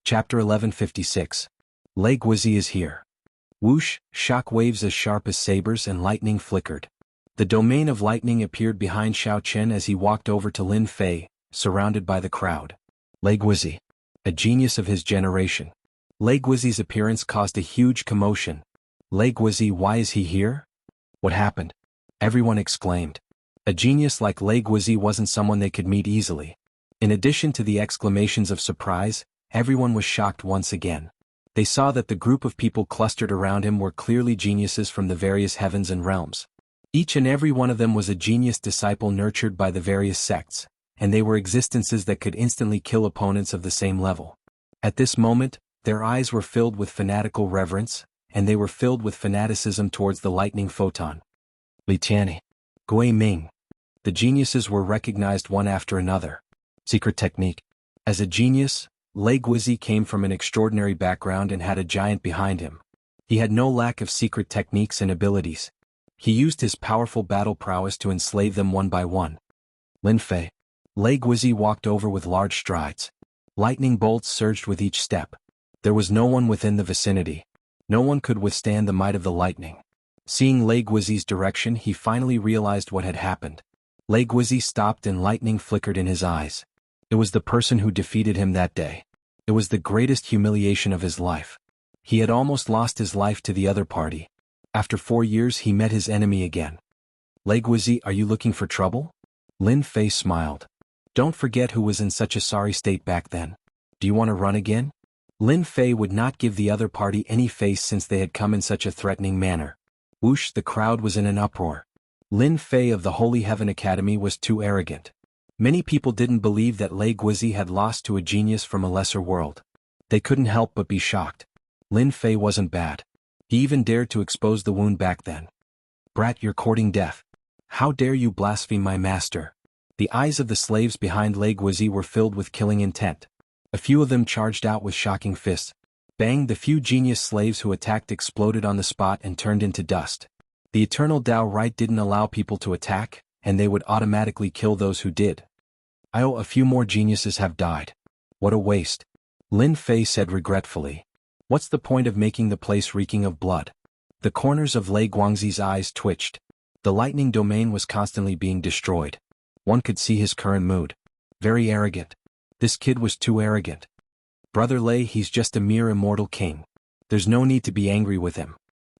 Chapter 1156. Lei Guizi is here. Whoosh, shock waves as sharp as sabers and lightning flickered. The domain of lightning appeared behind Xiao Chen as he walked over to Lin Fei, surrounded by the crowd. Lei Guizi, a genius of his generation. Lei Guizi's appearance caused a huge commotion. Lei Guizi, why is he here? What happened? Everyone exclaimed. A genius like Lei Guizi wasn't someone they could meet easily. In addition to the exclamations of surprise, everyone was shocked once again. They saw that the group of people clustered around him were clearly geniuses from the various heavens and realms. Each and every one of them was a genius disciple nurtured by the various sects, and they were existences that could instantly kill opponents of the same level. At this moment, their eyes were filled with fanatical reverence, and they were filled with fanaticism towards the lightning photon. Li Tianyi, Gui Ming. The geniuses were recognized one after another. Secret technique. As a genius, Lei Guizi came from an extraordinary background and had a giant behind him. He had no lack of secret techniques and abilities. He used his powerful battle prowess to enslave them one by one. Lin Fei. Lei Guizi walked over with large strides. Lightning bolts surged with each step. There was no one within the vicinity. No one could withstand the might of the lightning. Seeing Lei Guizi's direction, he finally realized what had happened. Lei Guizi stopped and lightning flickered in his eyes. It was the person who defeated him that day. It was the greatest humiliation of his life. He had almost lost his life to the other party. After 4 years he met his enemy again. Lei Guizi, are you looking for trouble? Lin Fei smiled. Don't forget who was in such a sorry state back then. Do you want to run again? Lin Fei would not give the other party any face since they had come in such a threatening manner. Whoosh, the crowd was in an uproar. Lin Fei of the Holy Heaven Academy was too arrogant. Many people didn't believe that Lei Guizi had lost to a genius from a lesser world. They couldn't help but be shocked. Lin Fei wasn't bad. He even dared to expose the wound back then. Brat, you're courting death. How dare you blaspheme my master? The eyes of the slaves behind Lei Guizi were filled with killing intent. A few of them charged out with shocking fists. Bang, the few genius slaves who attacked exploded on the spot and turned into dust. The eternal Tao right didn't allow people to attack, and they would automatically kill those who did. A few more geniuses have died. What a waste. Lin Fei said regretfully. What's the point of making the place reeking of blood? The corners of Lei Guangzi's eyes twitched. The lightning domain was constantly being destroyed. One could see his current mood. Very arrogant. This kid was too arrogant. Brother Lei, he's just a mere immortal king. There's no need to be angry with him.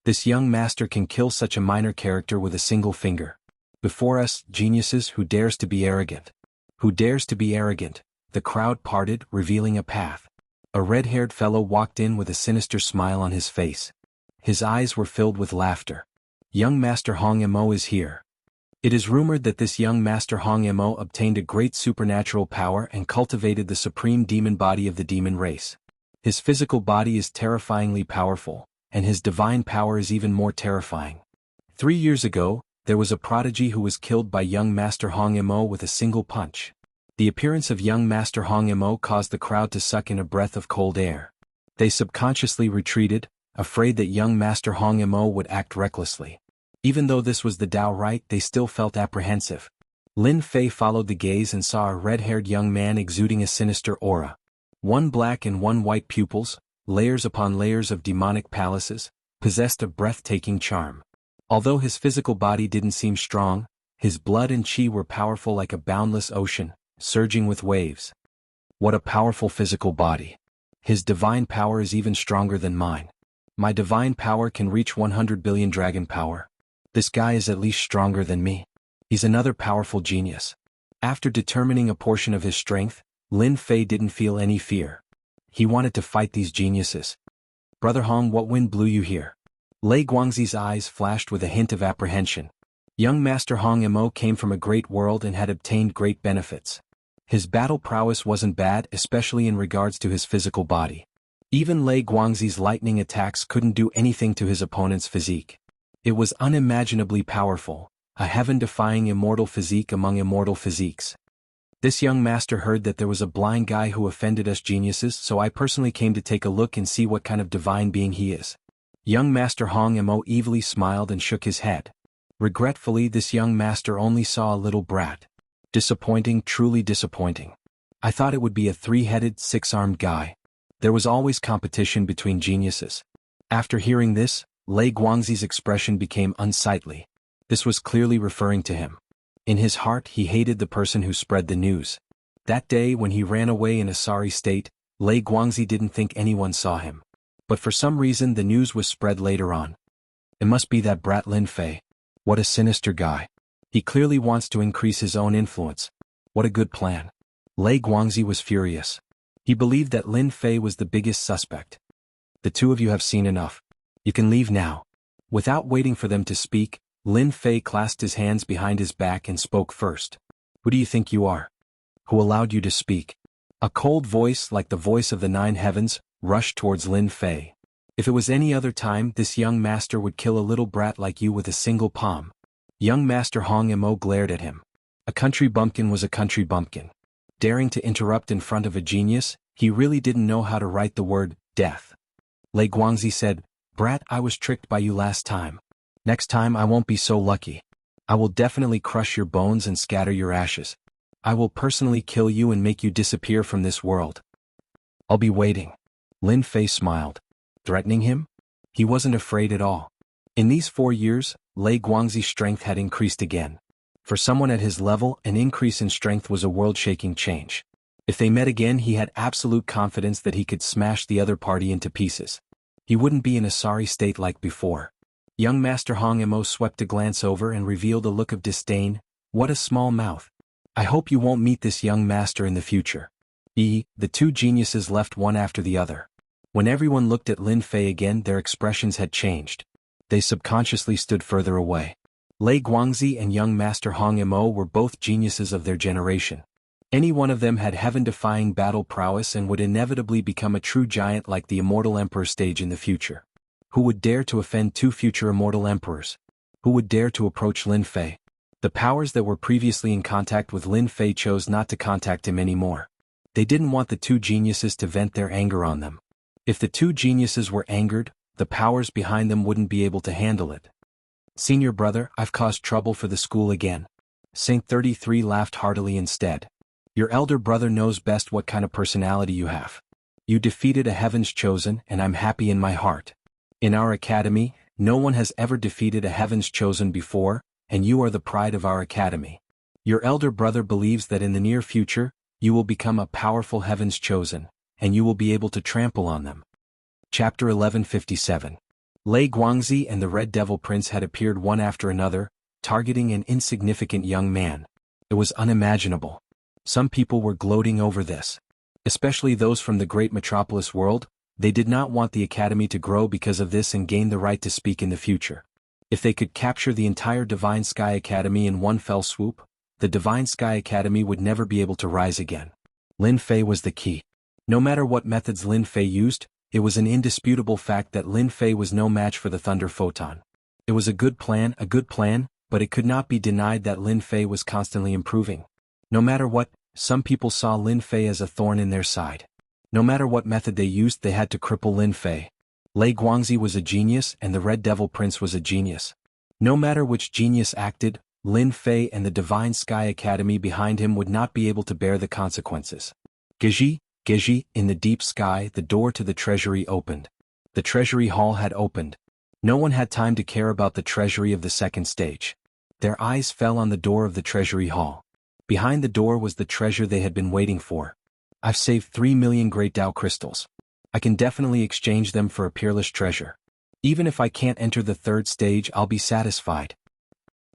This young master can kill such a minor character with a single finger. Before us, geniuses, who dares to be arrogant? Who dares to be arrogant? The crowd parted, revealing a path. A red-haired fellow walked in with a sinister smile on his face. His eyes were filled with laughter. Young Master Hong Mo is here. It is rumored that this young Master Hong Mo obtained a great supernatural power and cultivated the supreme demon body of the demon race. His physical body is terrifyingly powerful, and his divine power is even more terrifying. 3 years ago, there was a prodigy who was killed by young Master Hong Mo with a single punch. The appearance of young Master Hong Mo caused the crowd to suck in a breath of cold air. They subconsciously retreated, afraid that young Master Hong Mo would act recklessly. Even though this was the Tao right, they still felt apprehensive. Lin Fei followed the gaze and saw a red-haired young man exuding a sinister aura. 1 black and 1 white pupils, layers upon layers of demonic palaces, possessed a breathtaking charm. Although his physical body didn't seem strong, his blood and chi were powerful like a boundless ocean, surging with waves. What a powerful physical body. His divine power is even stronger than mine. My divine power can reach 100 billion dragon power. This guy is at least stronger than me. He's another powerful genius. After determining a portion of his strength, Lin Fei didn't feel any fear. He wanted to fight these geniuses. Brother Hong, what wind blew you here? Lei Guangzi's eyes flashed with a hint of apprehension. Young Master Hong Mo came from a great world and had obtained great benefits. His battle prowess wasn't bad, especially in regards to his physical body. Even Lei Guangzi's lightning attacks couldn't do anything to his opponent's physique. It was unimaginably powerful, a heaven-defying immortal physique among immortal physiques. This young master heard that there was a blind guy who offended us geniuses, so I personally came to take a look and see what kind of divine being he is. Young Master Hong Mo evilly smiled and shook his head. Regretfully, this young master only saw a little brat. Disappointing, truly disappointing. I thought it would be a 3-headed, 6-armed guy. There was always competition between geniuses. After hearing this, Lei Guangzi's expression became unsightly. This was clearly referring to him. In his heart he hated the person who spread the news. That day when he ran away in a sorry state, Lei Guangzi didn't think anyone saw him. But for some reason the news was spread later on. It must be that brat Lin Fei. What a sinister guy. He clearly wants to increase his own influence. What a good plan. Lei Guangzi was furious. He believed that Lin Fei was the biggest suspect. The two of you have seen enough. You can leave now. Without waiting for them to speak, Lin Fei clasped his hands behind his back and spoke first. Who do you think you are? Who allowed you to speak? A cold voice like the voice of the nine heavens rushed towards Lin Fei. If it was any other time, this young master would kill a little brat like you with a single palm. Young Master Hong Mo glared at him. A country bumpkin was a country bumpkin. Daring to interrupt in front of a genius, he really didn't know how to write the word death. Lei Guangzi said, "Brat, I was tricked by you last time. Next time I won't be so lucky. I will definitely crush your bones and scatter your ashes. I will personally kill you and make you disappear from this world. I'll be waiting." Lin Fei smiled. Threatening him? He wasn't afraid at all. In these 4 years, Lei Guangzi's strength had increased again. For someone at his level, an increase in strength was a world-shaking change. If they met again, he had absolute confidence that he could smash the other party into pieces. He wouldn't be in a sorry state like before. Young Master Hong Mo swept a glance over and revealed a look of disdain. What a small mouth. I hope you won't meet this young master in the future. The two geniuses left one after the other. When everyone looked at Lin Fei again, their expressions had changed. They subconsciously stood further away. Lei Guangzi and young Master Hong Mo were both geniuses of their generation. Any one of them had heaven-defying battle prowess and would inevitably become a true giant like the Immortal Emperor stage in the future. Who would dare to offend 2 future Immortal Emperors? Who would dare to approach Lin Fei? The powers that were previously in contact with Lin Fei chose not to contact him anymore. They didn't want the 2 geniuses to vent their anger on them. If the 2 geniuses were angered, the powers behind them wouldn't be able to handle it. "Senior brother, I've caused trouble for the school again." Saint 33 laughed heartily instead. "Your elder brother knows best what kind of personality you have. You defeated a Heaven's Chosen, and I'm happy in my heart. In our academy, no one has ever defeated a Heaven's Chosen before, and you are the pride of our academy. Your elder brother believes that in the near future, you will become a powerful Heaven's Chosen, and you will be able to trample on them." Chapter 1157. Lei Guangzi and the Red Devil Prince had appeared one after another, targeting an insignificant young man. It was unimaginable. Some people were gloating over this. Especially those from the great metropolis world. They did not want the academy to grow because of this and gain the right to speak in the future. If they could capture the entire Divine Sky Academy in one fell swoop, the Divine Sky Academy would never be able to rise again. Lin Fei was the key. No matter what methods Lin Fei used, it was an indisputable fact that Lin Fei was no match for the Thunder Photon. It was a good plan, but it could not be denied that Lin Fei was constantly improving. No matter what, some people saw Lin Fei as a thorn in their side. No matter what method they used, they had to cripple Lin Fei. Lei Guangzi was a genius and the Red Devil Prince was a genius. No matter which genius acted, Lin Fei and the Divine Sky Academy behind him would not be able to bear the consequences. Geji, in the deep sky, the door to the treasury opened. The treasury hall had opened. No one had time to care about the treasury of the second stage. Their eyes fell on the door of the treasury hall. Behind the door was the treasure they had been waiting for. "I've saved 3 million Great Tao crystals. I can definitely exchange them for a peerless treasure. Even if I can't enter the 3rd stage, I'll be satisfied.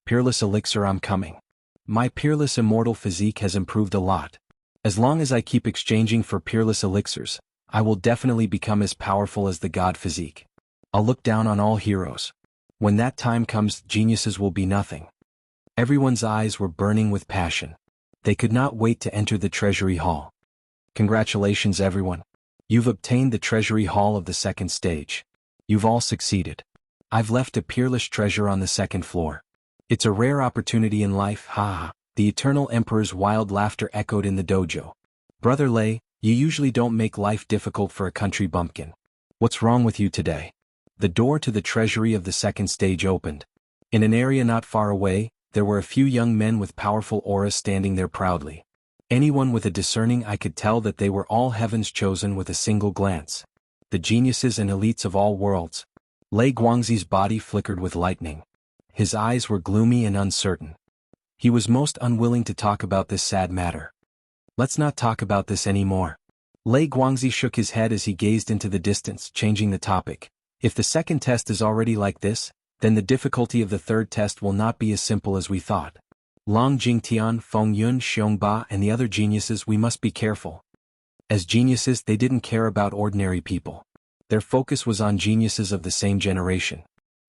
Peerless elixir, I'm coming. My peerless immortal physique has improved a lot. As long as I keep exchanging for peerless elixirs, I will definitely become as powerful as the god physique. I'll look down on all heroes. When that time comes, geniuses will be nothing." Everyone's eyes were burning with passion. They could not wait to enter the treasury hall. "Congratulations everyone. You've obtained the treasury hall of the 2nd stage. You've all succeeded. I've left a peerless treasure on the 2nd floor. It's a rare opportunity in life, ha." The Eternal Emperor's wild laughter echoed in the dojo. "Brother Lei, you usually don't make life difficult for a country bumpkin. What's wrong with you today?" The door to the treasury of the 2nd stage opened. In an area not far away, there were a few young men with powerful auras standing there proudly. Anyone with a discerning eye could tell that they were all heaven's chosen with a single glance. The geniuses and elites of all worlds. Lei Guangxi's body flickered with lightning. His eyes were gloomy and uncertain. He was most unwilling to talk about this sad matter. Let's not talk about this anymore. Lei Guangxi shook his head as he gazed into the distance, changing the topic. If the second test is already like this, then the difficulty of the third test will not be as simple as we thought. Long Jingtian, Feng Yun, Xiongba and the other geniuses, we must be careful. As geniuses, they didn't care about ordinary people. Their focus was on geniuses of the same generation.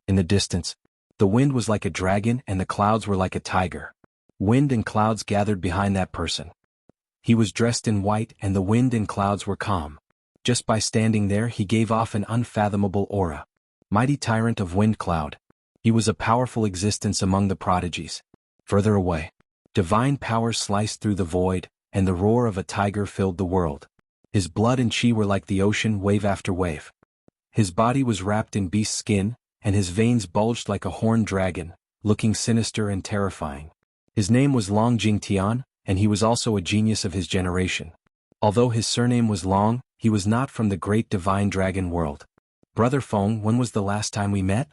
In the distance, the wind was like a dragon and the clouds were like a tiger. Wind and clouds gathered behind that person. He was dressed in white and the wind and clouds were calm. Just by standing there he gave off an unfathomable aura. Mighty tyrant of wind cloud. He was a powerful existence among the prodigies. Further away, divine power sliced through the void, and the roar of a tiger filled the world. His blood and chi were like the ocean, wave after wave. His body was wrapped in beast skin, and his veins bulged like a horned dragon, looking sinister and terrifying. His name was Long Jingtian, and he was also a genius of his generation. Although his surname was Long, he was not from the great divine dragon world. Brother Feng, when was the last time we met?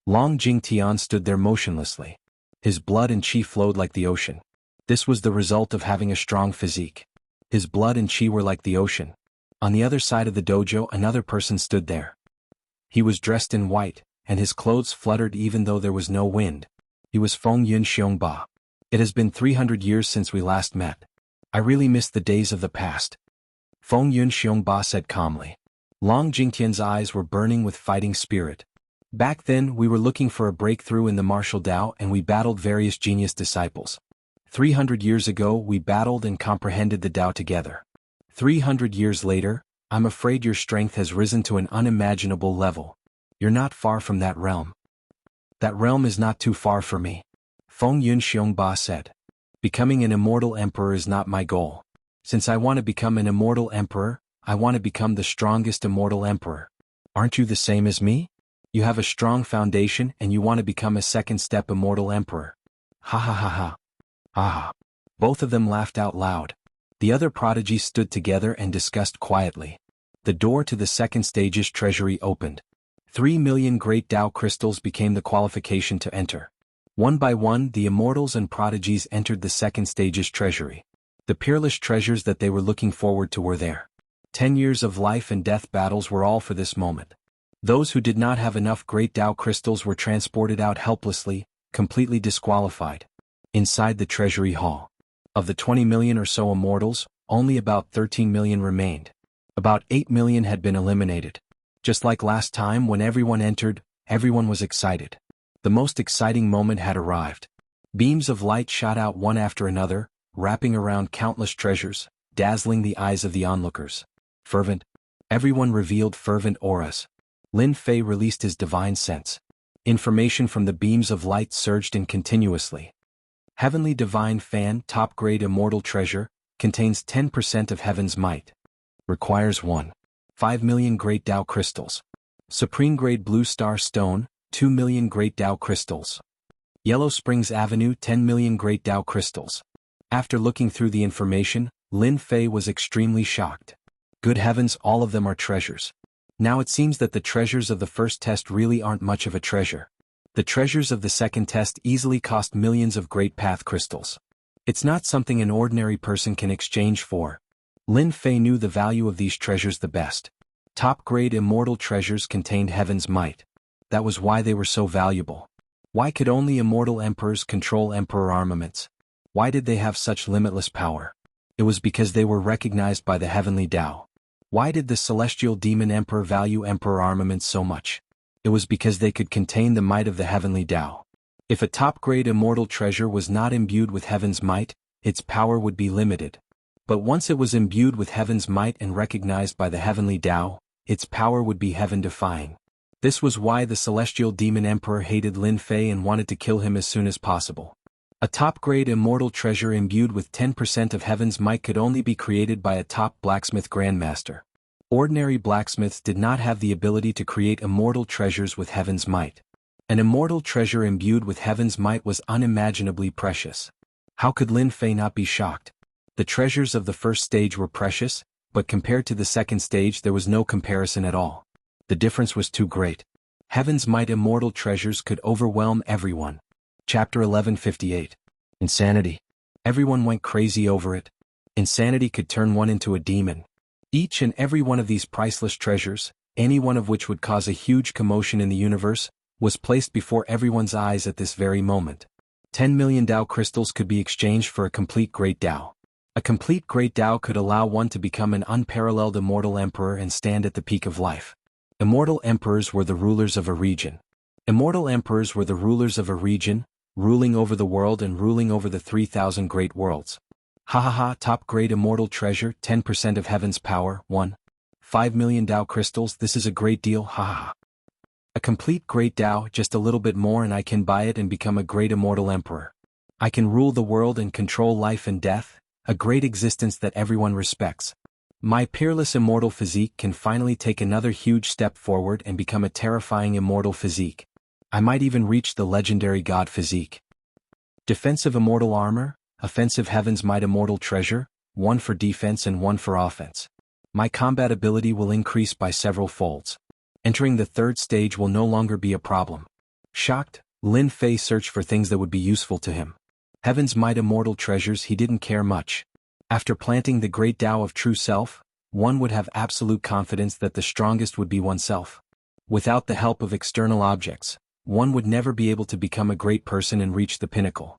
Long Jingtian stood there motionlessly. His blood and chi flowed like the ocean. This was the result of having a strong physique. His blood and chi were like the ocean. On the other side of the dojo another person stood there. He was dressed in white, and his clothes fluttered even though there was no wind. He was Feng Yun Xiongba. It has been 300 years since we last met. I really miss the days of the past. Feng Yun Xiongba said calmly. Long Jingtian's eyes were burning with fighting spirit. Back then we were looking for a breakthrough in the martial Tao and we battled various genius disciples. 300 years ago we battled and comprehended the Tao together. 300 years later, I'm afraid your strength has risen to an unimaginable level. You're not far from that realm. That realm is not too far for me. Feng Yun Xiongba said. Becoming an immortal emperor is not my goal. Since I want to become an immortal emperor, I want to become the strongest immortal emperor. Aren't you the same as me? You have a strong foundation and you want to become a second-step immortal emperor. Ha ha ha ha. Ah. Both of them laughed out loud. The other prodigies stood together and discussed quietly. The door to the second stage's treasury opened. 3 million great Tao crystals became the qualification to enter. One by one the immortals and prodigies entered the second stage's treasury. The peerless treasures that they were looking forward to were there. 10 years of life and death battles were all for this moment. Those who did not have enough great Tao crystals were transported out helplessly, completely disqualified. Inside the treasury hall. Of the 20 million or so immortals, only about 13 million remained. About 8 million had been eliminated. Just like last time when everyone entered, everyone was excited. The most exciting moment had arrived. Beams of light shot out one after another, wrapping around countless treasures, dazzling the eyes of the onlookers. Fervent. Everyone revealed fervent auras. Lin Fei released his divine sense. Information from the beams of light surged in continuously. Heavenly Divine Fan, top-grade immortal treasure, contains 10% of heaven's might. Requires 1.5 million great Tao crystals. Supreme-grade blue star stone, 2 million great Tao crystals. Yellow Springs Avenue, 10 million great Tao crystals. After looking through the information, Lin Fei was extremely shocked. Good heavens, all of them are treasures. Now it seems that the treasures of the first test really aren't much of a treasure. The treasures of the second test easily cost millions of great path crystals. It's not something an ordinary person can exchange for. Lin Fei knew the value of these treasures the best. Top-grade immortal treasures contained heaven's might. That was why they were so valuable. Why could only immortal emperors control emperor armaments? Why did they have such limitless power? It was because they were recognized by the heavenly Tao. Why did the celestial demon emperor value emperor armaments so much? It was because they could contain the might of the heavenly Tao. If a top-grade immortal treasure was not imbued with heaven's might, its power would be limited. But once it was imbued with heaven's might and recognized by the heavenly Tao, its power would be heaven-defying. This was why the celestial demon emperor hated Lin Fei and wanted to kill him as soon as possible. A top-grade immortal treasure imbued with 10% of heaven's might could only be created by a top blacksmith grandmaster. Ordinary blacksmiths did not have the ability to create immortal treasures with heaven's might. An immortal treasure imbued with heaven's might was unimaginably precious. How could Lin Fei not be shocked? The treasures of the first stage were precious, but compared to the second stage there was no comparison at all. The difference was too great. Heaven's might immortal treasures could overwhelm everyone. Chapter 1158. Insanity. Everyone went crazy over it. Insanity could turn one into a demon. Each and every one of these priceless treasures, any one of which would cause a huge commotion in the universe, was placed before everyone's eyes at this very moment. 10 million Tao crystals could be exchanged for a complete Great Tao. A complete Great Tao could allow one to become an unparalleled immortal emperor and stand at the peak of life. Immortal emperors were the rulers of a region. Immortal emperors were the rulers of a region, ruling over the world and ruling over the 3,000 great worlds. Ha ha ha, top grade immortal treasure, 10% of heaven's power, 1. 5 million Tao crystals, this is a great deal, ha ha ha. A complete Great Tao, just a little bit more and I can buy it and become a great immortal emperor. I can rule the world and control life and death, a great existence that everyone respects. My peerless immortal physique can finally take another huge step forward and become a terrifying immortal physique. I might even reach the legendary god physique. Defensive immortal armor, offensive heaven's might immortal treasure, 1 for defense and 1 for offense. My combat ability will increase by several folds. Entering the third stage will no longer be a problem. Shocked, Lin Fei searched for things that would be useful to him. Heaven's might immortal treasures he didn't care much. After planting the great Tao of true self, one would have absolute confidence that the strongest would be oneself. Without the help of external objects, one would never be able to become a great person and reach the pinnacle.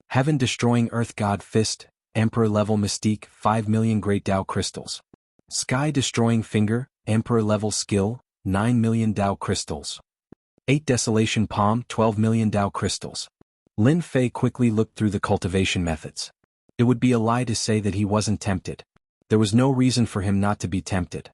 Heaven-destroying Earth God Fist, Emperor-level Mystique, 5 million Great Tao crystals. Sky-destroying Finger, Emperor-level Skill, 9 million Tao crystals. 8 Desolation Palm, 12 million Tao crystals. Lin Fei quickly looked through the cultivation methods. It would be a lie to say that he wasn't tempted. There was no reason for him not to be tempted.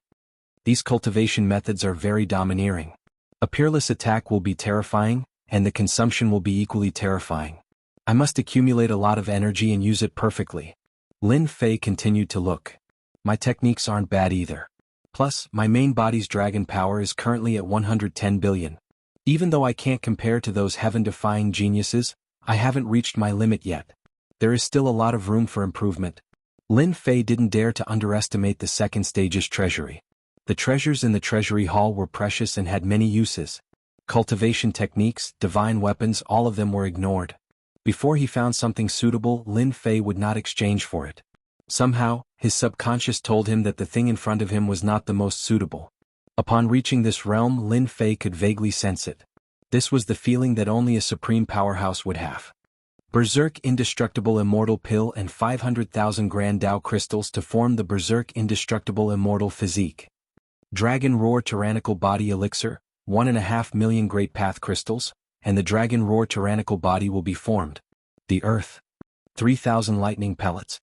These cultivation methods are very domineering. A peerless attack will be terrifying, and the consumption will be equally terrifying. I must accumulate a lot of energy and use it perfectly. Lin Fei continued to look. My techniques aren't bad either. Plus, my main body's dragon power is currently at 110 billion. Even though I can't compare to those heaven-defying geniuses, I haven't reached my limit yet. There is still a lot of room for improvement. Lin Fei didn't dare to underestimate the second stage's treasury. The treasures in the treasury hall were precious and had many uses. Cultivation techniques, divine weapons, all of them were ignored. Before he found something suitable, Lin Fei would not exchange for it. Somehow, his subconscious told him that the thing in front of him was not the most suitable. Upon reaching this realm, Lin Fei could vaguely sense it. This was the feeling that only a supreme powerhouse would have. Berserk Indestructible Immortal Pill and 500,000 Grand Tao crystals to form the Berserk Indestructible Immortal Physique. Dragon Roar Tyrannical Body Elixir, 1.5 million Great Path crystals, and the Dragon Roar Tyrannical Body will be formed. The Earth. 3,000 Lightning Pellets.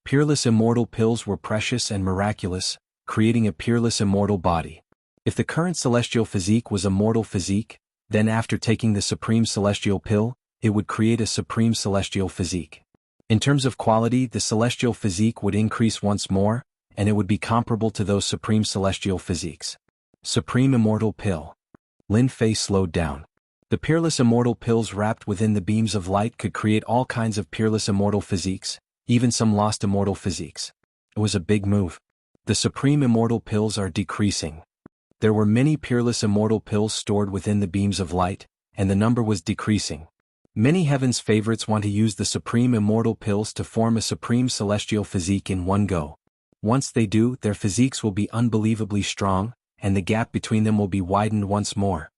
Peerless Immortal Pills were precious and miraculous, creating a peerless immortal body. If the current Celestial Physique was a mortal physique, then after taking the Supreme Celestial Pill, it would create a Supreme Celestial Physique. In terms of quality, the Celestial Physique would increase once more, and it would be comparable to those Supreme Celestial Physiques. Supreme Immortal Pill. Lin Fei slowed down. The peerless immortal pills wrapped within the beams of light could create all kinds of peerless immortal physiques, even some lost immortal physiques. It was a big move. The Supreme Immortal Pills are decreasing. There were many peerless immortal pills stored within the beams of light, and the number was decreasing. Many heaven's favorites want to use the Supreme Immortal Pills to form a Supreme Celestial Physique in one go. Once they do, their physiques will be unbelievably strong, and the gap between them will be widened once more.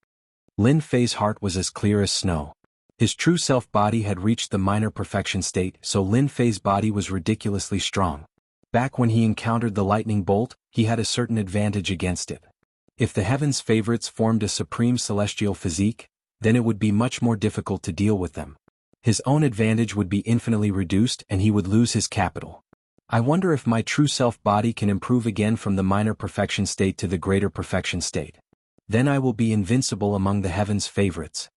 Lin Fei's heart was as clear as snow. His true self body had reached the minor perfection state, so Lin Fei's body was ridiculously strong. Back when he encountered the lightning bolt, he had a certain advantage against it. If the heaven's favorites formed a Supreme Celestial Physique, then it would be much more difficult to deal with them. His own advantage would be infinitely reduced and he would lose his capital. I wonder if my true self body can improve again from the minor perfection state to the greater perfection state. Then I will be invincible among the heaven's favorites.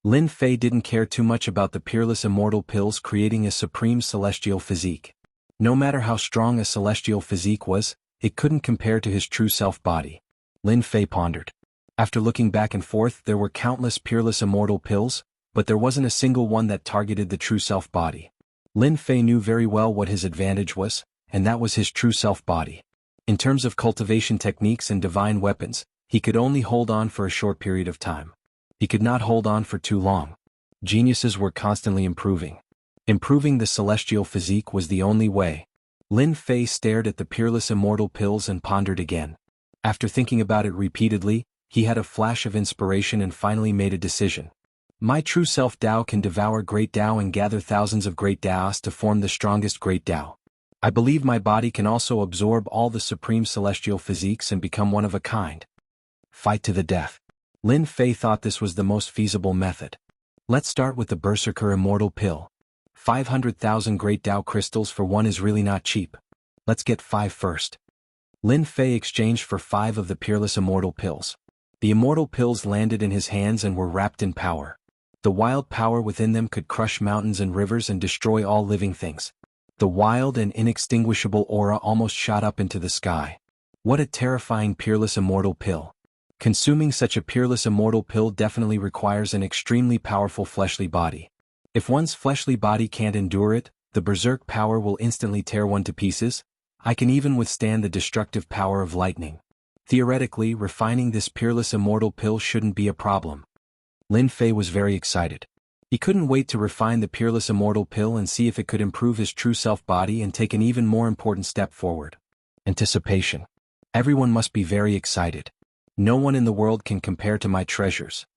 Lin Fei didn't care too much about the peerless immortal pills creating a Supreme Celestial Physique. No matter how strong a celestial physique was, it couldn't compare to his true self body. Lin Fei pondered. After looking back and forth, there were countless peerless immortal pills, but there wasn't a single one that targeted the true self body. Lin Fei knew very well what his advantage was, and that was his true self-body. In terms of cultivation techniques and divine weapons, he could only hold on for a short period of time. He could not hold on for too long. Geniuses were constantly improving. Improving the celestial physique was the only way. Lin Fei stared at the peerless immortal pills and pondered again. After thinking about it repeatedly, he had a flash of inspiration and finally made a decision. My true self Dao can devour great Dao and gather thousands of great Daos to form the strongest great Dao. I believe my body can also absorb all the supreme celestial physiques and become one of a kind. Fight to the death. Lin Fei thought this was the most feasible method. Let's start with the Berserker Immortal Pill. 500,000 great Dao crystals for one is really not cheap. Let's get 5 first. Lin Fei exchanged for 5 of the peerless immortal pills. The immortal pills landed in his hands and were wrapped in power. The wild power within them could crush mountains and rivers and destroy all living things. The wild and inextinguishable aura almost shot up into the sky. What a terrifying peerless immortal pill. Consuming such a peerless immortal pill definitely requires an extremely powerful fleshly body. If one's fleshly body can't endure it, the berserk power will instantly tear one to pieces. I can even withstand the destructive power of lightning. Theoretically, refining this peerless immortal pill shouldn't be a problem. Lin Fei was very excited. He couldn't wait to refine the peerless immortal pill and see if it could improve his true self-body and take an even more important step forward. Anticipation. Everyone must be very excited. No one in the world can compare to my treasures.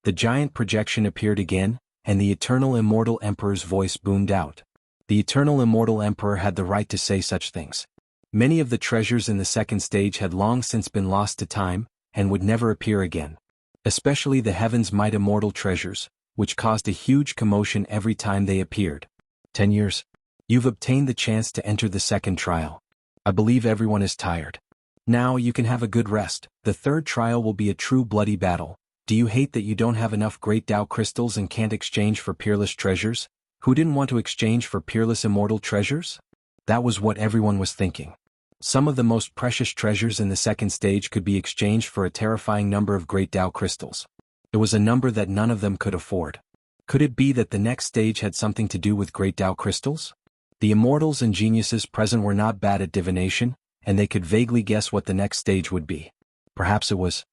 The giant projection appeared again, and the eternal immortal emperor's voice boomed out. The eternal immortal emperor had the right to say such things. Many of the treasures in the second stage had long since been lost to time, and would never appear again. Especially the Heaven's Might immortal treasures, which caused a huge commotion every time they appeared. 10 years. You've obtained the chance to enter the second trial. I believe everyone is tired. Now you can have a good rest. The third trial will be a true bloody battle. Do you hate that you don't have enough great Dao crystals and can't exchange for peerless treasures? Who didn't want to exchange for peerless immortal treasures? That was what everyone was thinking. Some of the most precious treasures in the second stage could be exchanged for a terrifying number of great Dao crystals. It was a number that none of them could afford. Could it be that the next stage had something to do with great Dao crystals? The immortals and geniuses present were not bad at divination, and they could vaguely guess what the next stage would be. Perhaps it was.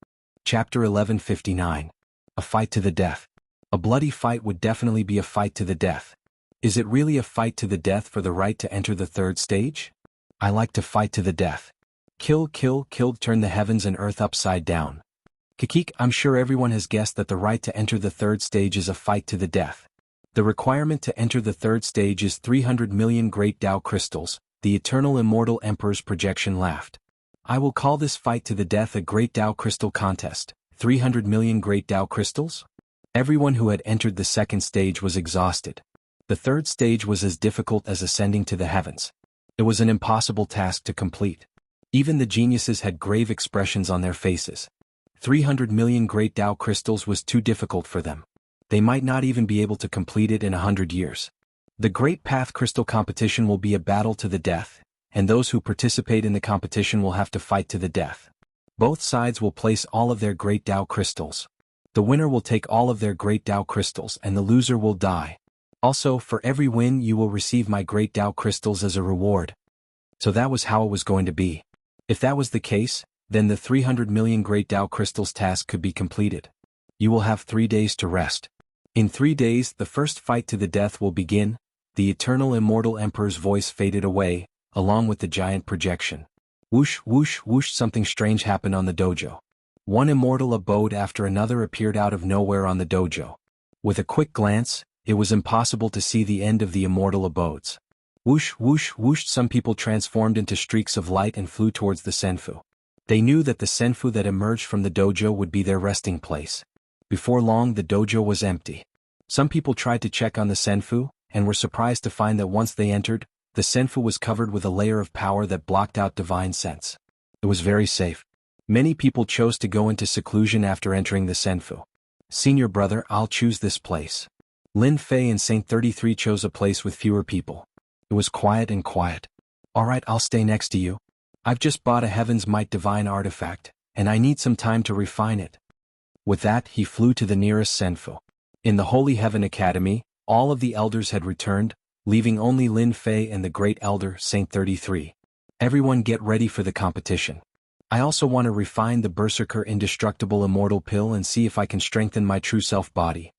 Chapter 1159. A fight to the death. A bloody fight would definitely be a fight to the death. Is it really a fight to the death for the right to enter the third stage? I like to fight to the death. Kill, kill, kill, turn the heavens and earth upside down. Kikik, I'm sure everyone has guessed that the right to enter the third stage is a fight to the death. The requirement to enter the third stage is 300 million great Dao crystals. The eternal immortal emperor's projection laughed. I will call this fight to the death a great Dao crystal contest. 300 million great Dao crystals? Everyone who had entered the second stage was exhausted. The third stage was as difficult as ascending to the heavens. It was an impossible task to complete. Even the geniuses had grave expressions on their faces. 300 million great Dao crystals was too difficult for them. They might not even be able to complete it in 100 years. The Great Path Crystal Competition will be a battle to the death, and those who participate in the competition will have to fight to the death. Both sides will place all of their great Dao crystals. The winner will take all of their great Dao crystals and the loser will die. Also, for every win you will receive my great Dao crystals as a reward. So that was how it was going to be. If that was the case, then the 300 million great Dao crystals task could be completed. You will have 3 days to rest. In 3 days, the first fight to the death will begin. The eternal immortal emperor's voice faded away, along with the giant projection. Whoosh, whoosh, whoosh, something strange happened on the dojo. One immortal abode after another appeared out of nowhere on the dojo. With a quick glance, it was impossible to see the end of the immortal abodes. Whoosh, whoosh, whoosh, some people transformed into streaks of light and flew towards the senfu. They knew that the senfu that emerged from the dojo would be their resting place. Before long, the dojo was empty. Some people tried to check on the senfu, and were surprised to find that once they entered, the senfu was covered with a layer of power that blocked out divine sense. It was very safe. Many people chose to go into seclusion after entering the senfu. Senior brother, I'll choose this place. Lin Fei and Saint 33 chose a place with fewer people. It was quiet and quiet. Alright, I'll stay next to you. I've just bought a Heaven's Might divine artifact, and I need some time to refine it. With that, he flew to the nearest senfu. In the Holy Heaven Academy, all of the elders had returned. leaving only Lin Fei and the Great Elder Saint 33. Everyone get ready for the competition. I also want to refine the Berserker Indestructible Immortal Pill and see if I can strengthen my true self body.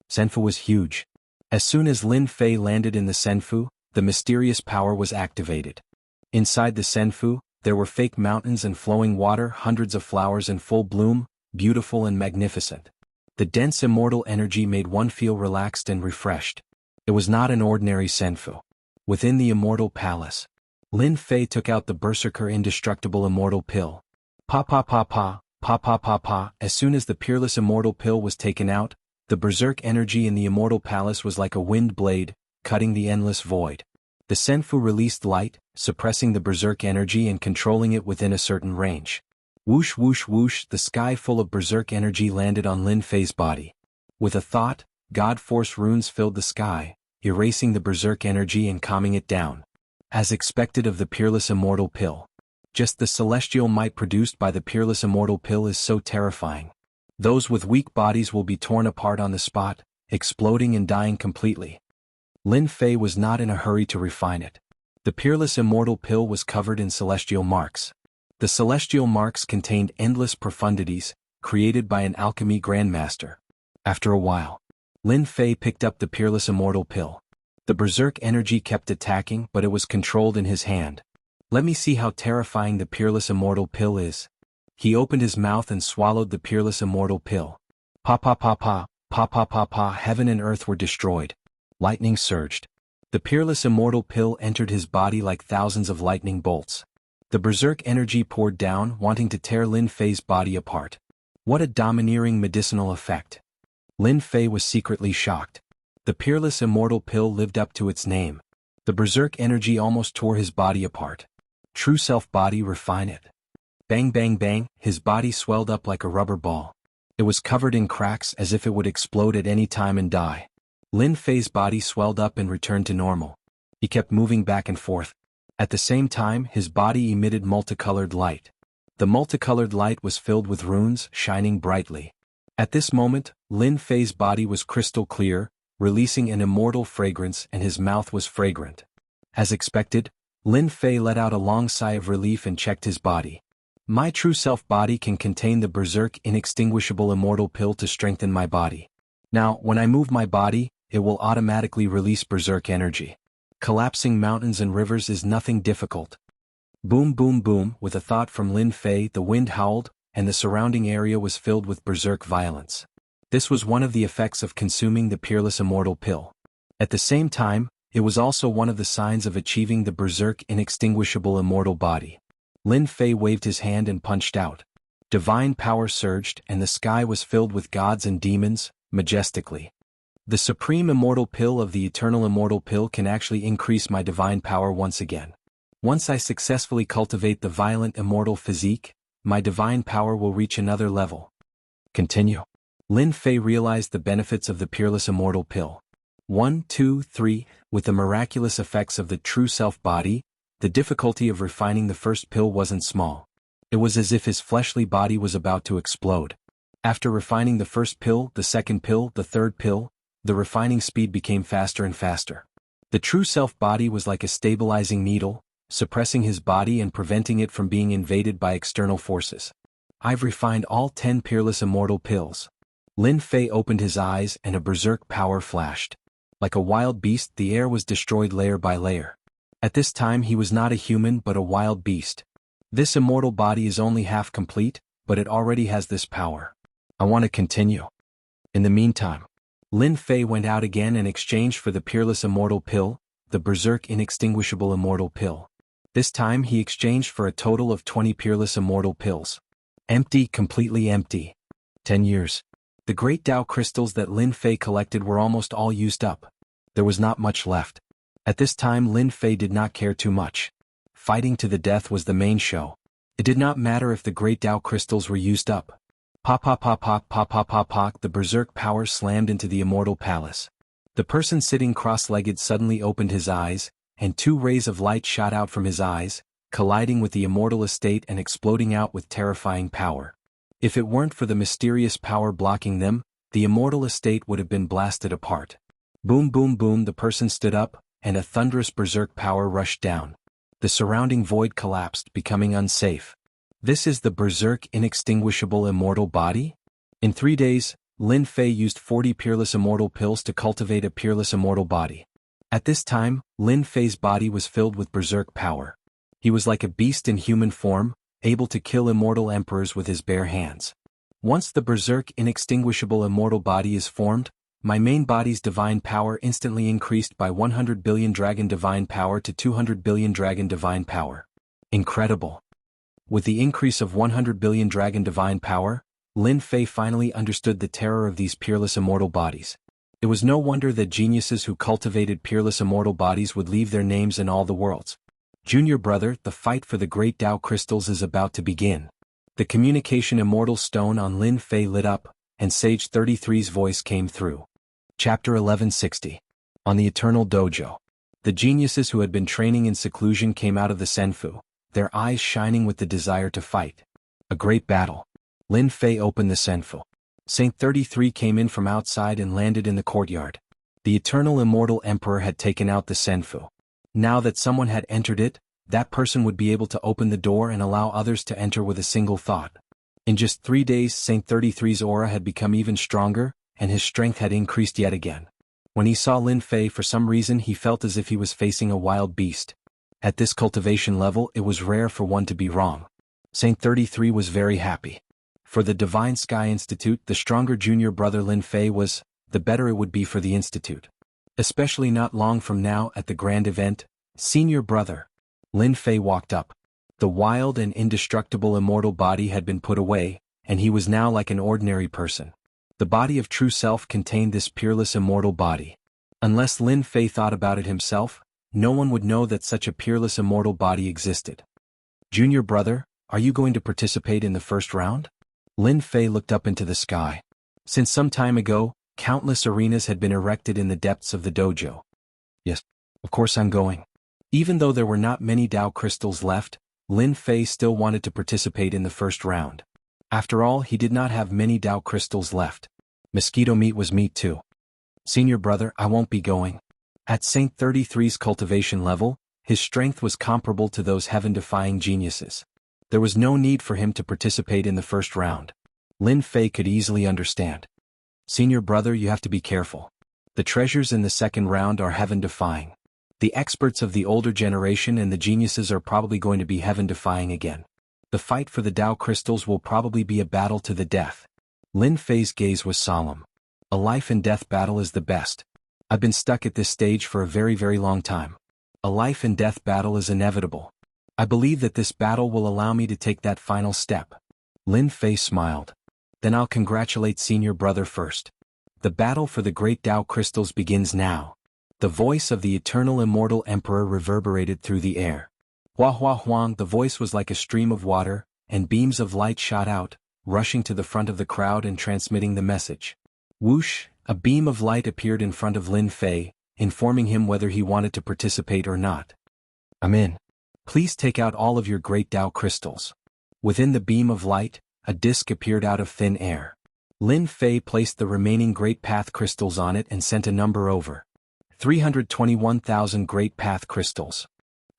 Senfu was huge. As soon as Lin Fei landed in the Senfu, the mysterious power was activated. Inside the Senfu, there were fake mountains and flowing water, hundreds of flowers in full bloom, beautiful and magnificent. The dense immortal energy made one feel relaxed and refreshed. It was not an ordinary Senfu. Within the immortal palace, Lin Fei took out the Berserker Indestructible Immortal Pill. Pa pa pa pa, pa pa pa pa. As soon as the peerless immortal pill was taken out, the berserk energy in the immortal palace was like a wind blade, cutting the endless void. The Senfu released light, suppressing the berserk energy and controlling it within a certain range. Whoosh whoosh whoosh, the sky full of berserk energy landed on Lin Fei's body. With a thought, God Force runes filled the sky, erasing the berserk energy and calming it down. As expected of the peerless immortal pill. Just the celestial might produced by the peerless immortal pill is so terrifying. Those with weak bodies will be torn apart on the spot, exploding and dying completely. Lin Fei was not in a hurry to refine it. The peerless immortal pill was covered in celestial marks. The celestial marks contained endless profundities, created by an alchemy grandmaster. After a while, Lin Fei picked up the peerless immortal pill. The berserk energy kept attacking, but it was controlled in his hand. Let me see how terrifying the peerless immortal pill is. He opened his mouth and swallowed the peerless immortal pill. Pa pa pa pa, pa pa pa pa. Heaven and earth were destroyed. Lightning surged. The peerless immortal pill entered his body like thousands of lightning bolts. The berserk energy poured down, wanting to tear Lin Fei's body apart. What a domineering medicinal effect. Lin Fei was secretly shocked. The peerless immortal pill lived up to its name. The berserk energy almost tore his body apart. True self body, refine it. Bang bang bang, his body swelled up like a rubber ball. It was covered in cracks as if it would explode at any time and die. Lin Fei's body swelled up and returned to normal. He kept moving back and forth. At the same time, his body emitted multicolored light. The multicolored light was filled with runes, shining brightly. At this moment, Lin Fei's body was crystal clear, releasing an immortal fragrance, and his mouth was fragrant. As expected, Lin Fei let out a long sigh of relief and checked his body. My true self body can contain the berserk inextinguishable immortal pill to strengthen my body. Now, when I move my body, it will automatically release berserk energy. Collapsing mountains and rivers is nothing difficult. Boom boom boom, with a thought from Lin Fei, the wind howled, and the surrounding area was filled with berserk violence. This was one of the effects of consuming the peerless immortal pill. At the same time, it was also one of the signs of achieving the berserk inextinguishable immortal body. Lin Fei waved his hand and punched out. Divine power surged, and the sky was filled with gods and demons, majestically. The supreme immortal pill of the eternal immortal pill can actually increase my divine power once again. Once I successfully cultivate the violent immortal physique, my divine power will reach another level. Continue. Lin Fei realized the benefits of the peerless immortal pill. 1, 2, 3, with the miraculous effects of the true self body, the difficulty of refining the first pill wasn't small. It was as if his fleshly body was about to explode. After refining the first pill, the second pill, the third pill, the refining speed became faster and faster. The true self body was like a stabilizing needle, suppressing his body and preventing it from being invaded by external forces. I've refined all 10 peerless immortal pills. Lin Fei opened his eyes and a berserk power flashed. Like a wild beast, the air was destroyed layer by layer. At this time he was not a human but a wild beast. This immortal body is only half complete, but it already has this power. I want to continue. In the meantime, Lin Fei went out again and exchanged for the peerless immortal pill, the berserk inextinguishable immortal pill. This time he exchanged for a total of 20 peerless immortal pills. Empty, completely empty. 10 years. The great Tao crystals that Lin Fei collected were almost all used up. There was not much left. At this time Lin Fei did not care too much. Fighting to the death was the main show. It did not matter if the great Tao crystals were used up. Pop pop pop pop pop pop pop pop, the berserk power slammed into the immortal palace. The person sitting cross-legged suddenly opened his eyes, and 2 rays of light shot out from his eyes, colliding with the immortal estate and exploding out with terrifying power. If it weren't for the mysterious power blocking them, the immortal estate would have been blasted apart. Boom boom boom, the person stood up, and a thunderous berserk power rushed down. The surrounding void collapsed, becoming unsafe. This is the berserk inextinguishable immortal body? In 3 days, Lin Fei used 40 peerless immortal pills to cultivate a peerless immortal body. At this time, Lin Fei's body was filled with berserk power. He was like a beast in human form, able to kill immortal emperors with his bare hands. Once the berserk inextinguishable immortal body is formed, my main body's divine power instantly increased by 100 billion dragon divine power to 200 billion dragon divine power. Incredible. With the increase of 100 billion dragon divine power, Lin Fei finally understood the terror of these peerless immortal bodies. It was no wonder that geniuses who cultivated peerless immortal bodies would leave their names in all the worlds. Junior brother, the fight for the great Tao crystals is about to begin. The communication immortal stone on Lin Fei lit up, and Sage 33's voice came through. Chapter 1160. On the Eternal Dojo. The geniuses who had been training in seclusion came out of the Senfu, their eyes shining with the desire to fight. A great battle. Lin Fei opened the Senfu. Saint 33 came in from outside and landed in the courtyard. The eternal immortal emperor had taken out the Senfu. Now that someone had entered it, that person would be able to open the door and allow others to enter with a single thought. In just 3 days, Saint 33's aura had become even stronger, and his strength had increased yet again. When he saw Lin Fei, for some reason he felt as if he was facing a wild beast. At this cultivation level, it was rare for one to be wrong. Saint 33 was very happy. For the Divine Sky Institute, the stronger junior brother Lin Fei was, the better it would be for the Institute. Especially not long from now at the grand event, Senior Brother. Lin Fei walked up. The wild and indestructible immortal body had been put away, and he was now like an ordinary person. The body of true self contained this peerless immortal body. Unless Lin Fei thought about it himself, no one would know that such a peerless immortal body existed. Junior brother, are you going to participate in the first round? Lin Fei looked up into the sky. Since some time ago, countless arenas had been erected in the depths of the dojo. Yes, of course I'm going. Even though there were not many Tao crystals left, Lin Fei still wanted to participate in the first round. After all, he did not have many Tao crystals left. Mosquito meat was meat too. Senior brother, I won't be going. At Saint 33's cultivation level, his strength was comparable to those heaven-defying geniuses. There was no need for him to participate in the first round. Lin Fei could easily understand. Senior brother, you have to be careful. The treasures in the second round are heaven-defying. The experts of the older generation and the geniuses are probably going to be heaven-defying again. The fight for the Tao crystals will probably be a battle to the death. Lin Fei's gaze was solemn. A life and death battle is the best. I've been stuck at this stage for a very, very long time. A life and death battle is inevitable. I believe that this battle will allow me to take that final step. Lin Fei smiled. Then I'll congratulate senior brother first. The battle for the great Tao crystals begins now. The voice of the eternal immortal emperor reverberated through the air. Hua hua huang, the voice was like a stream of water, and beams of light shot out, rushing to the front of the crowd and transmitting the message. Whoosh, a beam of light appeared in front of Lin Fei, informing him whether he wanted to participate or not. I'm in. Please take out all of your great Tao crystals. Within the beam of light, a disc appeared out of thin air. Lin Fei placed the remaining Great Path crystals on it and sent a number over. 321,000 Great Path crystals.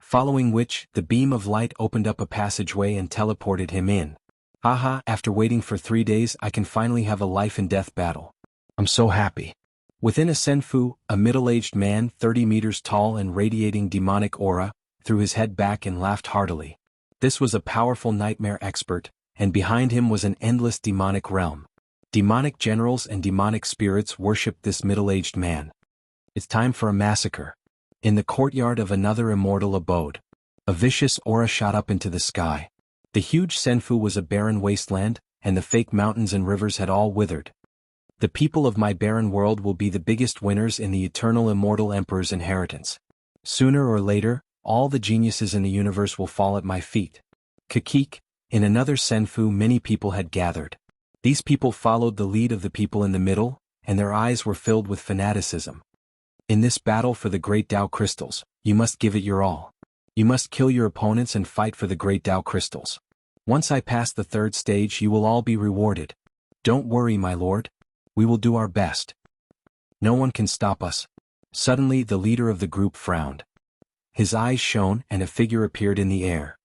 Following which, the beam of light opened up a passageway and teleported him in. Haha, after waiting for 3 days I can finally have a life and death battle. I'm so happy. Within a Senfu, a middle-aged man 30 meters tall and radiating demonic aura, threw his head back and laughed heartily. This was a powerful nightmare expert, and behind him was an endless demonic realm. Demonic generals and demonic spirits worshipped this middle-aged man. It's time for a massacre. In the courtyard of another immortal abode, a vicious aura shot up into the sky. The huge Senfu was a barren wasteland, and the fake mountains and rivers had all withered. The people of my barren world will be the biggest winners in the eternal immortal emperor's inheritance. Sooner or later, all the geniuses in the universe will fall at my feet. Kakik, in another Senfu many people had gathered. These people followed the lead of the people in the middle, and their eyes were filled with fanaticism. In this battle for the great Tao crystals, you must give it your all. You must kill your opponents and fight for the great Tao crystals. Once I pass the third stage, you will all be rewarded. Don't worry, my lord. We will do our best. No one can stop us. Suddenly the leader of the group frowned. His eyes shone and a figure appeared in the air.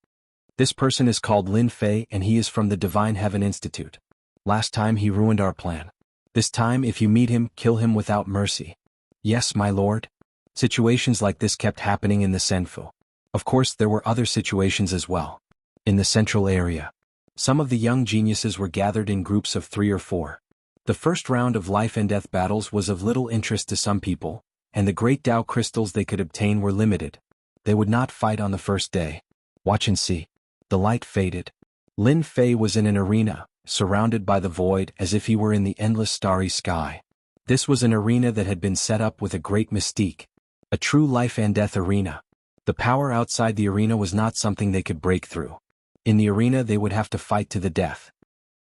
This person is called Lin Fei and he is from the Divine Heaven Institute. Last time he ruined our plan. This time if you meet him, kill him without mercy. Yes, my lord. Situations like this kept happening in the Senfu. Of course there were other situations as well. In the central area, some of the young geniuses were gathered in groups of 3 or 4. The first round of life and death battles was of little interest to some people, and the great Tao crystals they could obtain were limited. They would not fight on the first day. Watch and see. The light faded. Lin Fei was in an arena, surrounded by the void as if he were in the endless starry sky. This was an arena that had been set up with a great mystique. A true life and death arena. The power outside the arena was not something they could break through. In the arena they would have to fight to the death.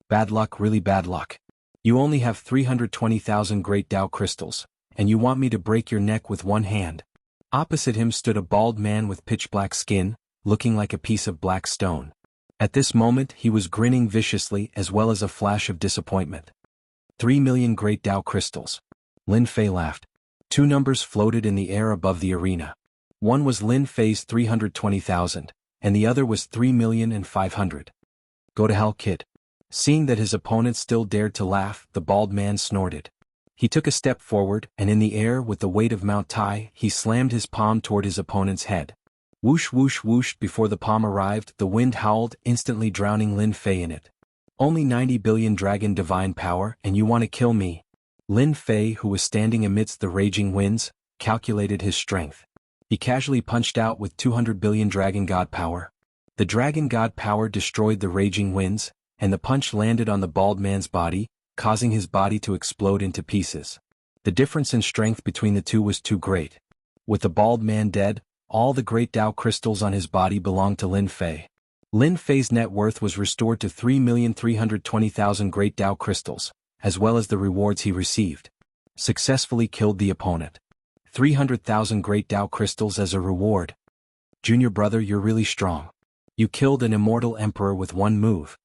Bad luck, really bad luck. You only have 320,000 great Tao crystals, and you want me to break your neck with one hand. Opposite him stood a bald man with pitch-black skin, looking like a piece of black stone. At this moment he was grinning viciously as well as a flash of disappointment. 3 million great Tao crystals. Lin Fei laughed. 2 numbers floated in the air above the arena. One was Lin Fei's 320,000, and the other was 3,500,000. Go to hell, kid. Seeing that his opponent still dared to laugh, the bald man snorted. He took a step forward, and in the air with the weight of Mount Tai, he slammed his palm toward his opponent's head. Whoosh whoosh whoosh. Before the palm arrived, the wind howled, instantly drowning Lin Fei in it. Only 90 billion dragon divine power, and you want to kill me? Lin Fei, who was standing amidst the raging winds, calculated his strength. He casually punched out with 200 billion dragon god power. The dragon god power destroyed the raging winds, and the punch landed on the bald man's body, causing his body to explode into pieces. The difference in strength between the two was too great. With the bald man dead, all the great Tao crystals on his body belonged to Lin Fei. Lin Fei's net worth was restored to 3,320,000 great Tao crystals, as well as the rewards he received. Successfully killed the opponent. 300,000 great Tao crystals as a reward. Junior brother, you're really strong. You killed an immortal emperor with one move.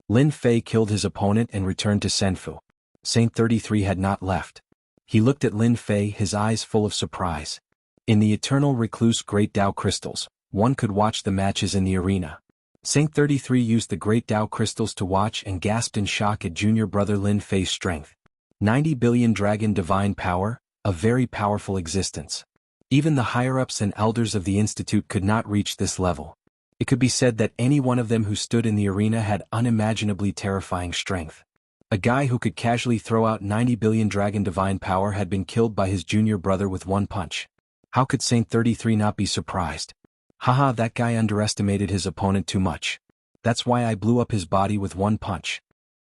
Lin Fei killed his opponent and returned to Senfu. Saint 33 had not left. He looked at Lin Fei, his eyes full of surprise. In the eternal recluse great Tao crystals, one could watch the matches in the arena. Saint 33 used the great Tao crystals to watch and gasped in shock at junior brother Lin Fei's strength. 90 billion dragon divine power, a very powerful existence. Even the higher-ups and elders of the institute could not reach this level. It could be said that any one of them who stood in the arena had unimaginably terrifying strength. A guy who could casually throw out 90 billion dragon divine power had been killed by his junior brother with one punch. How could Saint 33 not be surprised? Haha, that guy underestimated his opponent too much. That's why I blew up his body with one punch.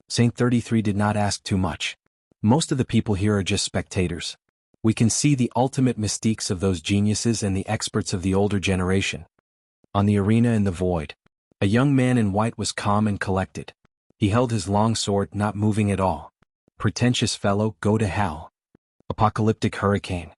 Saint 33 did not ask too much. Most of the people here are just spectators. We can see the ultimate mystiques of those geniuses and the experts of the older generation. On the arena in the void, a young man in white was calm and collected. He held his long sword, not moving at all. Pretentious fellow, go to hell. Apocalyptic hurricane.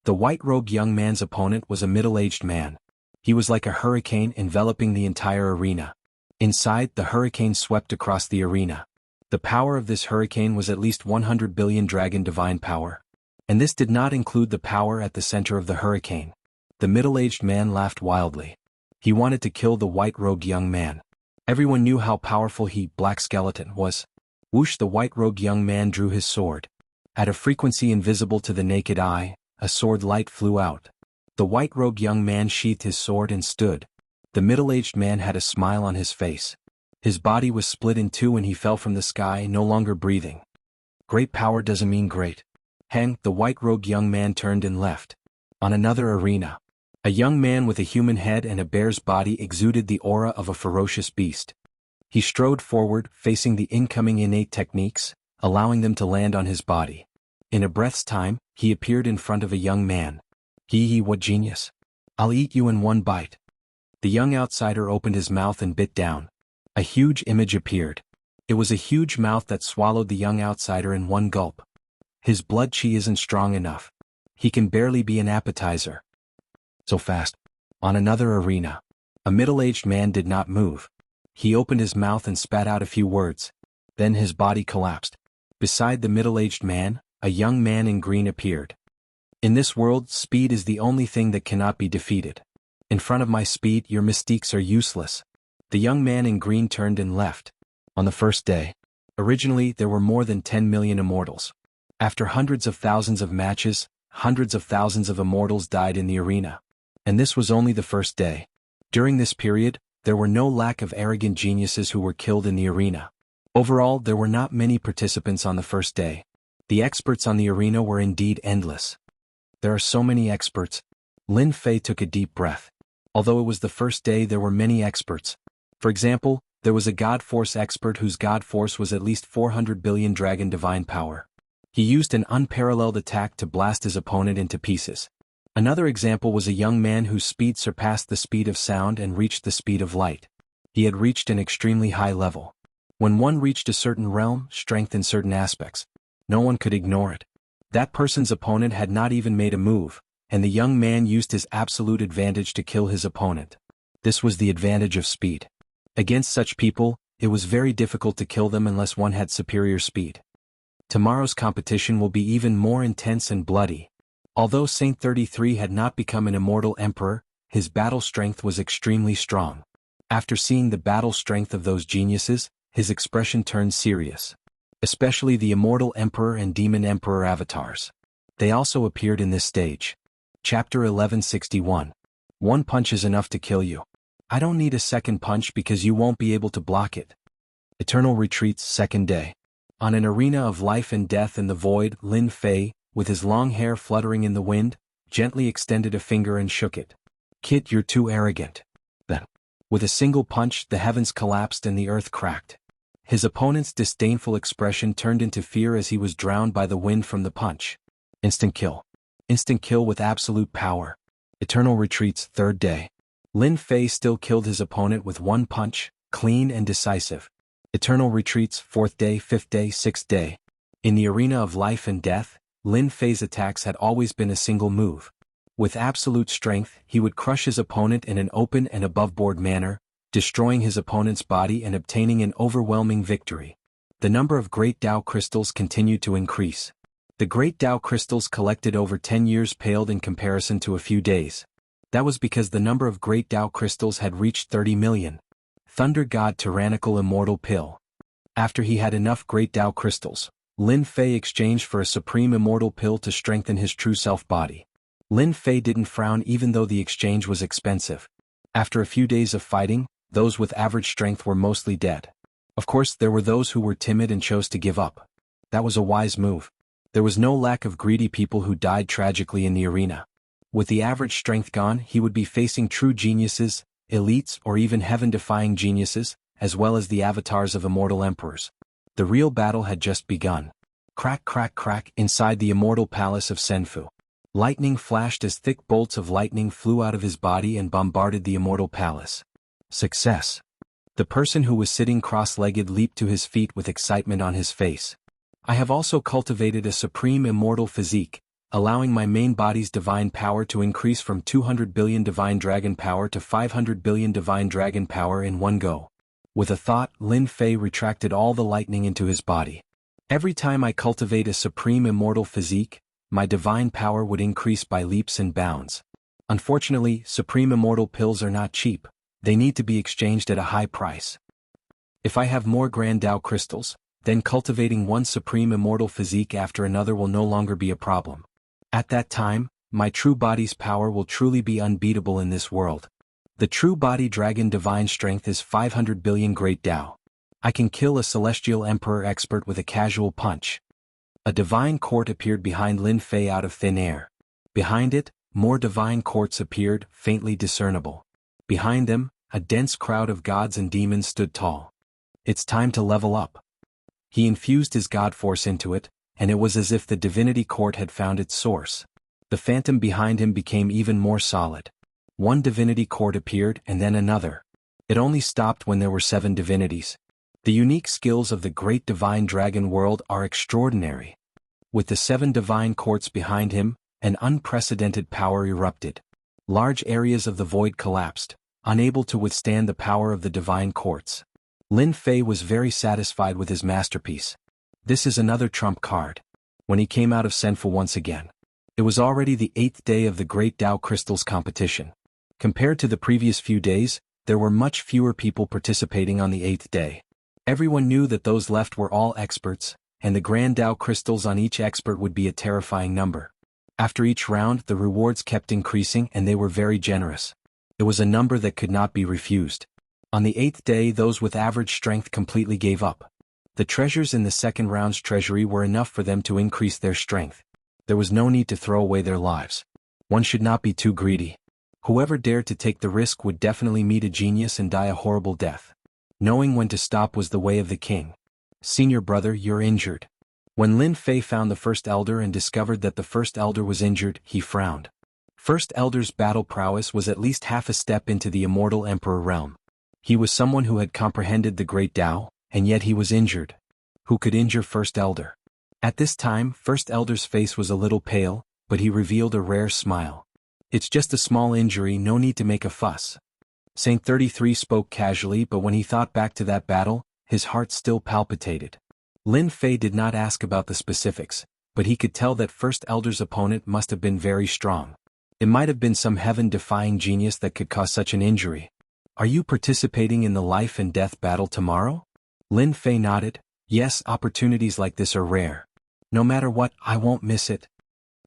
The white-robed young man's opponent was a middle-aged man. He was like a hurricane enveloping the entire arena. Inside, the hurricane swept across the arena. The power of this hurricane was at least 100 billion dragon divine power. And this did not include the power at the center of the hurricane. The middle-aged man laughed wildly. He wanted to kill the white-robed young man. Everyone knew how powerful he, Black Skeleton, was. Whoosh, the white-robed young man drew his sword. At a frequency invisible to the naked eye, a sword light flew out. The white-robed young man sheathed his sword and stood. The middle-aged man had a smile on his face. His body was split in two and he fell from the sky, no longer breathing. Great power doesn't mean great. Hang, the white-robed young man turned and left. On another arena, a young man with a human head and a bear's body exuded the aura of a ferocious beast. He strode forward, facing the incoming innate techniques, allowing them to land on his body. In a breath's time, he appeared in front of a young man. Hee, what genius. I'll eat you in one bite. The young outsider opened his mouth and bit down. A huge image appeared. It was a huge mouth that swallowed the young outsider in one gulp. His blood chi isn't strong enough. He can barely be an appetizer. So fast. On another arena, a middle-aged man did not move. He opened his mouth and spat out a few words. Then his body collapsed. Beside the middle-aged man, a young man in green appeared. In this world, speed is the only thing that cannot be defeated. In front of my speed, your mystiques are useless. The young man in green turned and left. On the first day. Originally, there were more than 10 million immortals. After hundreds of thousands of matches, hundreds of thousands of immortals died in the arena. And this was only the first day. During this period, there were no lack of arrogant geniuses who were killed in the arena. Overall, there were not many participants on the first day. The experts on the arena were indeed endless. There are so many experts. Lin Fei took a deep breath. Although it was the first day, there were many experts. For example, there was a God Force expert whose God Force was at least 400 billion dragon divine power. He used an unparalleled attack to blast his opponent into pieces. Another example was a young man whose speed surpassed the speed of sound and reached the speed of light. He had reached an extremely high level. When one reached a certain realm, strength in certain aspects, no one could ignore it. That person's opponent had not even made a move, and the young man used his absolute advantage to kill his opponent. This was the advantage of speed. Against such people, it was very difficult to kill them unless one had superior speed. Tomorrow's competition will be even more intense and bloody. Although Saint 33 had not become an immortal emperor, his battle strength was extremely strong. After seeing the battle strength of those geniuses, his expression turned serious. Especially the Immortal Emperor and Demon Emperor avatars. They also appeared in this stage. Chapter 1161. One punch is enough to kill you. I don't need a second punch because you won't be able to block it. Eternal Retreat's second day. On an arena of life and death in the void, Lin Fei, with his long hair fluttering in the wind, gently extended a finger and shook it. Kid, you're too arrogant. Then, with a single punch, the heavens collapsed and the earth cracked. His opponent's disdainful expression turned into fear as he was drowned by the wind from the punch. Instant kill. Instant kill with absolute power. Eternal Retreat's third day. Lin Fei still killed his opponent with one punch, clean and decisive. Eternal Retreat's fourth day, fifth day, sixth day. In the arena of life and death, Lin Fei's attacks had always been a single move. With absolute strength, he would crush his opponent in an open and above-board manner, destroying his opponent's body and obtaining an overwhelming victory. The number of Great Tao crystals continued to increase. The Great Tao crystals collected over 10 years paled in comparison to a few days. That was because the number of Great Tao crystals had reached 30 million. Thunder God Tyrannical Immortal Pill. After he had enough Great Tao crystals, Lin Fei exchanged for a Supreme Immortal Pill to strengthen his true self body. Lin Fei didn't frown even though the exchange was expensive. After a few days of fighting, those with average strength were mostly dead. Of course, there were those who were timid and chose to give up. That was a wise move. There was no lack of greedy people who died tragically in the arena. With the average strength gone, he would be facing true geniuses, elites, or even heaven-defying geniuses, as well as the avatars of immortal emperors. The real battle had just begun. Crack, crack, crack, inside the immortal palace of Senfu. Lightning flashed as thick bolts of lightning flew out of his body and bombarded the immortal palace. Success. The person who was sitting cross-legged leaped to his feet with excitement on his face. I have also cultivated a supreme immortal physique, allowing my main body's divine power to increase from 200 billion divine dragon power to 500 billion divine dragon power in one go. With a thought, Lin Fei retracted all the lightning into his body. Every time I cultivate a supreme immortal physique, my divine power would increase by leaps and bounds. Unfortunately, supreme immortal pills are not cheap. They need to be exchanged at a high price. If I have more Grand Tao crystals, then cultivating one supreme immortal physique after another will no longer be a problem. At that time, my true body's power will truly be unbeatable in this world. The true body dragon divine strength is 500 billion Great Tao. I can kill a celestial emperor expert with a casual punch. A divine court appeared behind Lin Fei out of thin air. Behind it, more divine courts appeared, faintly discernible. Behind them, a dense crowd of gods and demons stood tall. It's time to level up. He infused his god force into it, and it was as if the divinity court had found its source. The phantom behind him became even more solid. One divinity court appeared and then another. It only stopped when there were 7 divinities. The unique skills of the great divine dragon world are extraordinary. With the 7 divine courts behind him, an unprecedented power erupted. Large areas of the void collapsed, unable to withstand the power of the divine courts. Lin Fei was very satisfied with his masterpiece. This is another trump card. When he came out of Senfu once again, It was already the 8th day of the Great Tao Crystals competition. Compared to the previous few days, there were much fewer people participating on the 8th day. Everyone knew that those left were all experts, and the Grand Tao Crystals on each expert would be a terrifying number. After each round, the rewards kept increasing and they were very generous. It was a number that could not be refused. On the 8th day, those with average strength completely gave up. The treasures in the second round's treasury were enough for them to increase their strength. There was no need to throw away their lives. One should not be too greedy. Whoever dared to take the risk would definitely meet a genius and die a horrible death. Knowing when to stop was the way of the king. Senior brother, you're injured. When Lin Fei found the First Elder and discovered that the First Elder was injured, he frowned. First Elder's battle prowess was at least half a step into the Immortal Emperor realm. He was someone who had comprehended the Great Tao, and yet he was injured. Who could injure First Elder? At this time, First Elder's face was a little pale, but he revealed a rare smile. It's just a small injury, no need to make a fuss. Saint 33 spoke casually, but when he thought back to that battle, his heart still palpitated. Lin Fei did not ask about the specifics, but he could tell that First Elder's opponent must have been very strong. It might have been some heaven-defying genius that could cause such an injury. Are you participating in the life and death battle tomorrow? Lin Fei nodded. Yes, opportunities like this are rare. No matter what, I won't miss it.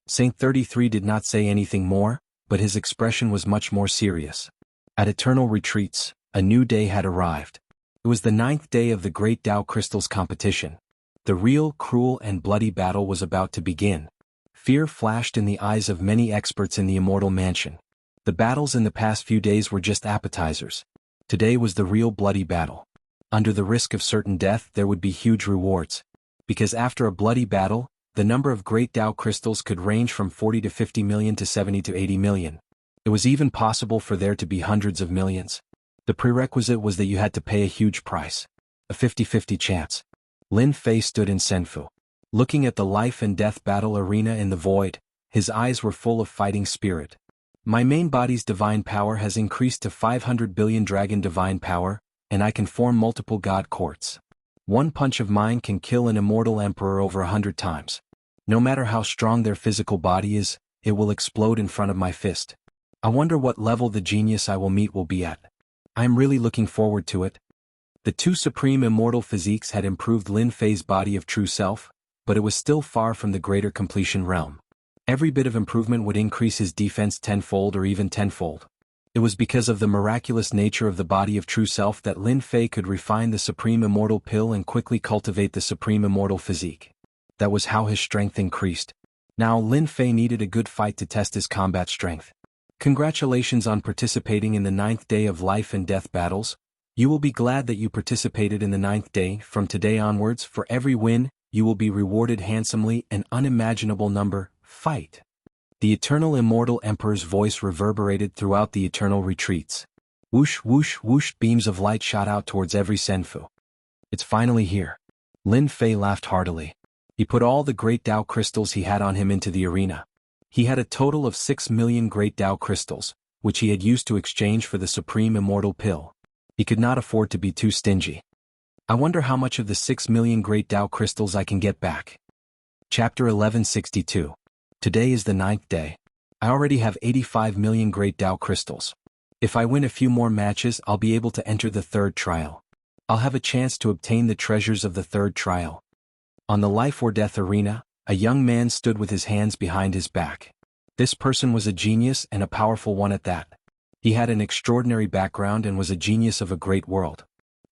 Saint 33 did not say anything more, but his expression was much more serious. At Eternal Retreats, a new day had arrived. It was the 9th day of the Great Tao Crystals competition. The real, cruel and bloody battle was about to begin. Fear flashed in the eyes of many experts in the Immortal Mansion. The battles in the past few days were just appetizers. Today was the real bloody battle. Under the risk of certain death, there would be huge rewards. Because after a bloody battle, the number of Great Tao Crystals could range from 40 to 50 million to 70 to 80 million. It was even possible for there to be hundreds of millions. The prerequisite was that you had to pay a huge price. A 50-50 chance. Lin Fei stood in Senfu. Looking at the life and death battle arena in the void, his eyes were full of fighting spirit. My main body's divine power has increased to 500 billion dragon divine power, and I can form multiple god courts. One punch of mine can kill an immortal emperor over 100 times. No matter how strong their physical body is, it will explode in front of my fist. I wonder what level the genius I will meet will be at. I am really looking forward to it. The two supreme immortal physiques had improved Lin Fei's body of true self, but it was still far from the greater completion realm. Every bit of improvement would increase his defense tenfold or even tenfold. It was because of the miraculous nature of the body of true self that Lin Fei could refine the supreme immortal pill and quickly cultivate the supreme immortal physique. That was how his strength increased. Now Lin Fei needed a good fight to test his combat strength. Congratulations on participating in the 9th day of life and death battles. You will be glad that you participated in the 9th day. From today onwards, for every win, you will be rewarded handsomely an unimaginable number. Fight. The eternal immortal emperor's voice reverberated throughout the eternal retreats. Whoosh, whoosh, whoosh, beams of light shot out towards every senfu. It's finally here. Lin Fei laughed heartily. He put all the Great Tao crystals he had on him into the arena. He had a total of 6 million Great Tao crystals, which he had used to exchange for the supreme immortal pill. He could not afford to be too stingy. I wonder how much of the 6 million Great Tao crystals I can get back. Chapter 1162. Today is the 9th day. I already have 85 million Great Tao crystals. If I win a few more matches, I'll be able to enter the 3rd trial. I'll have a chance to obtain the treasures of the 3rd trial. On the life or death arena, a young man stood with his hands behind his back. This person was a genius and a powerful one at that. He had an extraordinary background and was a genius of a great world.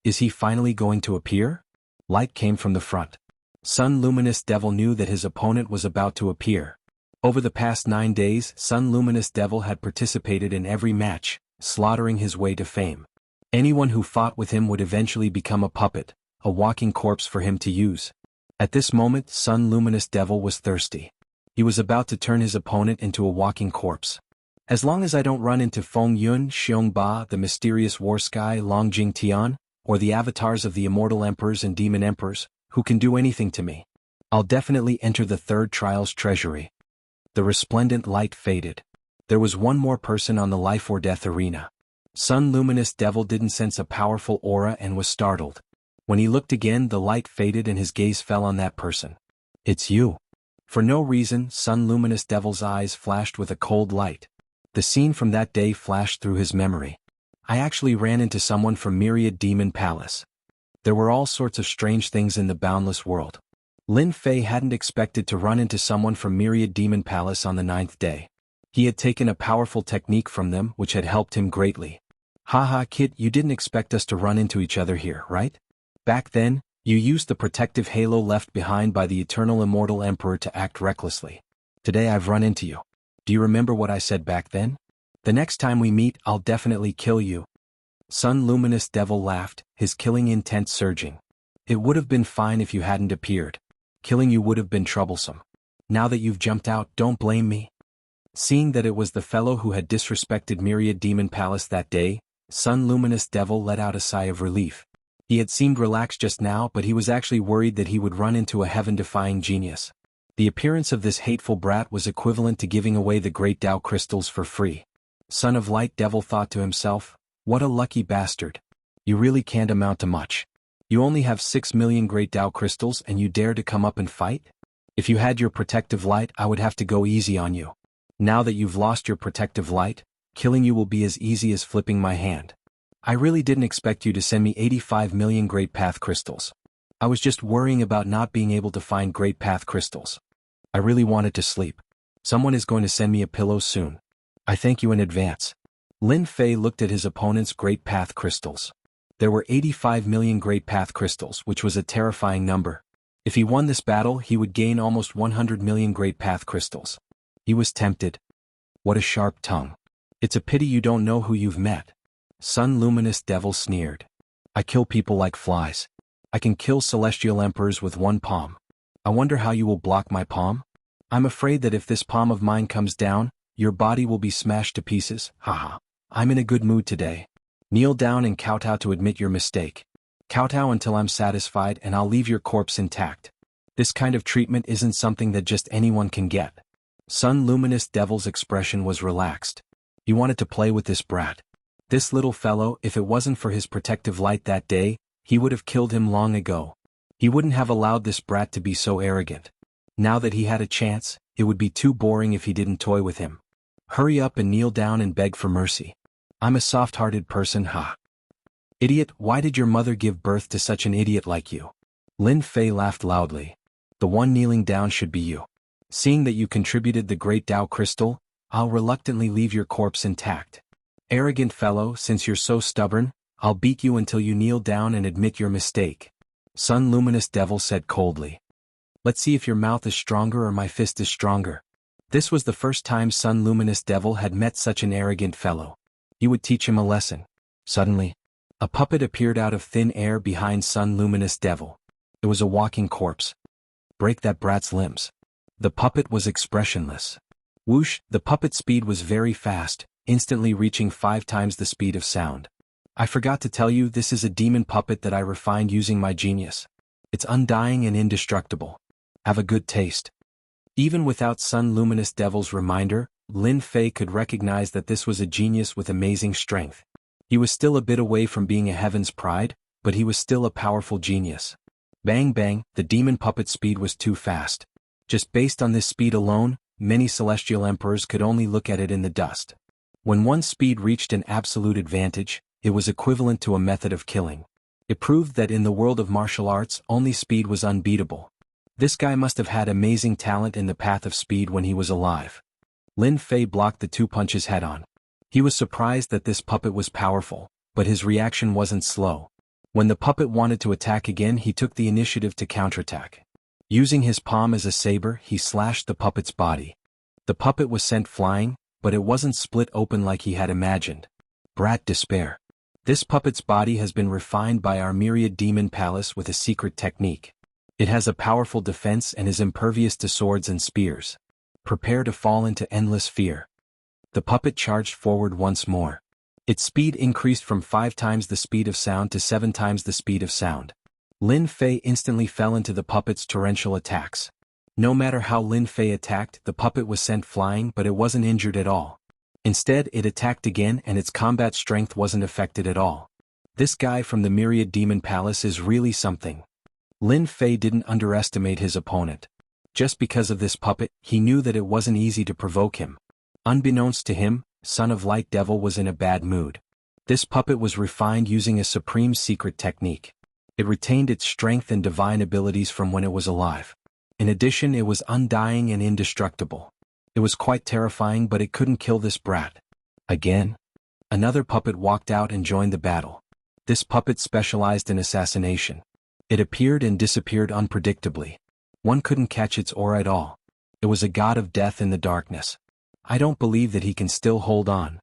Is he finally going to appear? Light came from the front. Sun Luminous Devil knew that his opponent was about to appear. Over the past 9 days, Sun Luminous Devil had participated in every match, slaughtering his way to fame. Anyone who fought with him would eventually become a puppet, a walking corpse for him to use. At this moment, Sun Luminous Devil was thirsty. He was about to turn his opponent into a walking corpse. As long as I don't run into Feng Yun, Xiong Ba, the mysterious war sky, Long Jing Tian, or the avatars of the immortal emperors and demon emperors, who can do anything to me, I'll definitely enter the 3rd trial's treasury. The resplendent light faded. There was one more person on the life or death arena. Sun Luminous Devil didn't sense a powerful aura and was startled. When he looked again, the light faded and his gaze fell on that person. It's you. For no reason, Sun Luminous Devil's eyes flashed with a cold light. The scene from that day flashed through his memory. I actually ran into someone from Myriad Demon Palace. There were all sorts of strange things in the boundless world. Lin Fei hadn't expected to run into someone from Myriad Demon Palace on the 9th day. He had taken a powerful technique from them which had helped him greatly. Haha kid, you didn't expect us to run into each other here, right? Back then, you used the protective halo left behind by the eternal immortal emperor to act recklessly. Today I've run into you. Do you remember what I said back then? The next time we meet, I'll definitely kill you. Sun Luminous Devil laughed, his killing intent surging. It would have been fine if you hadn't appeared. Killing you would have been troublesome. Now that you've jumped out, don't blame me. Seeing that it was the fellow who had disrespected Myriad Demon Palace that day, Sun Luminous Devil let out a sigh of relief. He had seemed relaxed just now, but he was actually worried that he would run into a heaven-defying genius. The appearance of this hateful brat was equivalent to giving away the great Tao crystals for free. Son of Light Devil thought to himself, what a lucky bastard. You really can't amount to much. You only have 6 million great Tao crystals and you dare to come up and fight? If you had your protective light, I would have to go easy on you. Now that you've lost your protective light, killing you will be as easy as flipping my hand. I really didn't expect you to send me 85 million Great Path crystals. I was just worrying about not being able to find Great Path crystals. I really wanted to sleep. Someone is going to send me a pillow soon. I thank you in advance. Lin Fei looked at his opponent's Great Path crystals. There were 85 million Great Path crystals, which was a terrifying number. If he won this battle, he would gain almost 100 million Great Path crystals. He was tempted. What a sharp tongue. It's a pity you don't know who you've met. Sun Luminous Devil sneered. I kill people like flies. I can kill celestial emperors with one palm. I wonder how you will block my palm? I'm afraid that if this palm of mine comes down, your body will be smashed to pieces. Haha. I'm in a good mood today. Kneel down and kowtow to admit your mistake. Kowtow until I'm satisfied and I'll leave your corpse intact. This kind of treatment isn't something that just anyone can get. Sun Luminous Devil's expression was relaxed. He wanted to play with this brat. This little fellow, if it wasn't for his protective light that day, he would have killed him long ago. He wouldn't have allowed this brat to be so arrogant. Now that he had a chance, it would be too boring if he didn't toy with him. Hurry up and kneel down and beg for mercy. I'm a soft-hearted person, ha. Idiot, why did your mother give birth to such an idiot like you? Lin Fei laughed loudly. The one kneeling down should be you. Seeing that you contributed the great Tao crystal, I'll reluctantly leave your corpse intact. Arrogant fellow, since you're so stubborn, I'll beat you until you kneel down and admit your mistake. Sun Luminous Devil said coldly. Let's see if your mouth is stronger or my fist is stronger. This was the first time Sun Luminous Devil had met such an arrogant fellow. He would teach him a lesson. Suddenly, a puppet appeared out of thin air behind Sun Luminous Devil. It was a walking corpse. Break that brat's limbs. The puppet was expressionless. Whoosh, the puppet's speed was very fast, instantly reaching 5 times the speed of sound. I forgot to tell you, this is a demon puppet that I refined using my genius. It's undying and indestructible. Have a good taste. Even without Sun Luminous Devil's reminder, Lin Fei could recognize that this was a genius with amazing strength. He was still a bit away from being a heaven's pride, but he was still a powerful genius. Bang bang, the demon puppet's speed was too fast. Just based on this speed alone, many celestial emperors could only look at it in the dust. When one's speed reached an absolute advantage, it was equivalent to a method of killing. It proved that in the world of martial arts, only speed was unbeatable. This guy must have had amazing talent in the path of speed when he was alive. Lin Fei blocked the 2 punches head-on. He was surprised that this puppet was powerful, but his reaction wasn't slow. When the puppet wanted to attack again, he took the initiative to counterattack. Using his palm as a saber, he slashed the puppet's body. The puppet was sent flying, but it wasn't split open like he had imagined. Brat despair. This puppet's body has been refined by our Myriad Demon Palace with a secret technique. It has a powerful defense and is impervious to swords and spears. Prepare to fall into endless fear. The puppet charged forward once more. Its speed increased from 5 times the speed of sound to 7 times the speed of sound. Lin Fei instantly fell into the puppet's torrential attacks. No matter how Lin Fei attacked, the puppet was sent flying, but it wasn't injured at all. Instead, it attacked again and its combat strength wasn't affected at all. This guy from the Myriad Demon Palace is really something. Lin Fei didn't underestimate his opponent. Just because of this puppet, he knew that it wasn't easy to provoke him. Unbeknownst to him, Son of Light Devil was in a bad mood. This puppet was refined using a supreme secret technique. It retained its strength and divine abilities from when it was alive. In addition, it was undying and indestructible. It was quite terrifying, but it couldn't kill this brat. Again? Another puppet walked out and joined the battle. This puppet specialized in assassination. It appeared and disappeared unpredictably. One couldn't catch its aura at all. It was a god of death in the darkness. I don't believe that he can still hold on.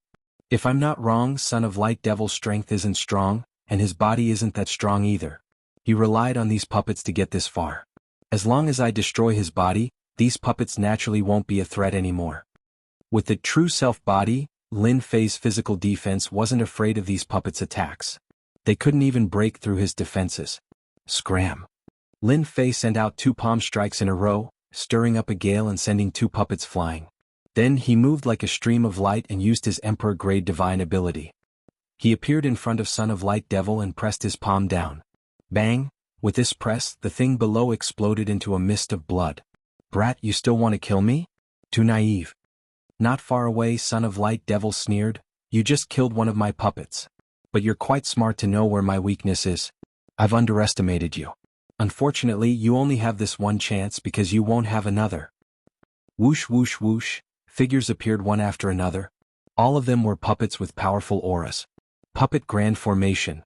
If I'm not wrong, Son of Light Devil's strength isn't strong, and his body isn't that strong either. He relied on these puppets to get this far. As long as I destroy his body, these puppets naturally won't be a threat anymore. With the true self body, Lin Fei's physical defense wasn't afraid of these puppets' attacks. They couldn't even break through his defenses. Scram. Lin Fei sent out 2 palm strikes in a row, stirring up a gale and sending 2 puppets flying. Then he moved like a stream of light and used his Emperor-grade divine ability. He appeared in front of Son of Light Devil and pressed his palm down. Bang! With this press, the thing below exploded into a mist of blood. Brat, you still want to kill me? Too naive. Not far away, Son of Light Devil sneered, you just killed one of my puppets. But you're quite smart to know where my weakness is. I've underestimated you. Unfortunately, you only have this one chance because you won't have another. Whoosh whoosh whoosh, figures appeared one after another. All of them were puppets with powerful auras. Puppet Grand Formation.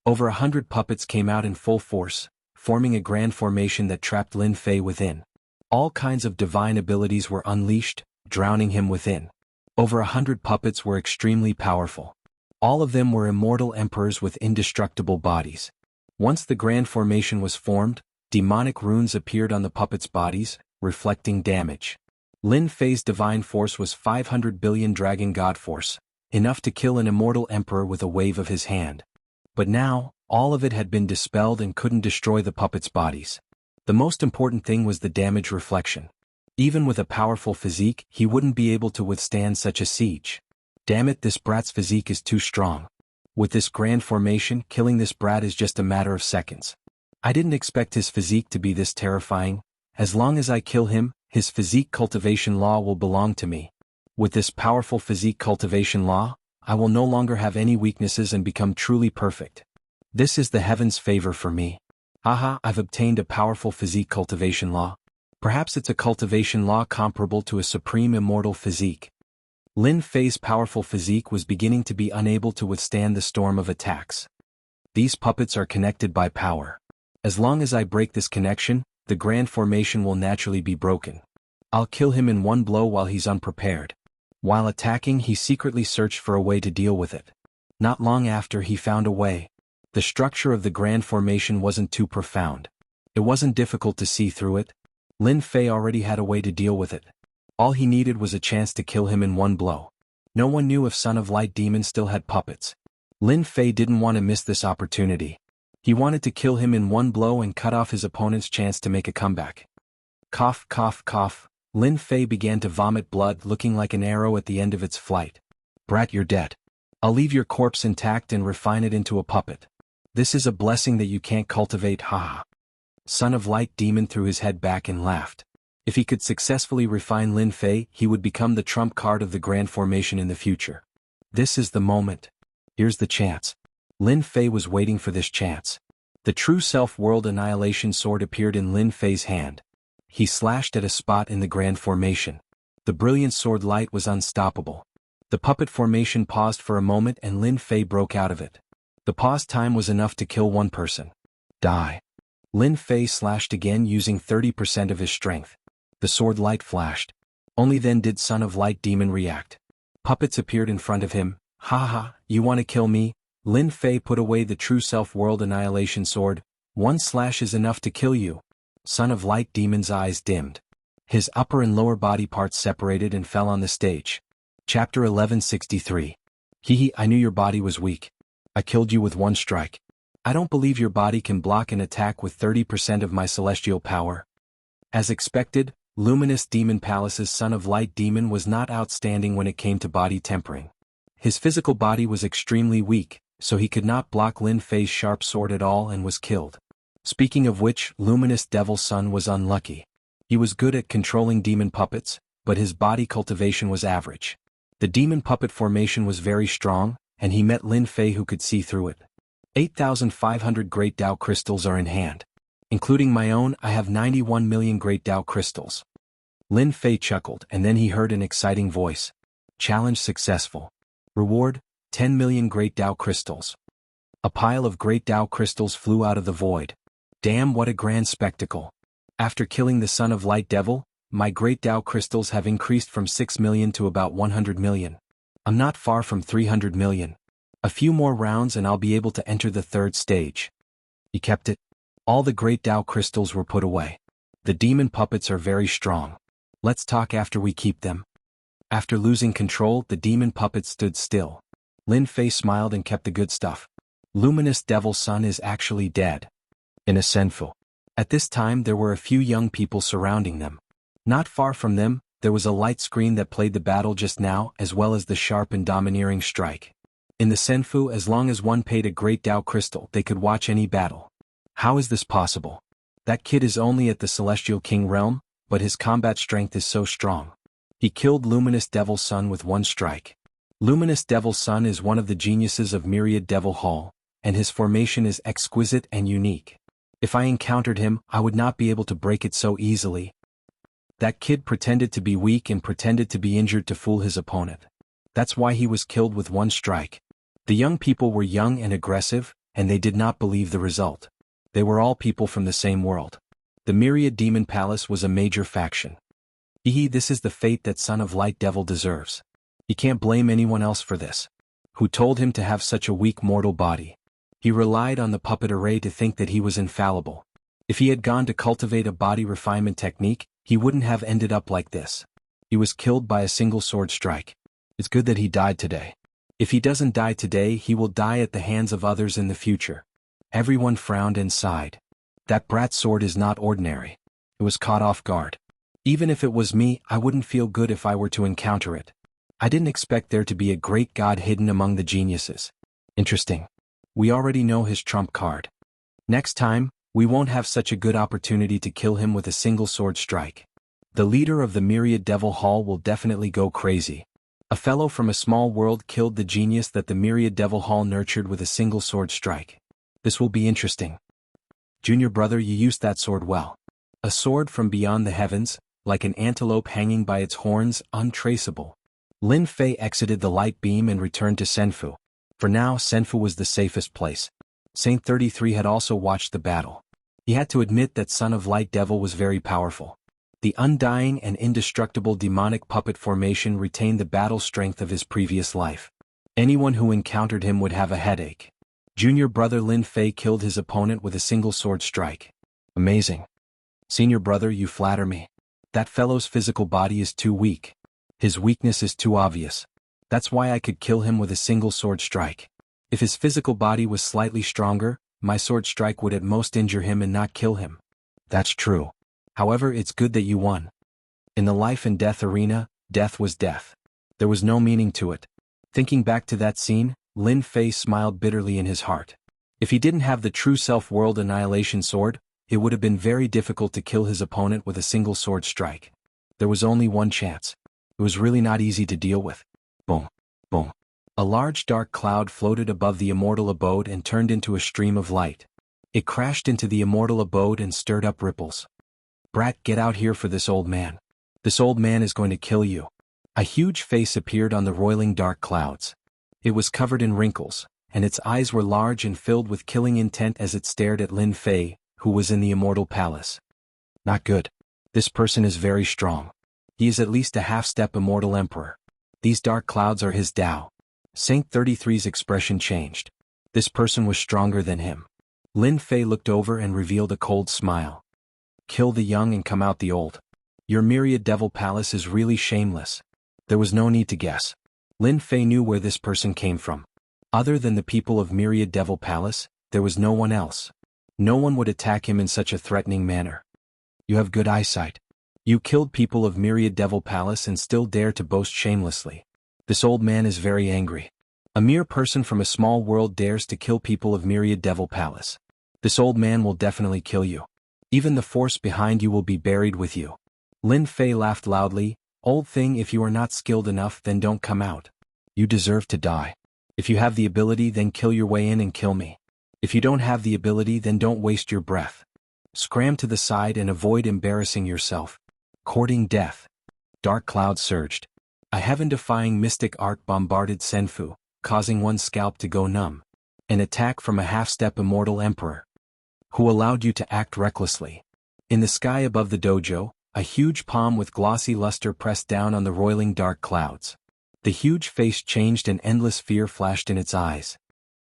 Over 100 puppets came out in full force, forming a grand formation that trapped Lin Fei within. All kinds of divine abilities were unleashed, drowning him within. Over 100 puppets were extremely powerful. All of them were immortal emperors with indestructible bodies. Once the grand formation was formed, demonic runes appeared on the puppets' bodies, reflecting damage. Lin Fei's divine force was 500 billion dragon god force, enough to kill an immortal emperor with a wave of his hand. But now, all of it had been dispelled and couldn't destroy the puppets' bodies. The most important thing was the damage reflection. Even with a powerful physique, he wouldn't be able to withstand such a siege. Damn it, this brat's physique is too strong. With this grand formation, killing this brat is just a matter of seconds. I didn't expect his physique to be this terrifying. As long as I kill him, his physique cultivation law will belong to me. With this powerful physique cultivation law, I will no longer have any weaknesses and become truly perfect. This is the heaven's favor for me. Haha, I've obtained a powerful physique cultivation law. Perhaps it's a cultivation law comparable to a supreme immortal physique. Lin Fei's powerful physique was beginning to be unable to withstand the storm of attacks. These puppets are connected by power. As long as I break this connection, the grand formation will naturally be broken. I'll kill him in one blow while he's unprepared. While attacking, he secretly searched for a way to deal with it. Not long after, he found a way. The structure of the grand formation wasn't too profound. It wasn't difficult to see through it. Lin Fei already had a way to deal with it. All he needed was a chance to kill him in one blow. No one knew if Son of Light Demon still had puppets. Lin Fei didn't want to miss this opportunity. He wanted to kill him in one blow and cut off his opponent's chance to make a comeback. Cough, cough, cough. Lin Fei began to vomit blood, looking like an arrow at the end of its flight. Brat, you're dead. I'll leave your corpse intact and refine it into a puppet. This is a blessing that you can't cultivate, haha. Son of Light Demon threw his head back and laughed. If he could successfully refine Lin Fei, he would become the trump card of the grand formation in the future. This is the moment. Here's the chance. Lin Fei was waiting for this chance. The true self-world annihilation sword appeared in Lin Fei's hand. He slashed at a spot in the grand formation. The brilliant sword light was unstoppable. The puppet formation paused for a moment and Lin Fei broke out of it. The pause time was enough to kill one person. Die. Lin Fei slashed again using 30% of his strength. The sword light flashed. Only then did Son of Light Demon react. Puppets appeared in front of him. Haha, you want to kill me? Lin Fei put away the true self-world annihilation sword. One slash is enough to kill you. Son of Light Demon's eyes dimmed. His upper and lower body parts separated and fell on the stage. Chapter 1163. Hehe, I knew your body was weak. I killed you with one strike. I don't believe your body can block an attack with 30% of my celestial power. As expected, Luminous Demon Palace's Son of Light Demon was not outstanding when it came to body tempering. His physical body was extremely weak, so he could not block Lin Fei's sharp sword at all and was killed. Speaking of which, Luminous Devil Son was unlucky. He was good at controlling demon puppets, but his body cultivation was average. The demon puppet formation was very strong, and he met Lin Fei who could see through it. 8,500 Great Tao crystals are in hand. Including my own, I have 91 million Great Tao crystals. Lin Fei chuckled, and then he heard an exciting voice. Challenge successful. Reward, 10 million Great Tao crystals. A pile of Great Tao crystals flew out of the void. Damn, what a grand spectacle. After killing the Son of Light Devil, my Great Tao crystals have increased from 6 million to about 100 million. I'm not far from 300 million. A few more rounds and I'll be able to enter the third stage. He kept it. All the Great Tao crystals were put away. The demon puppets are very strong. Let's talk after we keep them. After losing control, the demon puppets stood still. Lin Fei smiled and kept the good stuff. Luminous Devil Sun is actually dead. In a senfu. At this time there were a few young people surrounding them. Not far from them, there was a light screen that played the battle just now as well as the sharp and domineering strike. In the senfu, as long as one paid a Great Tao crystal, they could watch any battle. How is this possible? That kid is only at the Celestial King realm, but his combat strength is so strong. He killed Luminous Devil Sun with one strike. Luminous Devil Sun is one of the geniuses of Myriad Devil Hall, and his formation is exquisite and unique. If I encountered him, I would not be able to break it so easily. That kid pretended to be weak and pretended to be injured to fool his opponent. That's why he was killed with one strike. The young people were young and aggressive, and they did not believe the result. They were all people from the same world. The Myriad Demon Palace was a major faction. This is the fate that Son of Light Devil deserves. He can't blame anyone else for this. Who told him to have such a weak mortal body? He relied on the puppet array to think that he was infallible. If he had gone to cultivate a body refinement technique, he wouldn't have ended up like this. He was killed by a single sword strike. It's good that he died today. If he doesn't die today, he will die at the hands of others in the future. Everyone frowned and sighed. That brat's sword is not ordinary. It was caught off guard. Even if it was me, I wouldn't feel good if I were to encounter it. I didn't expect there to be a great god hidden among the geniuses. Interesting. We already know his trump card. Next time, we won't have such a good opportunity to kill him with a single sword strike. The leader of the Myriad Devil Hall will definitely go crazy. A fellow from a small world killed the genius that the Myriad Devil Hall nurtured with a single sword strike. This will be interesting. Junior brother, you used that sword well. A sword from beyond the heavens, like an antelope hanging by its horns, untraceable. Lin Fei exited the light beam and returned to Senfu. For now, Senfu was the safest place. Saint 33 had also watched the battle. He had to admit that Son of Light Devil was very powerful. The undying and indestructible demonic puppet formation retained the battle strength of his previous life. Anyone who encountered him would have a headache. Junior brother Lin Fei killed his opponent with a single sword strike. Amazing. Senior brother, you flatter me. That fellow's physical body is too weak. His weakness is too obvious. That's why I could kill him with a single sword strike. If his physical body was slightly stronger, my sword strike would at most injure him and not kill him. That's true. However, it's good that you won. In the life and death arena, death was death. There was no meaning to it. Thinking back to that scene, Lin Fei smiled bitterly in his heart. If he didn't have the true self-world annihilation sword, it would have been very difficult to kill his opponent with a single sword strike. There was only one chance. It was really not easy to deal with. Boom. Boom. A large dark cloud floated above the immortal abode and turned into a stream of light. It crashed into the immortal abode and stirred up ripples. Brat, get out here for this old man. This old man is going to kill you. A huge face appeared on the roiling dark clouds. It was covered in wrinkles, and its eyes were large and filled with killing intent as it stared at Lin Fei, who was in the immortal palace. Not good. This person is very strong. He is at least a half-step immortal emperor. These dark clouds are his Tao. Saint 33's expression changed. This person was stronger than him. Lin Fei looked over and revealed a cold smile. Kill the young and come out the old. Your Myriad Devil Palace is really shameless. There was no need to guess. Lin Fei knew where this person came from. Other than the people of Myriad Devil Palace, there was no one else. No one would attack him in such a threatening manner. You have good eyesight. You killed people of Myriad Devil Palace and still dare to boast shamelessly. This old man is very angry. A mere person from a small world dares to kill people of Myriad Devil Palace. This old man will definitely kill you. Even the force behind you will be buried with you. Lin Fei laughed loudly. Old thing, if you are not skilled enough, then don't come out. You deserve to die. If you have the ability, then kill your way in and kill me. If you don't have the ability, then don't waste your breath. Scram to the side and avoid embarrassing yourself. Courting death. Dark clouds surged. A heaven-defying mystic art bombarded Senfu, causing one's scalp to go numb. An attack from a half-step immortal emperor. Who allowed you to act recklessly? In the sky above the dojo, a huge palm with glossy luster pressed down on the roiling dark clouds. The huge face changed and endless fear flashed in its eyes.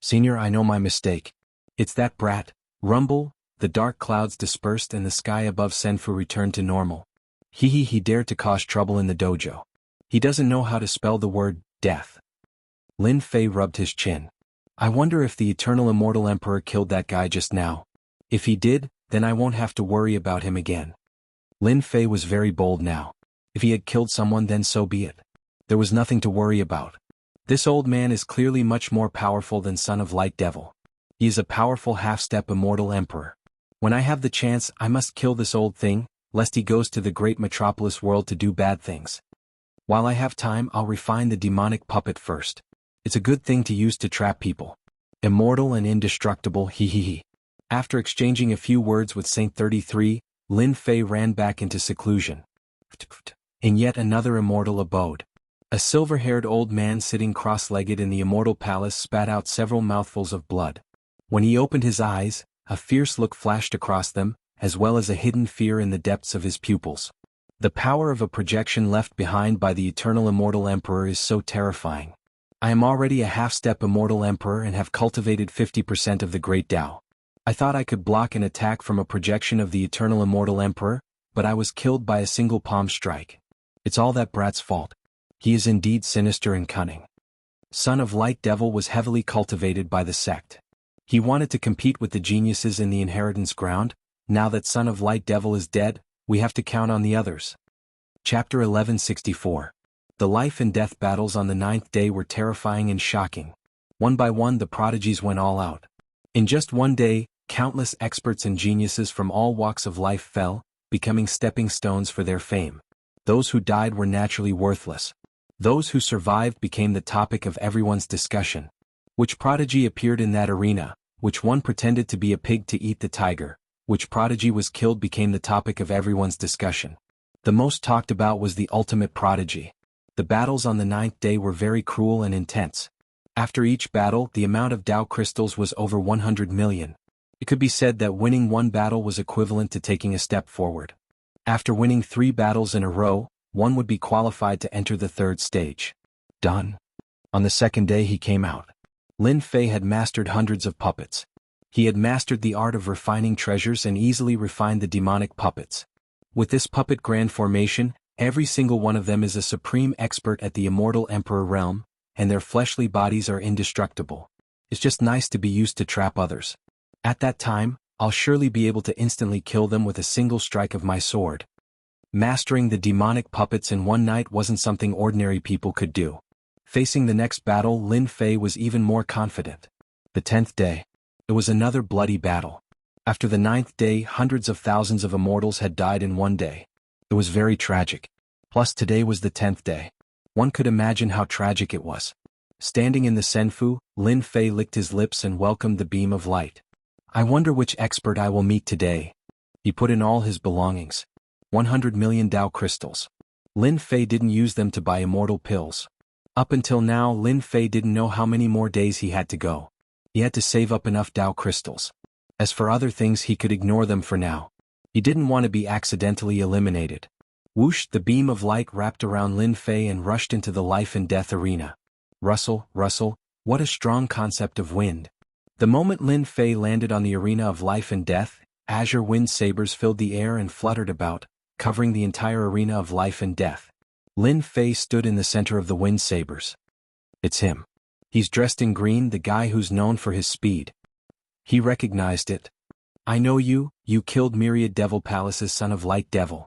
Senior, I know my mistake. It's that brat. Rumble. The dark clouds dispersed and the sky above Senfu returned to normal. He dared to cause trouble in the dojo. He doesn't know how to spell the word, death. Lin Fei rubbed his chin. I wonder if the eternal immortal emperor killed that guy just now. If he did, then I won't have to worry about him again. Lin Fei was very bold now. If he had killed someone, then so be it. There was nothing to worry about. This old man is clearly much more powerful than Son of Light Devil. He is a powerful half-step immortal emperor. When I have the chance, I must kill this old thing, lest he goes to the great metropolis world to do bad things. While I have time, I'll refine the demonic puppet first. It's a good thing to use to trap people. Immortal and indestructible, After exchanging a few words with Saint 33, Lin Fei ran back into seclusion. In yet another immortal abode. A silver-haired old man sitting cross-legged in the immortal palace spat out several mouthfuls of blood. When he opened his eyes, a fierce look flashed across them, as well as a hidden fear in the depths of his pupils. The power of a projection left behind by the eternal immortal emperor is so terrifying. I am already a half-step immortal emperor and have cultivated 50% of the great Tao. I thought I could block an attack from a projection of the eternal immortal emperor, but I was killed by a single palm strike. It's all that brat's fault. He is indeed sinister and cunning. Son of Light Devil was heavily cultivated by the sect. He wanted to compete with the geniuses in the inheritance ground. Now that Son of Light Devil is dead, we have to count on the others. Chapter 1164. The life and death battles on the 9th day were terrifying and shocking. One by one the prodigies went all out. In just one day, countless experts and geniuses from all walks of life fell, becoming stepping stones for their fame. Those who died were naturally worthless. Those who survived became the topic of everyone's discussion. Which prodigy appeared in that arena? Which one pretended to be a pig to eat the tiger? Which prodigy was killed became the topic of everyone's discussion. The most talked about was the ultimate prodigy. The battles on the 9th day were very cruel and intense. After each battle, the amount of Tao crystals was over 100 million. It could be said that winning one battle was equivalent to taking a step forward. After winning 3 battles in a row, one would be qualified to enter the 3rd stage. Done. On the 2nd day he came out. Lin Fei had mastered hundreds of puppets. He had mastered the art of refining treasures and easily refined the demonic puppets. With this puppet grand formation, every single one of them is a supreme expert at the immortal emperor realm, and their fleshly bodies are indestructible. It's just nice to be used to trap others. At that time, I'll surely be able to instantly kill them with a single strike of my sword. Mastering the demonic puppets in one night wasn't something ordinary people could do. Facing the next battle, Lin Fei was even more confident. The 10th day. It was another bloody battle. After the 9th day, hundreds of thousands of immortals had died in one day. It was very tragic. Plus today was the 10th day. One could imagine how tragic it was. Standing in the Senfu, Lin Fei licked his lips and welcomed the beam of light. I wonder which expert I will meet today. He put in all his belongings. 100 million Tao crystals. Lin Fei didn't use them to buy immortal pills. Up until now, Lin Fei didn't know how many more days he had to go. He had to save up enough Tao crystals. As for other things, he could ignore them for now. He didn't want to be accidentally eliminated. Whoosh, the beam of light wrapped around Lin Fei and rushed into the life and death arena. Rustle, rustle, what a strong concept of wind. The moment Lin Fei landed on the arena of life and death, azure wind sabers filled the air and fluttered about, covering the entire arena of life and death. Lin Fei stood in the center of the wind sabers. It's him. He's dressed in green, the guy who's known for his speed. He recognized it. I know you, you killed Myriad Devil Palace's Son of Light Devil.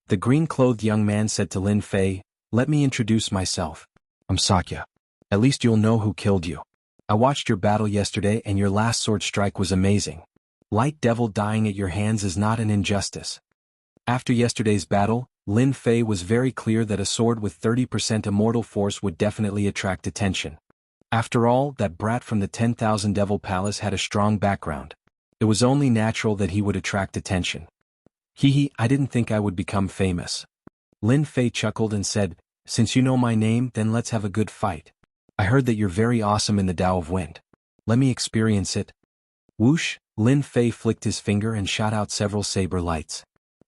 The green-clothed young man said to Lin Fei, let me introduce myself. I'm Sakya. At least you'll know who killed you. I watched your battle yesterday and your last sword strike was amazing. Light Devil dying at your hands is not an injustice. After yesterday's battle, Lin Fei was very clear that a sword with 30% immortal force would definitely attract attention. After all, that brat from the 10,000 Devil Palace had a strong background. It was only natural that he would attract attention. I didn't think I would become famous. Lin Fei chuckled and said, since you know my name, then let's have a good fight. I heard that you're very awesome in the Tao of Wind. Let me experience it. Whoosh, Lin Fei flicked his finger and shot out several saber lights.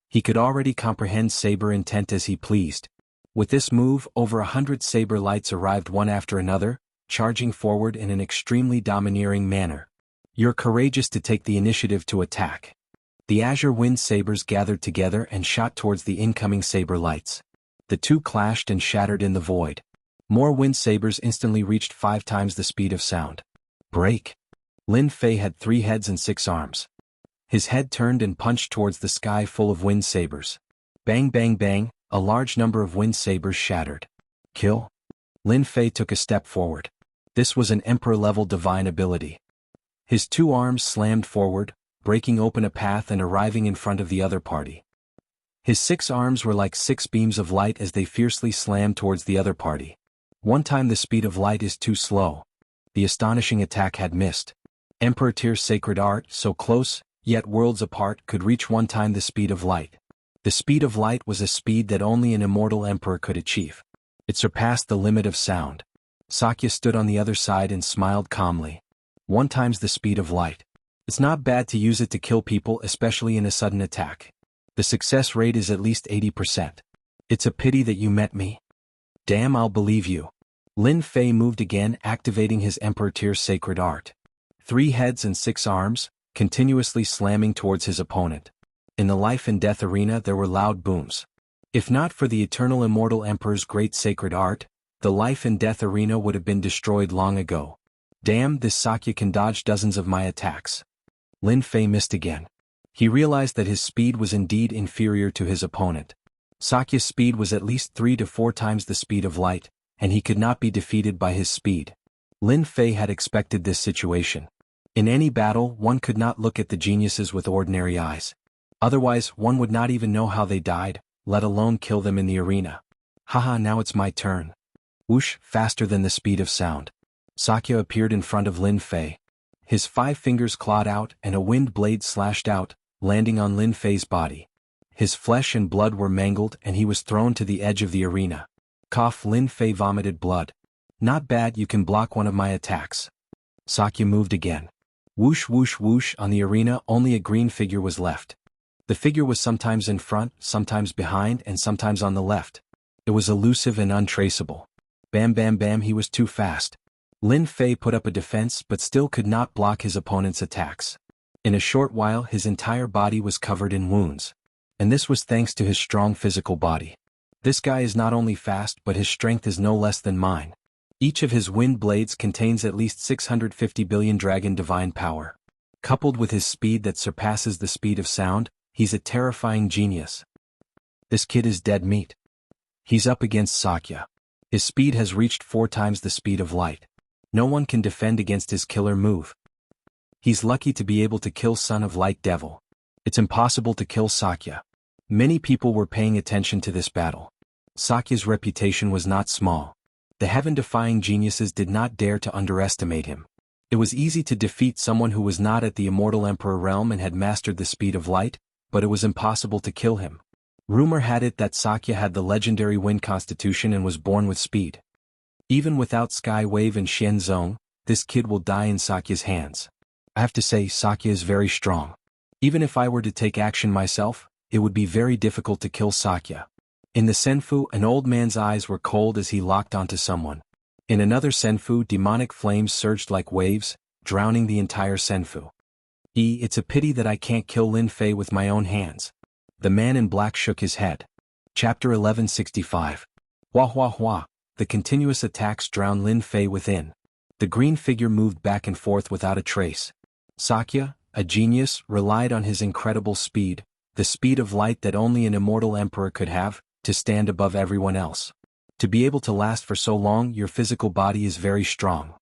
He could already comprehend saber intent as he pleased. With this move, over 100 saber lights arrived one after another, charging forward in an extremely domineering manner. You're courageous to take the initiative to attack. The azure wind sabers gathered together and shot towards the incoming saber lights. The two clashed and shattered in the void. More wind sabers instantly reached 5 times the speed of sound. Break! Lin Fei had 3 heads and 6 arms. His head turned and punched towards the sky full of wind sabers. Bang bang bang, a large number of wind sabers shattered. Kill? Lin Fei took a step forward. This was an emperor-level divine ability. His 2 arms slammed forward, breaking open a path and arriving in front of the other party. His 6 arms were like 6 beams of light as they fiercely slammed towards the other party. One time the speed of light is too slow. The astonishing attack had missed. Emperor Tier's sacred art, so close, yet worlds apart, could reach one time the speed of light. The speed of light was a speed that only an immortal emperor could achieve. It surpassed the limit of sound. Sakya stood on the other side and smiled calmly. 1 times the speed of light. It's not bad to use it to kill people, especially in a sudden attack. The success rate is at least 80%. It's a pity that you met me. Damn, I'll believe you. Lin Fei moved again, activating his Emperor Tier's sacred art. 3 heads and 6 arms, continuously slamming towards his opponent. In the life and death arena there were loud booms. If not for the eternal immortal emperor's great sacred art, the life and death arena would have been destroyed long ago. Damn, this Sakya can dodge dozens of my attacks. Lin Fei missed again. He realized that his speed was indeed inferior to his opponent. Sakya's speed was at least 3 to 4 times the speed of light, and he could not be defeated by his speed. Lin Fei had expected this situation. In any battle, one could not look at the geniuses with ordinary eyes. Otherwise, one would not even know how they died, let alone kill them in the arena. Haha, now it's my turn. Whoosh, faster than the speed of sound. Sakya appeared in front of Lin Fei. His 5 fingers clawed out and a wind blade slashed out, landing on Lin Fei's body. His flesh and blood were mangled and he was thrown to the edge of the arena. Cough, Lin Fei vomited blood. Not bad, you can block one of my attacks. Sakya moved again. Whoosh whoosh whoosh, on the arena only a green figure was left. The figure was sometimes in front, sometimes behind and sometimes on the left. It was elusive and untraceable. Bam bam bam, he was too fast. Lin Fei put up a defense but still could not block his opponent's attacks. In a short while his entire body was covered in wounds. And this was thanks to his strong physical body. This guy is not only fast but his strength is no less than mine. Each of his wind blades contains at least 650 billion dragon divine power. Coupled with his speed that surpasses the speed of sound, he's a terrifying genius. This kid is dead meat. He's up against Sakya. His speed has reached 4 times the speed of light. No one can defend against his killer move. He's lucky to be able to kill Son of Light Devil. It's impossible to kill Sakya. Many people were paying attention to this battle. Sakya's reputation was not small. The heaven-defying geniuses did not dare to underestimate him. It was easy to defeat someone who was not at the Immortal Emperor realm and had mastered the speed of light, but it was impossible to kill him. Rumor had it that Sakya had the legendary wind constitution and was born with speed. Even without Sky Wave and Xian Zong, this kid will die in Sakya's hands. I have to say, Sakya is very strong. Even if I were to take action myself, it would be very difficult to kill Sakya. In the Senfu, an old man's eyes were cold as he locked onto someone. In another Senfu, demonic flames surged like waves, drowning the entire Senfu. It's a pity that I can't kill Lin Fei with my own hands. The man in black shook his head. Chapter 1165. Hua hua hua. The continuous attacks drowned Lin Fei within. The green figure moved back and forth without a trace. Sakya, a genius, relied on his incredible speed, the speed of light that only an immortal emperor could have, to stand above everyone else. To be able to last for so long, your physical body is very strong.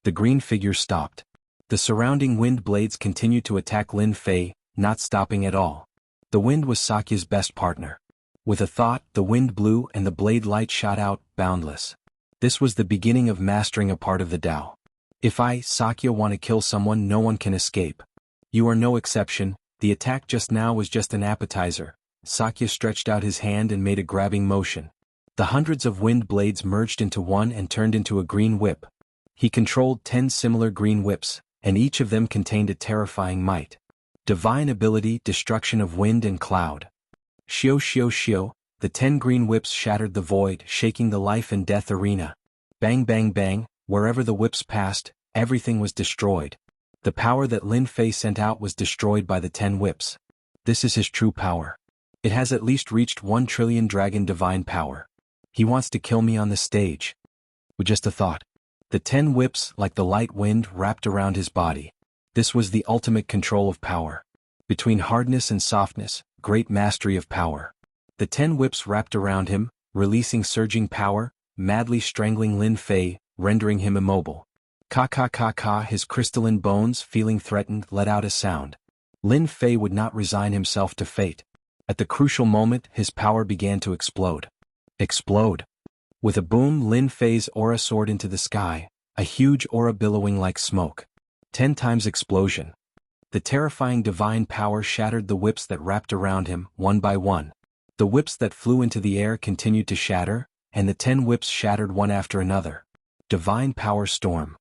The green figure stopped. The surrounding wind blades continued to attack Lin Fei, not stopping at all. The wind was Sakya's best partner. With a thought, the wind blew and the blade light shot out, boundless. This was the beginning of mastering a part of the Tao. If I, Sakya, want to kill someone, no one can escape. You are no exception. The attack just now was just an appetizer. Sakya stretched out his hand and made a grabbing motion. The hundreds of wind blades merged into one and turned into a green whip. He controlled 10 similar green whips, and each of them contained a terrifying might. Divine ability, destruction of wind and cloud. Shio shio shio, the 10 green whips shattered the void, shaking the life and death arena. Bang bang bang, wherever the whips passed, everything was destroyed. The power that Lin Fei sent out was destroyed by the 10 whips. This is his true power. It has at least reached 1 trillion dragon divine power. He wants to kill me on the stage. With just a thought. The 10 whips, like the light wind, wrapped around his body. This was the ultimate control of power. Between hardness and softness, great mastery of power. The 10 whips wrapped around him, releasing surging power, madly strangling Lin Fei, rendering him immobile. Ka ka ka ka, his crystalline bones, feeling threatened, let out a sound. Lin Fei would not resign himself to fate. At the crucial moment, his power began to explode. Explode. With a boom, Lin Fei's aura soared into the sky, a huge aura billowing like smoke. 10 times explosion. The terrifying divine power shattered the whips that wrapped around him, one by one. The whips that flew into the air continued to shatter, and the 10 whips shattered one after another. Divine power storm.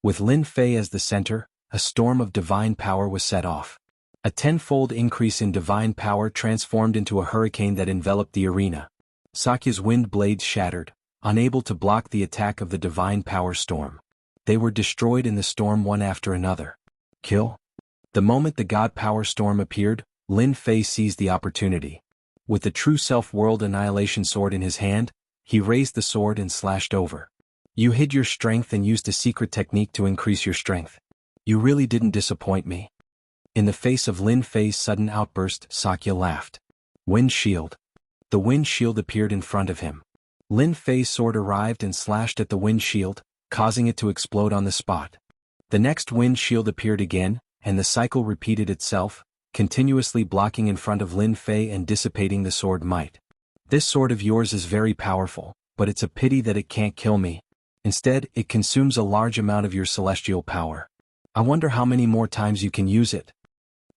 With Lin Fei as the center, a storm of divine power was set off. A 10-fold increase in divine power transformed into a hurricane that enveloped the arena. Sakya's wind blades shattered, unable to block the attack of the divine power storm. They were destroyed in the storm one after another. Kill? The moment the God power storm appeared, Lin Fei seized the opportunity. With the true self-world annihilation sword in his hand, he raised the sword and slashed over. You hid your strength and used a secret technique to increase your strength. You really didn't disappoint me. In the face of Lin Fei's sudden outburst, Sakya laughed. Wind shield. The wind shield appeared in front of him. Lin Fei's sword arrived and slashed at the wind shield, causing it to explode on the spot. The next wind shield appeared again, and the cycle repeated itself, continuously blocking in front of Lin Fei and dissipating the sword might. This sword of yours is very powerful, but it's a pity that it can't kill me. Instead, it consumes a large amount of your celestial power. I wonder how many more times you can use it.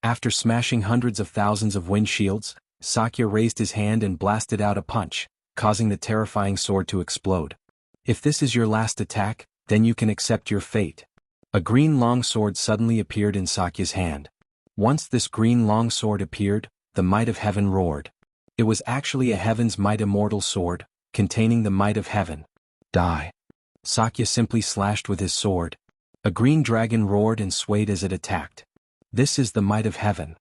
After smashing hundreds of thousands of wind shields, Sakya raised his hand and blasted out a punch, causing the terrifying sword to explode. If this is your last attack, then you can accept your fate. A green long sword suddenly appeared in Sakya's hand. Once this green long sword appeared, the might of heaven roared. It was actually a heaven's might immortal sword, containing the might of heaven. Die. Sakya simply slashed with his sword. A green dragon roared and swayed as it attacked. This is the might of heaven.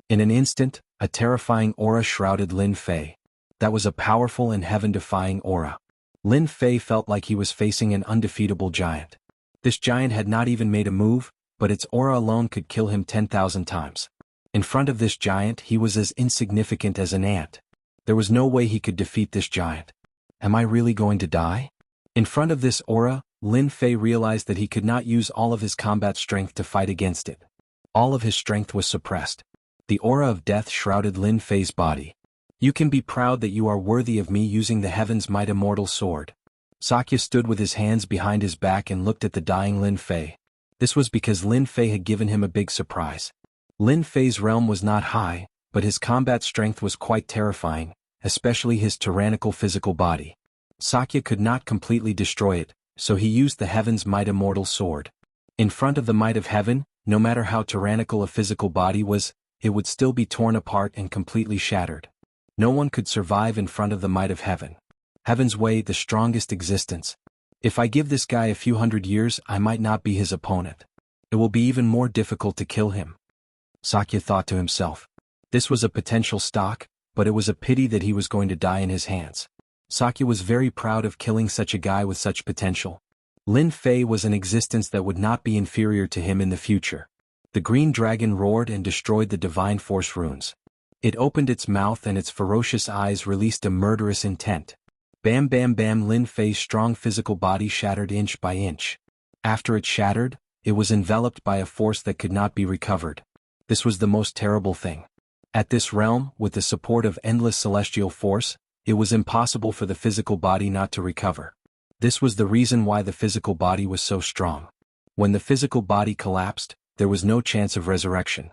In an instant, a terrifying aura shrouded Lin Fei. That was a powerful and heaven-defying aura. Lin Fei felt like he was facing an undefeatable giant. This giant had not even made a move, but its aura alone could kill him 10,000 times. In front of this giant, he was as insignificant as an ant. There was no way he could defeat this giant. Am I really going to die? In front of this aura, Lin Fei realized that he could not use all of his combat strength to fight against it. All of his strength was suppressed. The aura of death shrouded Lin Fei's body. You can be proud that you are worthy of me using the heaven's might immortal sword. Sakya stood with his hands behind his back and looked at the dying Lin Fei. This was because Lin Fei had given him a big surprise. Lin Fei's realm was not high, but his combat strength was quite terrifying, especially his tyrannical physical body. Sakya could not completely destroy it, so he used the heaven's might immortal sword. In front of the might of heaven, no matter how tyrannical a physical body was, it would still be torn apart and completely shattered. No one could survive in front of the might of heaven. Heaven's way, the strongest existence. If I give this guy a few hundred years, I might not be his opponent. It will be even more difficult to kill him. Sakya thought to himself. This was a potential stock, but it was a pity that he was going to die in his hands. Sakya was very proud of killing such a guy with such potential. Lin Fei was an existence that would not be inferior to him in the future. The green dragon roared and destroyed the divine force runes. It opened its mouth and its ferocious eyes released a murderous intent. Bam bam bam, Lin Fei's strong physical body shattered inch by inch. After it shattered, it was enveloped by a force that could not be recovered. This was the most terrible thing. At this realm, with the support of endless celestial force, it was impossible for the physical body not to recover. This was the reason why the physical body was so strong. When the physical body collapsed, there was no chance of resurrection.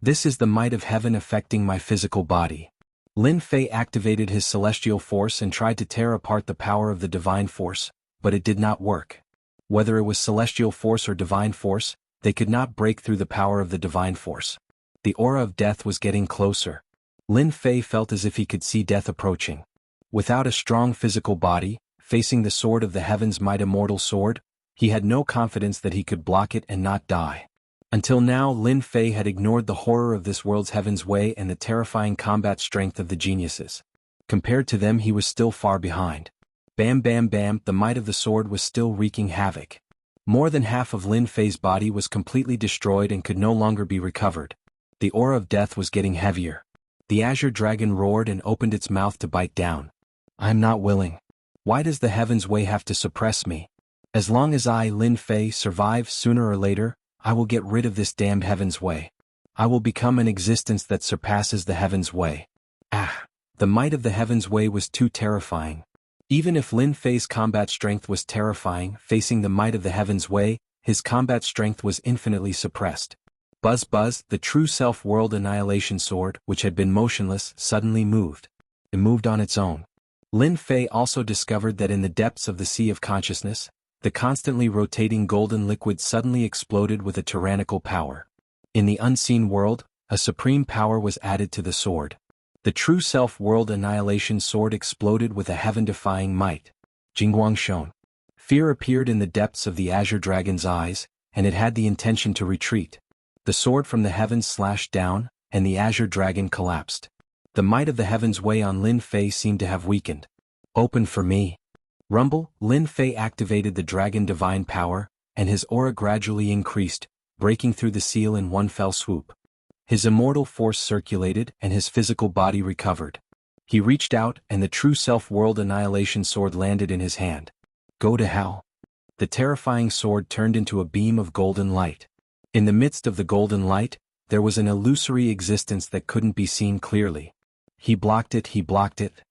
This is the might of heaven affecting my physical body. Lin Fei activated his celestial force and tried to tear apart the power of the divine force, but it did not work. Whether it was celestial force or divine force, they could not break through the power of the divine force. The aura of death was getting closer. Lin Fei felt as if he could see death approaching. Without a strong physical body, facing the sword of the heavens' might immortal sword, he had no confidence that he could block it and not die. Until now, Lin Fei had ignored the horror of this world's heaven's way and the terrifying combat strength of the geniuses. Compared to them, he was still far behind. Bam bam bam, the might of the sword was still wreaking havoc. More than half of Lin Fei's body was completely destroyed and could no longer be recovered. The aura of death was getting heavier. The azure dragon roared and opened its mouth to bite down. I am not willing. Why does the heaven's way have to suppress me? As long as I, Lin Fei, survive, sooner or later, I will get rid of this damned heaven's way. I will become an existence that surpasses the heaven's way. Ah! The might of the heaven's way was too terrifying. Even if Lin Fei's combat strength was terrifying, facing the might of the heaven's way, his combat strength was infinitely suppressed. Buzz buzz, the true self-world annihilation sword, which had been motionless, suddenly moved. It moved on its own. Lin Fei also discovered that in the depths of the sea of consciousness, the constantly rotating golden liquid suddenly exploded with a tyrannical power. In the unseen world, a supreme power was added to the sword. The true self-world annihilation sword exploded with a heaven-defying might. Jianghu shone. Fear appeared in the depths of the azure dragon's eyes, and it had the intention to retreat. The sword from the heavens slashed down, and the azure dragon collapsed. The might of the heaven's way on Lin Fei seemed to have weakened. Open for me. Rumble, Lin Fei activated the dragon divine power, and his aura gradually increased, breaking through the seal in one fell swoop. His immortal force circulated and his physical body recovered. He reached out and the true self-world annihilation sword landed in his hand. Go to hell. The terrifying sword turned into a beam of golden light. In the midst of the golden light, there was an illusory existence that couldn't be seen clearly. He blocked it.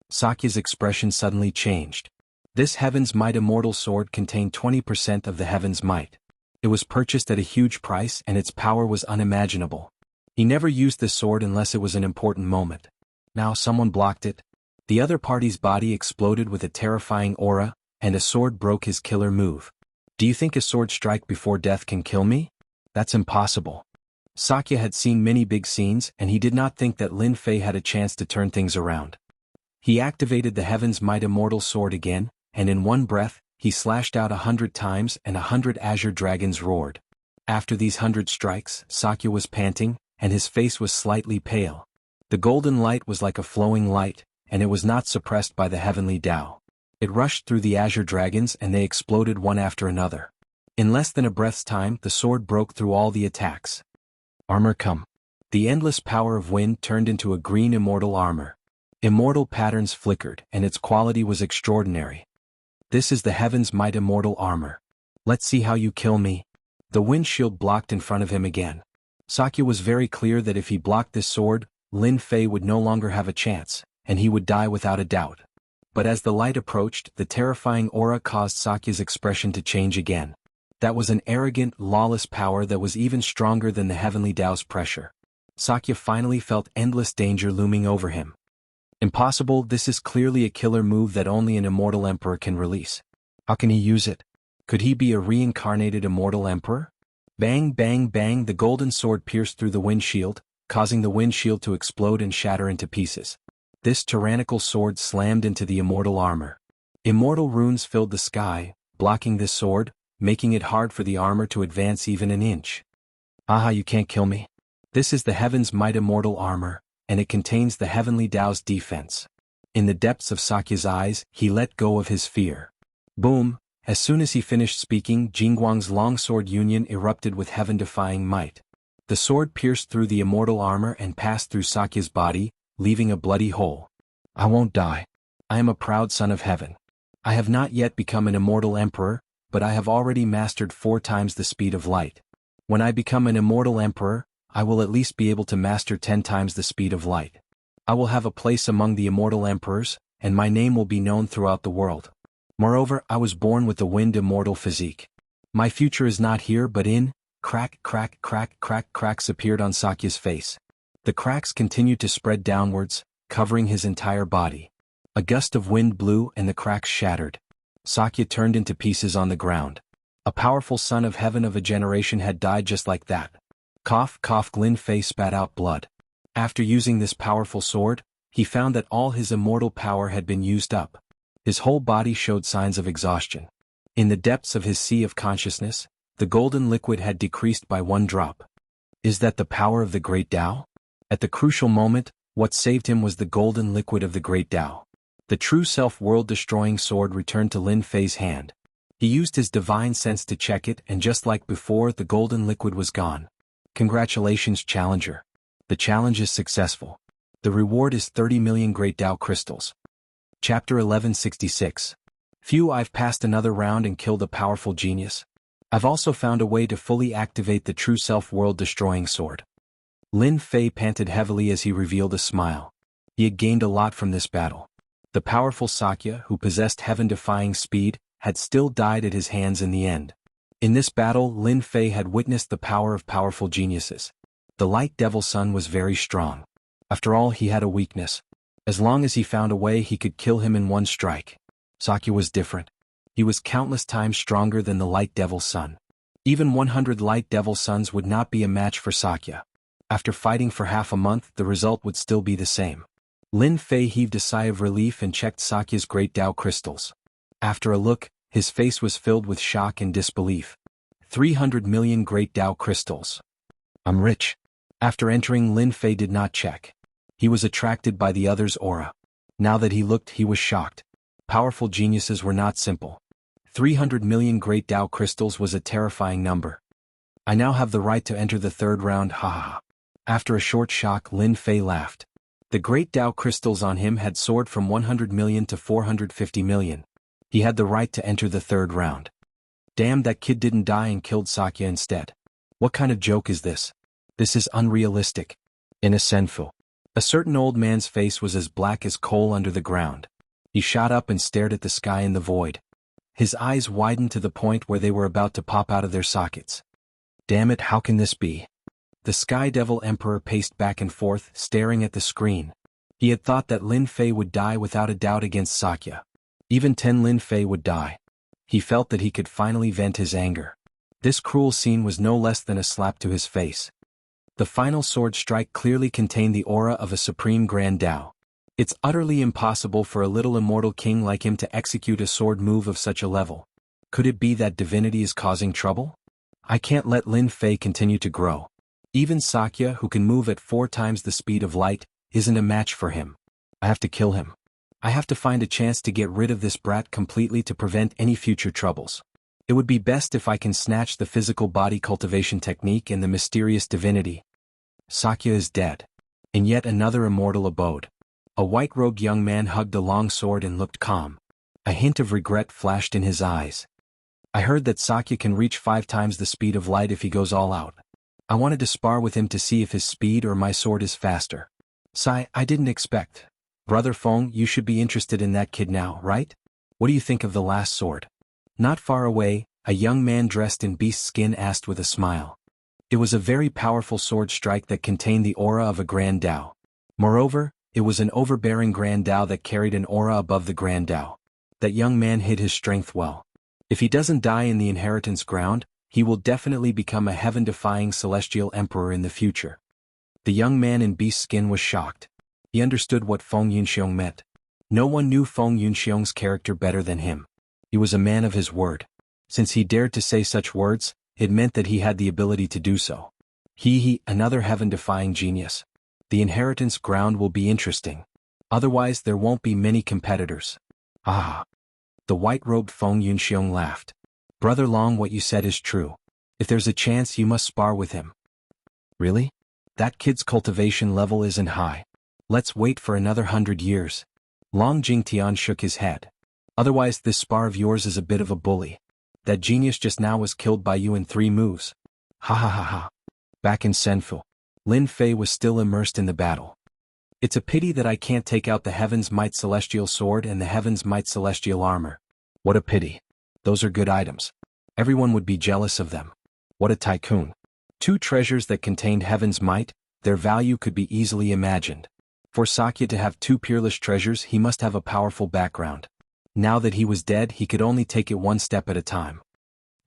Sakya's expression suddenly changed. This heaven's might immortal sword contained 20% of the heaven's might. It was purchased at a huge price and its power was unimaginable. He never used this sword unless it was an important moment. Now someone blocked it. The other party's body exploded with a terrifying aura, and a sword broke his killer move. Do you think a sword strike before death can kill me? That's impossible. Sakya had seen many big scenes and he did not think that Lin Fei had a chance to turn things around. He activated the heaven's might immortal sword again, and in one breath, he slashed out 100 times and 100 azure dragons roared. After these 100 strikes, Sakya was panting, and his face was slightly pale. The golden light was like a flowing light, and it was not suppressed by the heavenly Tao. It rushed through the azure dragons and they exploded one after another. In less than a breath's time, the sword broke through all the attacks. Armor come. The endless power of wind turned into a green immortal armor. Immortal patterns flickered, and its quality was extraordinary. This is the heaven's might immortal armor. Let's see how you kill me. The windshield blocked in front of him again. Sakya was very clear that if he blocked this sword, Lin Fei would no longer have a chance, and he would die without a doubt. But as the light approached, the terrifying aura caused Sakya's expression to change again. That was an arrogant, lawless power that was even stronger than the heavenly Tao's pressure. Sakya finally felt endless danger looming over him. Impossible, this is clearly a killer move that only an immortal emperor can release. How can he use it? Could he be a reincarnated immortal emperor? Bang bang bang, the golden sword pierced through the windshield, causing the windshield to explode and shatter into pieces. This tyrannical sword slammed into the immortal armor. Immortal runes filled the sky, blocking this sword, making it hard for the armor to advance even an inch. Aha, you can't kill me. This is the heaven's might immortal armor, and it contains the heavenly Tao's defense. In the depths of Sakya's eyes, he let go of his fear. Boom! As soon as he finished speaking, Jingguang's longsword union erupted with heaven-defying might. The sword pierced through the immortal armor and passed through Sakya's body, leaving a bloody hole. I won't die. I am a proud son of heaven. I have not yet become an immortal emperor, but I have already mastered 4 times the speed of light. When I become an immortal emperor, I will at least be able to master 10 times the speed of light. I will have a place among the immortal emperors, and my name will be known throughout the world. Moreover, I was born with the wind immortal physique. My future is not here but in. Crack, crack, crack, crack. Cracks appeared on Sakya's face. The cracks continued to spread downwards, covering his entire body. A gust of wind blew and the cracks shattered. Sakya turned into pieces on the ground. A powerful son of heaven of a generation had died just like that. Cough, cough. Lin Fei spat out blood. After using this powerful sword, he found that all his immortal power had been used up. His whole body showed signs of exhaustion. In the depths of his sea of consciousness, the golden liquid had decreased by 1 drop. Is that the power of the Great Tao? At the crucial moment, what saved him was the golden liquid of the Great Tao. The true self-world-destroying sword returned to Lin Fei's hand. He used his divine sense to check it, and just like before, the golden liquid was gone. Congratulations, challenger. The challenge is successful. The reward is 30 million Great Tao crystals. Chapter 1166. Phew, I've passed another round and killed a powerful genius. I've also found a way to fully activate the true self-world-destroying sword. Lin Fei panted heavily as he revealed a smile. He had gained a lot from this battle. The powerful Sakya, who possessed heaven-defying speed, had still died at his hands in the end. In this battle, Lin Fei had witnessed the power of powerful geniuses. The Light Devil Son was very strong. After all, he had a weakness. As long as he found a way, he could kill him in 1 strike. Sakya was different. He was countless times stronger than the Light Devil Son. Even 100 Light Devil Sons would not be a match for Sakya. After fighting for half a month, the result would still be the same. Lin Fei heaved a sigh of relief and checked Sakya's Great Tao crystals. After a look, his face was filled with shock and disbelief. 300 million Great Tao crystals. I'm rich. After entering, Lin Fei did not check. He was attracted by the other's aura. Now that he looked, he was shocked. Powerful geniuses were not simple. 300 million Great Tao crystals was a terrifying number. I now have the right to enter the 3rd round, ha ha ha. After a short shock, Lin Fei laughed. The Great Tao crystals on him had soared from 100 million to 450 million. He had the right to enter the 3rd round. Damn, that kid didn't die and killed Sakya instead. What kind of joke is this? This is unrealistic. In a senfu. A certain old man's face was as black as coal under the ground. He shot up and stared at the sky in the void. His eyes widened to the point where they were about to pop out of their sockets. Damn it, how can this be? The Sky Devil Emperor paced back and forth, staring at the screen. He had thought that Lin Fei would die without a doubt against Sakya. Even 10 Lin Fei would die. He felt that he could finally vent his anger. This cruel scene was no less than a slap to his face. The final sword strike clearly contained the aura of a supreme Grand Tao. It's utterly impossible for a little immortal king like him to execute a sword move of such a level. Could it be that divinity is causing trouble? I can't let Lin Fei continue to grow. Even Sakya, who can move at 4 times the speed of light, isn't a match for him. I have to kill him. I have to find a chance to get rid of this brat completely to prevent any future troubles. It would be best if I can snatch the physical body cultivation technique and the mysterious divinity. Sakya is dead. In yet another immortal abode. A white-robed young man hugged a long sword and looked calm. A hint of regret flashed in his eyes. I heard that Sakya can reach 5 times the speed of light if he goes all out. I wanted to spar with him to see if his speed or my sword is faster. Sai, I didn't expect. Brother Feng, you should be interested in that kid now, right? What do you think of the last sword? Not far away, a young man dressed in beast skin asked with a smile. It was a very powerful sword strike that contained the aura of a Grand Tao. Moreover, it was an overbearing Grand Tao that carried an aura above the Grand Tao. That young man hid his strength well. If he doesn't die in the inheritance ground, he will definitely become a heaven-defying celestial emperor in the future. The young man in beast skin was shocked. He understood what Feng Yunxiong meant. No one knew Feng Yunxiong's character better than him. He was a man of his word. Since he dared to say such words, it meant that he had the ability to do so. Another heaven-defying genius. The inheritance ground will be interesting. Otherwise there won't be many competitors. Ah! The white-robed Feng Yunxiong laughed. Brother Long, what you said is true. If there's a chance, you must spar with him. Really? That kid's cultivation level isn't high. Let's wait for another 100 years. Long Jingtian shook his head. Otherwise this spar of yours is a bit of a bully. that genius just now was killed by you in 3 moves. Ha ha ha ha. Back in Senfu, Lin Fei was still immersed in the battle. It's a pity that I can't take out the Heaven's Might Celestial Sword and the Heaven's Might Celestial Armor. What a pity. Those are good items. Everyone would be jealous of them. What a tycoon. 2 treasures that contained Heaven's Might, their value could be easily imagined. For Sakya to have 2 peerless treasures, he must have a powerful background. Now that he was dead, he could only take it 1 step at a time.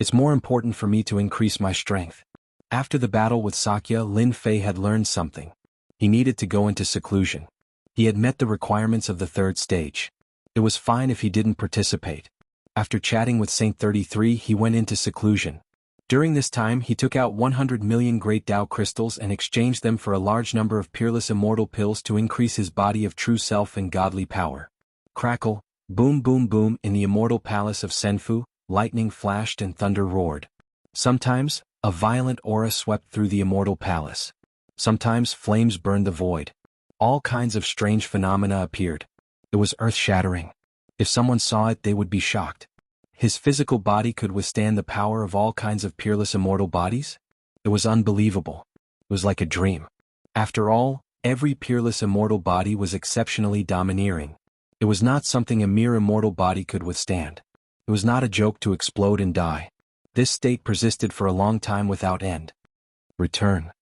It's more important for me to increase my strength. After the battle with Sakya, Lin Fei had learned something. He needed to go into seclusion. He had met the requirements of the 3rd stage. It was fine if he didn't participate. After chatting with Saint 33, he went into seclusion. During this time, he took out 100 million Great Tao crystals and exchanged them for a large number of peerless immortal pills to increase his body of true self and godly power. Crackle, boom boom boom. In the immortal palace of Senfu, lightning flashed and thunder roared. Sometimes, a violent aura swept through the immortal palace. Sometimes flames burned the void. All kinds of strange phenomena appeared. It was earth-shattering. If someone saw it, they would be shocked. His physical body could withstand the power of all kinds of peerless immortal bodies? It was unbelievable. It was like a dream. After all, every peerless immortal body was exceptionally domineering. It was not something a mere immortal body could withstand. It was not a joke to explode and die. This state persisted for a long time without end. Return.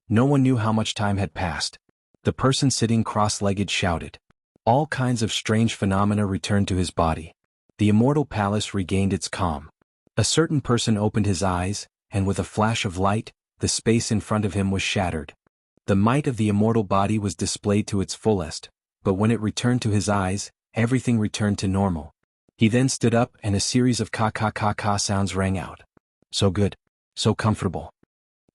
No one knew how much time had passed. The person sitting cross-legged shouted. All kinds of strange phenomena returned to his body. The immortal palace regained its calm. A certain person opened his eyes, and with a flash of light, the space in front of him was shattered. The might of the immortal body was displayed to its fullest, but when it returned to his eyes, everything returned to normal. He then stood up and a series of ka-ka-ka-ka sounds rang out. So good. So comfortable.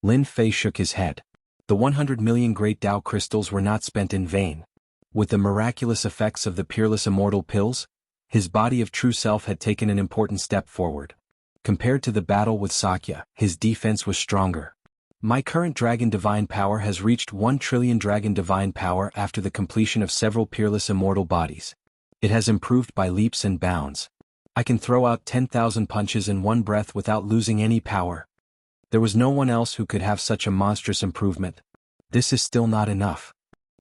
Lin Fei shook his head. The 100 million Great Tao crystals were not spent in vain. With the miraculous effects of the peerless immortal pills, his body of true self had taken an important step forward. Compared to the battle with Sakya, his defense was stronger. My current dragon divine power has reached 1 trillion dragon divine power after the completion of several peerless immortal bodies. It has improved by leaps and bounds. I can throw out 10,000 punches in one breath without losing any power. There was no one else who could have such a monstrous improvement. This is still not enough.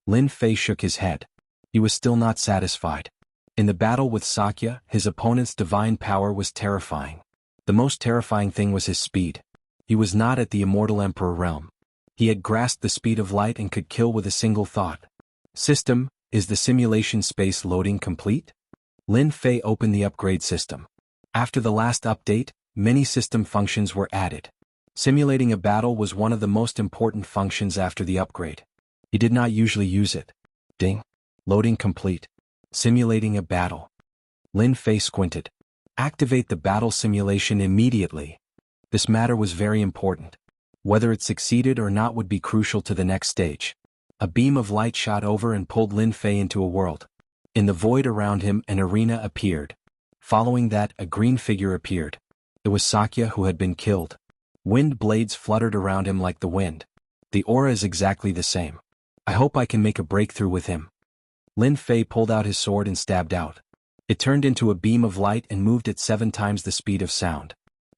Lin Fei shook his head. He was still not satisfied. In the battle with Sakya, his opponent's divine power was terrifying. The most terrifying thing was his speed. He was not at the immortal emperor realm. He had grasped the speed of light and could kill with a single thought. System, is the simulation space loading complete? Lin Fei opened the upgrade system. After the last update, many system functions were added. Simulating a battle was one of the most important functions after the upgrade. He did not usually use it. Ding. Loading complete. Simulating a battle. Lin Fei squinted. Activate the battle simulation immediately. This matter was very important. Whether it succeeded or not would be crucial to the next stage. A beam of light shot over and pulled Lin Fei into a world. In the void around him, an arena appeared. Following that, a green figure appeared. It was Sakya who had been killed. Wind blades fluttered around him like the wind. The aura is exactly the same. I hope I can make a breakthrough with him. Lin Fei pulled out his sword and stabbed out. It turned into a beam of light and moved at 7 times the speed of sound.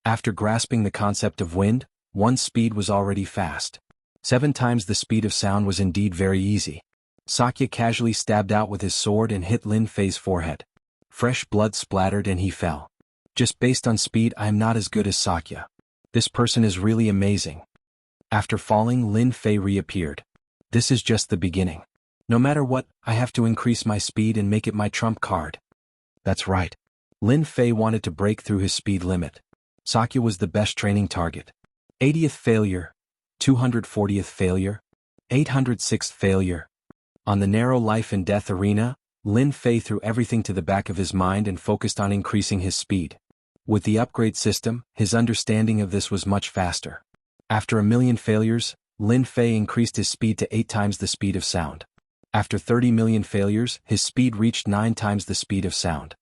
After grasping the concept of wind, one's speed was already fast. 7 times the speed of sound was indeed very easy. Sakya casually stabbed out with his sword and hit Lin Fei's forehead. Fresh blood splattered and he fell. Just based on speed, I am not as good as Sakya. This person is really amazing. After falling, Lin Fei reappeared. This is just the beginning. No matter what, I have to increase my speed and make it my trump card. That's right. Lin Fei wanted to break through his speed limit. Sakya was the best training target. 80th failure. 240th failure. 806th failure. On the narrow life and death arena, Lin Fei threw everything to the back of his mind and focused on increasing his speed. With the upgrade system, his understanding of this was much faster. After 1,000,000 failures, Lin Fei increased his speed to 8 times the speed of sound. After 30 million failures, his speed reached 9 times the speed of sound.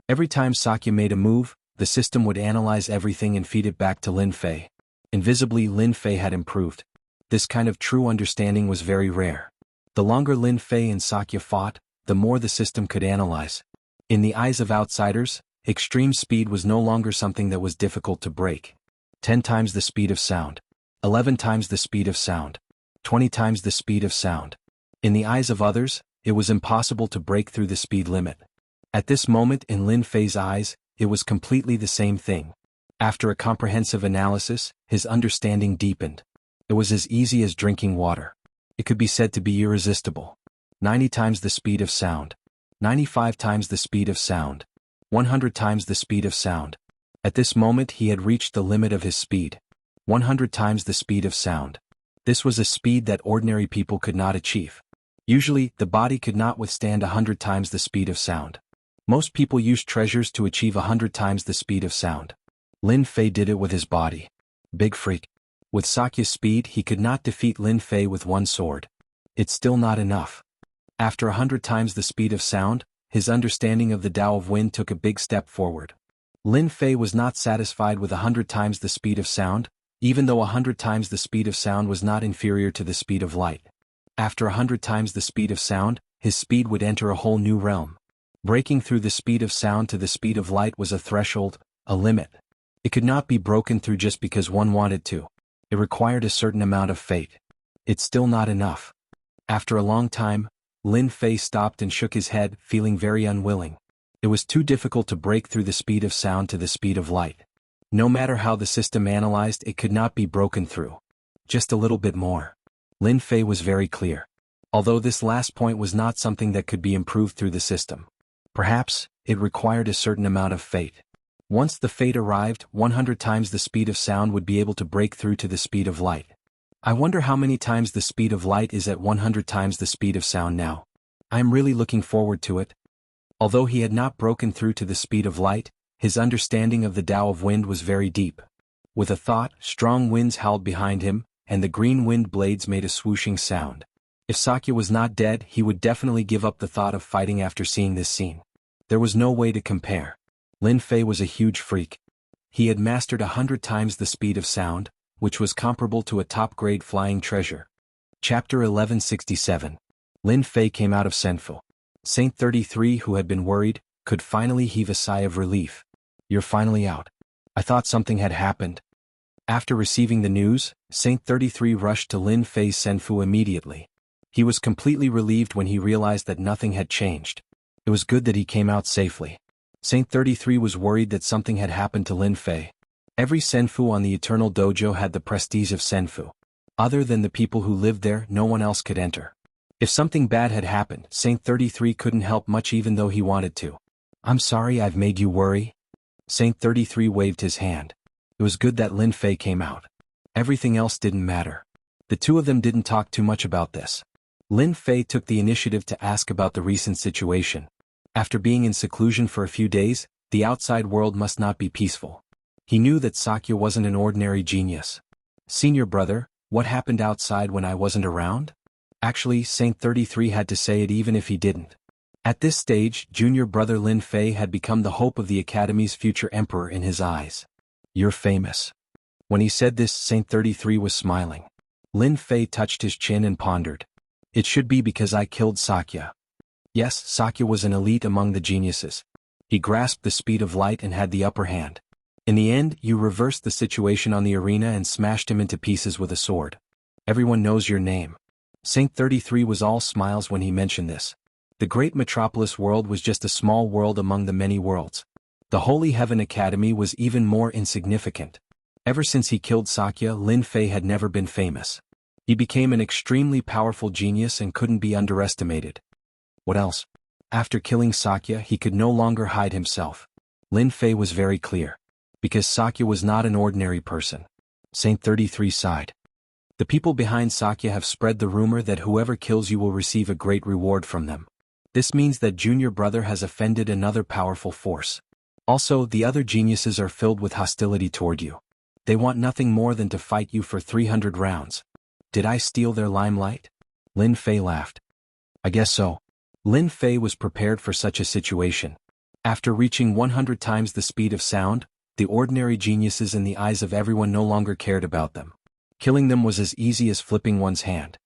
Every time Sakya made a move, the system would analyze everything and feed it back to Lin Fei. Invisibly, Lin Fei had improved. This kind of true understanding was very rare. The longer Lin Fei and Sakya fought, the more the system could analyze. In the eyes of outsiders, extreme speed was no longer something that was difficult to break. 10 times the speed of sound. 11 times the speed of sound. 20 times the speed of sound. In the eyes of others, it was impossible to break through the speed limit. At this moment in Lin Fei's eyes, it was completely the same thing. After a comprehensive analysis, his understanding deepened. It was as easy as drinking water. It could be said to be irresistible. 90 times the speed of sound. 95 times the speed of sound. 100 times the speed of sound. At this moment he had reached the limit of his speed. 100 times the speed of sound. This was a speed that ordinary people could not achieve. Usually, the body could not withstand 100 times the speed of sound. Most people use treasures to achieve 100 times the speed of sound. Lin Fei did it with his body. Big freak. With Sakya's speed he could not defeat Lin Fei with one sword. It's still not enough. After 100 times the speed of sound, his understanding of the Tao of Wind took a big step forward. Lin Fei was not satisfied with 100 times the speed of sound, even though 100 times the speed of sound was not inferior to the speed of light. After 100 times the speed of sound, his speed would enter a whole new realm. Breaking through the speed of sound to the speed of light was a threshold, a limit. It could not be broken through just because one wanted to. It required a certain amount of fate. It's still not enough. After a long time, Lin Fei stopped and shook his head, feeling very unwilling. It was too difficult to break through the speed of sound to the speed of light. No matter how the system analyzed, it could not be broken through. Just a little bit more. Lin Fei was very clear. Although this last point was not something that could be improved through the system. Perhaps, it required a certain amount of fate. Once the fate arrived, 100 times the speed of sound would be able to break through to the speed of light. I wonder how many times the speed of light is at 100 times the speed of sound now. I am really looking forward to it. Although he had not broken through to the speed of light, his understanding of the Tao of Wind was very deep. With a thought, strong winds howled behind him, and the green wind blades made a swooshing sound. If Sakya was not dead, he would definitely give up the thought of fighting after seeing this scene. There was no way to compare. Lin Fei was a huge freak. He had mastered 100 times the speed of sound, which was comparable to a top-grade flying treasure. Chapter 1167. Lin Fei came out of Senfu. Saint 33, who had been worried, could finally heave a sigh of relief. You're finally out. I thought something had happened. After receiving the news, Saint 33 rushed to Lin Fei's Senfu immediately. He was completely relieved when he realized that nothing had changed. It was good that he came out safely. Saint 33 was worried that something had happened to Lin Fei. Every Senfu on the Eternal Dojo had the prestige of Senfu. Other than the people who lived there, no one else could enter. If something bad had happened, Saint 33 couldn't help much even though he wanted to. I'm sorry I've made you worry. Saint 33 waved his hand. It was good that Lin Fei came out. Everything else didn't matter. The two of them didn't talk too much about this. Lin Fei took the initiative to ask about the recent situation. After being in seclusion for a few days, the outside world must not be peaceful. He knew that Sakya wasn't an ordinary genius. Senior brother, what happened outside when I wasn't around? Actually, Saint 33 had to say it even if he didn't. At this stage, junior brother Lin Fei had become the hope of the Academy's future emperor in his eyes. You're famous. When he said this, Saint 33 was smiling. Lin Fei touched his chin and pondered. It should be because I killed Sakya. Yes, Sakya was an elite among the geniuses. He grasped the speed of light and had the upper hand. In the end, you reversed the situation on the arena and smashed him into pieces with a sword. Everyone knows your name. Saint 33 was all smiles when he mentioned this. The great metropolis world was just a small world among the many worlds. The Holy Heaven Academy was even more insignificant. Ever since he killed Sakya, Lin Fei had never been famous. He became an extremely powerful genius and couldn't be underestimated. What else? After killing Sakya, he could no longer hide himself. Lin Fei was very clear. Because Sakya was not an ordinary person. Saint 33 sighed. The people behind Sakya have spread the rumor that whoever kills you will receive a great reward from them. This means that junior brother has offended another powerful force. Also, the other geniuses are filled with hostility toward you. They want nothing more than to fight you for 300 rounds. Did I steal their limelight? Lin Fei laughed. I guess so. Lin Fei was prepared for such a situation. After reaching 100 times the speed of sound, the ordinary geniuses in the eyes of everyone no longer cared about them. Killing them was as easy as flipping one's hand.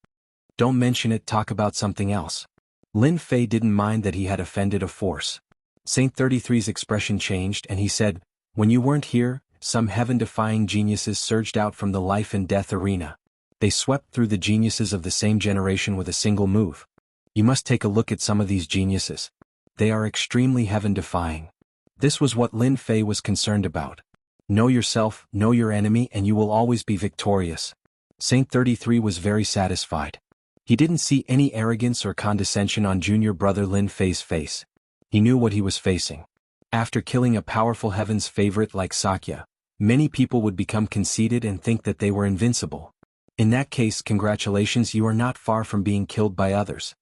Don't mention it, talk about something else. Lin Fei didn't mind that he had offended a force. Saint 33's expression changed and he said, "When you weren't here, some heaven-defying geniuses surged out from the life and death arena. They swept through the geniuses of the same generation with a single move. You must take a look at some of these geniuses. They are extremely heaven-defying." This was what Lin Fei was concerned about. Know yourself, know your enemy, and you will always be victorious. Saint 33 was very satisfied. He didn't see any arrogance or condescension on junior brother Lin Fei's face. He knew what he was facing. After killing a powerful heaven's favorite like Sakya, many people would become conceited and think that they were invincible. In that case, congratulations, you are not far from being killed by others.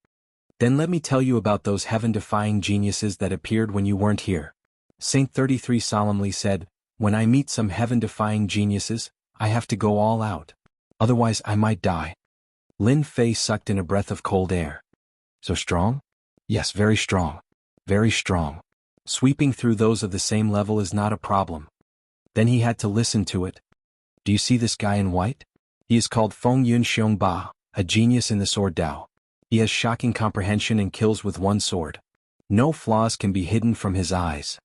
Then let me tell you about those heaven-defying geniuses that appeared when you weren't here. Saint 33 solemnly said, "When I meet some heaven-defying geniuses, I have to go all out. Otherwise I might die." Lin Fei sucked in a breath of cold air. So strong? Yes, very strong. Very strong. Sweeping through those of the same level is not a problem. Then he had to listen to it. Do you see this guy in white? He is called Feng Yun Xiong Ba, a genius in the sword Dao. He has shocking comprehension and kills with one sword. No flaws can be hidden from his eyes.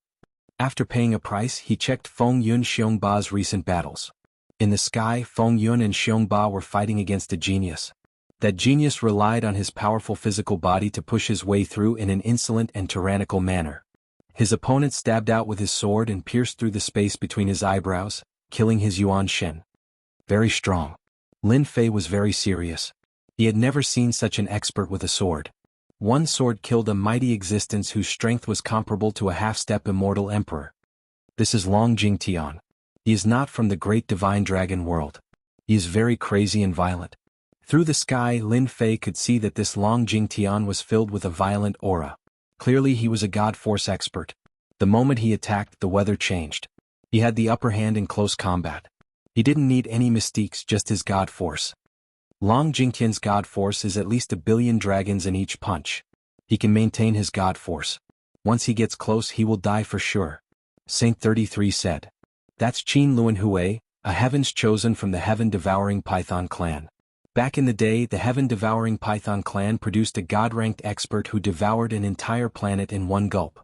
After paying a price, he checked Feng Yun Xiong Ba's recent battles. In the sky, Feng Yun and Xiong Ba were fighting against a genius. That genius relied on his powerful physical body to push his way through in an insolent and tyrannical manner. His opponent stabbed out with his sword and pierced through the space between his eyebrows, killing his Yuan Shen. Very strong. Lin Fei was very serious. He had never seen such an expert with a sword. One sword killed a mighty existence whose strength was comparable to a half-step immortal emperor. This is Long Jingtian. He is not from the great divine dragon world. He is very crazy and violent. Through the sky, Lin Fei could see that this Long Jingtian was filled with a violent aura. Clearly he was a god force expert. The moment he attacked, the weather changed. He had the upper hand in close combat. He didn't need any mystiques, just his god force. Long Jingtian's god force is at least 1 billion dragons in each punch. He can maintain his god force. Once he gets close, he will die for sure. Saint 33 said. That's Qin Luan Hui, a heavens chosen from the heaven-devouring Python clan. Back in the day, the heaven-devouring Python clan produced a god-ranked expert who devoured an entire planet in one gulp.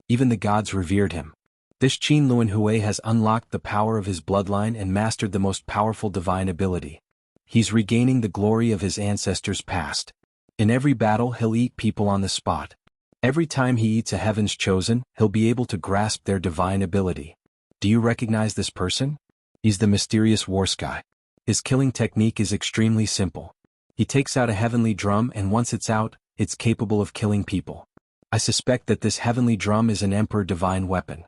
Even the gods revered him. This Qin Luan Hui has unlocked the power of his bloodline and mastered the most powerful divine ability. He's regaining the glory of his ancestors past. In every battle, he'll eat people on the spot. Every time he eats a heaven's chosen, he'll be able to grasp their divine ability. Do you recognize this person? He's the mysterious war sky. His killing technique is extremely simple. He takes out a heavenly drum and once it's out, it's capable of killing people. I suspect that this heavenly drum is an emperor divine weapon.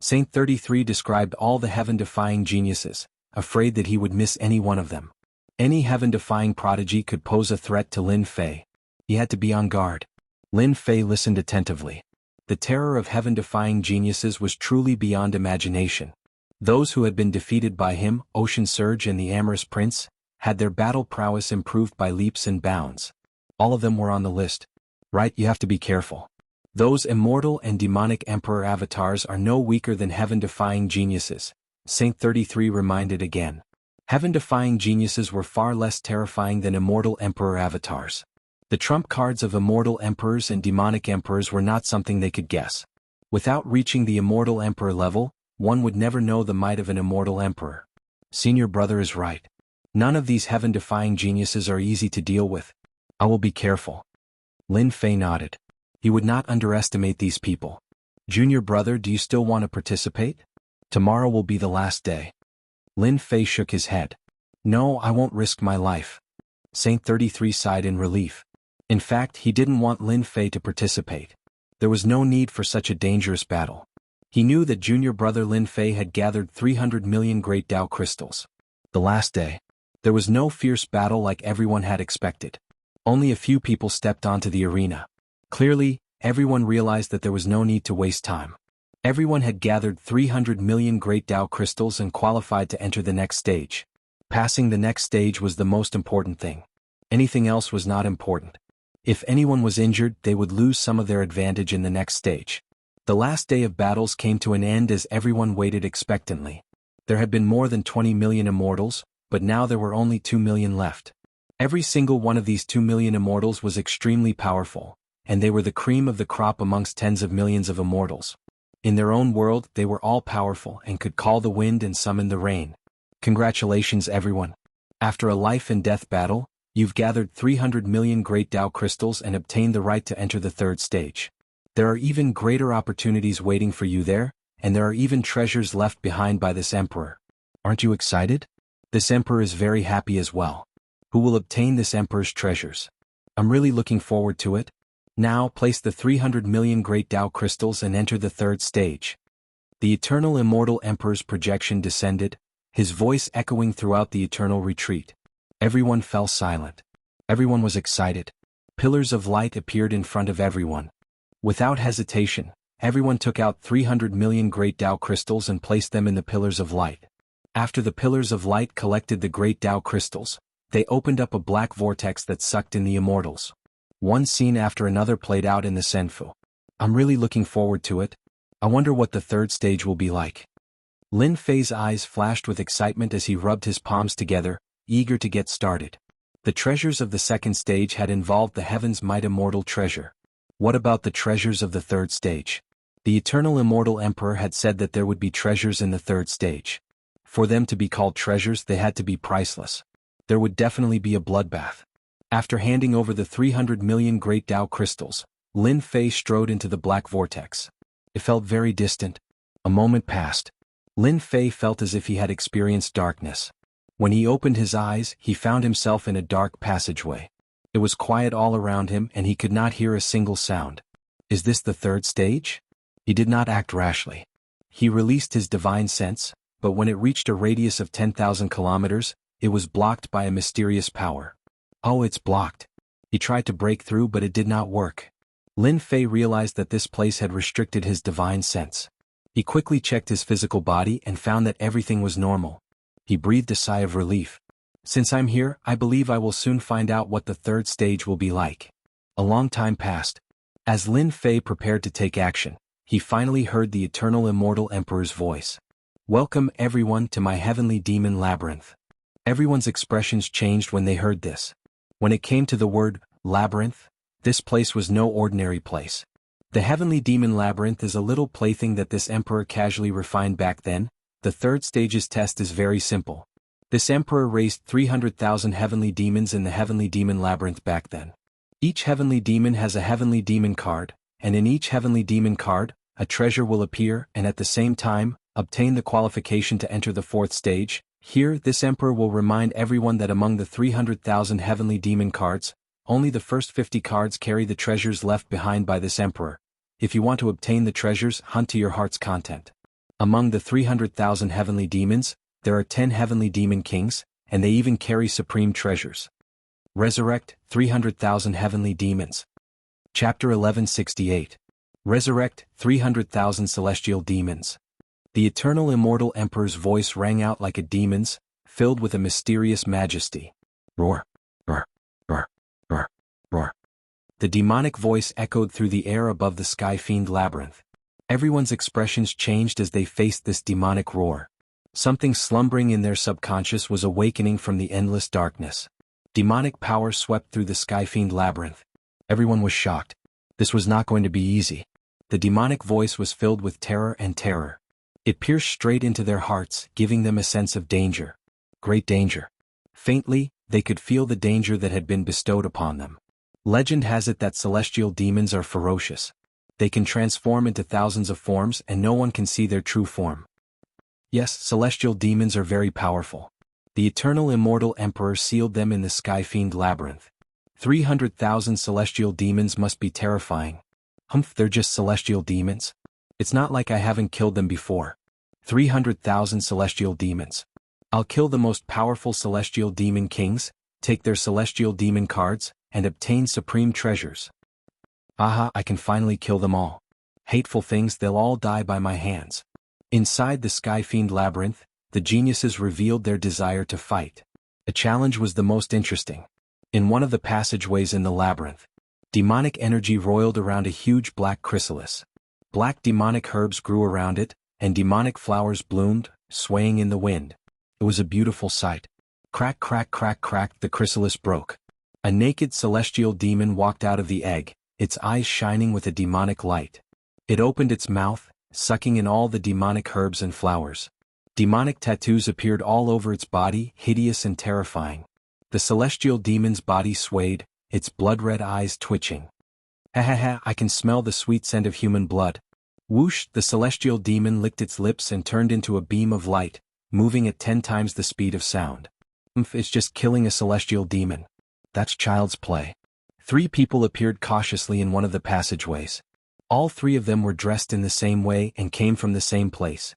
Saint 33 described all the heaven-defying geniuses, afraid that he would miss any one of them. Any heaven-defying prodigy could pose a threat to Lin Fei. He had to be on guard. Lin Fei listened attentively. The terror of heaven-defying geniuses was truly beyond imagination. Those who had been defeated by him, Ocean Surge and the Amorous Prince, had their battle prowess improved by leaps and bounds. All of them were on the list. Right, you have to be careful. Those immortal and demonic emperor avatars are no weaker than heaven-defying geniuses, Saint 33 reminded again. Heaven-defying geniuses were far less terrifying than immortal emperor avatars. The trump cards of immortal emperors and demonic emperors were not something they could guess. Without reaching the immortal emperor level, one would never know the might of an immortal emperor. Senior brother is right. None of these heaven-defying geniuses are easy to deal with. I will be careful. Lin Fei nodded. He would not underestimate these people. Junior brother, do you still want to participate? Tomorrow will be the last day. Lin Fei shook his head. No, I won't risk my life. Saint 33 sighed in relief. In fact, he didn't want Lin Fei to participate. There was no need for such a dangerous battle. He knew that junior brother Lin Fei had gathered 300 million great Dao crystals. The last day. There was no fierce battle like everyone had expected. Only a few people stepped onto the arena. Clearly, everyone realized that there was no need to waste time. Everyone had gathered 300 million great Dao crystals and qualified to enter the next stage. Passing the next stage was the most important thing. Anything else was not important. If anyone was injured, they would lose some of their advantage in the next stage. The last day of battles came to an end as everyone waited expectantly. There had been more than 20 million immortals, but now there were only 2 million left. Every single one of these 2 million immortals was extremely powerful. and they were the cream of the crop amongst tens of millions of immortals. In their own world, they were all powerful and could call the wind and summon the rain. Congratulations, everyone. After a life-and-death battle, you've gathered 300 million Great Tao crystals and obtained the right to enter the third stage. There are even greater opportunities waiting for you there, and there are even treasures left behind by this emperor. Aren't you excited? This emperor is very happy as well. Who will obtain this emperor's treasures? I'm really looking forward to it. Now place the 300 million Great Tao crystals and enter the third stage. The eternal immortal emperor's projection descended, his voice echoing throughout the eternal retreat. Everyone fell silent. Everyone was excited. Pillars of light appeared in front of everyone. Without hesitation, everyone took out 300 million Great Tao crystals and placed them in the pillars of light. After the pillars of light collected the Great Tao crystals, they opened up a black vortex that sucked in the immortals. One scene after another played out in the Senfu. I'm really looking forward to it. I wonder what the third stage will be like. Lin Fei's eyes flashed with excitement as he rubbed his palms together, eager to get started. The treasures of the second stage had involved the Heaven's Might Immortal treasure. What about the treasures of the third stage? The eternal immortal emperor had said that there would be treasures in the third stage. For them to be called treasures, they had to be priceless. There would definitely be a bloodbath. After handing over the 300 million Great Tao crystals, Lin Fei strode into the black vortex. It felt very distant. A moment passed. Lin Fei felt as if he had experienced darkness. When he opened his eyes, he found himself in a dark passageway. It was quiet all around him and he could not hear a single sound. Is this the third stage? He did not act rashly. He released his divine sense, but when it reached a radius of 10,000 kilometers, it was blocked by a mysterious power. Oh, it's blocked. He tried to break through but it did not work. Lin Fei realized that this place had restricted his divine sense. He quickly checked his physical body and found that everything was normal. He breathed a sigh of relief. Since I'm here, I believe I will soon find out what the third stage will be like. A long time passed. As Lin Fei prepared to take action, he finally heard the eternal immortal emperor's voice. Welcome everyone to my heavenly demon labyrinth. Everyone's expressions changed when they heard this. When it came to the word labyrinth, this place was no ordinary place. The heavenly demon labyrinth is a little plaything that this emperor casually refined back then. The third stage's test is very simple. This emperor raised 300,000 heavenly demons in the heavenly demon labyrinth back then. Each heavenly demon has a heavenly demon card, and in each heavenly demon card, a treasure will appear and at the same time, obtain the qualification to enter the fourth stage. Here, this emperor will remind everyone that among the 300,000 heavenly demon cards, only the first 50 cards carry the treasures left behind by this emperor. If you want to obtain the treasures, hunt to your heart's content. Among the 300,000 heavenly demons, there are 10 heavenly demon kings, and they even carry supreme treasures. Resurrect 300,000 heavenly demons. Chapter 1168. Resurrect 300,000 celestial demons. The eternal immortal emperor's voice rang out like a demon's, filled with a mysterious majesty. Roar, roar, roar, roar, roar. The demonic voice echoed through the air above the sky-fiend labyrinth. Everyone's expressions changed as they faced this demonic roar. Something slumbering in their subconscious was awakening from the endless darkness. Demonic power swept through the sky-fiend labyrinth. Everyone was shocked. This was not going to be easy. The demonic voice was filled with terror and terror. It pierced straight into their hearts, giving them a sense of danger. Great danger. Faintly, they could feel the danger that had been bestowed upon them. Legend has it that celestial demons are ferocious. They can transform into thousands of forms and no one can see their true form. Yes, celestial demons are very powerful. The eternal immortal emperor sealed them in the sky-fiend labyrinth. 300,000 celestial demons must be terrifying. Humph, they're just celestial demons? It's not like I haven't killed them before. 300,000 celestial demons. I'll kill the most powerful celestial demon kings, take their celestial demon cards, and obtain supreme treasures. Aha, I can finally kill them all. Hateful things, they'll all die by my hands. Inside the sky-fiend labyrinth, the geniuses revealed their desire to fight. A challenge was the most interesting. In one of the passageways in the labyrinth, demonic energy roiled around a huge black chrysalis. Black demonic herbs grew around it, and demonic flowers bloomed, swaying in the wind. It was a beautiful sight. Crack, crack, crack, crack, the chrysalis broke. A naked celestial demon walked out of the egg, its eyes shining with a demonic light. It opened its mouth, sucking in all the demonic herbs and flowers. Demonic tattoos appeared all over its body, hideous and terrifying. The celestial demon's body swayed, its blood-red eyes twitching. Ha ha ha, I can smell the sweet scent of human blood. Whoosh, the celestial demon licked its lips and turned into a beam of light, moving at 10 times the speed of sound. It's just killing a celestial demon. That's child's play. 3 people appeared cautiously in one of the passageways. All 3 of them were dressed in the same way and came from the same place.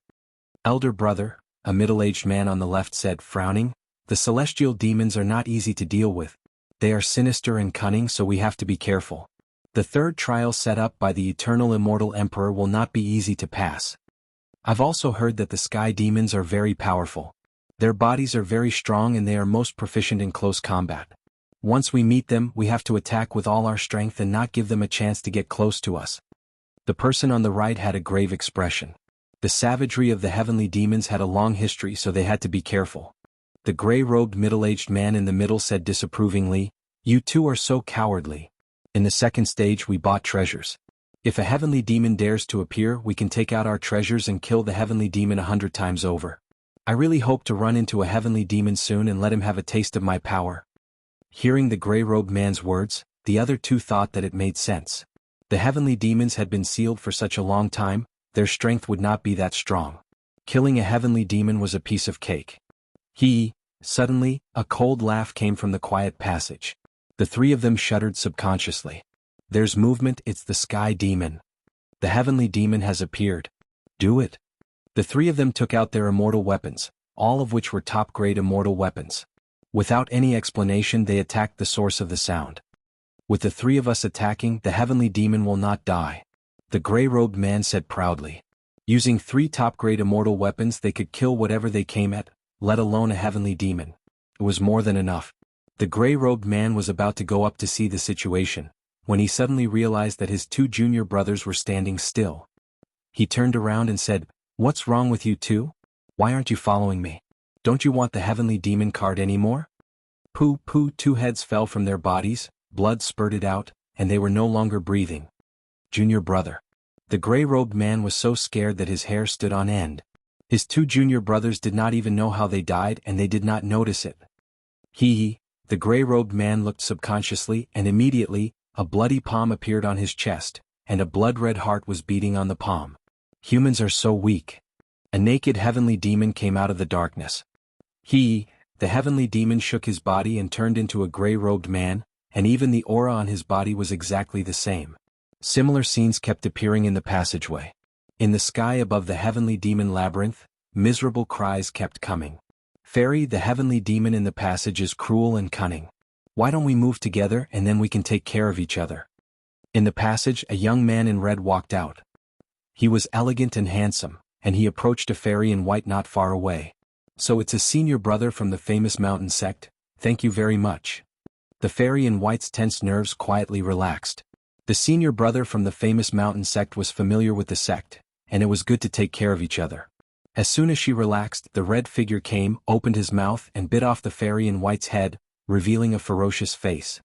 Elder brother, a middle-aged man on the left said, frowning, the celestial demons are not easy to deal with. They are sinister and cunning, so we have to be careful. The third trial set up by the eternal immortal emperor will not be easy to pass. I've also heard that the sky demons are very powerful. Their bodies are very strong and they are most proficient in close combat. Once we meet them, we have to attack with all our strength and not give them a chance to get close to us. The person on the right had a grave expression. The savagery of the heavenly demons had a long history, so they had to be careful. The gray-robed middle-aged man in the middle said disapprovingly, "You two are so cowardly. In the second stage we bought treasures. If a heavenly demon dares to appear, we can take out our treasures and kill the heavenly demon 100 times over. I really hope to run into a heavenly demon soon and let him have a taste of my power." Hearing the gray-robed man's words, the other 2 thought that it made sense. The heavenly demons had been sealed for such a long time, their strength would not be that strong. Killing a heavenly demon was a piece of cake. Suddenly, a cold laugh came from the quiet passage. The 3 of them shuddered subconsciously. There's movement, it's the sky demon. The heavenly demon has appeared. Do it. The 3 of them took out their immortal weapons, all of which were top-grade immortal weapons. Without any explanation, they attacked the source of the sound. With the 3 of us attacking, the heavenly demon will not die. The gray-robed man said proudly. Using 3 top-grade immortal weapons, they could kill whatever they came at, let alone a heavenly demon. It was more than enough. The gray-robed man was about to go up to see the situation, when he suddenly realized that his 2 junior brothers were standing still. He turned around and said, "What's wrong with you 2? Why aren't you following me? Don't you want the heavenly demon card anymore?" Pooh, 2 heads fell from their bodies, blood spurted out, and they were no longer breathing. Junior brother. The gray-robed man was so scared that his hair stood on end. His 2 junior brothers did not even know how they died and they did not notice it. The gray-robed man looked subconsciously and immediately, a bloody palm appeared on his chest, and a blood-red heart was beating on the palm. Humans are so weak. A naked heavenly demon came out of the darkness. The heavenly demon shook his body and turned into a gray-robed man, and even the aura on his body was exactly the same. Similar scenes kept appearing in the passageway. In the sky above the heavenly demon labyrinth, miserable cries kept coming. "Fairy, the heavenly demon in the passage is cruel and cunning. Why don't we move together and then we can take care of each other?" In the passage, a young man in red walked out. He was elegant and handsome, and he approached a fairy in white not far away. "So it's a senior brother from the famous mountain sect, thank you very much." The fairy in white's tense nerves quietly relaxed. The senior brother from the famous mountain sect was familiar with the sect, and it was good to take care of each other. As soon as she relaxed, the red figure came, opened his mouth and bit off the fairy in white's head, revealing a ferocious face.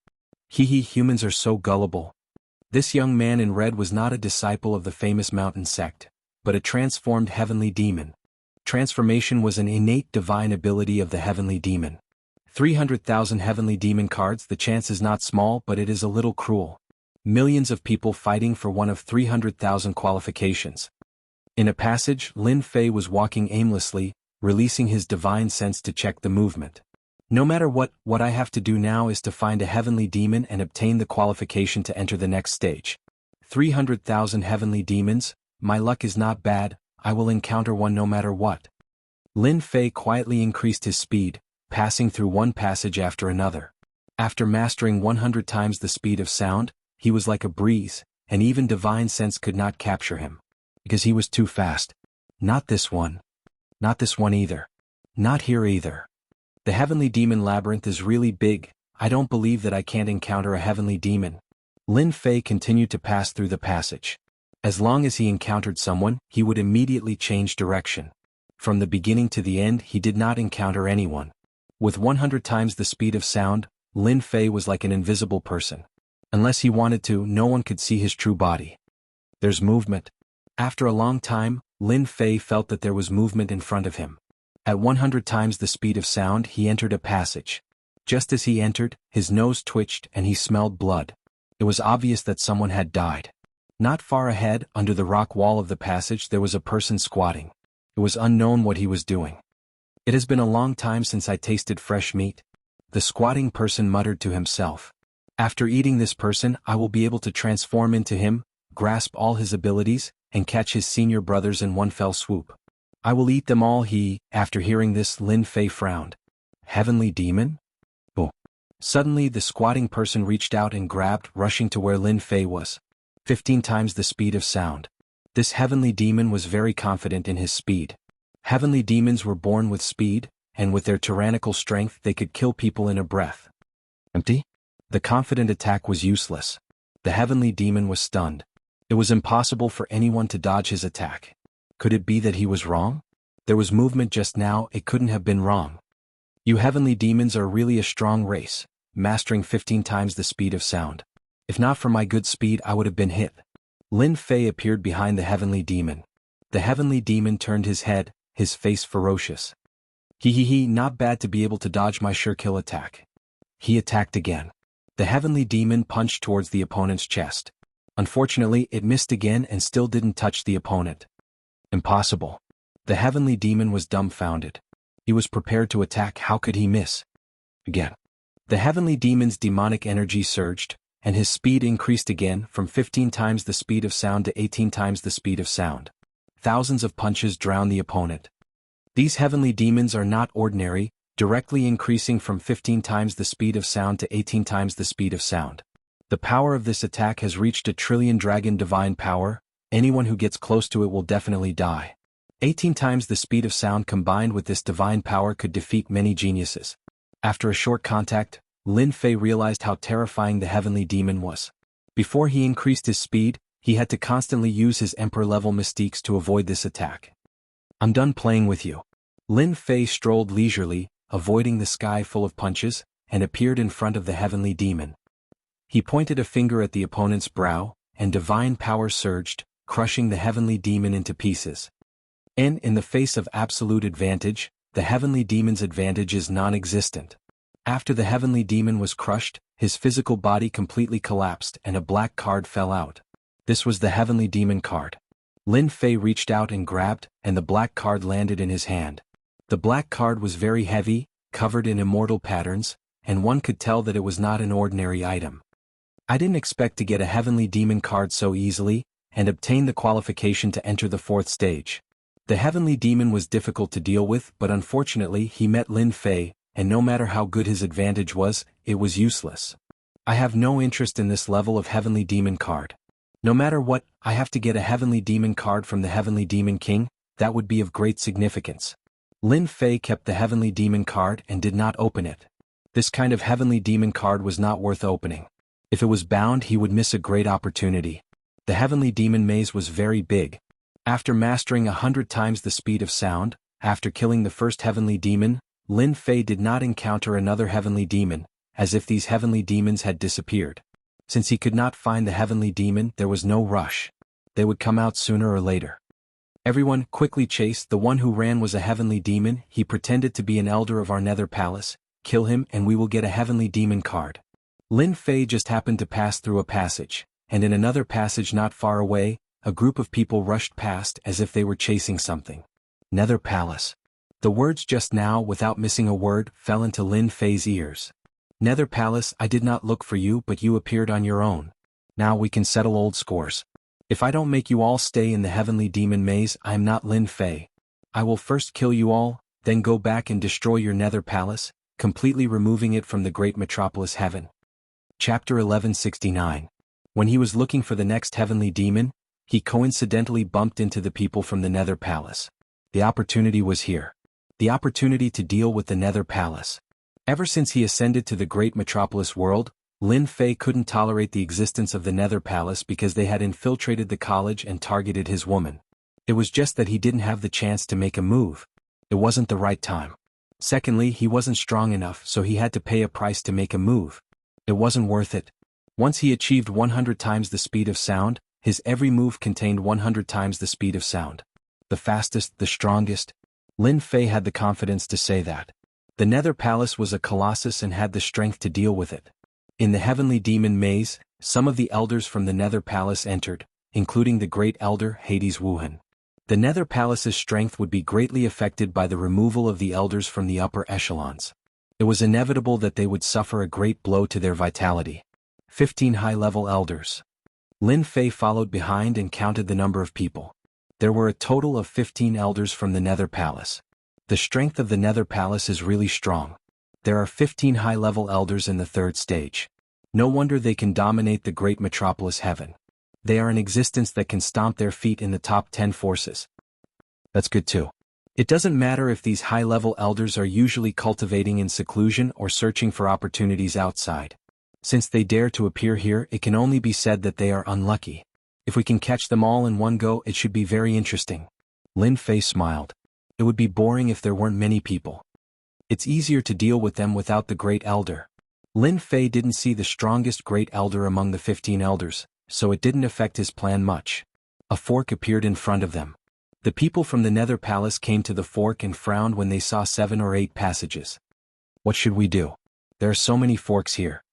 Humans are so gullible. This young man in red was not a disciple of the famous mountain sect, but a transformed heavenly demon. Transformation was an innate divine ability of the heavenly demon. 300,000 heavenly demon cards, the chance is not small, but it is a little cruel. Millions of people fighting for one of 300,000 qualifications. In a passage, Lin Fei was walking aimlessly, releasing his divine sense to check the movement. No matter what I have to do now is to find a heavenly demon and obtain the qualification to enter the next stage. 300,000 heavenly demons, my luck is not bad, I will encounter one no matter what. Lin Fei quietly increased his speed, passing through one passage after another. After mastering 100 times the speed of sound, he was like a breeze, and even divine sense could not capture him. Because he was too fast. Not this one. Not this one either. Not here either. The heavenly demon labyrinth is really big, I don't believe that I can't encounter a heavenly demon. Lin Fei continued to pass through the passage. As long as he encountered someone, he would immediately change direction. From the beginning to the end, he did not encounter anyone. With 100 times the speed of sound, Lin Fei was like an invisible person. Unless he wanted to, no one could see his true body. There's movement. After a long time, Lin Fei felt that there was movement in front of him. At 100 times the speed of sound, he entered a passage. Just as he entered, his nose twitched and he smelled blood. It was obvious that someone had died. Not far ahead, under the rock wall of the passage, there was a person squatting. It was unknown what he was doing. It has been a long time since I tasted fresh meat. The squatting person muttered to himself. After eating this person, I will be able to transform into him, grasp all his abilities, and catch his senior brothers in one fell swoop. I will eat them all. After hearing this, Lin Fei frowned. Heavenly demon? Oh. Suddenly the squatting person reached out and grabbed, rushing to where Lin Fei was. 15 times the speed of sound. This heavenly demon was very confident in his speed. Heavenly demons were born with speed, and with their tyrannical strength they could kill people in a breath. Empty? The confident attack was useless. The heavenly demon was stunned. It was impossible for anyone to dodge his attack. Could it be that he was wrong? There was movement just now, it couldn't have been wrong. You heavenly demons are really a strong race, mastering 15 times the speed of sound. If not for my good speed, I would have been hit. Lin Fei appeared behind the heavenly demon. The heavenly demon turned his head, his face ferocious. Not bad to be able to dodge my sure kill attack. He attacked again. The heavenly demon punched towards the opponent's chest. Unfortunately, it missed again and still didn't touch the opponent. Impossible. The heavenly demon was dumbfounded. He was prepared to attack. How could he miss? Again. The heavenly demon's demonic energy surged, and his speed increased again from 15 times the speed of sound to 18 times the speed of sound. Thousands of punches drowned the opponent. These heavenly demons are not ordinary, directly increasing from 15 times the speed of sound to 18 times the speed of sound. The power of this attack has reached a trillion dragon divine power. Anyone who gets close to it will definitely die. 18 times the speed of sound combined with this divine power could defeat many geniuses. After a short contact, Lin Fei realized how terrifying the heavenly demon was. Before he increased his speed, he had to constantly use his emperor-level mystiques to avoid this attack. I'm done playing with you. Lin Fei strolled leisurely, avoiding the sky full of punches, and appeared in front of the heavenly demon. He pointed a finger at the opponent's brow, and divine power surged, crushing the heavenly demon into pieces. And in the face of absolute advantage, the heavenly demon's advantage is non-existent. After the heavenly demon was crushed, his physical body completely collapsed and a black card fell out. This was the heavenly demon card. Lin Fei reached out and grabbed, and the black card landed in his hand. The black card was very heavy, covered in immortal patterns, and one could tell that it was not an ordinary item. I didn't expect to get a heavenly demon card so easily, and obtain the qualification to enter the 4th stage. The heavenly demon was difficult to deal with, but unfortunately he met Lin Fei, and no matter how good his advantage was, it was useless. I have no interest in this level of heavenly demon card. No matter what, I have to get a heavenly demon card from the heavenly demon king. That would be of great significance. Lin Fei kept the heavenly demon card and did not open it. This kind of heavenly demon card was not worth opening. If it was bound, he would miss a great opportunity. The heavenly demon maze was very big. After mastering 100 times the speed of sound, after killing the first heavenly demon, Lin Fei did not encounter another heavenly demon, as if these heavenly demons had disappeared. Since he could not find the heavenly demon, there was no rush. They would come out sooner or later. Everyone quickly chased. The one who ran was a heavenly demon. He pretended to be an elder of our nether palace. Kill him and we will get a heavenly demon card. Lin Fei just happened to pass through a passage, and in another passage not far away, a group of people rushed past as if they were chasing something. Nether palace. The words just now, without missing a word, fell into Lin Fei's ears. Nether palace, I did not look for you, but you appeared on your own. Now we can settle old scores. If I don't make you all stay in the heavenly demon maze, I am not Lin Fei. I will first kill you all, then go back and destroy your nether palace, completely removing it from the great metropolis heaven. Chapter 1169. When he was looking for the next heavenly demon, he coincidentally bumped into the people from the nether palace. The opportunity was here. The opportunity to deal with the nether palace. Ever since he ascended to the great metropolis world, Lin Fei couldn't tolerate the existence of the nether palace because they had infiltrated the college and targeted his woman. It was just that he didn't have the chance to make a move. It wasn't the right time. Secondly, he wasn't strong enough, so he had to pay a price to make a move. It wasn't worth it. Once he achieved 100 times the speed of sound, his every move contained 100 times the speed of sound. The fastest, the strongest. Lin Fei had the confidence to say that. The Nether Palace was a colossus and had the strength to deal with it. In the Heavenly Demon Maze, some of the elders from the Nether Palace entered, including the Great Elder Hades Wuhan. The Nether Palace's strength would be greatly affected by the removal of the elders from the upper echelons. It was inevitable that they would suffer a great blow to their vitality. 15 high-level elders. Lin Fei followed behind and counted the number of people. There were a total of 15 elders from the Nether Palace. The strength of the Nether Palace is really strong. There are 15 high-level elders in the third stage. No wonder they can dominate the great metropolis heaven. They are an existence that can stomp their feet in the top 10 forces. That's good too. It doesn't matter if these high-level elders are usually cultivating in seclusion or searching for opportunities outside. Since they dare to appear here, it can only be said that they are unlucky. If we can catch them all in one go, it should be very interesting. Lin Fei smiled. It would be boring if there weren't many people. It's easier to deal with them without the Great Elder. Lin Fei didn't see the strongest Great Elder among the 15 elders, so it didn't affect his plan much. A fork appeared in front of them. The people from the Nether Palace came to the fork and frowned when they saw 7 or 8 passages. What should we do? There are so many forks here.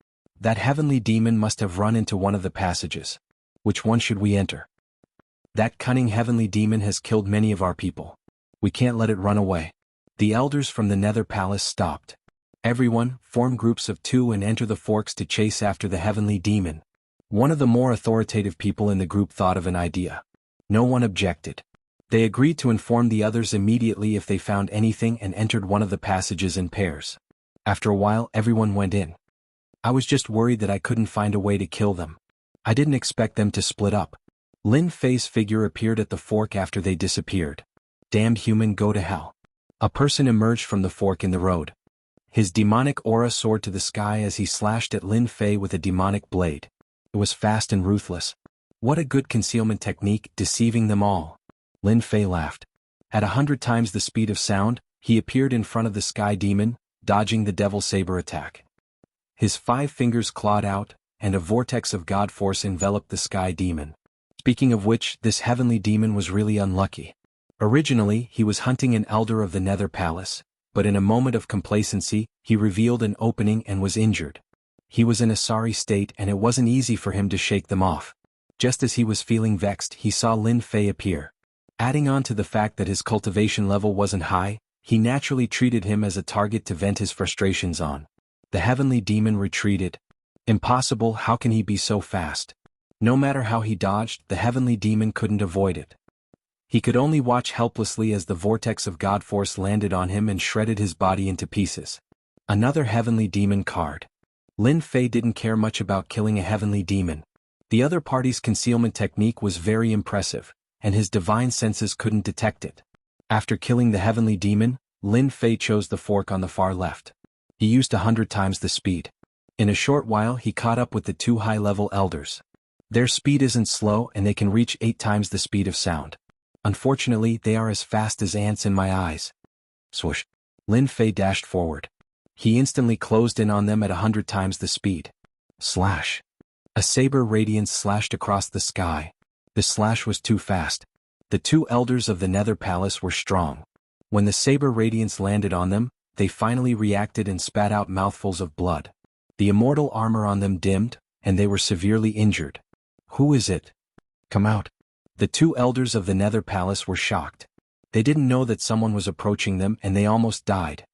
That heavenly demon must have run into one of the passages. Which one should we enter? That cunning heavenly demon has killed many of our people. We can't let it run away. The elders from the Nether Palace stopped. Everyone, form groups of 2 and enter the forks to chase after the heavenly demon. One of the more authoritative people in the group thought of an idea. No one objected. They agreed to inform the others immediately if they found anything and entered one of the passages in pairs. After a while, everyone went in. I was just worried that I couldn't find a way to kill them. I didn't expect them to split up. Lin Fei's figure appeared at the fork after they disappeared. Damned human, go to hell. A person emerged from the fork in the road. His demonic aura soared to the sky as he slashed at Lin Fei with a demonic blade. It was fast and ruthless. What a good concealment technique, deceiving them all. Lin Fei laughed. At 100 times the speed of sound, he appeared in front of the sky demon, dodging the devil saber attack. His 5 fingers clawed out, and a vortex of god force enveloped the sky demon. Speaking of which, this heavenly demon was really unlucky. Originally, he was hunting an elder of the Nether Palace, but in a moment of complacency, he revealed an opening and was injured. He was in a sorry state and it wasn't easy for him to shake them off. Just as he was feeling vexed, he saw Lin Fei appear. Adding on to the fact that his cultivation level wasn't high, he naturally treated him as a target to vent his frustrations on. The heavenly demon retreated. Impossible, how can he be so fast? No matter how he dodged, the heavenly demon couldn't avoid it. He could only watch helplessly as the vortex of god force landed on him and shredded his body into pieces. Another heavenly demon card. Lin Fei didn't care much about killing a heavenly demon. The other party's concealment technique was very impressive, and his divine senses couldn't detect it. After killing the heavenly demon, Lin Fei chose the fork on the far left. He used 100 times the speed. In a short while he caught up with the 2 high-level elders. Their speed isn't slow and they can reach 8 times the speed of sound. Unfortunately, they are as fast as ants in my eyes. Swoosh. Lin Fei dashed forward. He instantly closed in on them at 100 times the speed. Slash. A saber radiance slashed across the sky. The slash was too fast. The 2 elders of the Nether Palace were strong. When the saber radiance landed on them, they finally reacted and spat out mouthfuls of blood. The immortal armor on them dimmed, and they were severely injured. Who is it? Come out. The 2 elders of the Nether Palace were shocked. They didn't know that someone was approaching them and they almost died.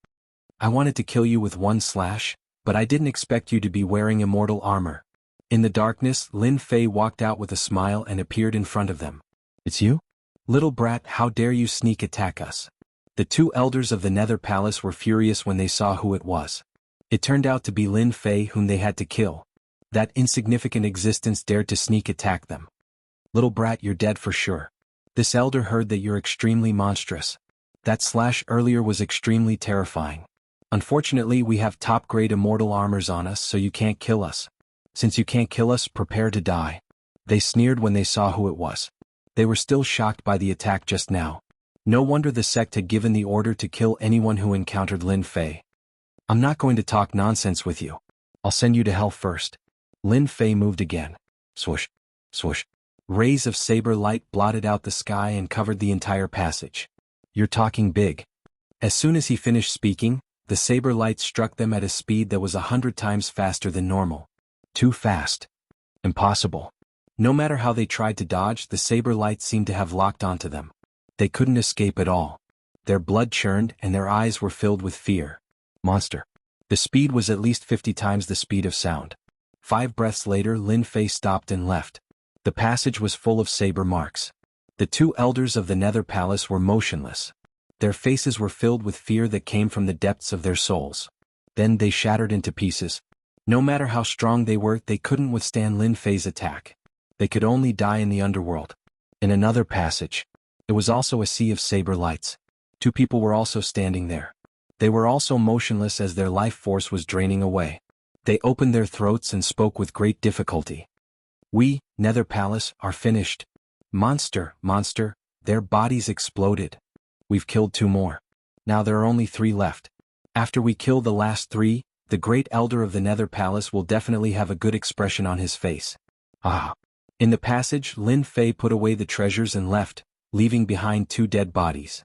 I wanted to kill you with 1 slash, but I didn't expect you to be wearing immortal armor. In the darkness, Lin Fei walked out with a smile and appeared in front of them. It's you? Little brat, how dare you sneak attack us? The 2 elders of the Nether Palace were furious when they saw who it was. It turned out to be Lin Fei whom they had to kill. That insignificant existence dared to sneak attack them. Little brat, you're dead for sure. This elder heard that you're extremely monstrous. That slash earlier was extremely terrifying. Unfortunately, we have top-grade immortal armors on us, so you can't kill us. Since you can't kill us, prepare to die. They sneered when they saw who it was. They were still shocked by the attack just now. No wonder the sect had given the order to kill anyone who encountered Lin Fei. I'm not going to talk nonsense with you. I'll send you to hell first. Lin Fei moved again. Swoosh, swoosh. Rays of saber light blotted out the sky and covered the entire passage. You're talking big. As soon as he finished speaking, the saber light struck them at a speed that was 100 times faster than normal. Too fast. Impossible. No matter how they tried to dodge, the saber light seemed to have locked onto them. They couldn't escape at all. Their blood churned and their eyes were filled with fear. Monster. The speed was at least 50 times the speed of sound. 5 breaths later, Lin Fei stopped and left. The passage was full of saber marks. The 2 elders of the Nether Palace were motionless. Their faces were filled with fear that came from the depths of their souls. Then they shattered into pieces. No matter how strong they were, they couldn't withstand Lin Fei's attack. They could only die in the underworld. In another passage, it was also a sea of saber lights. 2 people were also standing there. They were also motionless as their life force was draining away. They opened their throats and spoke with great difficulty. We, Nether Palace, are finished. Monster, monster, their bodies exploded. We've killed 2 more. Now there are only 3 left. After we kill the last 3, the great elder of the Nether Palace will definitely have a good expression on his face. Ah. In the passage, Lin Fei put away the treasures and left, leaving behind 2 dead bodies.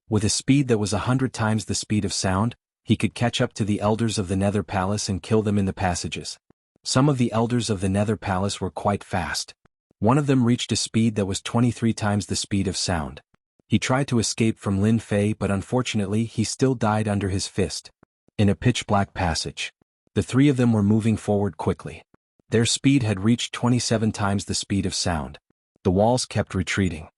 With a speed that was 100 times the speed of sound, he could catch up to the elders of the Nether Palace and kill them in the passages. Some of the elders of the Nether Palace were quite fast. One of them reached a speed that was 23 times the speed of sound. He tried to escape from Lin Fei, but unfortunately he still died under his fist. In a pitch-black passage, the 3 of them were moving forward quickly. Their speed had reached 27 times the speed of sound. The walls kept retreating.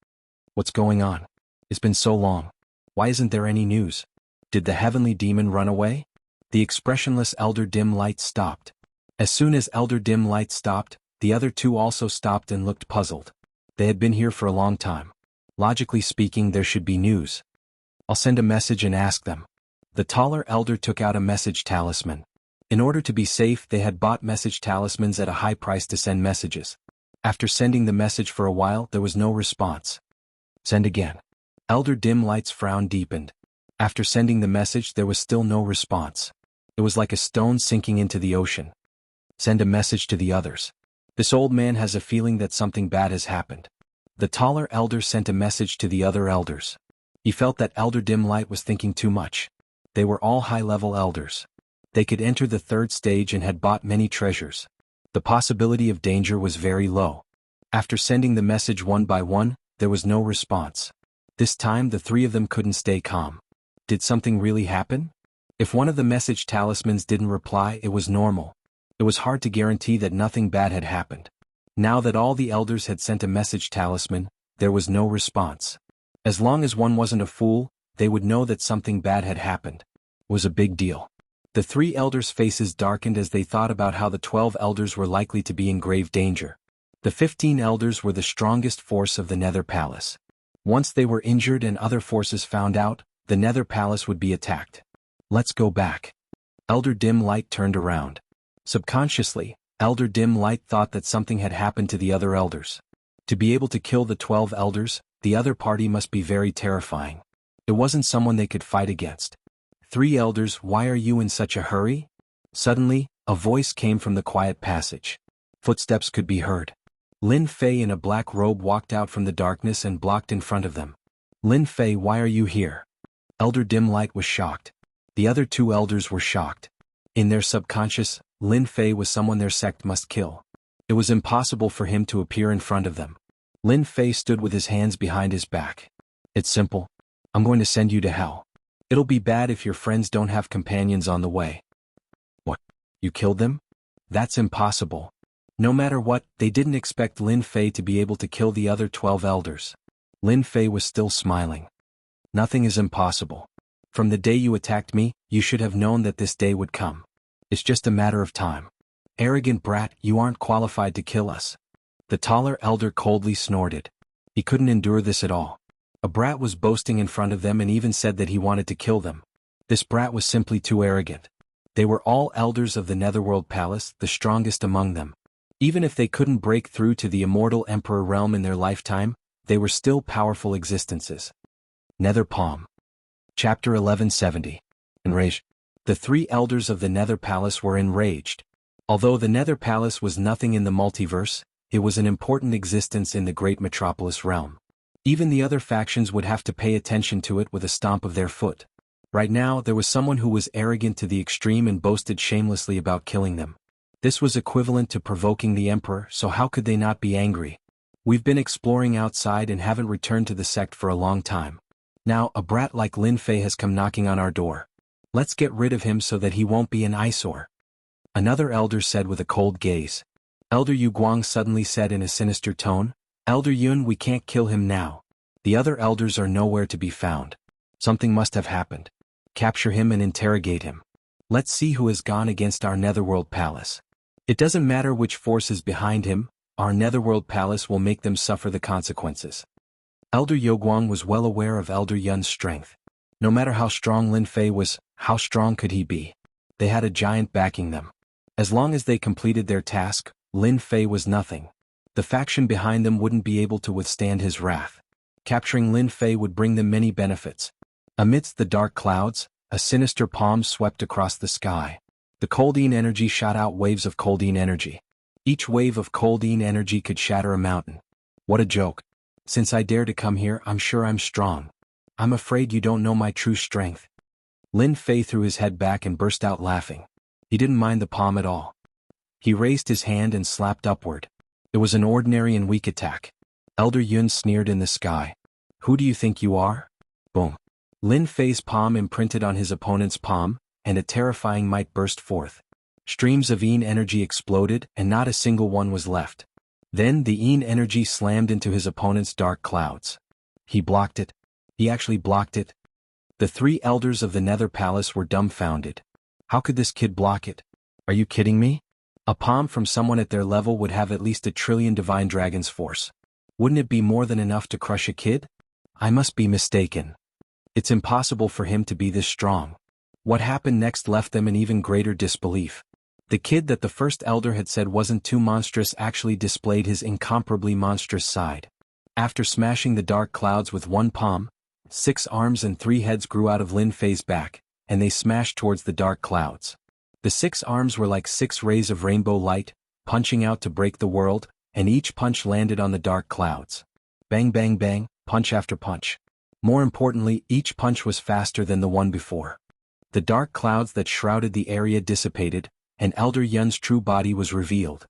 What's going on? It's been so long. Why isn't there any news? Did the heavenly demon run away? The expressionless Elder Dim Light stopped. As soon as Elder Dim Light stopped, the other 2 also stopped and looked puzzled. They had been here for a long time. Logically speaking, there should be news. I'll send a message and ask them. The taller elder took out a message talisman. In order to be safe, they had bought message talismans at a high price to send messages. After sending the message for a while, there was no response. Send again. Elder Dim Light's frown deepened. After sending the message, there was still no response. It was like a stone sinking into the ocean. Send a message to the others. This old man has a feeling that something bad has happened. The taller elder sent a message to the other elders. He felt that Elder Dim Light was thinking too much. They were all high-level elders. They could enter the 3rd stage and had bought many treasures. The possibility of danger was very low. After sending the message one by one, there was no response. This time the 3 of them couldn't stay calm. Did something really happen? If one of the message talismans didn't reply, it was normal. It was hard to guarantee that nothing bad had happened. Now that all the elders had sent a message talisman, there was no response. As long as one wasn't a fool, they would know that something bad had happened. It was a big deal. The 3 elders' faces darkened as they thought about how the 12 elders were likely to be in grave danger. The 15 elders were the strongest force of the Nether Palace. Once they were injured and other forces found out, the Nether Palace would be attacked. Let's go back. Elder Dim Light turned around. Subconsciously, Elder Dim Light thought that something had happened to the other elders. To be able to kill the 12 elders, the other party must be very terrifying. It wasn't someone they could fight against. 3 elders, why are you in such a hurry? Suddenly, a voice came from the quiet passage. Footsteps could be heard. Lin Fei in a black robe walked out from the darkness and blocked in front of them. Lin Fei, why are you here? Elder Dim Light was shocked. The other 2 elders were shocked. In their subconscious, Lin Fei was someone their sect must kill. It was impossible for him to appear in front of them. Lin Fei stood with his hands behind his back. It's simple. I'm going to send you to hell. It'll be bad if your friends don't have companions on the way. What? You killed them? That's impossible. No matter what, they didn't expect Lin Fei to be able to kill the other 12 elders. Lin Fei was still smiling. Nothing is impossible. From the day you attacked me, you should have known that this day would come. It's just a matter of time. Arrogant brat, you aren't qualified to kill us. The taller elder coldly snorted. He couldn't endure this at all. A brat was boasting in front of them and even said that he wanted to kill them. This brat was simply too arrogant. They were all elders of the Netherworld Palace, the strongest among them. Even if they couldn't break through to the immortal Emperor realm in their lifetime, they were still powerful existences. Nether Palm. Chapter 1170. Enraged. The 3 elders of the Nether Palace were enraged. Although the Nether Palace was nothing in the multiverse, it was an important existence in the great metropolis realm. Even the other factions would have to pay attention to it with a stomp of their foot. Right now, there was someone who was arrogant to the extreme and boasted shamelessly about killing them. This was equivalent to provoking the Emperor, so how could they not be angry? We've been exploring outside and haven't returned to the sect for a long time. Now, a brat like Lin Fei has come knocking on our door. Let's get rid of him so that he won't be an eyesore. Another elder said with a cold gaze. Elder Yu Guang suddenly said in a sinister tone, Elder Yun, we can't kill him now. The other elders are nowhere to be found. Something must have happened. Capture him and interrogate him. Let's see who has gone against our Netherworld Palace. It doesn't matter which force is behind him, our Netherworld Palace will make them suffer the consequences. Elder Yoguang was well aware of Elder Yun's strength. No matter how strong Lin Fei was, how strong could he be? They had a giant backing them. As long as they completed their task, Lin Fei was nothing. The faction behind them wouldn't be able to withstand his wrath. Capturing Lin Fei would bring them many benefits. Amidst the dark clouds, a sinister palm swept across the sky. The Coldine energy shot out waves of Coldine energy. Each wave of Coldine energy could shatter a mountain. What a joke. Since I dare to come here, I'm sure I'm strong. I'm afraid you don't know my true strength. Lin Fei threw his head back and burst out laughing. He didn't mind the palm at all. He raised his hand and slapped upward. It was an ordinary and weak attack. Elder Yun sneered in the sky. Who do you think you are? Boom. Lin Fei's palm imprinted on his opponent's palm, and a terrifying might burst forth. Streams of Yin energy exploded, and not a single one was left. Then the Yin energy slammed into his opponent's dark clouds. He blocked it. He actually blocked it. The three elders of the Nether Palace were dumbfounded. How could this kid block it? Are you kidding me? A palm from someone at their level would have at least 1 trillion divine dragons force. Wouldn't it be more than enough to crush a kid? I must be mistaken. It's impossible for him to be this strong. What happened next left them in even greater disbelief. The kid that the first elder had said wasn't too monstrous actually displayed his incomparably monstrous side. After smashing the dark clouds with one palm, 6 arms and 3 heads grew out of Lin Fei's back, and they smashed towards the dark clouds. The 6 arms were like 6 rays of rainbow light, punching out to break the world, and each punch landed on the dark clouds. Bang bang bang, punch after punch. More importantly, each punch was faster than the one before. The dark clouds that shrouded the area dissipated, and Elder Yun's true body was revealed.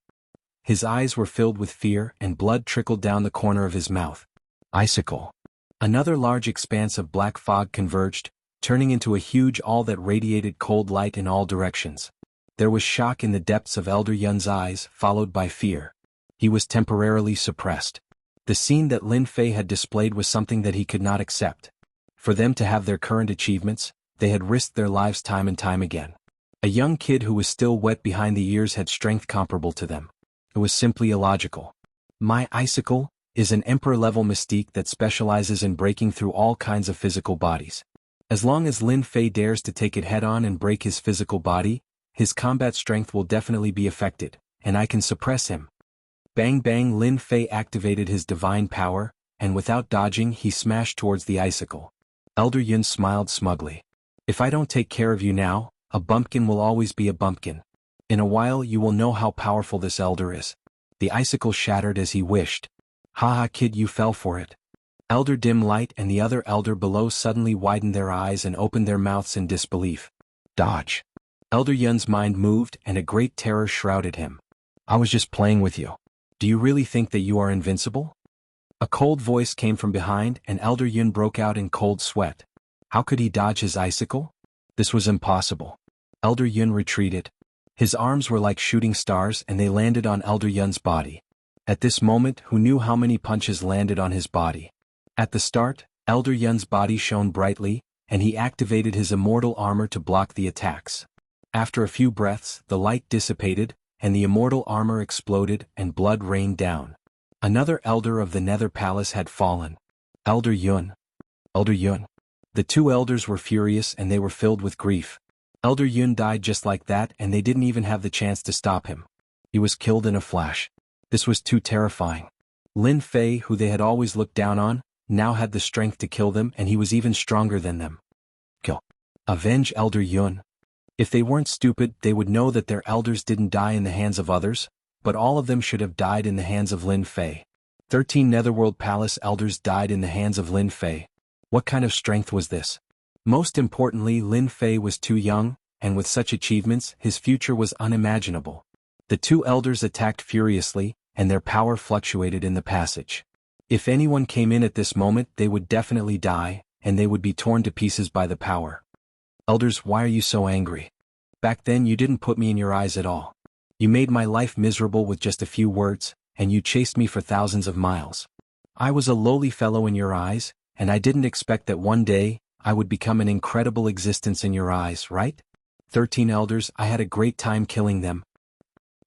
His eyes were filled with fear, and blood trickled down the corner of his mouth. Icicle. Another large expanse of black fog converged, turning into a huge all that radiated cold light in all directions. There was shock in the depths of Elder Yun's eyes, followed by fear. He was temporarily suppressed. The scene that Lin Fei had displayed was something that he could not accept. For them to have their current achievements, they had risked their lives time and time again. A young kid who was still wet behind the ears had strength comparable to them. It was simply illogical. My icicle is an emperor-level mystique that specializes in breaking through all kinds of physical bodies. As long as Lin Fei dares to take it head-on and break his physical body, his combat strength will definitely be affected, and I can suppress him. Bang bang, Lin Fei activated his divine power, and without dodging he smashed towards the icicle. Elder Yun smiled smugly. If I don't take care of you now, a bumpkin will always be a bumpkin. In a while you will know how powerful this elder is. The icicle shattered as he wished. Haha kid, you fell for it. Elder Dim Light and the other elder below suddenly widened their eyes and opened their mouths in disbelief. Dodge. Elder Yun's mind moved and a great terror shrouded him. I was just playing with you. Do you really think that you are invincible? A cold voice came from behind and Elder Yun broke out in cold sweat. How could he dodge his icicle? This was impossible. Elder Yun retreated. His arms were like shooting stars and they landed on Elder Yun's body. At this moment, who knew how many punches landed on his body? At the start, Elder Yun's body shone brightly, and he activated his immortal armor to block the attacks. After a few breaths, the light dissipated, and the immortal armor exploded and blood rained down. Another elder of the Nether Palace had fallen. Elder Yun. Elder Yun. The 2 elders were furious and they were filled with grief. Elder Yun died just like that and they didn't even have the chance to stop him. He was killed in a flash. This was too terrifying. Lin Fei, who they had always looked down on, now had the strength to kill them and he was even stronger than them. Kill. Avenge Elder Yun. If they weren't stupid, they would know that their elders didn't die in the hands of others, but all of them should have died in the hands of Lin Fei. 13 Netherworld Palace elders died in the hands of Lin Fei. What kind of strength was this? Most importantly, Lin Fei was too young, and with such achievements, his future was unimaginable. The two elders attacked furiously, and their power fluctuated in the passage. If anyone came in at this moment, they would definitely die, and they would be torn to pieces by the power. Elders, why are you so angry? Back then you didn't put me in your eyes at all. You made my life miserable with just a few words, and you chased me for thousands of miles. I was a lowly fellow in your eyes, and I didn't expect that one day, I would become an incredible existence in your eyes, right? 13 elders, I had a great time killing them.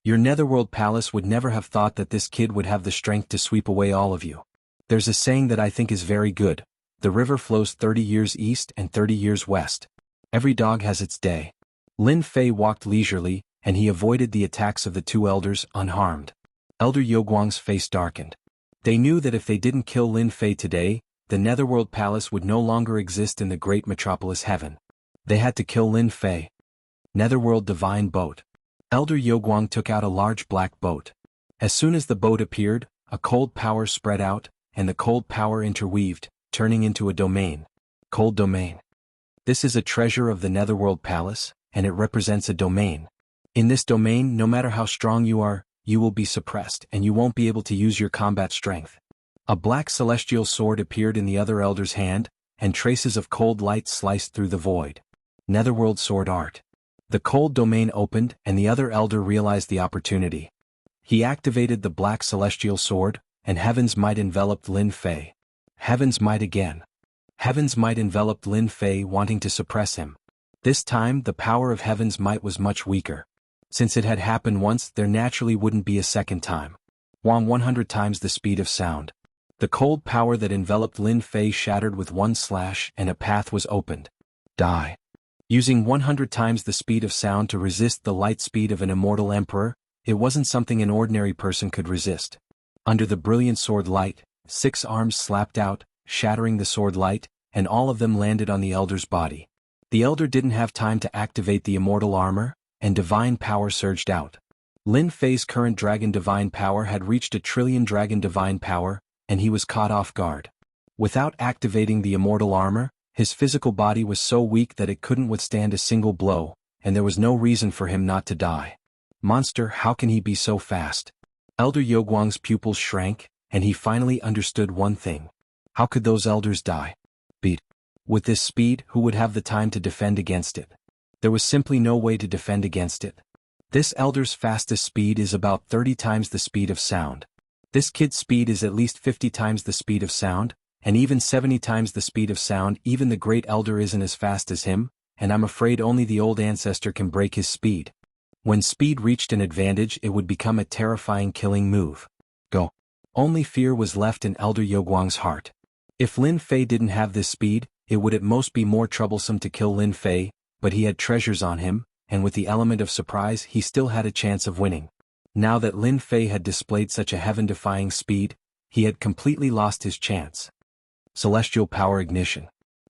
Your Netherworld Palace would never have thought that this kid would have the strength to sweep away all of you. There's a saying that I think is very good. The river flows 30 years east and 30 years west. Every dog has its day. Lin Fei walked leisurely, and he avoided the attacks of the two elders unharmed. Elder Youguang's face darkened. They knew that if they didn't kill Lin Fei today, the Netherworld Palace would no longer exist in the great metropolis heaven. They had to kill Lin Fei. Netherworld Divine Boat. Elder Youguang took out a large black boat. As soon as the boat appeared, a cold power spread out, and the cold power interweaved, turning into a domain. Cold domain. This is a treasure of the Netherworld Palace, and it represents a domain. In this domain, no matter how strong you are, you will be suppressed and you won't be able to use your combat strength. A black celestial sword appeared in the other elder's hand, and traces of cold light sliced through the void. Netherworld Sword Art. The cold domain opened, and the other elder realized the opportunity. He activated the black celestial sword, and Heaven's Might enveloped Lin Fei. Heaven's Might again. Heaven's Might enveloped Lin Fei, wanting to suppress him. This time, the power of Heaven's Might was much weaker. Since it had happened once, there naturally wouldn't be a second time. 100 times the speed of sound. The cold power that enveloped Lin Fei shattered with one slash, and a path was opened. Die. Using 100 times the speed of sound to resist the light speed of an immortal emperor, it wasn't something an ordinary person could resist. Under the brilliant sword light, 6 arms slapped out, shattering the sword light, and all of them landed on the elder's body. The elder didn't have time to activate the immortal armor, and divine power surged out. Lin Fei's current dragon divine power had reached 1,000,000,000,000 dragon divine power, and he was caught off guard. Without activating the immortal armor, his physical body was so weak that it couldn't withstand a single blow, and there was no reason for him not to die. Monster, how can he be so fast? Elder Youguang's pupils shrank, and he finally understood one thing. How could those elders die? Beat. With this speed, who would have the time to defend against it? There was simply no way to defend against it. This elder's fastest speed is about 30 times the speed of sound. This kid's speed is at least 50 times the speed of sound, and even 70 times the speed of sound. Even the great elder isn't as fast as him, and I'm afraid only the old ancestor can break his speed. When speed reached an advantage, it would become a terrifying killing move. Go. Only fear was left in Elder Youguang's heart. If Lin Fei didn't have this speed, it would at most be more troublesome to kill Lin Fei, but he had treasures on him, and with the element of surprise he still had a chance of winning. Now that Lin Fei had displayed such a heaven-defying speed, he had completely lost his chance. Celestial Power Ignition.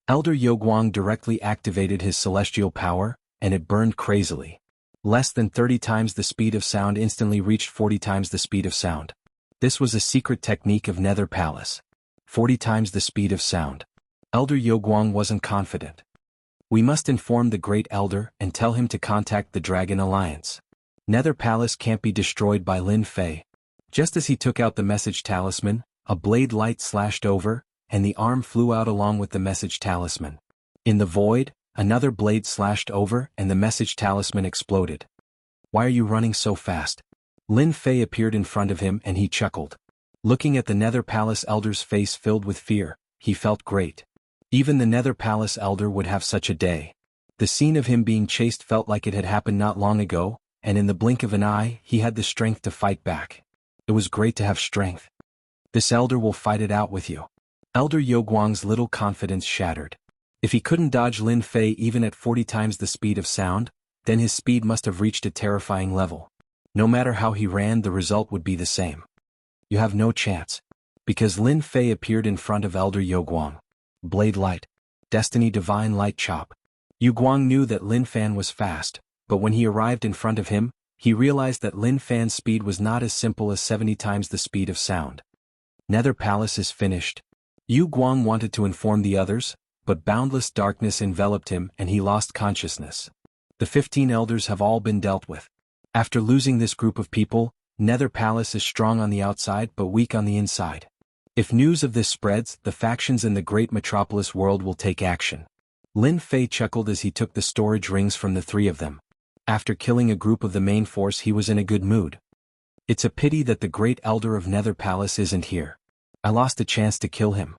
Elder Youguang directly activated his celestial power, and it burned crazily. Less than 30 times the speed of sound instantly reached 40 times the speed of sound. This was a secret technique of Nether Palace. 40 times the speed of sound. Elder Youguang wasn't confident. We must inform the Great Elder and tell him to contact the Dragon Alliance. Nether Palace can't be destroyed by Lin Fei. Just as he took out the message talisman, a blade light slashed over, and the arm flew out along with the message talisman. In the void, another blade slashed over and the message talisman exploded. Why are you running so fast? Lin Fei appeared in front of him and he chuckled. Looking at the Nether Palace Elder's face filled with fear, he felt great. Even the Nether Palace Elder would have such a day. The scene of him being chased felt like it had happened not long ago, and in the blink of an eye, he had the strength to fight back. It was great to have strength. This elder will fight it out with you. Elder Youguang's little confidence shattered. If he couldn't dodge Lin Fei even at 40 times the speed of sound, then his speed must have reached a terrifying level. No matter how he ran, the result would be the same. You have no chance. Because Lin Fei appeared in front of Elder Youguang. Blade Light. Destiny Divine Light Chop. Yu Guang knew that Lin Fan was fast, but when he arrived in front of him, he realized that Lin Fan's speed was not as simple as 70 times the speed of sound. Nether Palace is finished. Yu Guang wanted to inform the others, but boundless darkness enveloped him and he lost consciousness. The 15 elders have all been dealt with. After losing this group of people, Nether Palace is strong on the outside but weak on the inside. If news of this spreads, the factions in the great metropolis world will take action. Lin Fei chuckled as he took the storage rings from the three of them. After killing a group of the main force, he was in a good mood. It's a pity that the great elder of Nether Palace isn't here. I lost a chance to kill him.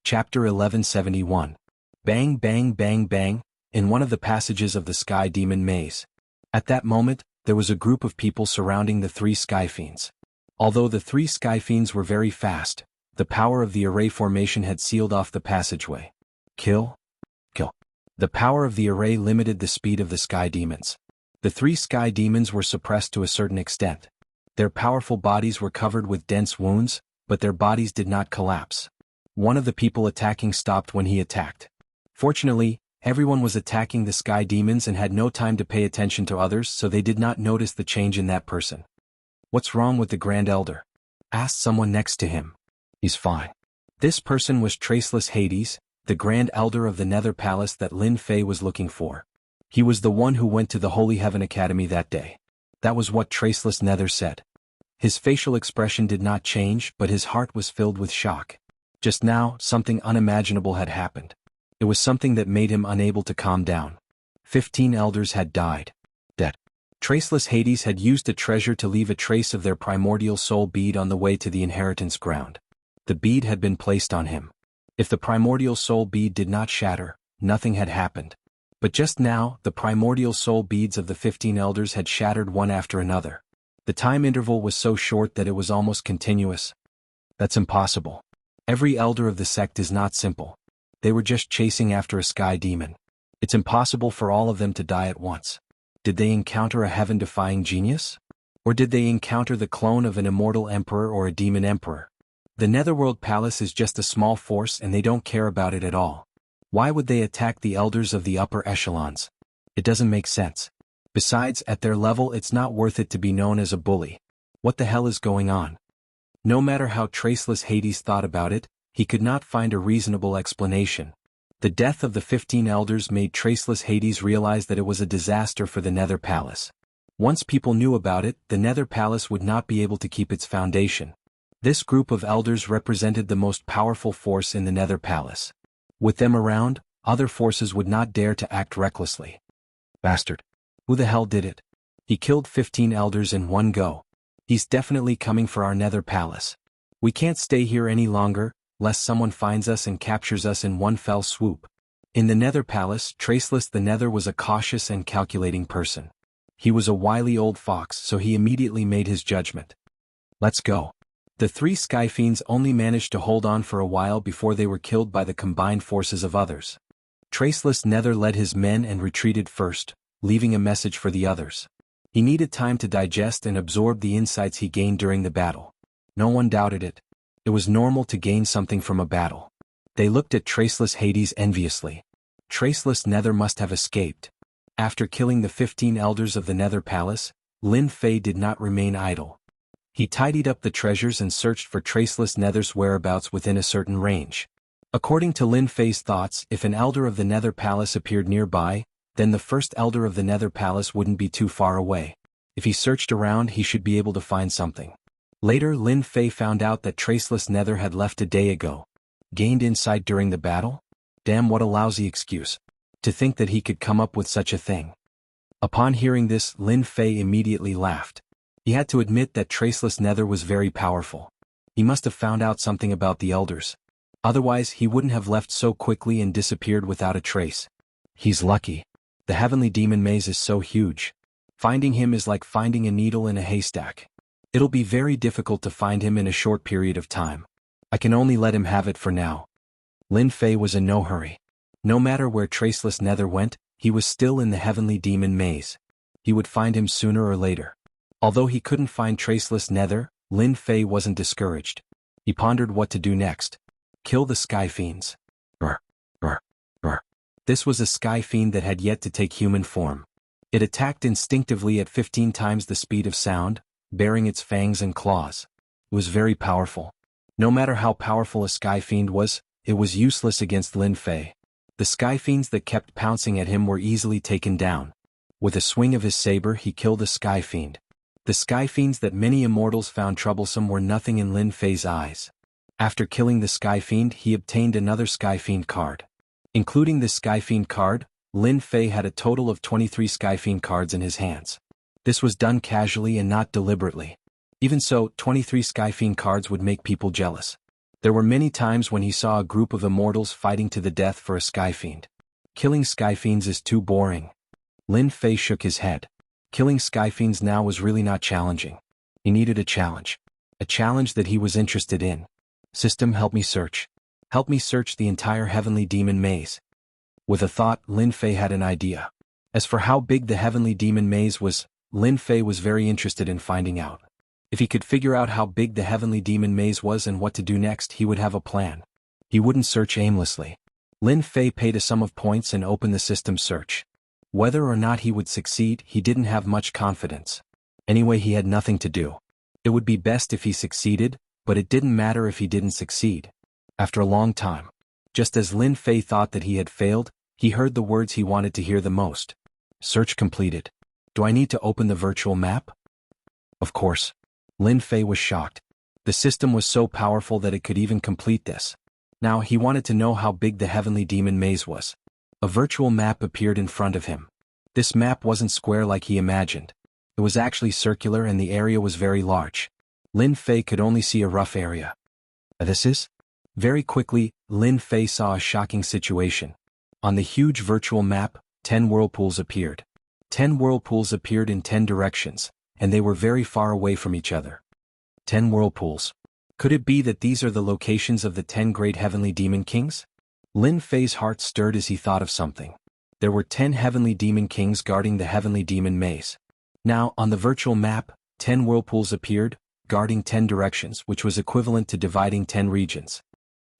Chapter 1171. Bang bang bang bang, in one of the passages of the Sky Demon Maze. At that moment, there was a group of people surrounding the three Sky Fiends. Although the three Sky Fiends were very fast, the power of the array formation had sealed off the passageway. Kill. Kill. The power of the array limited the speed of the Sky Demons. The three Sky Demons were suppressed to a certain extent. Their powerful bodies were covered with dense wounds, but their bodies did not collapse. One of the people attacking stopped when he attacked. Fortunately, everyone was attacking the Sky Demons and had no time to pay attention to others, so they did not notice the change in that person. What's wrong with the Grand Elder? Asked someone next to him. He's fine. This person was Traceless Hades, the Grand Elder of the Nether Palace that Lin Fei was looking for. He was the one who went to the Holy Heaven Academy that day. That was what Traceless Nether said. His facial expression did not change, but his heart was filled with shock. Just now, something unimaginable had happened. It was something that made him unable to calm down. 15 elders had died. Dead. Traceless Hades had used a treasure to leave a trace of their primordial soul bead on the way to the inheritance ground. The bead had been placed on him. If the primordial soul bead did not shatter, nothing had happened. But just now, the primordial soul beads of the 15 elders had shattered one after another. The time interval was so short that it was almost continuous. That's impossible. Every elder of the sect is not simple. They were just chasing after a Sky Demon. It's impossible for all of them to die at once. Did they encounter a heaven-defying genius? Or did they encounter the clone of an immortal emperor or a demon emperor? The Netherworld Palace is just a small force and they don't care about it at all. Why would they attack the elders of the upper echelons? It doesn't make sense. Besides, at their level it's not worth it to be known as a bully. What the hell is going on? No matter how Traceless Hades thought about it, he could not find a reasonable explanation. The death of the 15 elders made Traceless Hades realize that it was a disaster for the Nether Palace. Once people knew about it, the Nether Palace would not be able to keep its foundation. This group of elders represented the most powerful force in the Nether Palace. With them around, other forces would not dare to act recklessly. Bastard. Who the hell did it? He killed 15 elders in one go. He's definitely coming for our Nether Palace. We can't stay here any longer, lest someone finds us and captures us in one fell swoop. In the Nether Palace, Traceless the Nether was a cautious and calculating person. He was a wily old fox, so he immediately made his judgment. Let's go. The three Sky Fiends only managed to hold on for a while before they were killed by the combined forces of others. Traceless Nether led his men and retreated first, leaving a message for the others. He needed time to digest and absorb the insights he gained during the battle. No one doubted it. It was normal to gain something from a battle. They looked at Traceless Hades enviously. Traceless Nether must have escaped. After killing the 15 elders of the Nether Palace, Lin Fei did not remain idle. He tidied up the treasures and searched for Traceless Nether's whereabouts within a certain range. According to Lin Fei's thoughts, if an elder of the Nether Palace appeared nearby, then the first elder of the Nether Palace wouldn't be too far away. If he searched around, he should be able to find something. Later, Lin Fei found out that Traceless Nether had left a day ago. Gained insight during the battle? Damn, what a lousy excuse. To think that he could come up with such a thing. Upon hearing this, Lin Fei immediately laughed. He had to admit that Traceless Nether was very powerful. He must have found out something about the elders. Otherwise, he wouldn't have left so quickly and disappeared without a trace. He's lucky. The Heavenly Demon Maze is so huge. Finding him is like finding a needle in a haystack. It'll be very difficult to find him in a short period of time. I can only let him have it for now. Lin Fei was in no hurry. No matter where Traceless Nether went, he was still in the Heavenly Demon Maze. He would find him sooner or later. Although he couldn't find Traceless Nether, Lin Fei wasn't discouraged. He pondered what to do next. Kill the Sky Fiends. Brr, brr, brr. This was a sky fiend that had yet to take human form. It attacked instinctively at 15 times the speed of sound, baring its fangs and claws. It was very powerful. No matter how powerful a sky fiend was, it was useless against Lin Fei. The sky fiends that kept pouncing at him were easily taken down. With a swing of his saber he killed a sky fiend. The sky fiends that many immortals found troublesome were nothing in Lin Fei's eyes. After killing the sky fiend he obtained another sky fiend card. Including this sky fiend card, Lin Fei had a total of 23 sky fiend cards in his hands. This was done casually and not deliberately. Even so, 23 sky fiend cards would make people jealous. There were many times when he saw a group of immortals fighting to the death for a sky fiend. Killing sky fiends is too boring. Lin Fei shook his head. Killing sky fiends now was really not challenging. He needed a challenge. A challenge that he was interested in. System, help me search. Help me search the entire Heavenly Demon Maze. With a thought, Lin Fei had an idea. As for how big the Heavenly Demon Maze was, Lin Fei was very interested in finding out. If he could figure out how big the Heavenly Demon Maze was and what to do next, he would have a plan. He wouldn't search aimlessly. Lin Fei paid a sum of points and opened the system search. Whether or not he would succeed, he didn't have much confidence. Anyway, he had nothing to do. It would be best if he succeeded, but it didn't matter if he didn't succeed. After a long time, just as Lin Fei thought that he had failed, he heard the words he wanted to hear the most. Search completed. Do I need to open the virtual map? Of course. Lin Fei was shocked. The system was so powerful that it could even complete this. Now he wanted to know how big the Heavenly Demon Maze was. A virtual map appeared in front of him. This map wasn't square like he imagined. It was actually circular and the area was very large. Lin Fei could only see a rough area. This is? Very quickly, Lin Fei saw a shocking situation. On the huge virtual map, 10 whirlpools appeared. 10 whirlpools appeared in 10 directions, and they were very far away from each other. 10 whirlpools. Could it be that these are the locations of the 10 great heavenly demon kings? Lin Fei's heart stirred as he thought of something. There were 10 heavenly demon kings guarding the heavenly demon maze. Now, on the virtual map, 10 whirlpools appeared, guarding 10 directions, which was equivalent to dividing 10 regions.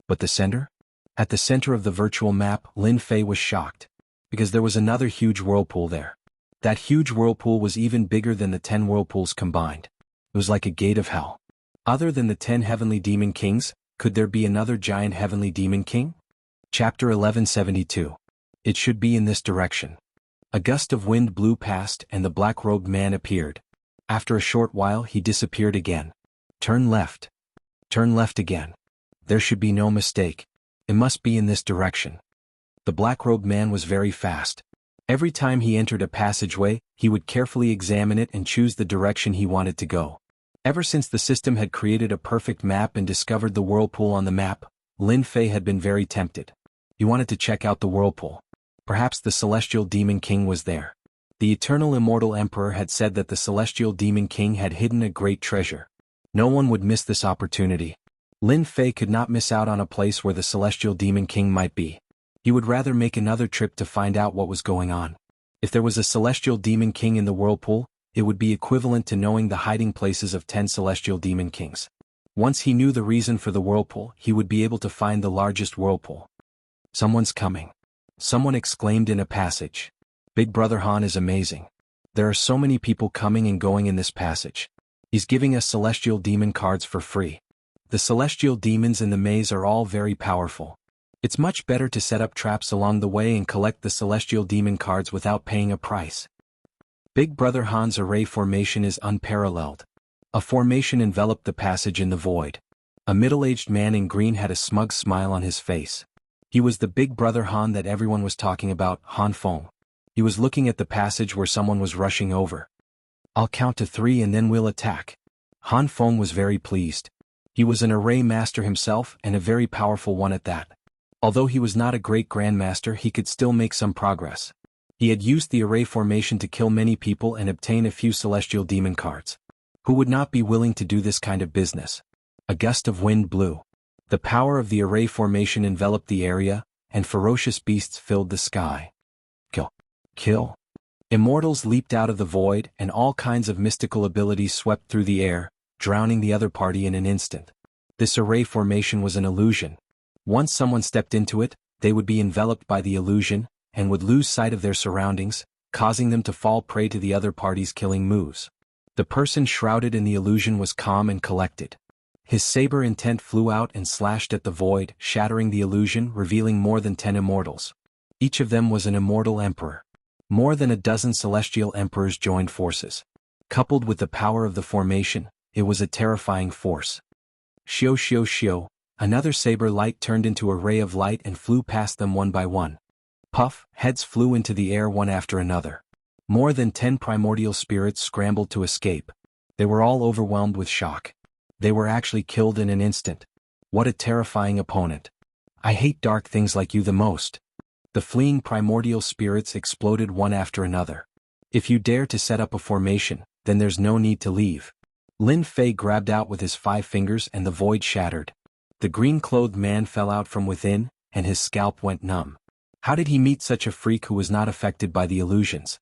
But the center? At the center of the virtual map, Lin Fei was shocked. Because there was another huge whirlpool there. That huge whirlpool was even bigger than the 10 whirlpools combined. It was like a gate of hell. Other than the 10 heavenly demon kings, could there be another giant heavenly demon king? Chapter 1172. It should be in this direction. A gust of wind blew past and the black-robed man appeared. After a short while he disappeared again. Turn left. Turn left again. There should be no mistake. It must be in this direction. The black-robed man was very fast. Every time he entered a passageway, he would carefully examine it and choose the direction he wanted to go. Ever since the system had created a perfect map and discovered the whirlpool on the map, Lin Fei had been very tempted. He wanted to check out the whirlpool. Perhaps the Celestial Demon King was there. The Eternal Immortal Emperor had said that the Celestial Demon King had hidden a great treasure. No one would miss this opportunity. Lin Fei could not miss out on a place where the Celestial Demon King might be. He would rather make another trip to find out what was going on. If there was a Celestial Demon King in the whirlpool, it would be equivalent to knowing the hiding places of 10 Celestial Demon Kings. Once he knew the reason for the whirlpool, he would be able to find the largest whirlpool. Someone's coming. Someone exclaimed in a passage. Big Brother Han is amazing. There are so many people coming and going in this passage. He's giving us Celestial Demon cards for free. The Celestial Demons in the maze are all very powerful. It's much better to set up traps along the way and collect the Celestial Demon cards without paying a price. Big Brother Han's array formation is unparalleled. A formation enveloped the passage in the void. A middle-aged man in green had a smug smile on his face. He was the Big Brother Han that everyone was talking about, Han Feng. He was looking at the passage where someone was rushing over. I'll count to 3 and then we'll attack. Han Feng was very pleased. He was an array master himself and a very powerful one at that. Although he was not a great grandmaster, he could still make some progress. He had used the array formation to kill many people and obtain a few Celestial Demon cards. Who would not be willing to do this kind of business? A gust of wind blew. The power of the array formation enveloped the area, and ferocious beasts filled the sky. Kill. Kill. Immortals leaped out of the void, and all kinds of mystical abilities swept through the air, drowning the other party in an instant. This array formation was an illusion. Once someone stepped into it, they would be enveloped by the illusion, and would lose sight of their surroundings, causing them to fall prey to the other party's killing moves. The person shrouded in the illusion was calm and collected. His saber intent flew out and slashed at the void, shattering the illusion, revealing more than 10 immortals. Each of them was an immortal emperor. More than a dozen celestial emperors joined forces. Coupled with the power of the formation, it was a terrifying force. Xiao xiao xiao, another saber light turned into a ray of light and flew past them one by one. Puff, heads flew into the air one after another. More than 10 primordial spirits scrambled to escape. They were all overwhelmed with shock. They were actually killed in an instant. What a terrifying opponent. I hate dark things like you the most. The fleeing primordial spirits exploded one after another. If you dare to set up a formation, then there's no need to leave. Lin Fei grabbed out with his 5 fingers and the void shattered. The green-clothed man fell out from within, and his scalp went numb. How did he meet such a freak who was not affected by the illusions?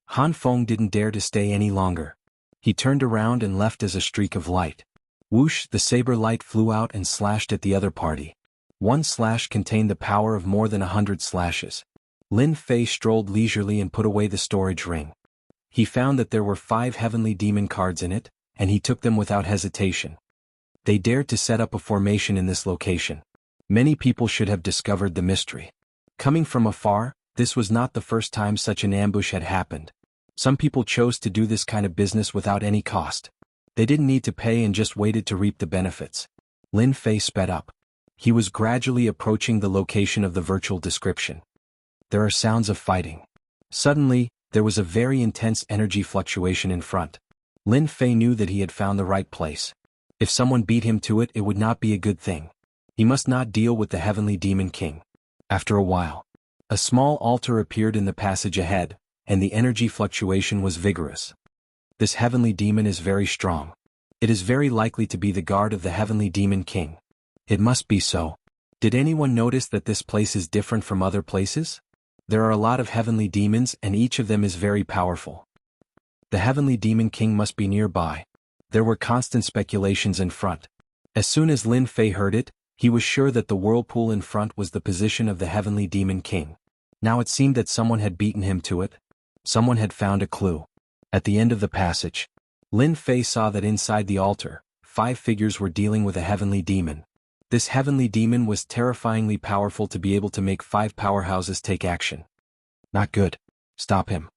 Han Feng didn't dare to stay any longer. He turned around and left as a streak of light. Whoosh, the saber light flew out and slashed at the other party. One slash contained the power of more than 100 slashes. Lin Fei strolled leisurely and put away the storage ring. He found that there were 5 heavenly demon cards in it, and he took them without hesitation. They dared to set up a formation in this location. Many people should have discovered the mystery. Coming from afar, this was not the first time such an ambush had happened. Some people chose to do this kind of business without any cost. They didn't need to pay and just waited to reap the benefits. Lin Fei sped up. He was gradually approaching the location of the virtual description. There are sounds of fighting. Suddenly, there was a very intense energy fluctuation in front. Lin Fei knew that he had found the right place. If someone beat him to it, it would not be a good thing. He must not deal with the Heavenly Demon King. After a while, a small altar appeared in the passage ahead, and the energy fluctuation was vigorous. This Heavenly Demon is very strong. It is very likely to be the guard of the Heavenly Demon King. It must be so. Did anyone notice that this place is different from other places? There are a lot of heavenly demons and each of them is very powerful. The Heavenly Demon King must be nearby. There were constant speculations in front. As soon as Lin Fei heard it, he was sure that the whirlpool in front was the position of the Heavenly Demon King. Now it seemed that someone had beaten him to it. Someone had found a clue. At the end of the passage, Lin Fei saw that inside the altar, 5 figures were dealing with a heavenly demon. This heavenly demon was terrifyingly powerful to be able to make 5 powerhouses take action. Not good. Stop him.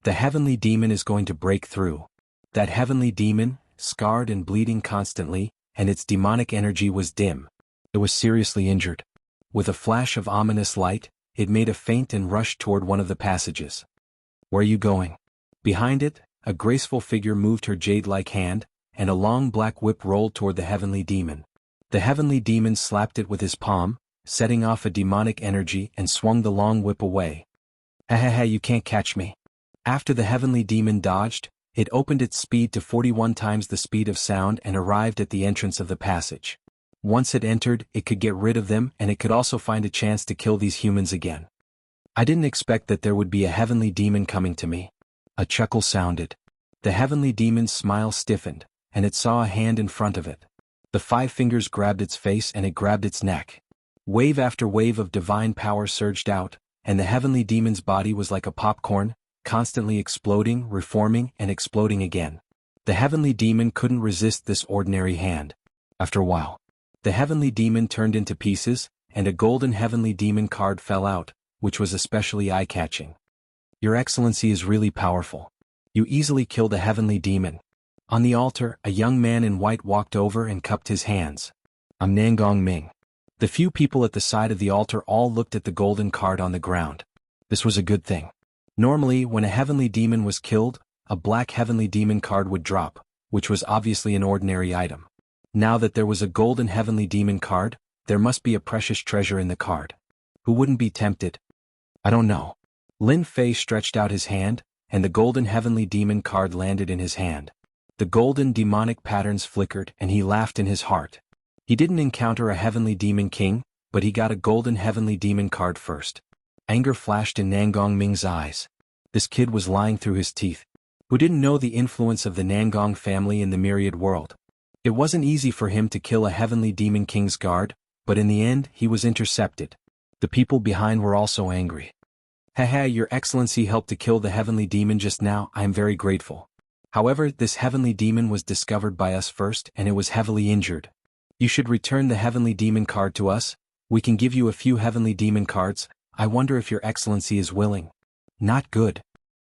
The heavenly demon is going to break through. That heavenly demon, scarred and bleeding constantly, and its demonic energy was dim. It was seriously injured. With a flash of ominous light, it made a feint and rushed toward one of the passages. Where are you going? Behind it, a graceful figure moved her jade-like hand, and a long black whip rolled toward the heavenly demon. The heavenly demon slapped it with his palm, setting off a demonic energy and swung the long whip away. Ha, you can't catch me. After the heavenly demon dodged, it opened its speed to 41 times the speed of sound and arrived at the entrance of the passage. Once it entered, it could get rid of them and it could also find a chance to kill these humans again. I didn't expect that there would be a heavenly demon coming to me. A chuckle sounded. The heavenly demon's smile stiffened, and it saw a hand in front of it. The 5 fingers grabbed its face and it grabbed its neck. Wave after wave of divine power surged out, and the heavenly demon's body was like a popcorn, constantly exploding, reforming, and exploding again. The heavenly demon couldn't resist this ordinary hand. After a while, the heavenly demon turned into pieces, and a golden heavenly demon card fell out, which was especially eye-catching. Your Excellency is really powerful. You easily killed a heavenly demon. On the altar, a young man in white walked over and cupped his hands. I'm Nangong Ming. The few people at the side of the altar all looked at the golden card on the ground. This was a good thing. Normally, when a heavenly demon was killed, a black heavenly demon card would drop, which was obviously an ordinary item. Now that there was a golden heavenly demon card, there must be a precious treasure in the card. Who wouldn't be tempted? I don't know. Lin Fei stretched out his hand, and the golden heavenly demon card landed in his hand. The golden demonic patterns flickered and he laughed in his heart. He didn't encounter a heavenly demon king, but he got a golden heavenly demon card first. Anger flashed in Nangong Ming's eyes. This kid was lying through his teeth. Who didn't know the influence of the Nangong family in the myriad world? It wasn't easy for him to kill a heavenly demon king's guard, but in the end he was intercepted. The people behind were also angry. Haha, Your Excellency helped to kill the heavenly demon just now, I am very grateful. However, this heavenly demon was discovered by us first and it was heavily injured. You should return the heavenly demon card to us. We can give you a few heavenly demon cards. I wonder if Your Excellency is willing. Not good.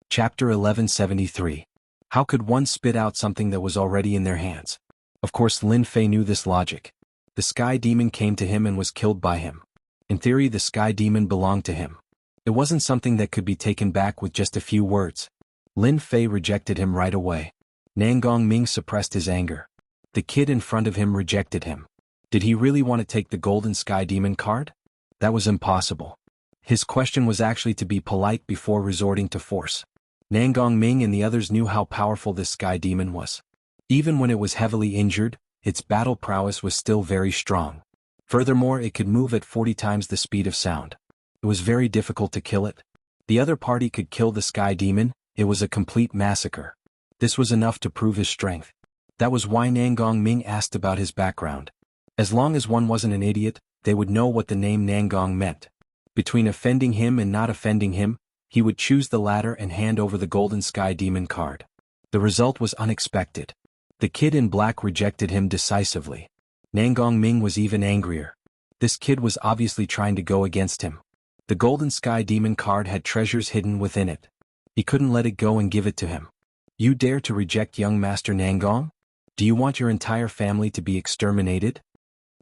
Chapter 1173. How could one spit out something that was already in their hands? Of course Lin Fei knew this logic. The sky demon came to him and was killed by him. In theory the sky demon belonged to him. It wasn't something that could be taken back with just a few words. Lin Fei rejected him right away. Nangong Ming suppressed his anger. The kid in front of him rejected him. Did he really want to take the golden sky demon card? That was impossible. His question was actually to be polite before resorting to force. Nangong Ming and the others knew how powerful this sky demon was. Even when it was heavily injured, its battle prowess was still very strong. Furthermore, it could move at 40 times the speed of sound. It was very difficult to kill it. The other party could kill the sky demon. It was a complete massacre. This was enough to prove his strength. That was why Nangong Ming asked about his background. As long as one wasn't an idiot, they would know what the name Nangong meant. Between offending him and not offending him, he would choose the latter and hand over the golden sky demon card. The result was unexpected. The kid in black rejected him decisively. Nangong Ming was even angrier. This kid was obviously trying to go against him. The golden sky demon card had treasures hidden within it. He couldn't let it go and give it to him. You dare to reject young Master Nangong? Do you want your entire family to be exterminated?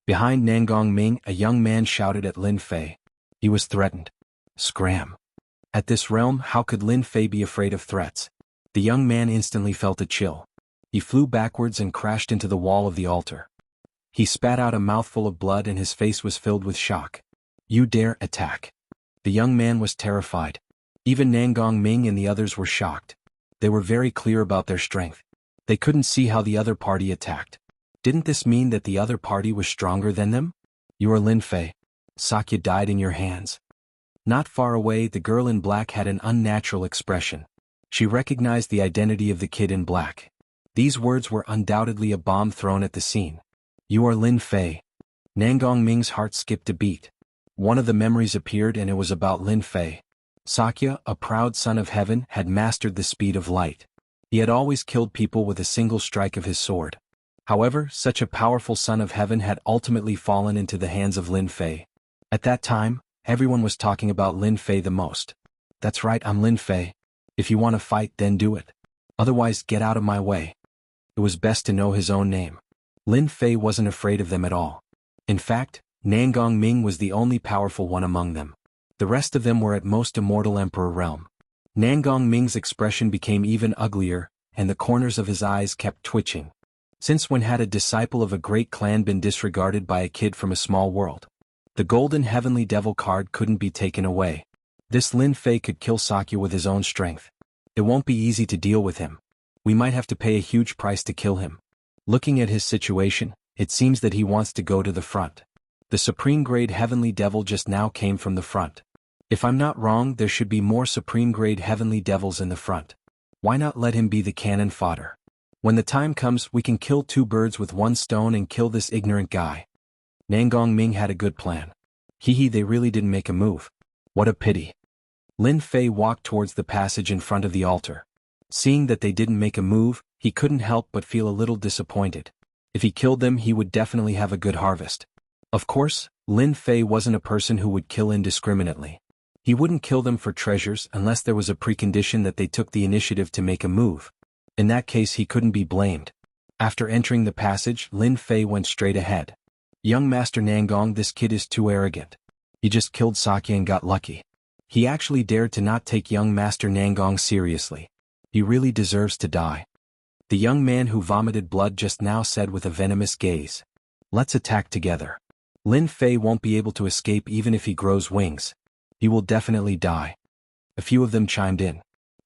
Behind Nangong Ming, a young man shouted at Lin Fei. He was threatened. Scram. At this realm, how could Lin Fei be afraid of threats? The young man instantly felt a chill. He flew backwards and crashed into the wall of the altar. He spat out a mouthful of blood and his face was filled with shock. You dare attack? The young man was terrified. Even Nangong Ming and the others were shocked. They were very clear about their strength. They couldn't see how the other party attacked. Didn't this mean that the other party was stronger than them? You are Lin Fei. Sakya died in your hands. Not far away, the girl in black had an unnatural expression. She recognized the identity of the kid in black. These words were undoubtedly a bomb thrown at the scene. You are Lin Fei. Nangong Ming's heart skipped a beat. One of the memories appeared and it was about Lin Fei. Sakya, a proud son of heaven, had mastered the speed of light. He had always killed people with a single strike of his sword. However, such a powerful son of heaven had ultimately fallen into the hands of Lin Fei. At that time, everyone was talking about Lin Fei the most. That's right, I'm Lin Fei. If you want to fight, then do it. Otherwise, get out of my way. It was best to know his own name. Lin Fei wasn't afraid of them at all. In fact, Nangong Ming was the only powerful one among them. The rest of them were at most immortal emperor realm. Nangong Ming's expression became even uglier, and the corners of his eyes kept twitching. Since when had a disciple of a great clan been disregarded by a kid from a small world? The golden heavenly devil card couldn't be taken away. This Lin Fei could kill Sakya with his own strength. It won't be easy to deal with him. We might have to pay a huge price to kill him. Looking at his situation, it seems that he wants to go to the front. The supreme grade heavenly devil just now came from the front. If I'm not wrong, there should be more supreme grade heavenly devils in the front. Why not let him be the cannon fodder? When the time comes, we can kill two birds with one stone and kill this ignorant guy. Nangong Ming had a good plan. They really didn't make a move. What a pity. Lin Fei walked towards the passage in front of the altar. Seeing that they didn't make a move, he couldn't help but feel a little disappointed. If he killed them, he would definitely have a good harvest. Of course, Lin Fei wasn't a person who would kill indiscriminately. He wouldn't kill them for treasures unless there was a precondition that they took the initiative to make a move. In that case, he couldn't be blamed. After entering the passage, Lin Fei went straight ahead. Young Master Nangong, this kid is too arrogant. He just killed Sakya and got lucky. He actually dared to not take young Master Nangong seriously. He really deserves to die. The young man who vomited blood just now said with a venomous gaze. Let's attack together. Lin Fei won't be able to escape even if he grows wings. He will definitely die. A few of them chimed in.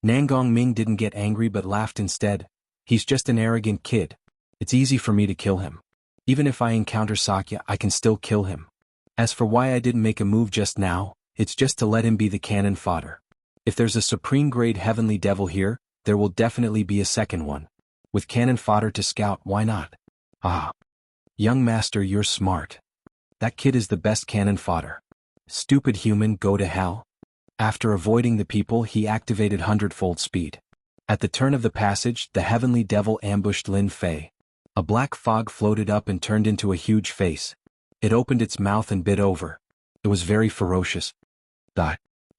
Nangong Ming didn't get angry but laughed instead. He's just an arrogant kid. It's easy for me to kill him. Even if I encounter Sakya, I can still kill him. As for why I didn't make a move just now, it's just to let him be the cannon fodder. If there's a supreme grade heavenly devil here, there will definitely be a second one. With cannon fodder to scout, why not? Ah. Young master, you're smart. That kid is the best cannon fodder. Stupid human, go to hell. After avoiding the people, he activated hundredfold speed. At the turn of the passage, the heavenly devil ambushed Lin Fei. A black fog floated up and turned into a huge face. It opened its mouth and bit over. It was very ferocious.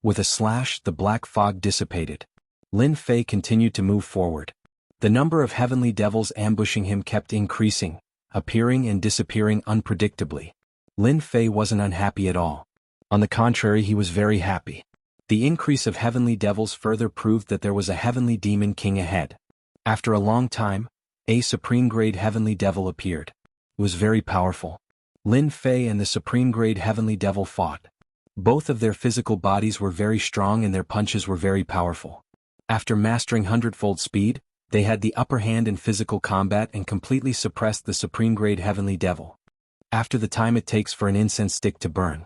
With a slash, the black fog dissipated. Lin Fei continued to move forward. The number of heavenly devils ambushing him kept increasing, appearing and disappearing unpredictably. Lin Fei wasn't unhappy at all. On the contrary, he was very happy. The increase of heavenly devils further proved that there was a heavenly demon king ahead. After a long time, a supreme-grade heavenly devil appeared. It was very powerful. Lin Fei and the supreme-grade heavenly devil fought. Both of their physical bodies were very strong and their punches were very powerful. After mastering hundredfold speed, they had the upper hand in physical combat and completely suppressed the supreme-grade heavenly devil. After the time it takes for an incense stick to burn,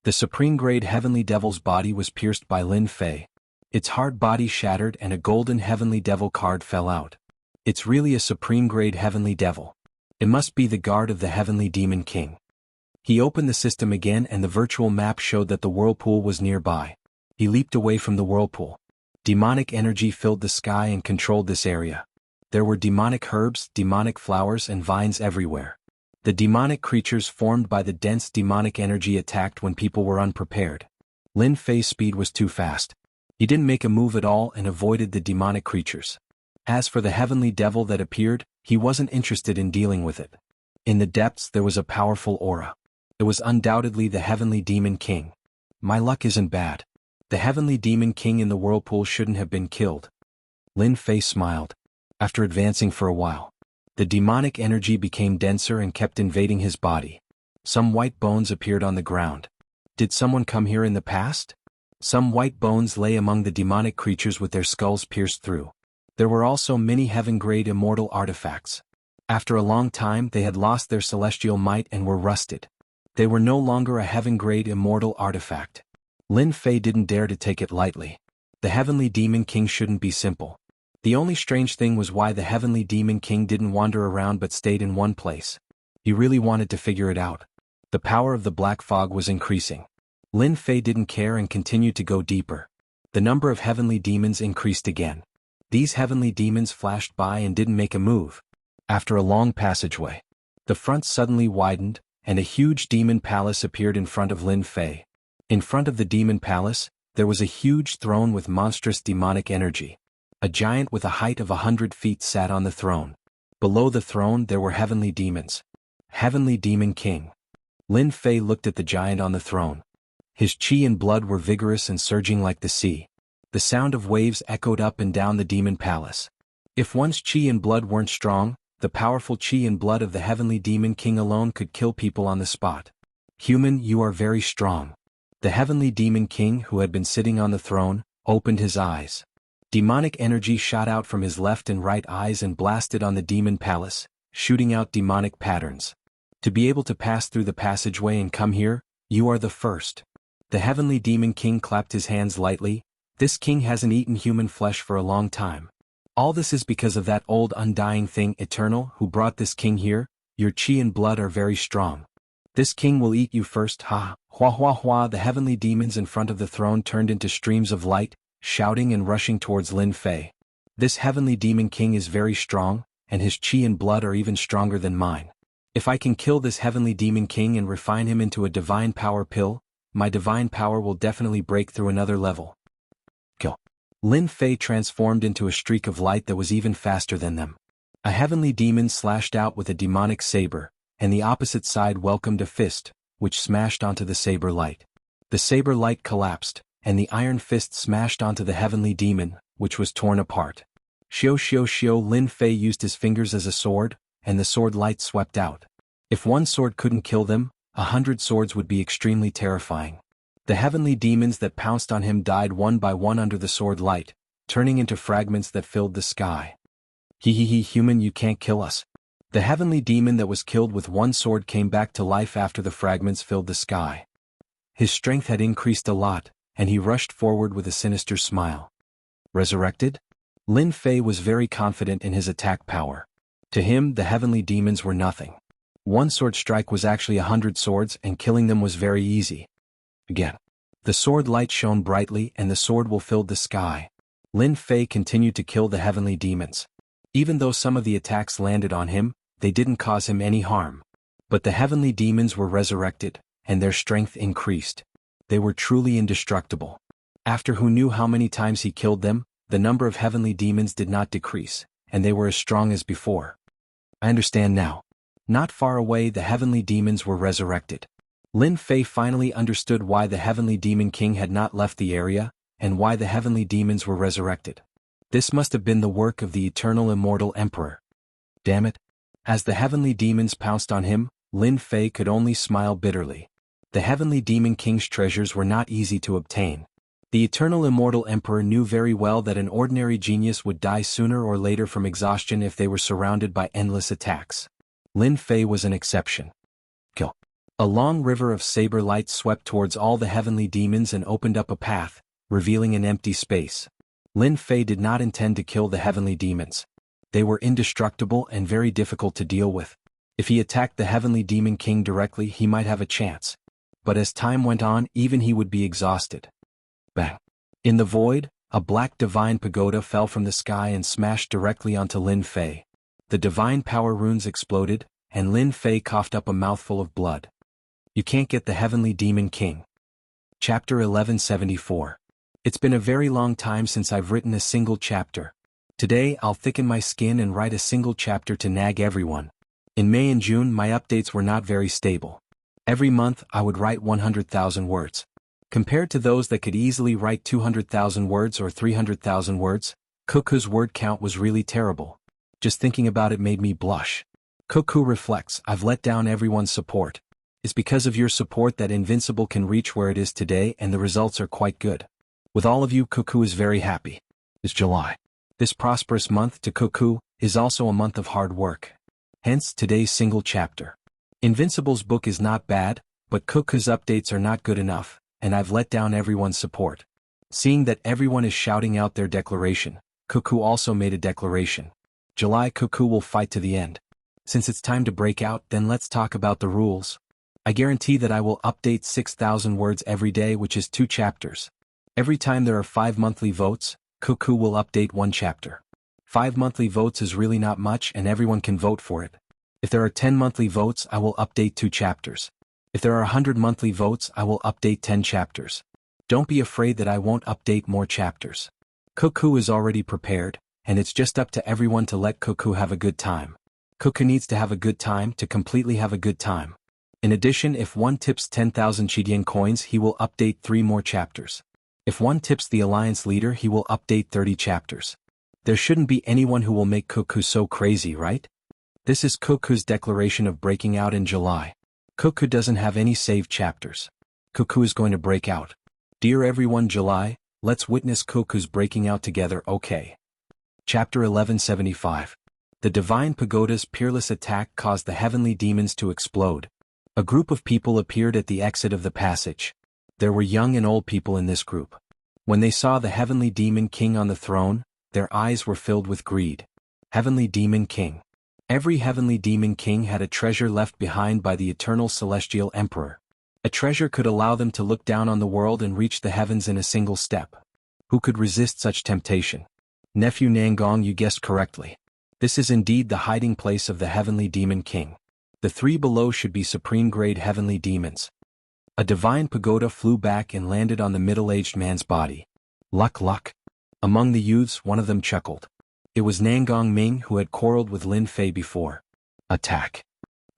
the supreme-grade heavenly devil's body was pierced by Lin Fei. Its hard body shattered and a golden heavenly devil card fell out. It's really a supreme-grade heavenly devil. It must be the guard of the heavenly demon king. He opened the system again and the virtual map showed that the whirlpool was nearby. He leaped away from the whirlpool. Demonic energy filled the sky and controlled this area. There were demonic herbs, demonic flowers and vines everywhere. The demonic creatures formed by the dense demonic energy attacked when people were unprepared. Lin Fei's speed was too fast. He didn't make a move at all and avoided the demonic creatures. As for the heavenly devil that appeared, he wasn't interested in dealing with it. In the depths there was a powerful aura. It was undoubtedly the heavenly demon king. My luck isn't bad. The heavenly demon king in the whirlpool shouldn't have been killed. Lin Fei smiled. After advancing for a while, the demonic energy became denser and kept invading his body. Some white bones appeared on the ground. Did someone come here in the past? Some white bones lay among the demonic creatures with their skulls pierced through. There were also many heaven-grade immortal artifacts. After a long time they had lost their celestial might and were rusted. They were no longer a heaven-grade immortal artifact. Lin Fei didn't dare to take it lightly. The heavenly demon king shouldn't be simple. The only strange thing was why the heavenly demon king didn't wander around but stayed in one place. He really wanted to figure it out. The power of the black fog was increasing. Lin Fei didn't care and continued to go deeper. The number of heavenly demons increased again. These heavenly demons flashed by and didn't make a move. After a long passageway, the front suddenly widened, and a huge demon palace appeared in front of Lin Fei. In front of the demon palace, there was a huge throne with monstrous demonic energy. A giant with a height of 100 feet sat on the throne. Below the throne there were heavenly demons. Heavenly Demon King. Lin Fei looked at the giant on the throne. His chi and blood were vigorous and surging like the sea. The sound of waves echoed up and down the demon palace. If one's chi and blood weren't strong, the powerful chi and blood of the heavenly demon king alone could kill people on the spot. Human, you are very strong. The heavenly demon king, who had been sitting on the throne, opened his eyes. Demonic energy shot out from his left and right eyes and blasted on the demon palace, shooting out demonic patterns. To be able to pass through the passageway and come here, you are the first. The heavenly demon king clapped his hands lightly. This king hasn't eaten human flesh for a long time. All this is because of that old undying thing, Eternal, who brought this king here. Your chi and blood are very strong. This king will eat you first, ha, hua hua hua. The heavenly demons in front of the throne turned into streams of light, shouting and rushing towards Lin Fei. This heavenly demon king is very strong, and his chi and blood are even stronger than mine. If I can kill this heavenly demon king and refine him into a divine power pill, my divine power will definitely break through another level. Kill. Lin Fei transformed into a streak of light that was even faster than them. A heavenly demon slashed out with a demonic saber, and the opposite side welcomed a fist, which smashed onto the saber light. The saber light collapsed, and the iron fist smashed onto the heavenly demon, which was torn apart. Xiao xiao xiao. Lin Fei used his fingers as a sword, and the sword light swept out. If one sword couldn't kill them, 100 swords would be extremely terrifying. The heavenly demons that pounced on him died one by one under the sword light, turning into fragments that filled the sky. He, human, you can't kill us. The heavenly demon that was killed with one sword came back to life after the fragments filled the sky. His strength had increased a lot, and he rushed forward with a sinister smile. Resurrected? Lin Fei was very confident in his attack power. To him, the heavenly demons were nothing. One sword strike was actually 100 swords, and killing them was very easy. Again. The sword light shone brightly and the sword will filled the sky. Lin Fei continued to kill the heavenly demons. Even though some of the attacks landed on him, they didn't cause him any harm. But the heavenly demons were resurrected, and their strength increased. They were truly indestructible. After who knew how many times he killed them, the number of heavenly demons did not decrease, and they were as strong as before. I understand now. Not far away the heavenly demons were resurrected. Lin Fei finally understood why the heavenly demon king had not left the area, and why the heavenly demons were resurrected. This must have been the work of the eternal immortal emperor. Damn it. As the heavenly demons pounced on him, Lin Fei could only smile bitterly. The heavenly demon king's treasures were not easy to obtain. The eternal immortal emperor knew very well that an ordinary genius would die sooner or later from exhaustion if they were surrounded by endless attacks. Lin Fei was an exception. Kill. A long river of saber light swept towards all the heavenly demons and opened up a path, revealing an empty space. Lin Fei did not intend to kill the heavenly demons. They were indestructible and very difficult to deal with. If he attacked the heavenly demon king directly he might have a chance. But as time went on even he would be exhausted. Bang. In the void, a black divine pagoda fell from the sky and smashed directly onto Lin Fei. The divine power runes exploded, and Lin Fei coughed up a mouthful of blood. You can't get the heavenly demon king. Chapter 1174. It's been a very long time since I've written a single chapter. Today I'll thicken my skin and write a single chapter to nag everyone. In May and June my updates were not very stable. Every month I would write 100,000 words. Compared to those that could easily write 200,000 words or 300,000 words, Cuckoo's word count was really terrible. Just thinking about it made me blush. Cuckoo reflects, I've let down everyone's support. It's because of your support that Invincible can reach where it is today and the results are quite good. With all of you Cuckoo is very happy. It's July. This prosperous month to Cuckoo is also a month of hard work. Hence today's single chapter. Invincible's book is not bad, but Cuckoo's updates are not good enough, and I've let down everyone's support. Seeing that everyone is shouting out their declaration, Cuckoo also made a declaration. July Cuckoo will fight to the end. Since it's time to break out, then let's talk about the rules. I guarantee that I will update 6,000 words every day, which is 2 chapters. Every time there are 5 monthly votes, Cuckoo will update 1 chapter. 5 monthly votes is really not much and everyone can vote for it. If there are 10 monthly votes I will update 2 chapters. If there are 100 monthly votes I will update 10 chapters. Don't be afraid that I won't update more chapters. Cuckoo is already prepared, and it's just up to everyone to let Cuckoo have a good time. Cuckoo needs to have a good time to completely have a good time. In addition, if one tips 10,000 Chidian coins he will update 3 more chapters. If one tips the alliance leader he will update 30 chapters. There shouldn't be anyone who will make Cuckoo so crazy, right? This is Cuckoo's declaration of breaking out in July. Cuckoo doesn't have any saved chapters. Cuckoo is going to break out. Dear everyone, July, let's witness Cuckoo's breaking out together, okay? Chapter 1175. The Divine Pagoda's peerless attack caused the heavenly demons to explode. A group of people appeared at the exit of the passage. There were young and old people in this group. When they saw the heavenly demon king on the throne, their eyes were filled with greed. Heavenly Demon King. Every heavenly demon king had a treasure left behind by the eternal celestial emperor. A treasure could allow them to look down on the world and reach the heavens in a single step. Who could resist such temptation? Nephew Nangong, you guessed correctly. This is indeed the hiding place of the heavenly demon king. The 3 below should be supreme-grade heavenly demons. A divine pagoda flew back and landed on the middle-aged man's body. Luck, luck. Among the youths one of them chuckled. It was Nangong Ming who had quarreled with Lin Fei before. Attack.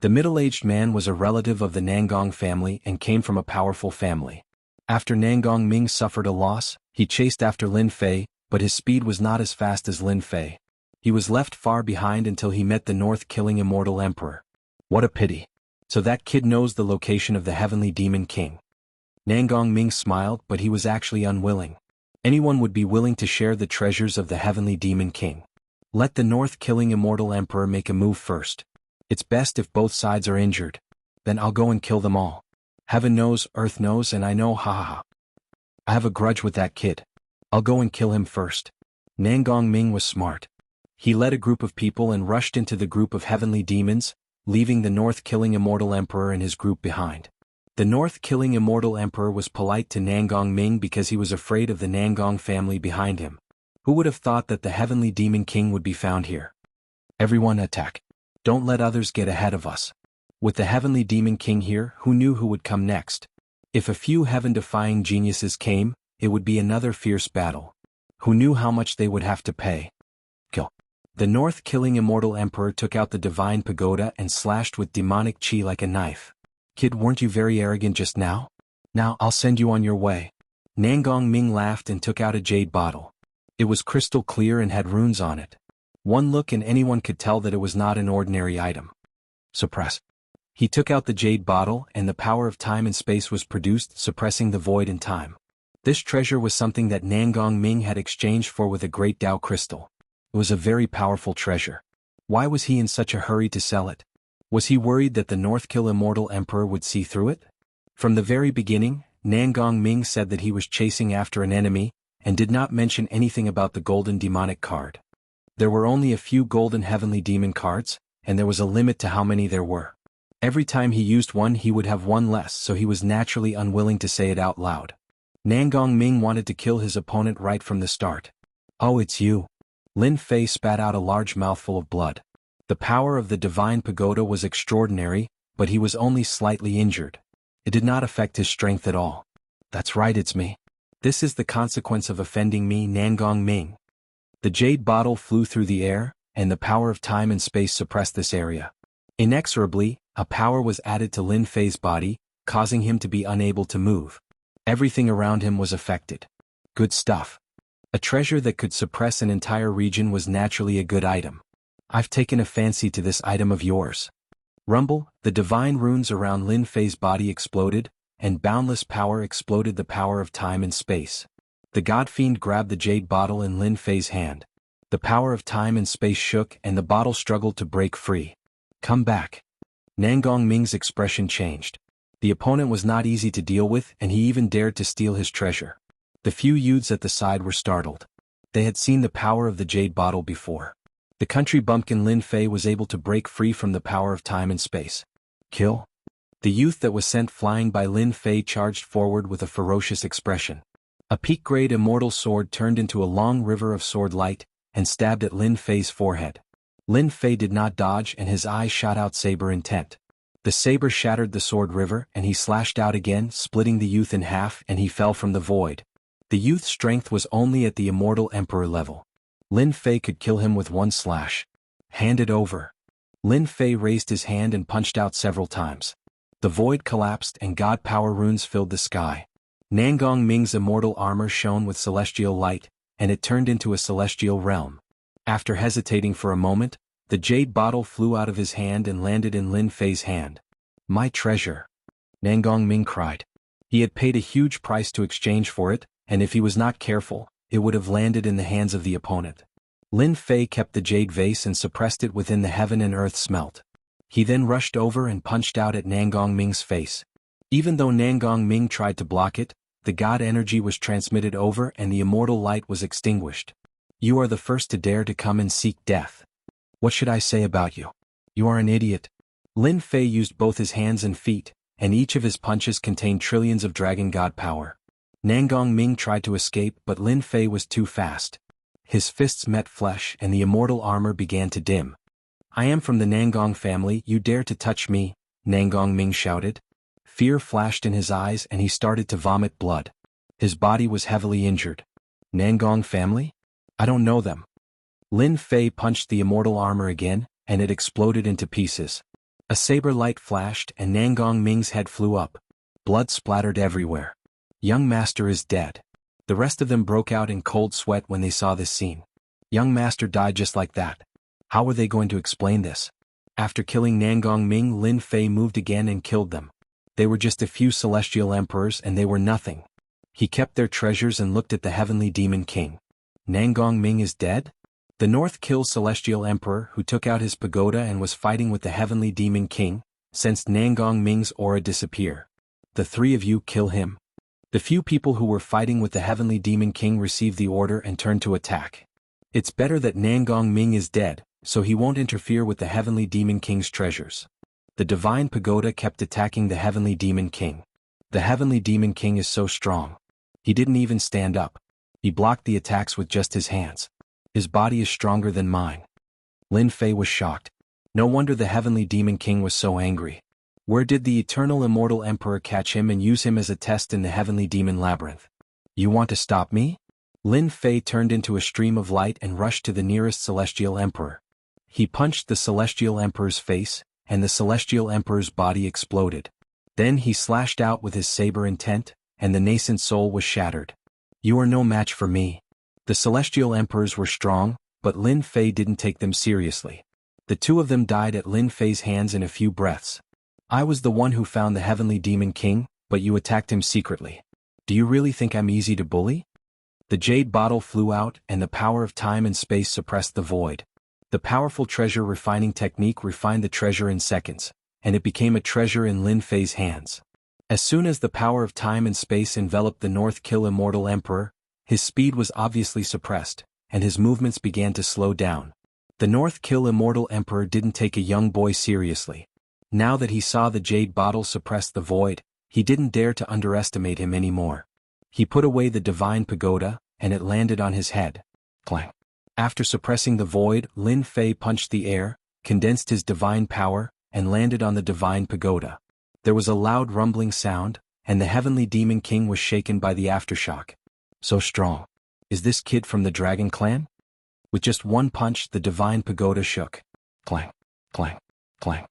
The middle-aged man was a relative of the Nangong family and came from a powerful family. After Nangong Ming suffered a loss, he chased after Lin Fei, but his speed was not as fast as Lin Fei. He was left far behind until he met the north-killing immortal emperor. What a pity. So that kid knows the location of the heavenly demon king. Nangong Ming smiled, but he was actually unwilling. Anyone would be willing to share the treasures of the heavenly demon king. Let the north-killing immortal emperor make a move first. It's best if both sides are injured. Then I'll go and kill them all. Heaven knows, earth knows, and I know, ha ha ha. I have a grudge with that kid. I'll go and kill him first. Nangong Ming was smart. He led a group of people and rushed into the group of heavenly demons, leaving the north-killing immortal emperor and his group behind. The north-killing immortal emperor was polite to Nangong Ming because he was afraid of the Nangong family behind him. Who would have thought that the heavenly demon king would be found here? Everyone attack. Don't let others get ahead of us. With the heavenly demon king here, who knew who would come next? If a few heaven-defying geniuses came, it would be another fierce battle. Who knew how much they would have to pay? Kill. The north-killing immortal emperor took out the divine pagoda and slashed with demonic chi like a knife. Kid, weren't you very arrogant just now? Now I'll send you on your way. Nangong Ming laughed and took out a jade bottle. It was crystal clear and had runes on it. One look and anyone could tell that it was not an ordinary item. Suppress. He took out the jade bottle and the power of time and space was produced, suppressing the void in time. This treasure was something that Nangong Ming had exchanged for with a great Dao crystal. It was a very powerful treasure. Why was he in such a hurry to sell it? Was he worried that the Northkill Immortal Emperor would see through it? From the very beginning, Nangong Ming said that he was chasing after an enemy, and did not mention anything about the golden demonic card. There were only a few golden heavenly demon cards, and there was a limit to how many there were. Every time he used one he would have one less, so he was naturally unwilling to say it out loud. Nangong Ming wanted to kill his opponent right from the start. Oh, it's you. Lin Fei spat out a large mouthful of blood. The power of the divine pagoda was extraordinary, but he was only slightly injured. It did not affect his strength at all. That's right, it's me. This is the consequence of offending me, Nangong Ming. The jade bottle flew through the air, and the power of time and space suppressed this area. Inexorably, a power was added to Lin Fei's body, causing him to be unable to move. Everything around him was affected. Good stuff. A treasure that could suppress an entire region was naturally a good item. I've taken a fancy to this item of yours. Rumble, the divine runes around Lin Fei's body exploded, and boundless power exploded, the power of time and space. The god fiend grabbed the jade bottle in Lin Fei's hand. The power of time and space shook and the bottle struggled to break free. Come back. Nangong Ming's expression changed. The opponent was not easy to deal with and he even dared to steal his treasure. The few youths at the side were startled. They had seen the power of the jade bottle before. The country bumpkin Lin Fei was able to break free from the power of time and space. Kill? The youth that was sent flying by Lin Fei charged forward with a ferocious expression. A peak-grade immortal sword turned into a long river of sword light and stabbed at Lin Fei's forehead. Lin Fei did not dodge and his eyes shot out saber intent. The saber shattered the sword river and he slashed out again, splitting the youth in half, and he fell from the void. The youth's strength was only at the immortal emperor level. Lin Fei could kill him with one slash. Hand it over. Lin Fei raised his hand and punched out several times. The void collapsed and god power runes filled the sky. Nangong Ming's immortal armor shone with celestial light, and it turned into a celestial realm. After hesitating for a moment, the jade bottle flew out of his hand and landed in Lin Fei's hand. My treasure! Nangong Ming cried. He had paid a huge price to exchange for it, and if he was not careful, it would have landed in the hands of the opponent. Lin Fei kept the jade vase and suppressed it within the heaven and earth smelt. He then rushed over and punched out at Nangong Ming's face. Even though Nangong Ming tried to block it, the god energy was transmitted over and the immortal light was extinguished. You are the first to dare to come and seek death. What should I say about you? You are an idiot. Lin Fei used both his hands and feet, and each of his punches contained trillions of dragon god power. Nangong Ming tried to escape, but Lin Fei was too fast. His fists met flesh and the immortal armor began to dim. I am from the Nangong family, you dare to touch me, Nangong Ming shouted. Fear flashed in his eyes and he started to vomit blood. His body was heavily injured. Nangong family? I don't know them. Lin Fei punched the immortal armor again, and it exploded into pieces. A saber light flashed and Nangong Ming's head flew up. Blood splattered everywhere. Young master is dead. The rest of them broke out in cold sweat when they saw this scene. Young master died just like that. How were they going to explain this? After killing Nangong Ming, Lin Fei moved again and killed them. They were just a few celestial emperors and they were nothing. He kept their treasures and looked at the heavenly demon king. Nangong Ming is dead? The North-Kill celestial emperor who took out his pagoda and was fighting with the heavenly demon king, sensed Nangong Ming's aura disappear. The three of you kill him. The few people who were fighting with the heavenly demon king received the order and turned to attack. It's better that Nangong Ming is dead, so he won't interfere with the heavenly demon king's treasures. The divine pagoda kept attacking the heavenly demon king. The heavenly demon king is so strong. He didn't even stand up. He blocked the attacks with just his hands. His body is stronger than mine. Lin Fei was shocked. No wonder the heavenly demon king was so angry. Where did the eternal immortal emperor catch him and use him as a test in the heavenly demon labyrinth? You want to stop me? Lin Fei turned into a stream of light and rushed to the nearest celestial emperor. He punched the celestial emperor's face, and the celestial emperor's body exploded. Then he slashed out with his saber intent, and the nascent soul was shattered. You are no match for me. The celestial emperors were strong, but Lin Fei didn't take them seriously. The two of them died at Lin Fei's hands in a few breaths. I was the one who found the heavenly demon king, but you attacked him secretly. Do you really think I'm easy to bully? The jade bottle flew out, and the power of time and space suppressed the void. The powerful treasure refining technique refined the treasure in seconds, and it became a treasure in Lin Fei's hands. As soon as the power of time and space enveloped the North Kill Immortal Emperor, his speed was obviously suppressed, and his movements began to slow down. The North Kill Immortal Emperor didn't take a young boy seriously. Now that he saw the jade bottle suppress the void, he didn't dare to underestimate him anymore. He put away the divine pagoda, and it landed on his head. Clang. After suppressing the void, Lin Fei punched the air, condensed his divine power, and landed on the divine pagoda. There was a loud rumbling sound, and the heavenly demon king was shaken by the aftershock. So strong. Is this kid from the Dragon Clan? With just one punch, the divine pagoda shook. Clang, clang, clang.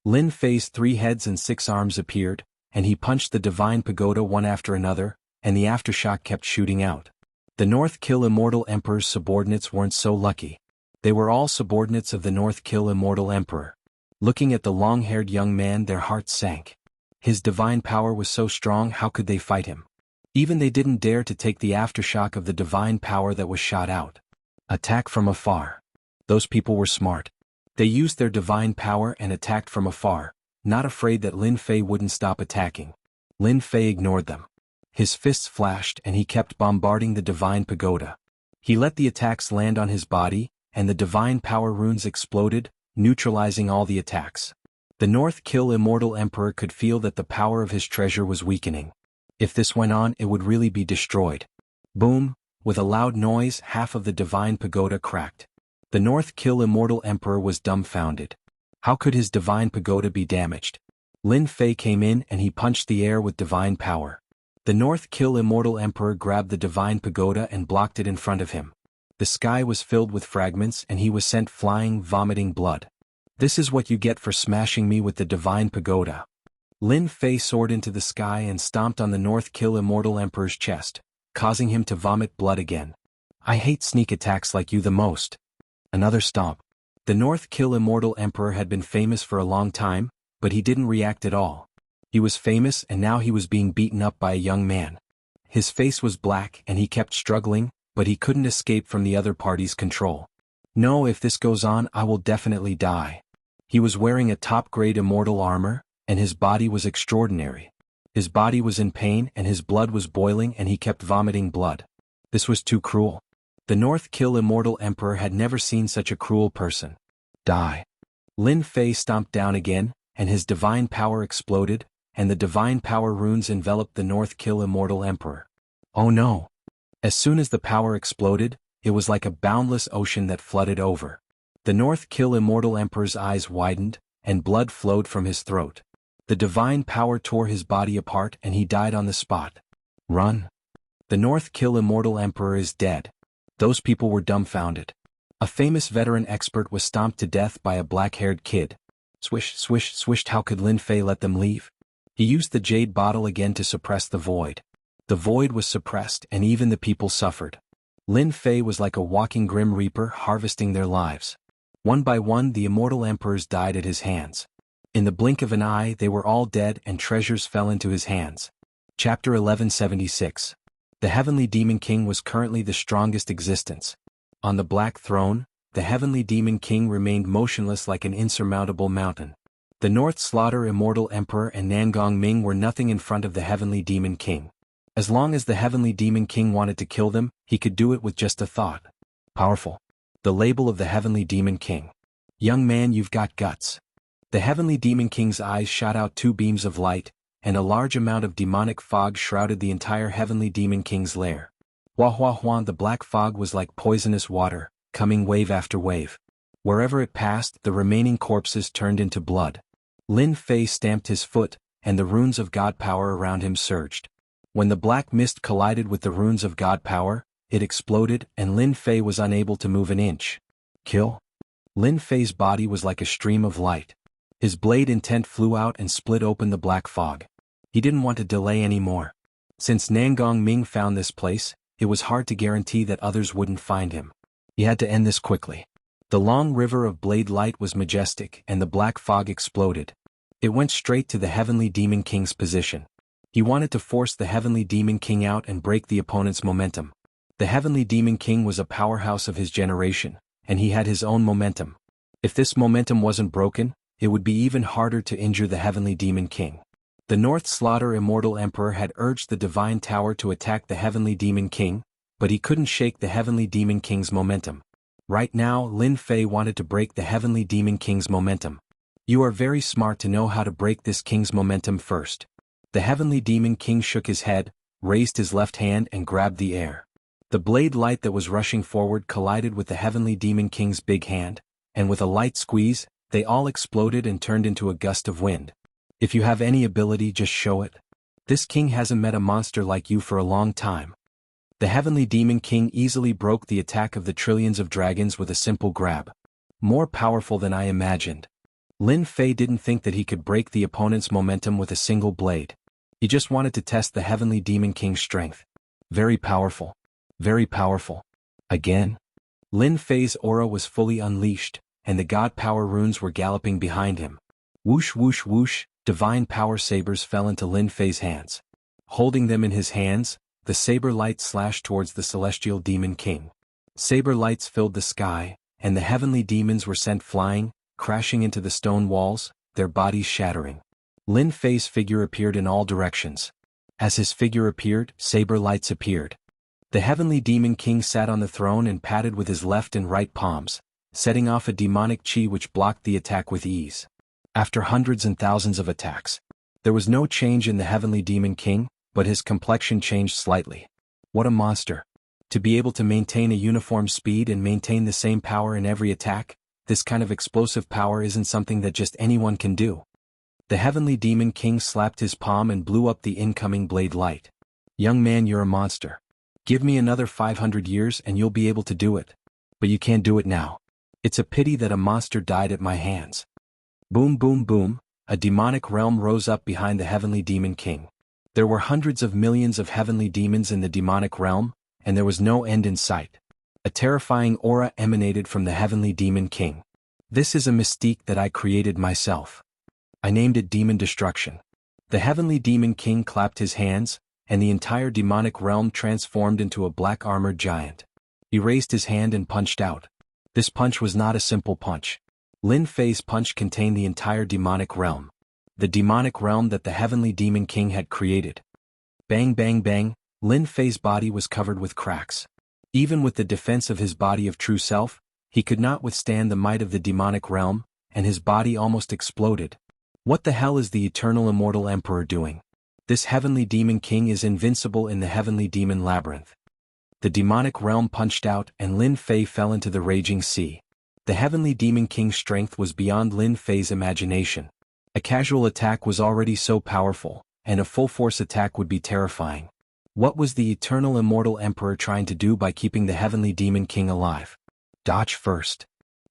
Lin Fei's 3 heads and 6 arms appeared, and he punched the divine pagoda one after another, and the aftershock kept shooting out. The North Kill Immortal Emperor's subordinates weren't so lucky. They were all subordinates of the North Kill Immortal Emperor. Looking at the long-haired young man, their hearts sank. His divine power was so strong, how could they fight him? Even they didn't dare to take the aftershock of the divine power that was shot out. Attack from afar. Those people were smart. They used their divine power and attacked from afar, not afraid that Lin Fei wouldn't stop attacking. Lin Fei ignored them. His fists flashed and he kept bombarding the divine pagoda. He let the attacks land on his body, and the divine power runes exploded, neutralizing all the attacks. The North Kill Immortal Emperor could feel that the power of his treasure was weakening. If this went on, it would really be destroyed. Boom! With a loud noise, half of the divine pagoda cracked. The North Kill Immortal Emperor was dumbfounded. How could his divine pagoda be damaged? Lin Fei came in and he punched the air with divine power. The North Kill Immortal Emperor grabbed the divine pagoda and blocked it in front of him. The sky was filled with fragments and he was sent flying, vomiting blood. This is what you get for smashing me with the divine pagoda. Lin Fei soared into the sky and stomped on the North Kill Immortal Emperor's chest, causing him to vomit blood again. I hate sneak attacks like you the most. Another stomp. The North Kill Immortal Emperor had been famous for a long time, but he didn't react at all. He was famous and now he was being beaten up by a young man. His face was black and he kept struggling, but he couldn't escape from the other party's control. No, if this goes on, I will definitely die. He was wearing a top-grade immortal armor, and his body was extraordinary. His body was in pain and his blood was boiling and he kept vomiting blood. This was too cruel. The North Kill Immortal Emperor had never seen such a cruel person. Die. Lin Fei stomped down again, and his divine power exploded, and the divine power runes enveloped the North Kill Immortal Emperor. Oh no! As soon as the power exploded, it was like a boundless ocean that flooded over. The North Kill Immortal Emperor's eyes widened, and blood flowed from his throat. The divine power tore his body apart and he died on the spot. Run! The North Kill Immortal Emperor is dead. Those people were dumbfounded. A famous veteran expert was stomped to death by a black-haired kid. Swish, swish, swished. How could Lin Fei let them leave? He used the jade bottle again to suppress the void. The void was suppressed and even the people suffered. Lin Fei was like a walking Grim Reaper harvesting their lives. One by one the immortal emperors died at his hands. In the blink of an eye they were all dead and treasures fell into his hands. Chapter 1176. The Heavenly Demon King was currently the strongest existence. On the Black Throne, the Heavenly Demon King remained motionless like an insurmountable mountain. The North Slaughter Immortal Emperor and Nangong Ming were nothing in front of the Heavenly Demon King. As long as the Heavenly Demon King wanted to kill them, he could do it with just a thought. Powerful. The label of the Heavenly Demon King. Young man, you've got guts. The Heavenly Demon King's eyes shot out two beams of light, and a large amount of demonic fog shrouded the entire Heavenly Demon King's lair. Hua hua hua, the black fog was like poisonous water, coming wave after wave. Wherever it passed, the remaining corpses turned into blood. Lin Fei stamped his foot, and the runes of God power around him surged. When the black mist collided with the runes of God power, it exploded, and Lin Fei was unable to move an inch. Kill? Lin Fei's body was like a stream of light. His blade intent flew out and split open the black fog. He didn't want to delay anymore. Since Nangong Ming found this place, it was hard to guarantee that others wouldn't find him. He had to end this quickly. The long river of blade light was majestic, and the black fog exploded. It went straight to the Heavenly Demon King's position. He wanted to force the Heavenly Demon King out and break the opponent's momentum. The Heavenly Demon King was a powerhouse of his generation, and he had his own momentum. If this momentum wasn't broken, it would be even harder to injure the Heavenly Demon King. The North Slaughter Immortal Emperor had urged the Divine Tower to attack the Heavenly Demon King, but he couldn't shake the Heavenly Demon King's momentum. Right now, Lin Fei wanted to break the Heavenly Demon King's momentum. You are very smart to know how to break this king's momentum first. The Heavenly Demon King shook his head, raised his left hand and grabbed the air. The blade light that was rushing forward collided with the Heavenly Demon King's big hand, and with a light squeeze, they all exploded and turned into a gust of wind. If you have any ability, just show it. This king hasn't met a monster like you for a long time. The Heavenly Demon King easily broke the attack of the trillions of dragons with a simple grab. More powerful than I imagined. Lin Fei didn't think that he could break the opponent's momentum with a single blade. He just wanted to test the Heavenly Demon King's strength. Very powerful. Very powerful. Again? Lin Fei's aura was fully unleashed, and the God Power runes were galloping behind him. Whoosh whoosh whoosh, divine power sabers fell into Lin Fei's hands. Holding them in his hands, the saber lights slashed towards the Celestial Demon King. Saber lights filled the sky, and the heavenly demons were sent flying, crashing into the stone walls, their bodies shattering. Lin Fei's figure appeared in all directions. As his figure appeared, saber lights appeared. The Heavenly Demon King sat on the throne and patted with his left and right palms, setting off a demonic chi which blocked the attack with ease. After hundreds and thousands of attacks, there was no change in the Heavenly Demon King, but his complexion changed slightly. What a monster. To be able to maintain a uniform speed and maintain the same power in every attack, this kind of explosive power isn't something that just anyone can do. The Heavenly Demon King slapped his palm and blew up the incoming blade light. Young man, you're a monster. Give me another 500 years and you'll be able to do it. But you can't do it now. It's a pity that a monster died at my hands. Boom boom boom, a demonic realm rose up behind the Heavenly Demon King. There were hundreds of millions of heavenly demons in the demonic realm, and there was no end in sight. A terrifying aura emanated from the Heavenly Demon King. This is a mystique that I created myself. I named it Demon Destruction. The Heavenly Demon King clapped his hands, and the entire demonic realm transformed into a black armored giant. He raised his hand and punched out. This punch was not a simple punch. Lin Fei's punch contained the entire demonic realm. The demonic realm that the Heavenly Demon King had created. Bang bang bang, Lin Fei's body was covered with cracks. Even with the defense of his body of true self, he could not withstand the might of the demonic realm, and his body almost exploded. What the hell is the Eternal Immortal Emperor doing? This Heavenly Demon King is invincible in the Heavenly Demon Labyrinth. The demonic realm punched out and Lin Fei fell into the raging sea. The Heavenly Demon King's strength was beyond Lin Fei's imagination. A casual attack was already so powerful, and a full-force attack would be terrifying. What was the Eternal Immortal Emperor trying to do by keeping the Heavenly Demon King alive? Dodge first.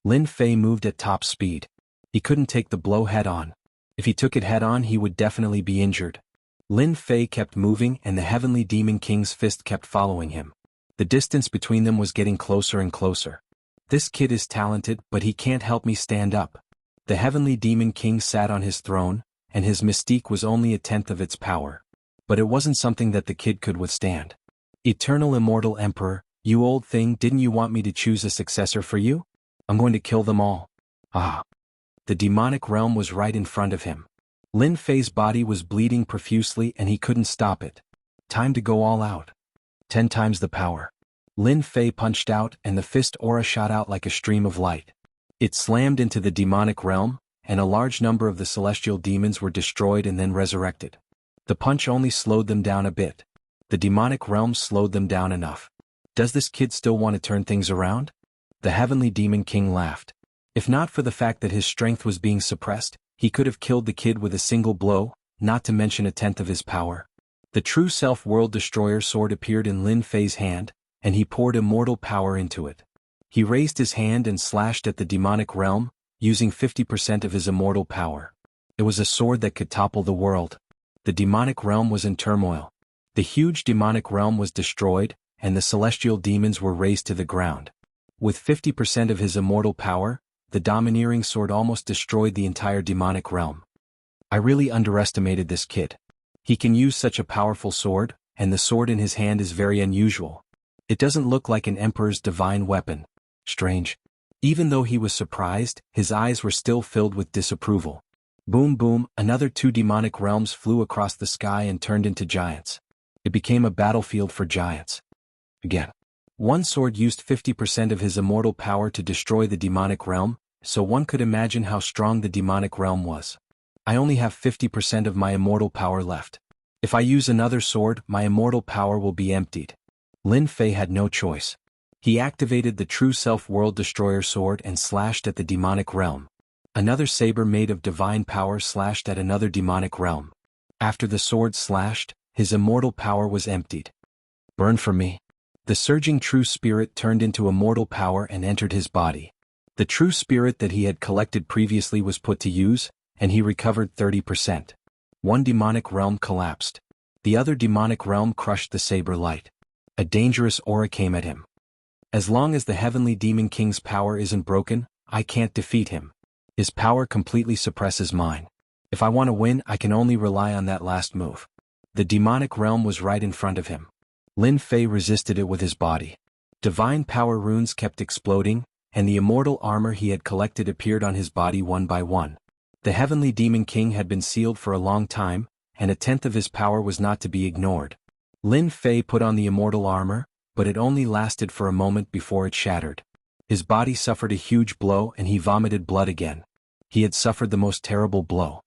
Lin Fei moved at top speed. He couldn't take the blow head-on. If he took it head-on, he would definitely be injured. Lin Fei kept moving and the Heavenly Demon King's fist kept following him. The distance between them was getting closer and closer. This kid is talented, but he can't help me stand up. The Heavenly Demon King sat on his throne, and his mystique was only a tenth of its power. But it wasn't something that the kid could withstand. Eternal Immortal Emperor, you old thing, didn't you want me to choose a successor for you? I'm going to kill them all. Ah. The demonic realm was right in front of him. Lin Fei's body was bleeding profusely and he couldn't stop it. Time to go all out. 10 times the power. Lin Fei punched out and the fist aura shot out like a stream of light. It slammed into the demonic realm, and a large number of the celestial demons were destroyed and then resurrected. The punch only slowed them down a bit. The demonic realm slowed them down enough. Does this kid still want to turn things around? The Heavenly Demon King laughed. If not for the fact that his strength was being suppressed, he could have killed the kid with a single blow, not to mention 1/10 of his power. The true self-world destroyer sword appeared in Lin Fei's hand, and he poured immortal power into it. He raised his hand and slashed at the demonic realm, using 50% of his immortal power. It was a sword that could topple the world. The demonic realm was in turmoil. The huge demonic realm was destroyed, and the celestial demons were razed to the ground. With 50% of his immortal power, the domineering sword almost destroyed the entire demonic realm. I really underestimated this kid. He can use such a powerful sword, and the sword in his hand is very unusual. It doesn't look like an emperor's divine weapon. Strange. Even though he was surprised, his eyes were still filled with disapproval. Boom boom, another 2 demonic realms flew across the sky and turned into giants. It became a battlefield for giants. Again. One sword used 50% of his immortal power to destroy the demonic realm, so one could imagine how strong the demonic realm was. I only have 50% of my immortal power left. If I use another sword, my immortal power will be emptied. Lin Fei had no choice. He activated the true self-world destroyer sword and slashed at the demonic realm. Another saber made of divine power slashed at another demonic realm. After the sword slashed, his immortal power was emptied. Burn for me. The surging true spirit turned into immortal power and entered his body. The true spirit that he had collected previously was put to use, and he recovered 30%. One demonic realm collapsed. The other demonic realm crushed the saber light. A dangerous aura came at him. As long as the Heavenly Demon King's power isn't broken, I can't defeat him. His power completely suppresses mine. If I want to win, I can only rely on that last move. The demonic realm was right in front of him. Lin Fei resisted it with his body. Divine power runes kept exploding, and the immortal armor he had collected appeared on his body one by one. The Heavenly Demon King had been sealed for a long time, and 1/10 of his power was not to be ignored. Lin Fei put on the immortal armor, but it only lasted for a moment before it shattered. His body suffered a huge blow and he vomited blood again. He had suffered the most terrible blow.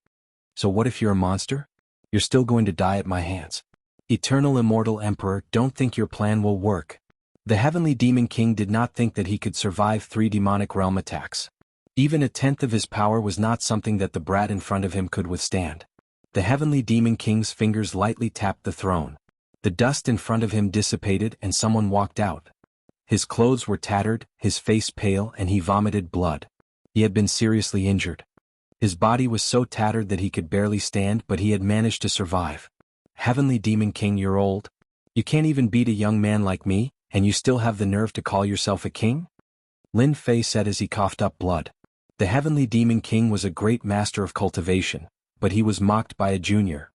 So what if you're a monster? You're still going to die at my hands. Eternal Immortal Emperor, don't think your plan will work. The Heavenly Demon King did not think that he could survive 3 demonic realm attacks. Even 1/10 of his power was not something that the brat in front of him could withstand. The Heavenly Demon King's fingers lightly tapped the throne. The dust in front of him dissipated and someone walked out. His clothes were tattered, his face pale, and he vomited blood. He had been seriously injured. His body was so tattered that he could barely stand, but he had managed to survive. Heavenly Demon King, you're old. You can't even beat a young man like me, and you still have the nerve to call yourself a king? Lin Fei said as he coughed up blood. The Heavenly Demon King was a great master of cultivation, but he was mocked by a junior.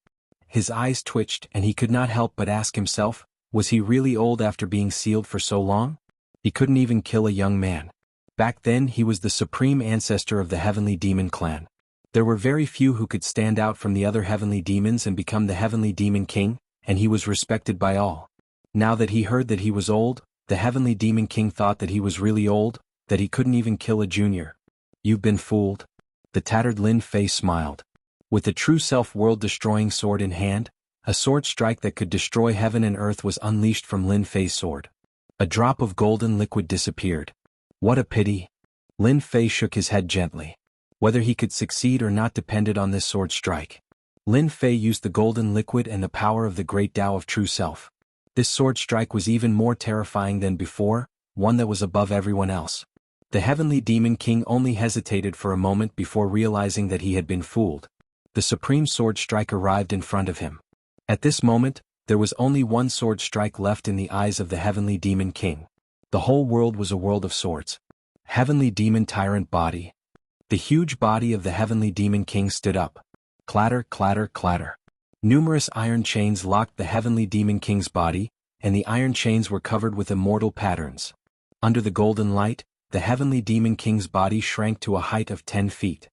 His eyes twitched and he could not help but ask himself, was he really old after being sealed for so long? He couldn't even kill a young man. Back then he was the supreme ancestor of the Heavenly Demon clan. There were very few who could stand out from the other heavenly demons and become the Heavenly Demon King, and he was respected by all. Now that he heard that he was old, the Heavenly Demon King thought that he was really old, that he couldn't even kill a junior. You've been fooled. The tattered Lin Fei smiled. With the true self-world-destroying sword in hand, a sword strike that could destroy heaven and earth was unleashed from Lin Fei's sword. A drop of golden liquid disappeared. What a pity. Lin Fei shook his head gently. Whether he could succeed or not depended on this sword strike. Lin Fei used the golden liquid and the power of the great Tao of true self. This sword strike was even more terrifying than before, one that was above everyone else. The Heavenly Demon King only hesitated for a moment before realizing that he had been fooled. The supreme sword strike arrived in front of him. At this moment, there was only one sword strike left in the eyes of the Heavenly Demon King. The whole world was a world of swords. Heavenly Demon Tyrant Body. The huge body of the Heavenly Demon King stood up. Clatter, clatter, clatter. Numerous iron chains locked the Heavenly Demon King's body, and the iron chains were covered with immortal patterns. Under the golden light, the Heavenly Demon King's body shrank to a height of 10 feet.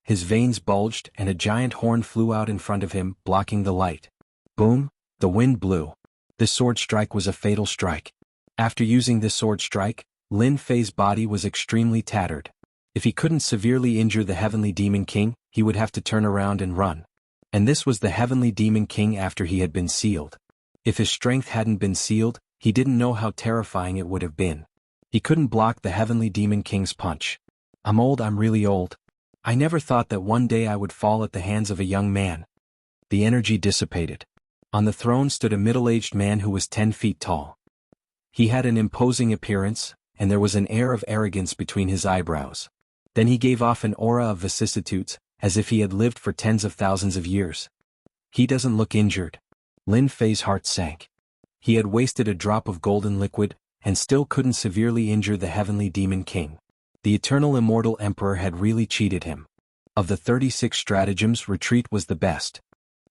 His veins bulged and a giant horn flew out in front of him, blocking the light. Boom, the wind blew. This sword strike was a fatal strike. After using this sword strike, Lin Fei's body was extremely tattered. If he couldn't severely injure the Heavenly Demon King, he would have to turn around and run. And this was the Heavenly Demon King after he had been sealed. If his strength hadn't been sealed, he didn't know how terrifying it would have been. He couldn't block the Heavenly Demon King's punch. I'm old, I'm really old. I never thought that one day I would fall at the hands of a young man. The energy dissipated. On the throne stood a middle-aged man who was 10 feet tall. He had an imposing appearance, and there was an air of arrogance between his eyebrows. Then he gave off an aura of vicissitudes, as if he had lived for tens of thousands of years. He doesn't look injured. Lin Fei's heart sank. He had wasted a drop of golden liquid, and still couldn't severely injure the Heavenly Demon King. The Eternal Immortal Emperor had really cheated him. Of the 36 stratagems, retreat was the best.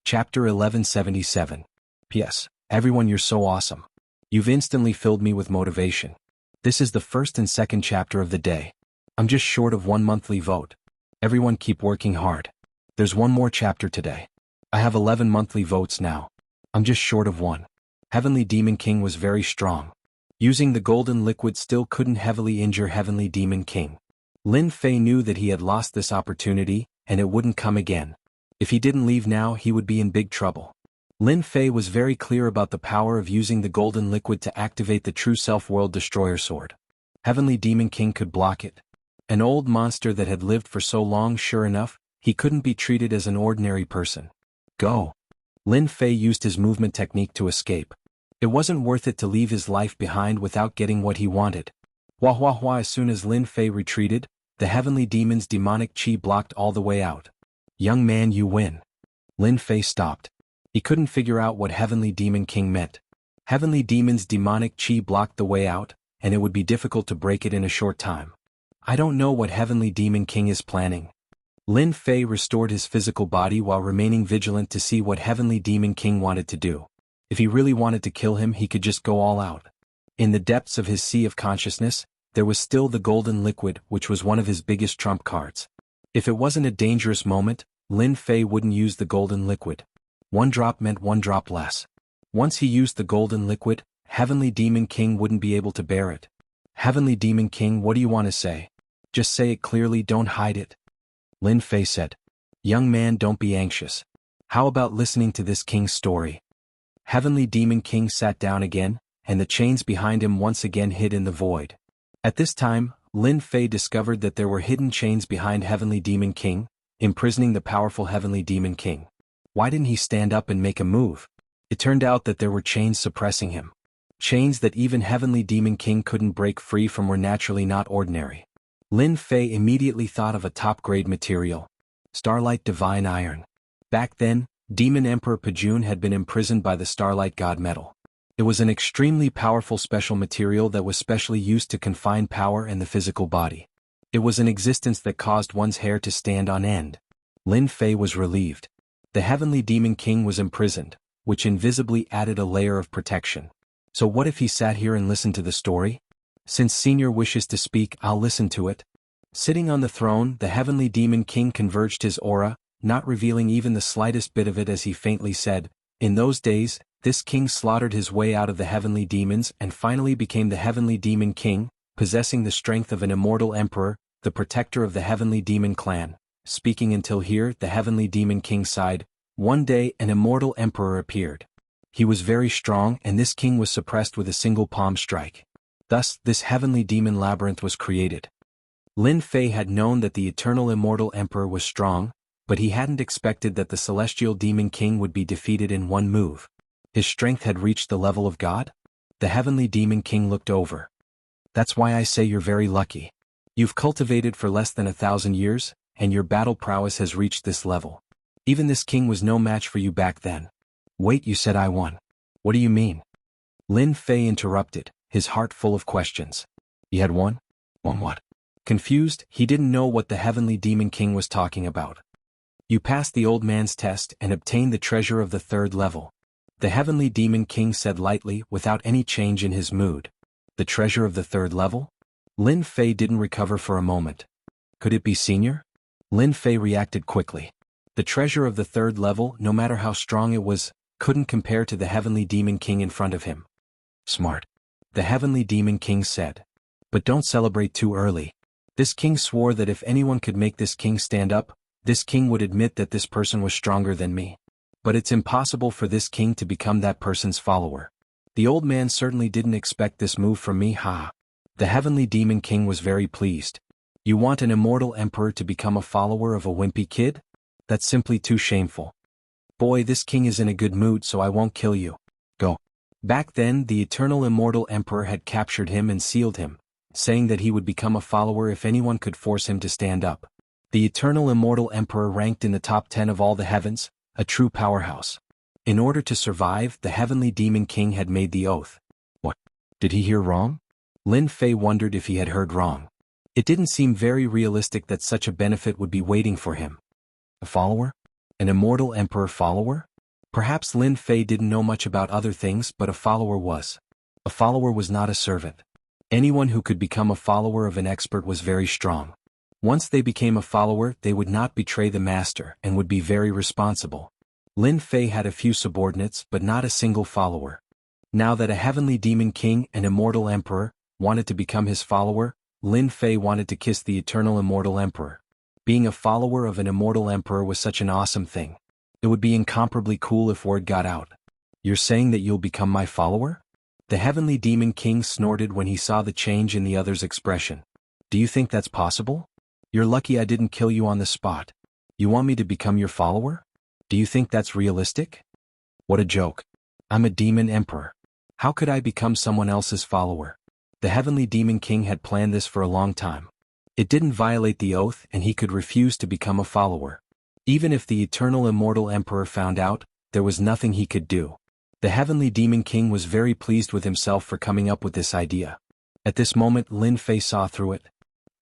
Chapter 1177. P.S. Everyone, you're so awesome. You've instantly filled me with motivation. This is the first and second chapter of the day. I'm just short of one monthly vote. Everyone keep working hard. There's one more chapter today. I have 11 monthly votes now. I'm just short of one. Heavenly Demon King was very strong. Using the golden liquid still couldn't heavily injure Heavenly Demon King. Lin Fei knew that he had lost this opportunity, and it wouldn't come again. If he didn't leave now, he would be in big trouble. Lin Fei was very clear about the power of using the golden liquid to activate the True Self-World Destroyer Sword. Heavenly Demon King could block it. An old monster that had lived for so long, sure enough, he couldn't be treated as an ordinary person. Go. Lin Fei used his movement technique to escape. It wasn't worth it to leave his life behind without getting what he wanted. Wah wah wah. As soon as Lin Fei retreated, the Heavenly Demon's demonic chi blocked all the way out. Young man, you win. Lin Fei stopped. He couldn't figure out what Heavenly Demon King meant. Heavenly Demon's demonic chi blocked the way out, and it would be difficult to break it in a short time. I don't know what Heavenly Demon King is planning. Lin Fei restored his physical body while remaining vigilant to see what Heavenly Demon King wanted to do. If he really wanted to kill him, he could just go all out. In the depths of his sea of consciousness, there was still the golden liquid, which was one of his biggest trump cards. If it wasn't a dangerous moment, Lin Fei wouldn't use the golden liquid. One drop meant one drop less. Once he used the golden liquid, Heavenly Demon King wouldn't be able to bear it. Heavenly Demon King, what do you want to say? Just say it clearly, don't hide it. Lin Fei said. Young man, don't be anxious. How about listening to this king's story? Heavenly Demon King sat down again, and the chains behind him once again hid in the void. At this time, Lin Fei discovered that there were hidden chains behind Heavenly Demon King, imprisoning the powerful Heavenly Demon King. Why didn't he stand up and make a move? It turned out that there were chains suppressing him. Chains that even Heavenly Demon King couldn't break free from were naturally not ordinary. Lin Fei immediately thought of a top-grade material. Starlight Divine Iron. Back then, Demon Emperor Pajun had been imprisoned by the Starlight God Metal. It was an extremely powerful special material that was specially used to confine power in the physical body. It was an existence that caused one's hair to stand on end. Lin Fei was relieved. The Heavenly Demon King was imprisoned, which invisibly added a layer of protection. So what if he sat here and listened to the story? Since Senior wishes to speak, I'll listen to it. Sitting on the throne, the Heavenly Demon King converged his aura, not revealing even the slightest bit of it, as he faintly said, in those days, this king slaughtered his way out of the heavenly demons and finally became the Heavenly Demon King, possessing the strength of an immortal emperor, the protector of the Heavenly Demon clan. Speaking until here, the Heavenly Demon King sighed. One day, an immortal emperor appeared. He was very strong, and this king was suppressed with a single palm strike. Thus, this Heavenly Demon Labyrinth was created. Lin Fei had known that the eternal immortal emperor was strong, but he hadn't expected that the Celestial Demon King would be defeated in one move. His strength had reached the level of God? The Heavenly Demon King looked over. That's why I say you're very lucky. You've cultivated for less than 1,000 years, and your battle prowess has reached this level. Even this king was no match for you back then. Wait, you said I won. What do you mean? Lin Fei interrupted, his heart full of questions. He had won? Won what? Confused, he didn't know what the Heavenly Demon King was talking about. You passed the old man's test and obtained the treasure of the 3rd level. The Heavenly Demon King said lightly, without any change in his mood. The treasure of the 3rd level? Lin Fei didn't recover for a moment. Could it be Senior? Lin Fei reacted quickly. The treasure of the 3rd level, no matter how strong it was, couldn't compare to the Heavenly Demon King in front of him. Smart. The Heavenly Demon King said. But don't celebrate too early. This king swore that if anyone could make this king stand up, this king would admit that this person was stronger than me. But it's impossible for this king to become that person's follower. The old man certainly didn't expect this move from me, ha. The heavenly demon king was very pleased. You want an immortal emperor to become a follower of a wimpy kid? That's simply too shameful. Boy, this king is in a good mood, so I won't kill you. Go. Back then, the eternal immortal emperor had captured him and sealed him, saying that he would become a follower if anyone could force him to stand up. The eternal immortal emperor ranked in the top 10 of all the heavens, a true powerhouse. In order to survive, the heavenly demon king had made the oath. What? Did he hear wrong? Lin Fei wondered if he had heard wrong. It didn't seem very realistic that such a benefit would be waiting for him. A follower? An immortal emperor follower? Perhaps Lin Fei didn't know much about other things, but a follower was. A follower was not a servant. Anyone who could become a follower of an expert was very strong. Once they became a follower, they would not betray the master and would be very responsible. Lin Fei had a few subordinates, but not a single follower. Now that a heavenly demon king and immortal emperor wanted to become his follower, Lin Fei wanted to kiss the eternal immortal emperor. Being a follower of an immortal emperor was such an awesome thing. It would be incomparably cool if word got out. You're saying that you'll become my follower? The heavenly demon king snorted when he saw the change in the other's expression. Do you think that's possible? You're lucky I didn't kill you on the spot. You want me to become your follower? Do you think that's realistic? What a joke. I'm a demon emperor. How could I become someone else's follower? The heavenly demon king had planned this for a long time. It didn't violate the oath and he could refuse to become a follower. Even if the eternal immortal emperor found out, there was nothing he could do. The heavenly demon king was very pleased with himself for coming up with this idea. At this moment Lin Fei saw through it.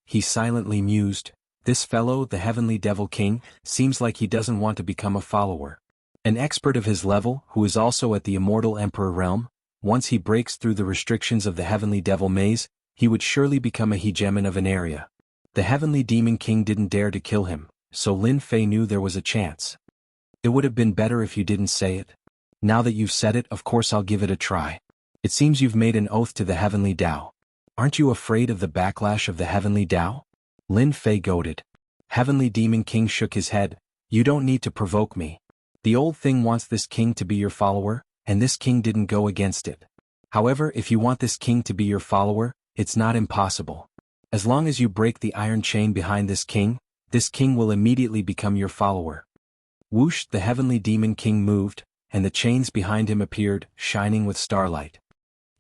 He silently mused, this fellow, the heavenly devil king, seems like he doesn't want to become a follower. An expert of his level, who is also at the immortal emperor realm, once he breaks through the restrictions of the heavenly devil maze, he would surely become a hegemon of an area. The heavenly demon king didn't dare to kill him, so Lin Fei knew there was a chance. It would have been better if you didn't say it. Now that you've said it, of course I'll give it a try. It seems you've made an oath to the heavenly Tao. Aren't you afraid of the backlash of the heavenly Tao? Lin Fei goaded. Heavenly demon king shook his head. You don't need to provoke me. The old thing wants this king to be your follower, and this king didn't go against it. However, if you want this king to be your follower, it's not impossible. As long as you break the iron chain behind this king will immediately become your follower. Whoosh, the heavenly demon king moved, and the chains behind him appeared, shining with starlight.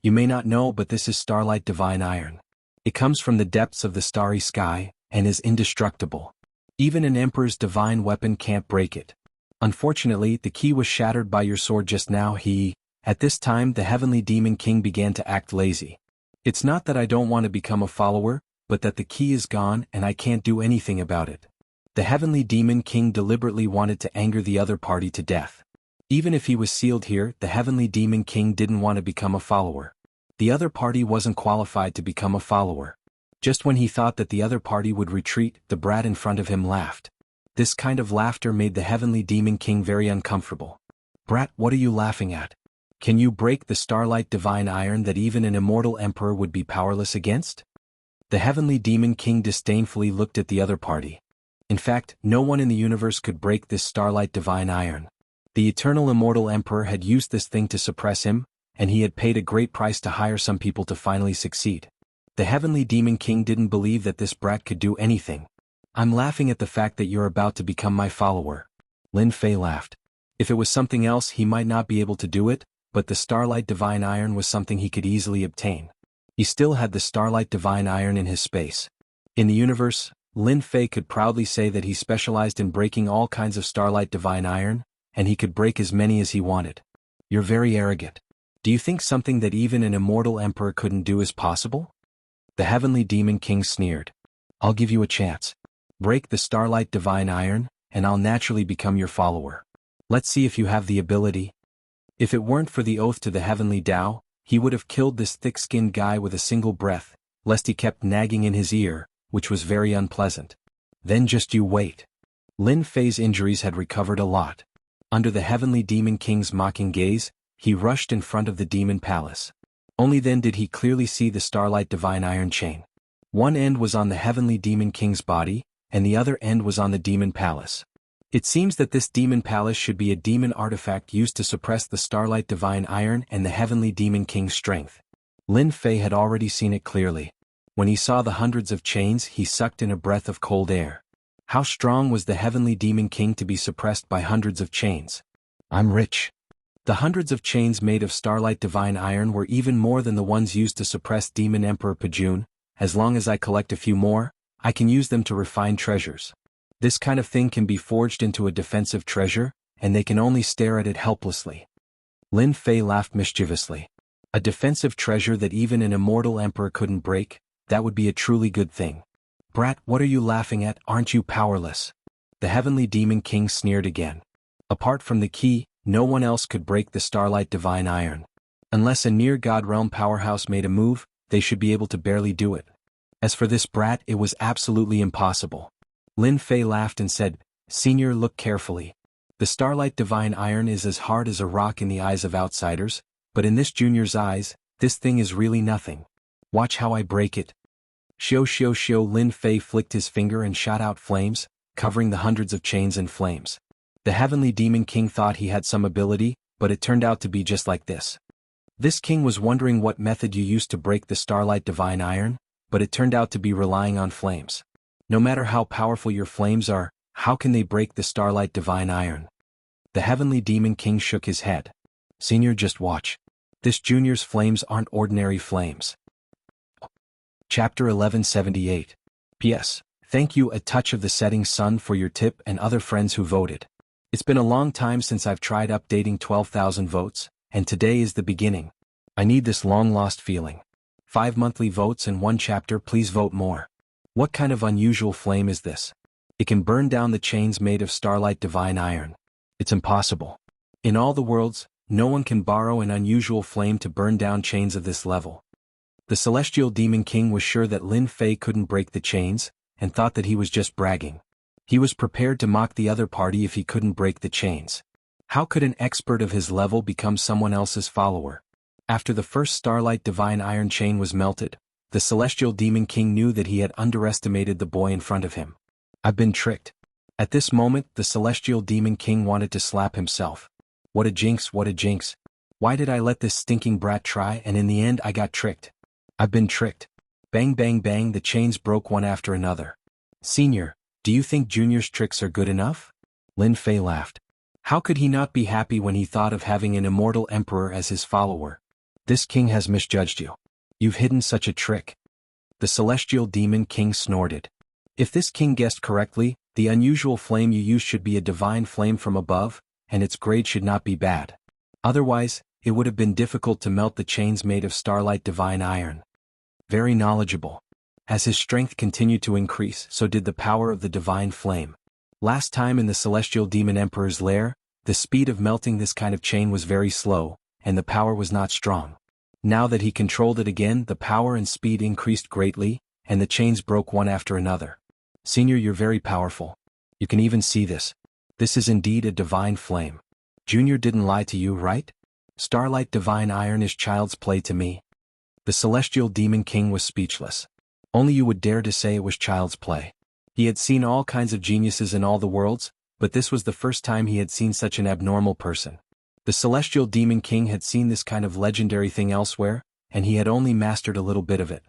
You may not know, but this is starlight divine iron. It comes from the depths of the starry sky, and is indestructible. Even an emperor's divine weapon can't break it. Unfortunately, the key was shattered by your sword just now. At this time the heavenly demon king began to act lazy. It's not that I don't want to become a follower, but that the key is gone and I can't do anything about it. The heavenly demon king deliberately wanted to anger the other party to death. Even if he was sealed here, the heavenly demon king didn't want to become a follower. The other party wasn't qualified to become a follower. Just when he thought that the other party would retreat, the brat in front of him laughed. This kind of laughter made the heavenly demon king very uncomfortable. Brat, what are you laughing at? Can you break the starlight divine iron that even an immortal emperor would be powerless against? The heavenly demon king disdainfully looked at the other party. In fact, no one in the universe could break this starlight divine iron. The eternal immortal emperor had used this thing to suppress him, and he had paid a great price to hire some people to finally succeed. The heavenly demon king didn't believe that this brat could do anything. I'm laughing at the fact that you're about to become my follower. Lin Fei laughed. If it was something else he might not be able to do it, but the starlight divine iron was something he could easily obtain. He still had the starlight divine iron in his space. In the universe, Lin Fei could proudly say that he specialized in breaking all kinds of starlight divine iron, and he could break as many as he wanted. You're very arrogant. Do you think something that even an immortal emperor couldn't do is possible? The heavenly demon king sneered. I'll give you a chance. Break the starlight divine iron, and I'll naturally become your follower. Let's see if you have the ability. If it weren't for the oath to the heavenly Tao, he would have killed this thick-skinned guy with a single breath, lest he kept nagging in his ear, which was very unpleasant. Then just you wait. Lin Fei's injuries had recovered a lot. Under the heavenly demon king's mocking gaze, he rushed in front of the demon palace. Only then did he clearly see the starlight divine iron chain. One end was on the Heavenly Demon King's body, and the other end was on the Demon Palace. It seems that this Demon Palace should be a demon artifact used to suppress the Starlight Divine Iron and the Heavenly Demon King's strength. Lin Fei had already seen it clearly. When he saw the hundreds of chains, he sucked in a breath of cold air. How strong was the Heavenly Demon King to be suppressed by hundreds of chains? I'm rich. The hundreds of chains made of Starlight Divine Iron were even more than the ones used to suppress Demon Emperor Pajun. As long as I collect a few more, I can use them to refine treasures. This kind of thing can be forged into a defensive treasure, and they can only stare at it helplessly. Lin Fei laughed mischievously. A defensive treasure that even an immortal emperor couldn't break, that would be a truly good thing. Brat, what are you laughing at? Aren't you powerless? The Heavenly Demon King sneered again. Apart from the key, no one else could break the Starlight Divine Iron. Unless a near-God realm powerhouse made a move, they should be able to barely do it. As for this brat, it was absolutely impossible. Lin Fei laughed and said, Senior, look carefully. The Starlight Divine Iron is as hard as a rock in the eyes of outsiders, but in this junior's eyes, this thing is really nothing. Watch how I break it. Shio. Lin Fei flicked his finger and shot out flames, covering the hundreds of chains in flames. The Heavenly Demon King thought he had some ability, but it turned out to be just like this. This king was wondering what method you used to break the Starlight Divine Iron, but it turned out to be relying on flames. No matter how powerful your flames are, how can they break the Starlight Divine Iron? The Heavenly Demon King shook his head. Senior, just watch. This junior's flames aren't ordinary flames. Chapter 1178. P.S. Thank you, A Touch of the Setting Sun, for your tip and other friends who voted. It's been a long time since I've tried updating 12,000 votes, and today is the beginning. I need this long-lost feeling. 5 monthly votes and 1 chapter, please vote more. What kind of unusual flame is this? It can burn down the chains made of Starlight Divine Iron. It's impossible. In all the worlds, no one can borrow an unusual flame to burn down chains of this level. The Celestial Demon King was sure that Lin Fei couldn't break the chains, and thought that he was just bragging. He was prepared to mock the other party if he couldn't break the chains. How could an expert of his level become someone else's follower? After the first Starlight Divine Iron chain was melted, the Celestial Demon King knew that he had underestimated the boy in front of him. I've been tricked. At this moment, the Celestial Demon King wanted to slap himself. What a jinx, what a jinx. Why did I let this stinking brat try, and in the end I got tricked? I've been tricked. Bang bang bang, the chains broke one after another. Senior, do you think Junior's tricks are good enough? Lin Fei laughed. How could he not be happy when he thought of having an immortal emperor as his follower? This king has misjudged you. You've hidden such a trick. The Celestial Demon King snorted. If this king guessed correctly, the unusual flame you used should be a divine flame from above, and its grade should not be bad. Otherwise, it would have been difficult to melt the chains made of Starlight Divine Iron. Very knowledgeable. As his strength continued to increase, so did the power of the divine flame. Last time in the Celestial Demon Emperor's lair, the speed of melting this kind of chain was very slow, and the power was not strong. Now that he controlled it again, the power and speed increased greatly, and the chains broke one after another. Senior, you're very powerful. You can even see this. This is indeed a divine flame. Junior didn't lie to you, right? Starlight Divine Iron is child's play to me. The Celestial Demon King was speechless. Only you would dare to say it was child's play. He had seen all kinds of geniuses in all the worlds, but this was the first time he had seen such an abnormal person. The Celestial Demon King had seen this kind of legendary thing elsewhere, and he had only mastered a little bit of it.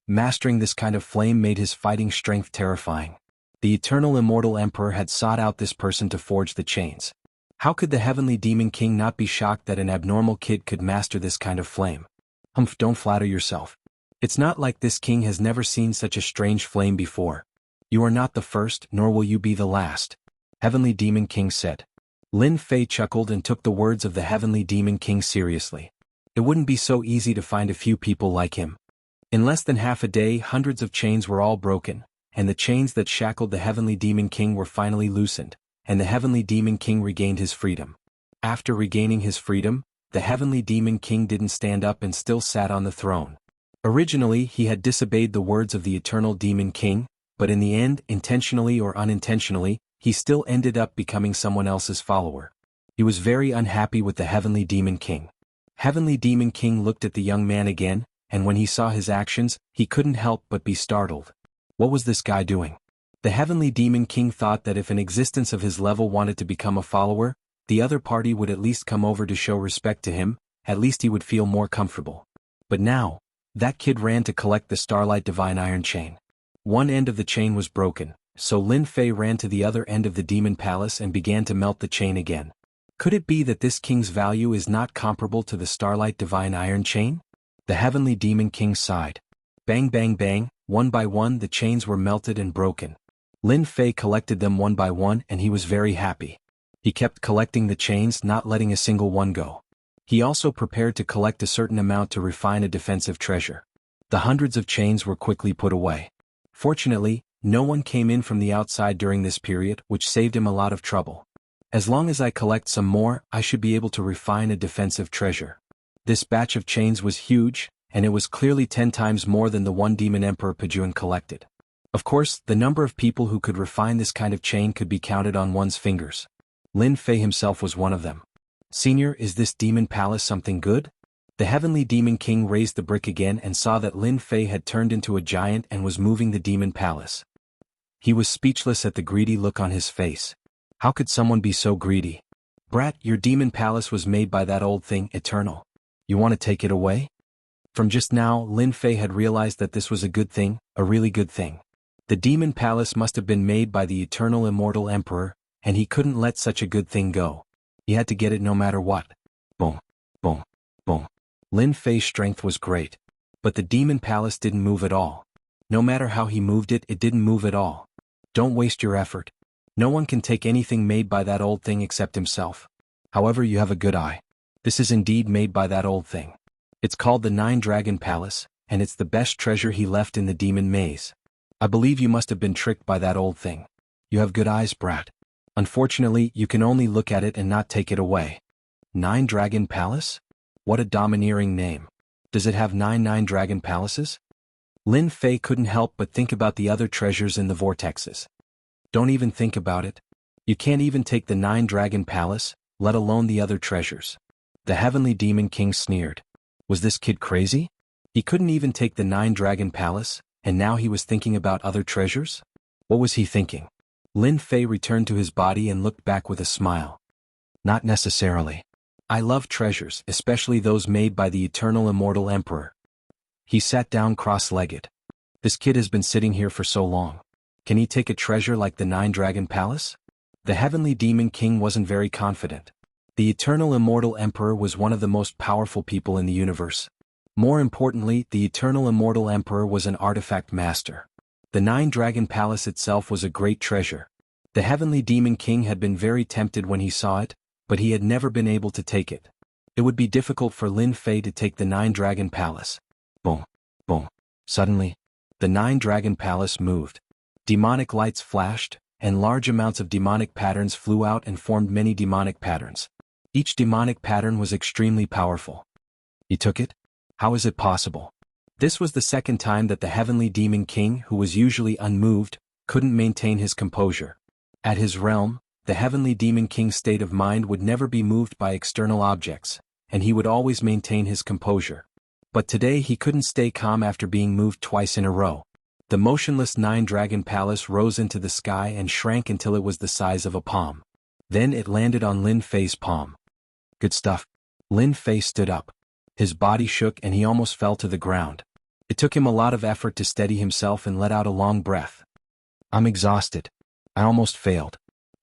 Mastering this kind of flame made his fighting strength terrifying. The Eternal Immortal Emperor had sought out this person to forge the chains. How could the Heavenly Demon King not be shocked that an abnormal kid could master this kind of flame? Humph, don't flatter yourself. It's not like this king has never seen such a strange flame before. You are not the first, nor will you be the last. Heavenly Demon King said. Lin Fei chuckled and took the words of the Heavenly Demon King seriously. It wouldn't be so easy to find a few people like him. In less than half a day, hundreds of chains were all broken, and the chains that shackled the Heavenly Demon King were finally loosened, and the Heavenly Demon King regained his freedom. After regaining his freedom, the Heavenly Demon King didn't stand up and still sat on the throne. Originally, he had disobeyed the words of the Eternal Demon King, but in the end, intentionally or unintentionally, he still ended up becoming someone else's follower. He was very unhappy with the Heavenly Demon King. Heavenly Demon King looked at the young man again, and when he saw his actions, he couldn't help but be startled. What was this guy doing? The Heavenly Demon King thought that if an existence of his level wanted to become a follower, the other party would at least come over to show respect to him, at least he would feel more comfortable. But now, that kid ran to collect the Starlight Divine Iron Chain. One end of the chain was broken, so Lin Fei ran to the other end of the Demon Palace and began to melt the chain again. Could it be that this king's value is not comparable to the Starlight Divine Iron Chain? The Heavenly Demon King sighed. Bang bang bang, one by one the chains were melted and broken. Lin Fei collected them one by one and he was very happy. He kept collecting the chains, not letting a single one go. He also prepared to collect a certain amount to refine a defensive treasure. The hundreds of chains were quickly put away. Fortunately, no one came in from the outside during this period, which saved him a lot of trouble. As long as I collect some more, I should be able to refine a defensive treasure. This batch of chains was huge, and it was clearly 10 times more than the one Demon Emperor Pajuan collected. Of course, the number of people who could refine this kind of chain could be counted on one's fingers. Lin Fei himself was one of them. Senior, is this Demon Palace something good? The Heavenly Demon King raised the brick again and saw that Lin Fei had turned into a giant and was moving the Demon Palace. He was speechless at the greedy look on his face. How could someone be so greedy? Brat, your Demon Palace was made by that old thing, Eternal. You want to take it away? From just now, Lin Fei had realized that this was a good thing, a really good thing. The Demon Palace must have been made by the Eternal Immortal Emperor, and he couldn't let such a good thing go. He had to get it no matter what. Boom, boom, boom. Lin Fei's strength was great. But the Demon Palace didn't move at all. No matter how he moved it, it didn't move at all. Don't waste your effort. No one can take anything made by that old thing except himself. However, you have a good eye. This is indeed made by that old thing. It's called the Nine Dragon Palace, and it's the best treasure he left in the Demon Maze. I believe you must have been tricked by that old thing. You have good eyes, brat. Unfortunately, you can only look at it and not take it away. Nine Dragon Palace? What a domineering name. Does it have 9 dragon palaces? Lin Fei couldn't help but think about the other treasures in the vortexes. Don't even think about it. You can't even take the 9 dragon palace, let alone the other treasures. The Heavenly Demon King sneered. Was this kid crazy? He couldn't even take the 9 dragon palace, and now he was thinking about other treasures? What was he thinking? Lin Fei returned to his body and looked back with a smile. Not necessarily. I love treasures, especially those made by the Eternal Immortal Emperor. He sat down cross-legged. This kid has been sitting here for so long. Can he take a treasure like the 9 dragon palace? The Heavenly Demon King wasn't very confident. The Eternal Immortal Emperor was one of the most powerful people in the universe. More importantly, the Eternal Immortal Emperor was an artifact master. The 9 dragon palace itself was a great treasure. The Heavenly Demon King had been very tempted when he saw it, but he had never been able to take it. It would be difficult for Lin Fei to take the 9 dragon palace. Boom, boom. Suddenly, the 9 dragon palace moved. Demonic lights flashed, and large amounts of demonic patterns flew out and formed many demonic patterns. Each demonic pattern was extremely powerful. He took it? How is it possible? This was the second time that the Heavenly Demon King, who was usually unmoved, couldn't maintain his composure. At his realm, the Heavenly Demon King's state of mind would never be moved by external objects, and he would always maintain his composure. But today he couldn't stay calm after being moved twice in a row. The motionless 9 dragon palace rose into the sky and shrank until it was the size of a palm. Then it landed on Lin Fei's palm. Good stuff. Lin Fei stood up. His body shook and he almost fell to the ground. It took him a lot of effort to steady himself and let out a long breath. I'm exhausted. I almost failed.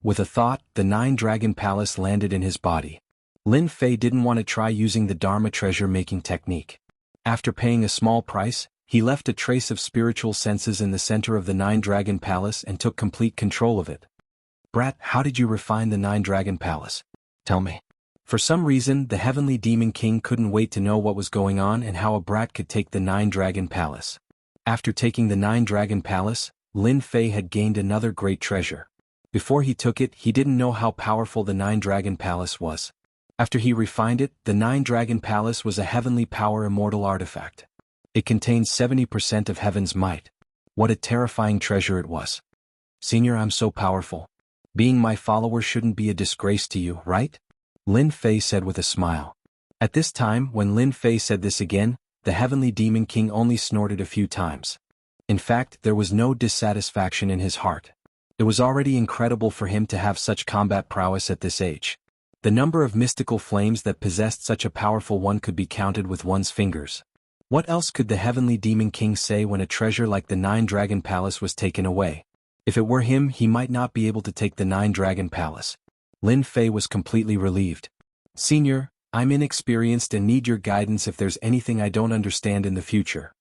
With a thought, the 9 dragon palace landed in his body. Lin Fei didn't want to try using the Dharma treasure-making technique. After paying a small price, he left a trace of spiritual senses in the center of the 9 dragon palace and took complete control of it. Brat, how did you refine the 9 dragon palace? Tell me. For some reason, the Heavenly Demon King couldn't wait to know what was going on and how a brat could take the 9 dragon palace. After taking the 9 dragon palace, Lin Fei had gained another great treasure. Before he took it, he didn't know how powerful the 9 dragon palace was. After he refined it, the 9 dragon palace was a heavenly power immortal artifact. It contained 70% of heaven's might. What a terrifying treasure it was. Senior, I'm so powerful. Being my follower shouldn't be a disgrace to you, right? Lin Fei said with a smile. At this time, when Lin Fei said this again, the Heavenly Demon King only snorted a few times. In fact, there was no dissatisfaction in his heart. It was already incredible for him to have such combat prowess at this age. The number of mystical flames that possessed such a powerful one could be counted with one's fingers. What else could the Heavenly Demon King say when a treasure like the Nine-Dragon Palace was taken away? If it were him, he might not be able to take the Nine-Dragon Palace. Lin Fei was completely relieved. Senior, I'm inexperienced and need your guidance if there's anything I don't understand in the future.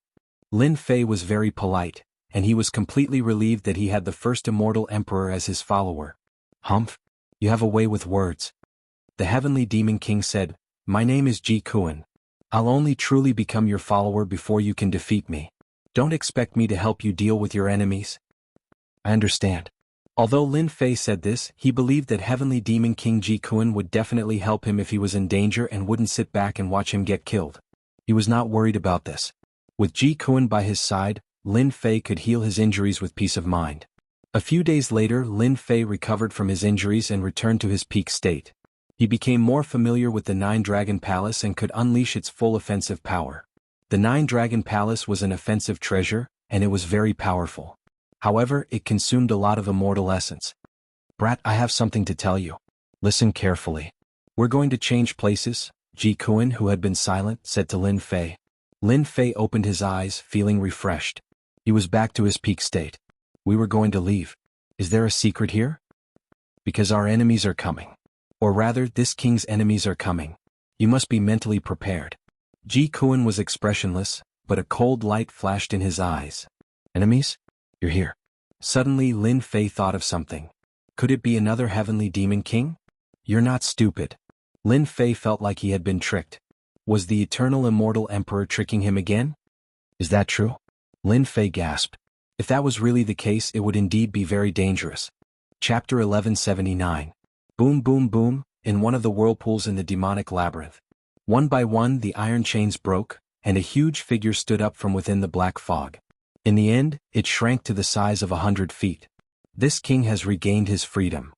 Lin Fei was very polite, and he was completely relieved that he had the first immortal emperor as his follower. Humph, you have a way with words. The Heavenly Demon King said, My name is Ji Kuan. I'll only truly become your follower before you can defeat me. Don't expect me to help you deal with your enemies. I understand. Although Lin Fei said this, he believed that Heavenly Demon King Ji Kuan would definitely help him if he was in danger and wouldn't sit back and watch him get killed. He was not worried about this. With Ji Kuan by his side, Lin Fei could heal his injuries with peace of mind. A few days later, Lin Fei recovered from his injuries and returned to his peak state. He became more familiar with the Nine-Dragon Palace and could unleash its full offensive power. The Nine-Dragon Palace was an offensive treasure, and it was very powerful. However, it consumed a lot of immortal essence. Brat, I have something to tell you. Listen carefully. We're going to change places, Ji Kuan, who had been silent, said to Lin Fei. Lin Fei opened his eyes, feeling refreshed. He was back to his peak state. We were going to leave. Is there a secret here? Because our enemies are coming. Or rather, this king's enemies are coming. You must be mentally prepared. Ji Kuan was expressionless, but a cold light flashed in his eyes. Enemies? You're here. Suddenly Lin Fei thought of something. Could it be another Heavenly Demon King? You're not stupid. Lin Fei felt like he had been tricked. Was the eternal immortal emperor tricking him again? Is that true? Lin Fei gasped. If that was really the case, it would indeed be very dangerous. Chapter 1179. Boom boom boom, in one of the whirlpools in the demonic labyrinth. One by one the iron chains broke, and a huge figure stood up from within the black fog. In the end, it shrank to the size of 100 feet. This king has regained his freedom.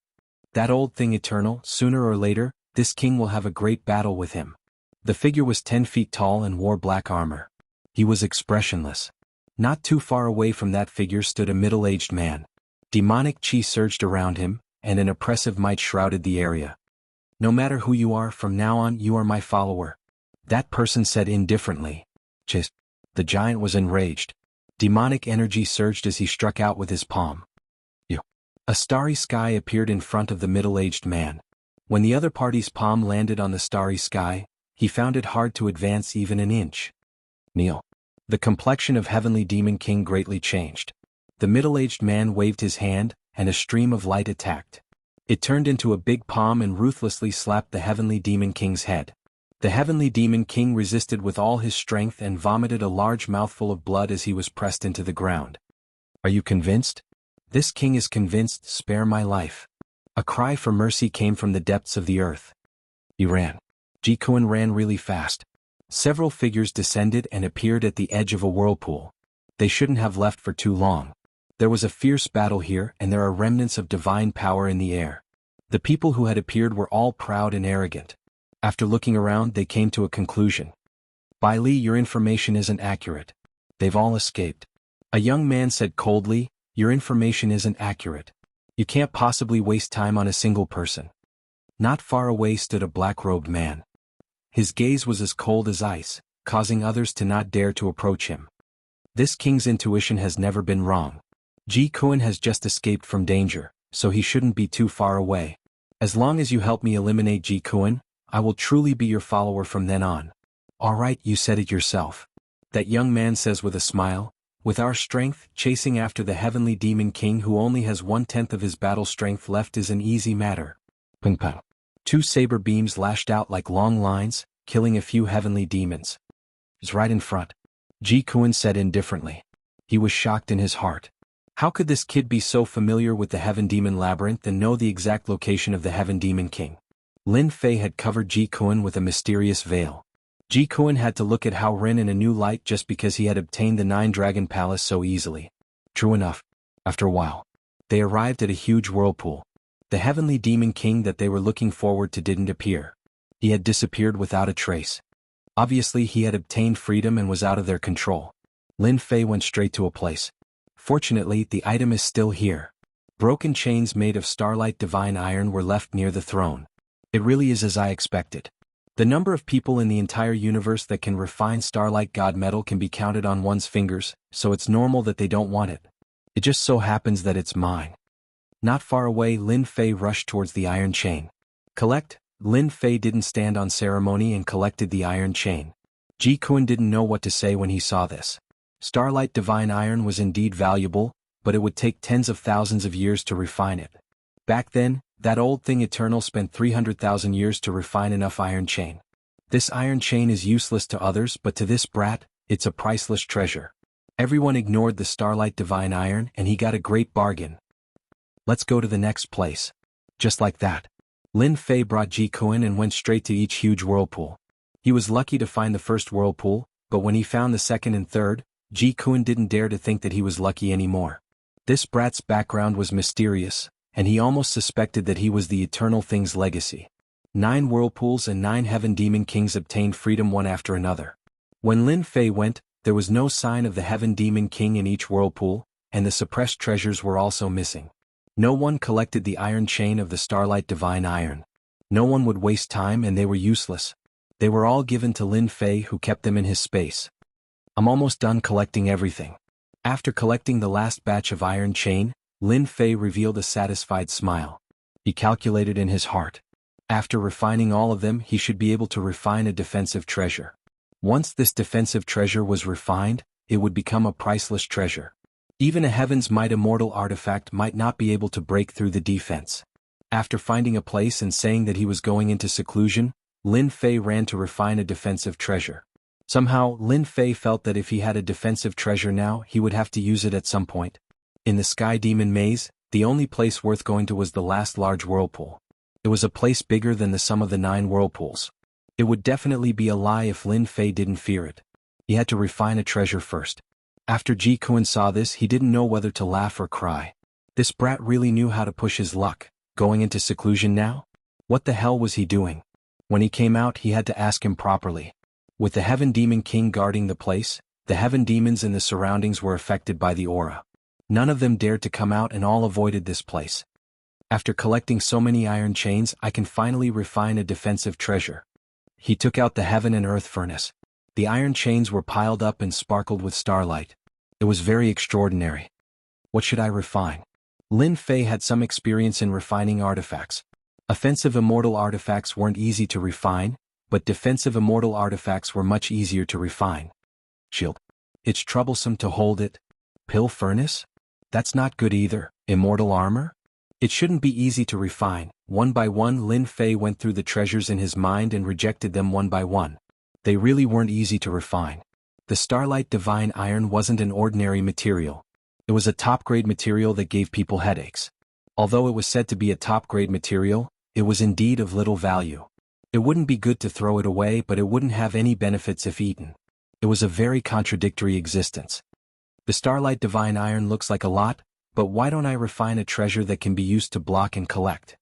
That old thing eternal, sooner or later, this king will have a great battle with him. The figure was 10 feet tall and wore black armor. He was expressionless. Not too far away from that figure stood a middle-aged man. Demonic chi surged around him, and an oppressive might shrouded the area. No matter who you are, from now on you are my follower. That person said indifferently. Chis. The giant was enraged. Demonic energy surged as he struck out with his palm. You. A starry sky appeared in front of the middle-aged man. When the other party's palm landed on the starry sky, he found it hard to advance even an inch. Kneel. The complexion of Heavenly Demon King greatly changed. The middle-aged man waved his hand, and a stream of light attacked. It turned into a big palm and ruthlessly slapped the Heavenly Demon King's head. The Heavenly Demon King resisted with all his strength and vomited a large mouthful of blood as he was pressed into the ground. Are you convinced? This king is convinced. Spare my life. A cry for mercy came from the depths of the earth. He ran. Ji Kuan ran really fast. Several figures descended and appeared at the edge of a whirlpool. They shouldn't have left for too long. There was a fierce battle here, and there are remnants of divine power in the air. The people who had appeared were all proud and arrogant. After looking around, they came to a conclusion. Bai Li, your information isn't accurate. They've all escaped. A young man said coldly, your information isn't accurate. You can't possibly waste time on a single person. Not far away stood a black-robed man. His gaze was as cold as ice, causing others to not dare to approach him. This king's intuition has never been wrong. Ji Kuan has just escaped from danger, so he shouldn't be too far away. As long as you help me eliminate Ji Kuan, I will truly be your follower from then on. All right, you said it yourself. That young man says with a smile. With our strength, chasing after the Heavenly Demon King who only has 1/10 of his battle strength left is an easy matter. Ping pong. 2 saber beams lashed out like long lines, killing a few heavenly demons. He's right in front. Ji Kuan said indifferently. He was shocked in his heart. How could this kid be so familiar with the Heaven Demon Labyrinth and know the exact location of the Heaven Demon King? Lin Fei had covered Ji Kuan with a mysterious veil. Ji Kuan had to look at Hao Ren in a new light just because he had obtained the Nine-Dragon Palace so easily. True enough. After a while, they arrived at a huge whirlpool. The Heavenly Demon King that they were looking forward to didn't appear. He had disappeared without a trace. Obviously he had obtained freedom and was out of their control. Lin Fei went straight to a place. Fortunately, the item is still here. Broken chains made of starlight divine iron were left near the throne. It really is as I expected. The number of people in the entire universe that can refine starlight god metal can be counted on one's fingers, so it's normal that they don't want it. It just so happens that it's mine. Not far away, Lin Fei rushed towards the iron chain. Collect? Lin Fei didn't stand on ceremony and collected the iron chain. Ji Kun didn't know what to say when he saw this. Starlight divine iron was indeed valuable, but it would take tens of thousands of years to refine it. Back then, that old thing Eternal spent 300,000 years to refine enough iron chain. This iron chain is useless to others, but to this brat, it's a priceless treasure. Everyone ignored the starlight divine iron and he got a great bargain. Let's go to the next place. Just like that. Lin Fei brought Ji Kun and went straight to each huge whirlpool. He was lucky to find the first whirlpool, but when he found the second and third, Ji Kun didn't dare to think that he was lucky anymore. This brat's background was mysterious, and he almost suspected that he was the Eternal Thing's legacy. 9 whirlpools and 9 heaven demon kings obtained freedom one after another. When Lin Fei went, there was no sign of the heaven demon king in each whirlpool, and the suppressed treasures were also missing. No one collected the iron chain of the starlight divine iron. No one would waste time and they were useless. They were all given to Lin Fei, who kept them in his space. I'm almost done collecting everything. After collecting the last batch of iron chain, Lin Fei revealed a satisfied smile. He calculated in his heart. After refining all of them, he should be able to refine a defensive treasure. Once this defensive treasure was refined, it would become a priceless treasure. Even a Heaven's Might immortal artifact might not be able to break through the defense. After finding a place and saying that he was going into seclusion, Lin Fei ran to refine a defensive treasure. Somehow, Lin Fei felt that if he had a defensive treasure now, he would have to use it at some point. In the Sky Demon Maze, the only place worth going to was the last large whirlpool. It was a place bigger than the sum of the 9 whirlpools. It would definitely be a lie if Lin Fei didn't fear it. He had to refine a treasure first. After Ji Kun saw this, he didn't know whether to laugh or cry. This brat really knew how to push his luck. Going into seclusion now? What the hell was he doing? When he came out, he had to ask him properly. With the Heaven Demon King guarding the place, the heaven demons in the surroundings were affected by the aura. None of them dared to come out and all avoided this place. After collecting so many iron chains, I can finally refine a defensive treasure. He took out the heaven and earth furnace. The iron chains were piled up and sparkled with starlight. It was very extraordinary. What should I refine? Lin Fei had some experience in refining artifacts. Offensive immortal artifacts weren't easy to refine, but defensive immortal artifacts were much easier to refine. Shield. It's troublesome to hold it. Pill furnace? That's not good either. Immortal armor? It shouldn't be easy to refine. One by one, Lin Fei went through the treasures in his mind and rejected them one by one. They really weren't easy to refine. The starlight divine iron wasn't an ordinary material. It was a top-grade material that gave people headaches. Although it was said to be a top-grade material, it was indeed of little value. It wouldn't be good to throw it away, but it wouldn't have any benefits if eaten. It was a very contradictory existence. The starlight divine iron looks like a lot, but why don't I refine a treasure that can be used to block and collect?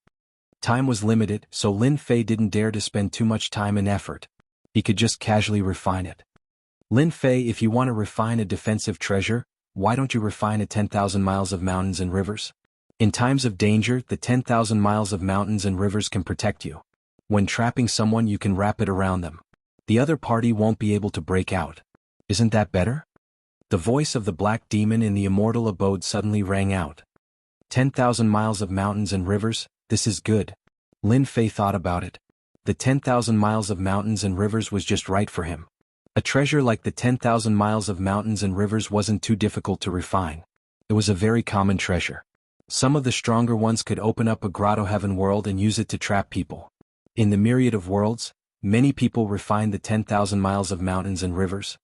Time was limited, so Lin Fei didn't dare to spend too much time and effort. He could just casually refine it. Lin Fei, if you want to refine a defensive treasure, why don't you refine a 10,000 miles of mountains and rivers? In times of danger, the 10,000 miles of mountains and rivers can protect you. When trapping someone, you can wrap it around them. The other party won't be able to break out. Isn't that better? The voice of the black demon in the immortal abode suddenly rang out. 10,000 miles of mountains and rivers, this is good. Lin Fei thought about it. The 10,000 miles of mountains and rivers was just right for him. A treasure like the 10,000 miles of mountains and rivers wasn't too difficult to refine. It was a very common treasure. Some of the stronger ones could open up a grotto heaven world and use it to trap people. In the myriad of worlds, many people refine the 10,000 miles of mountains and rivers.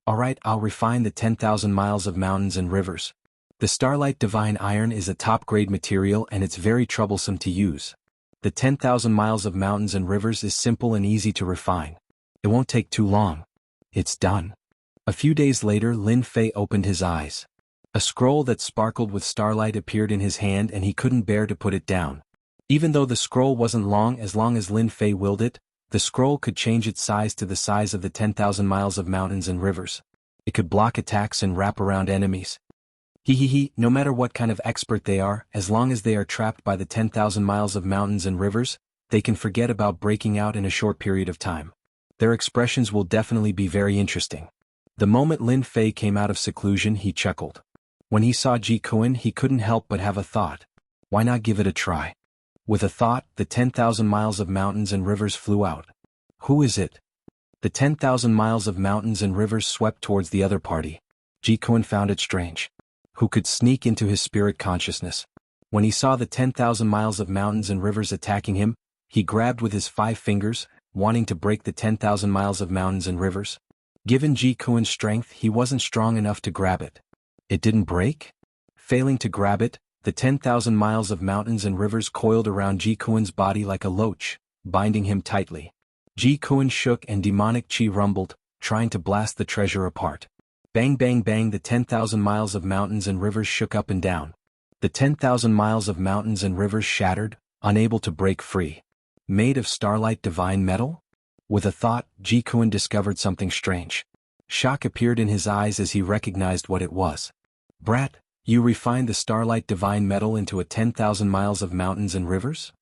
Alright, I'll refine the 10,000 miles of mountains and rivers. The starlight divine iron is a top-grade material and it's very troublesome to use. The 10,000 miles of mountains and rivers is simple and easy to refine. It won't take too long. It's done. A few days later, Lin Fei opened his eyes. A scroll that sparkled with starlight appeared in his hand and he couldn't bear to put it down. Even though the scroll wasn't long as Lin Fei willed it, The scroll could change its size to the size of the 10,000 miles of mountains and rivers. It could block attacks and wrap around enemies. No matter what kind of expert they are, as long as they are trapped by the 10,000 miles of mountains and rivers, they can forget about breaking out in a short period of time. Their expressions will definitely be very interesting. The moment Lin Fei came out of seclusion, he chuckled. When he saw Ji Kuan, he couldn't help but have a thought. Why not give it a try? With a thought, the 10,000 miles of mountains and rivers flew out. Who is it? The 10,000 miles of mountains and rivers swept towards the other party. Ji Kuan found it strange. Who could sneak into his spirit consciousness? When he saw the 10,000 miles of mountains and rivers attacking him, he grabbed with his 5 fingers, wanting to break the 10,000 miles of mountains and rivers. Given Ji Kuan's strength, he wasn't strong enough to grab it. It didn't break? Failing to grab it, the 10,000 miles of mountains and rivers coiled around Ji Kuan's body like a loach, binding him tightly. Ji Kuan shook and demonic qi rumbled, trying to blast the treasure apart. Bang bang bang, the 10,000 miles of mountains and rivers shook up and down. The 10,000 miles of mountains and rivers shattered, unable to break free. Made of starlight divine metal? With a thought, Ji Kuan discovered something strange. Shock appeared in his eyes as he recognized what it was. Brat, you refined the starlight divine metal into a 10,000 miles of mountains and rivers?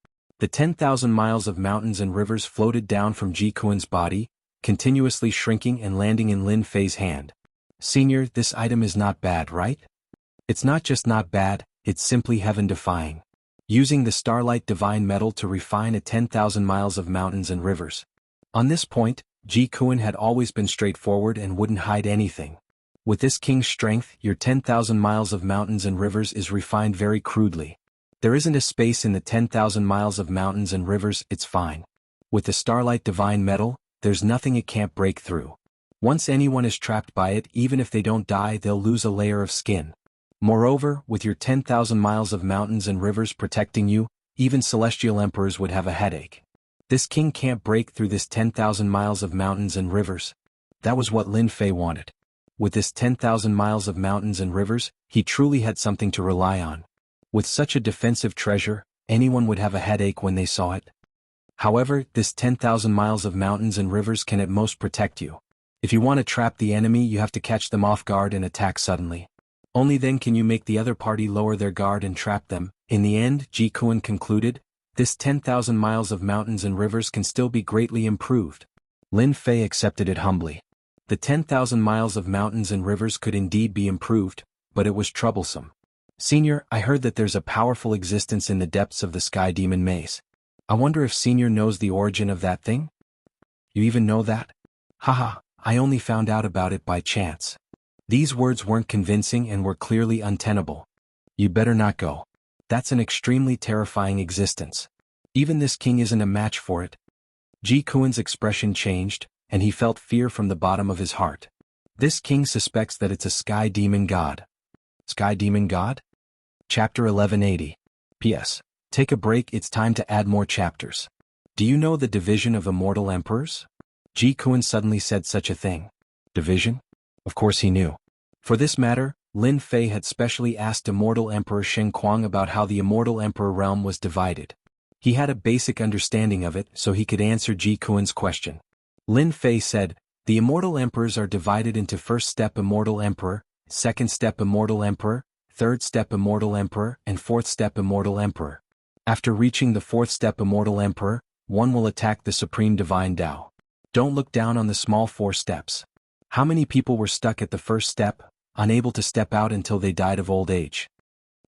The 10,000 miles of mountains and rivers floated down from Ji Kuan's body, continuously shrinking and landing in Lin Fei's hand. Senior, this item is not bad, right? It's not just not bad, it's simply heaven-defying. Using the starlight divine metal to refine a 10,000 miles of mountains and rivers. On this point, Ji Kuan had always been straightforward and wouldn't hide anything. With this king's strength, your 10,000 miles of mountains and rivers is refined very crudely. There isn't a space in the 10,000 miles of mountains and rivers, it's fine. With the starlight divine metal, there's nothing it can't break through. Once anyone is trapped by it, even if they don't die, they'll lose a layer of skin. Moreover, with your 10,000 miles of mountains and rivers protecting you, even celestial emperors would have a headache. This king can't break through this 10,000 miles of mountains and rivers. That was what Lin Fei wanted. With this 10,000 miles of mountains and rivers, he truly had something to rely on. With such a defensive treasure, anyone would have a headache when they saw it. However, this 10,000 miles of mountains and rivers can at most protect you. If you want to trap the enemy, you have to catch them off guard and attack suddenly. Only then can you make the other party lower their guard and trap them. In the end, Ji Kuan concluded, this 10,000 miles of mountains and rivers can still be greatly improved. Lin Fei accepted it humbly. The 10,000 miles of mountains and rivers could indeed be improved, but it was troublesome. Senior, I heard that there's a powerful existence in the depths of the Sky Demon Maze. I wonder if Senior knows the origin of that thing? You even know that? Haha, I only found out about it by chance. These words weren't convincing and were clearly untenable. You better not go. That's an extremely terrifying existence. Even this king isn't a match for it. Ji Kuan's expression changed, and he felt fear from the bottom of his heart. This king suspects that it's a sky demon god. Sky demon god? Chapter 1180. P.S. Take a break, it's time to add more chapters. Do you know the division of immortal emperors? Ji Kuan suddenly said such a thing. Division? Of course he knew. For this matter, Lin Fei had specially asked Immortal Emperor Shen Kuang about how the Immortal Emperor realm was divided. He had a basic understanding of it, so he could answer Ji Kuan's question. Lin Fei said, the Immortal Emperors are divided into First Step Immortal Emperor, Second Step Immortal Emperor, Third Step Immortal Emperor, and Fourth Step Immortal Emperor. After reaching the Fourth Step Immortal Emperor, one will attack the Supreme Divine Tao. Don't look down on the small 4 steps. How many people were stuck at the first step, unable to step out until they died of old age?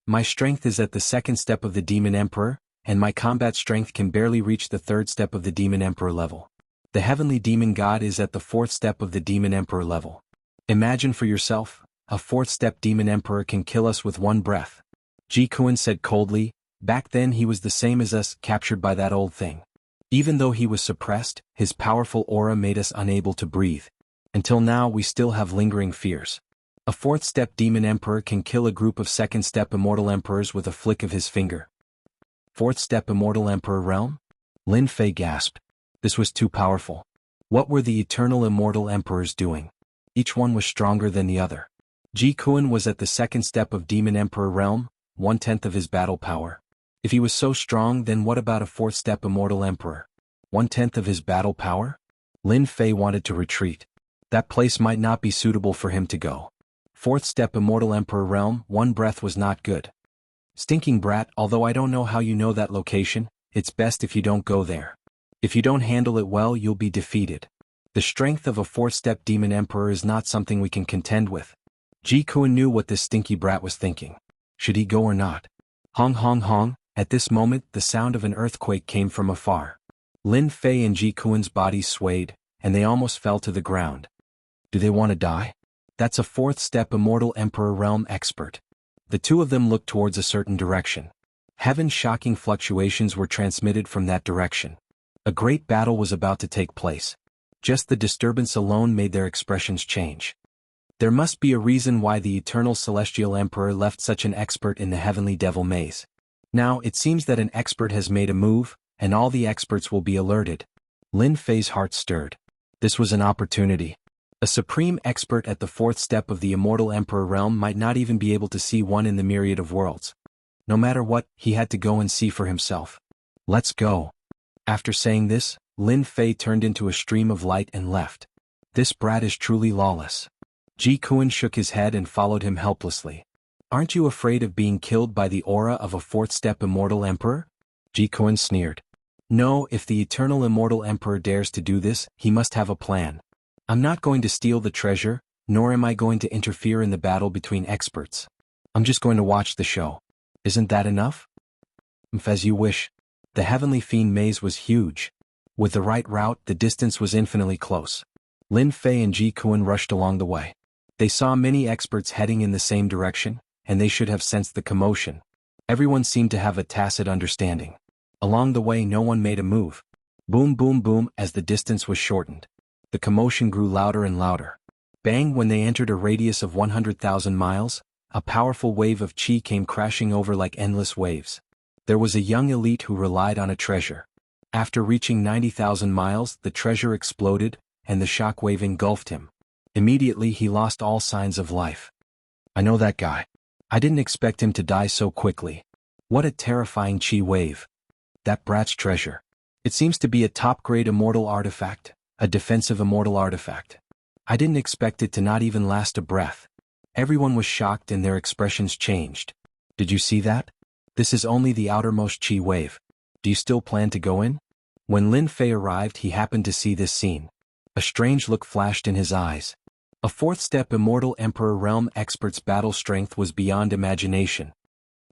My strength is at the second step of the Demon Emperor, and my combat strength can barely reach the third step of the Demon Emperor level. The Heavenly Demon God is at the fourth step of the Demon Emperor level. Imagine for yourself, a fourth step Demon Emperor can kill us with one breath. Ji Kuan said coldly, back then he was the same as us, captured by that old thing. Even though he was suppressed, his powerful aura made us unable to breathe. Until now we still have lingering fears. A fourth step Demon Emperor can kill a group of second step Immortal Emperors with a flick of his finger. Fourth step Immortal Emperor realm? Lin Fei gasped. This was too powerful. What were the eternal Immortal Emperors doing? Each one was stronger than the other. Ji Kuan was at the second step of Demon Emperor realm, 1/10 of his battle power. If he was so strong, then what about a fourth step Immortal Emperor? 1/10 of his battle power? Lin Fei wanted to retreat. That place might not be suitable for him to go. Fourth step Immortal Emperor Realm, one breath was not good. Stinking brat, although I don't know how you know that location, it's best if you don't go there. If you don't handle it well, you'll be defeated. The strength of a fourth-step demon emperor is not something we can contend with. Ji Kuan knew what this stinky brat was thinking. Should he go or not? Hong hong hong. At this moment, the sound of an earthquake came from afar. Lin Fei and Ji Kuan's bodies swayed, and they almost fell to the ground. Do they want to die? That's a fourth-step Immortal Emperor Realm expert. The two of them looked towards a certain direction. Heaven's shocking fluctuations were transmitted from that direction. A great battle was about to take place. Just the disturbance alone made their expressions change. There must be a reason why the eternal celestial emperor left such an expert in the heavenly devil maze. Now it seems that an expert has made a move, and all the experts will be alerted. Lin Fei's heart stirred. This was an opportunity. A supreme expert at the fourth step of the Immortal Emperor Realm might not even be able to see one in the myriad of worlds. No matter what, he had to go and see for himself. Let's go. After saying this, Lin Fei turned into a stream of light and left. This brat is truly lawless. Ji Kuan shook his head and followed him helplessly. Aren't you afraid of being killed by the aura of a fourth-step Immortal Emperor? Ji Kuan sneered. No, if the eternal Immortal Emperor dares to do this, he must have a plan. I'm not going to steal the treasure, nor am I going to interfere in the battle between experts. I'm just going to watch the show. Isn't that enough? As you wish. The Heavenly Fiend maze was huge. With the right route, the distance was infinitely close. Lin Fei and Ji Kuan rushed along the way. They saw many experts heading in the same direction, and they should have sensed the commotion. Everyone seemed to have a tacit understanding. Along the way, no one made a move. Boom boom boom as the distance was shortened. The commotion grew louder and louder. Bang, when they entered a radius of 100,000 miles, a powerful wave of chi came crashing over like endless waves. There was a young elite who relied on a treasure. After reaching 90,000 miles, the treasure exploded, and the shock wave engulfed him. Immediately he lost all signs of life. I know that guy. I didn't expect him to die so quickly. What a terrifying chi wave. That brat's treasure. It seems to be a top-grade immortal artifact. A defensive immortal artifact. I didn't expect it to not even last a breath. Everyone was shocked and their expressions changed. Did you see that? This is only the outermost chi wave. Do you still plan to go in? When Lin Fei arrived, he happened to see this scene. A strange look flashed in his eyes. A fourth-step Immortal Emperor Realm expert's battle strength was beyond imagination.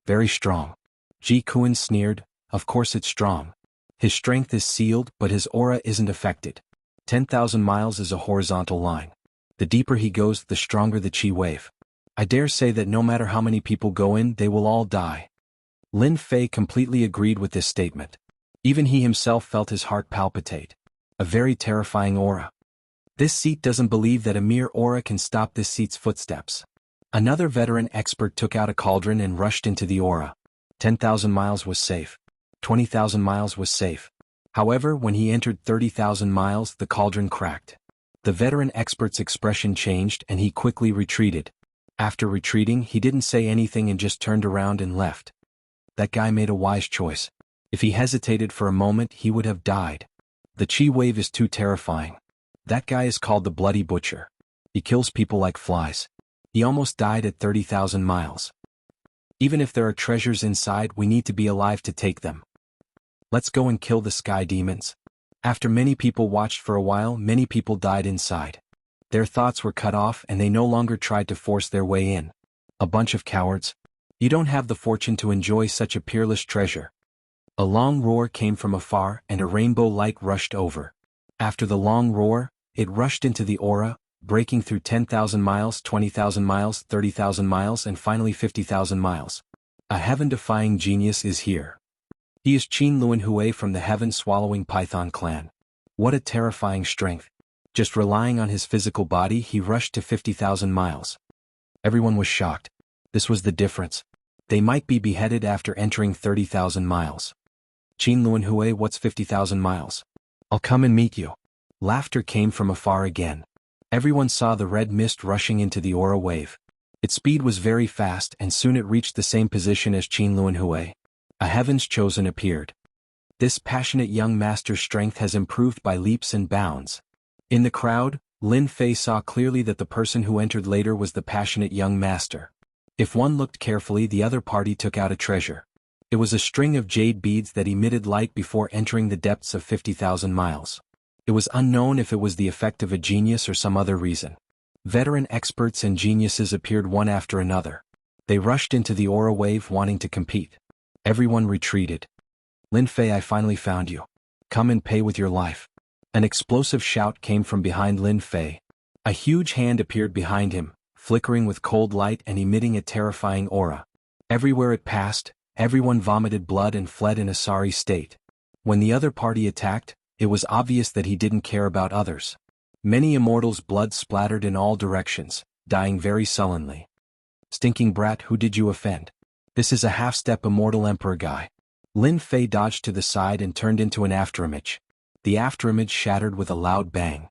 Very strong. Ji Kuan sneered, of course it's strong. His strength is sealed, but his aura isn't affected. 10,000 miles is a horizontal line. The deeper he goes, the stronger the chi wave. I dare say that no matter how many people go in, they will all die. Lin Fei completely agreed with this statement. Even he himself felt his heart palpitate. A very terrifying aura. This seat doesn't believe that a mere aura can stop this seat's footsteps. Another veteran expert took out a cauldron and rushed into the aura. 10,000 miles was safe. 20,000 miles was safe. However, when he entered 30,000 miles, the cauldron cracked. The veteran expert's expression changed and he quickly retreated. After retreating, he didn't say anything and just turned around and left. That guy made a wise choice. If he hesitated for a moment, he would have died. The chi wave is too terrifying. That guy is called the Bloody Butcher. He kills people like flies. He almost died at 30,000 miles. Even if there are treasures inside, we need to be alive to take them. Let's go and kill the sky demons. After many people watched for a while, many people died inside. Their thoughts were cut off and they no longer tried to force their way in. A bunch of cowards. You don't have the fortune to enjoy such a peerless treasure. A long roar came from afar and a rainbow light rushed over. After the long roar, it rushed into the aura, breaking through 10,000 miles, 20,000 miles, 30,000 miles, and finally 50,000 miles. A heaven-defying genius is here. He is Qin Luan Hui from the heaven-swallowing Python clan. What a terrifying strength. Just relying on his physical body, he rushed to 50,000 miles. Everyone was shocked. This was the difference. They might be beheaded after entering 30,000 miles. Qin Luan Hui, what's 50,000 miles? I'll come and meet you. Laughter came from afar again. Everyone saw the red mist rushing into the aura wave. Its speed was very fast and soon it reached the same position as Qin Luan Hui. A heaven's chosen appeared. This passionate young master's strength has improved by leaps and bounds. In the crowd, Lin Fei saw clearly that the person who entered later was the passionate young master. If one looked carefully, the other party took out a treasure. It was a string of jade beads that emitted light before entering the depths of 50,000 miles. It was unknown if it was the effect of a genius or some other reason. Veteran experts and geniuses appeared one after another. They rushed into the aura wave wanting to compete. Everyone retreated. Lin Fei, I finally found you. Come and pay with your life. An explosive shout came from behind Lin Fei. A huge hand appeared behind him, flickering with cold light and emitting a terrifying aura. Everywhere it passed, everyone vomited blood and fled in a sorry state. When the other party attacked, it was obvious that he didn't care about others. Many immortals' blood splattered in all directions, dying very sullenly. Stinking brat, who did you offend? This is a half-step immortal emperor guy. Lin Fei dodged to the side and turned into an afterimage. The afterimage shattered with a loud bang.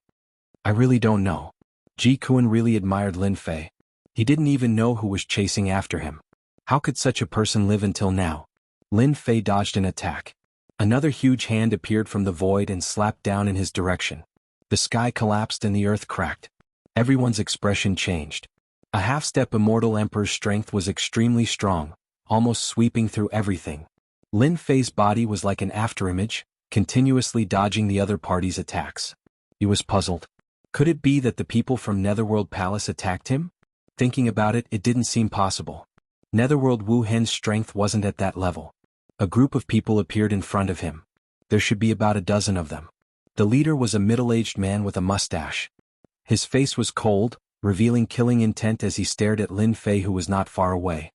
I really don't know. Ji Kuan really admired Lin Fei. He didn't even know who was chasing after him. How could such a person live until now? Lin Fei dodged an attack. Another huge hand appeared from the void and slapped down in his direction. The sky collapsed and the earth cracked. Everyone's expression changed. A half-step immortal emperor's strength was extremely strong, almost sweeping through everything. Lin Fei's body was like an afterimage, continuously dodging the other party's attacks. He was puzzled. Could it be that the people from Netherworld Palace attacked him? Thinking about it, it didn't seem possible. Netherworld Wu Hen's strength wasn't at that level. A group of people appeared in front of him. There should be about a dozen of them. The leader was a middle-aged man with a mustache. His face was cold, revealing killing intent as he stared at Lin Fei, who was not far away.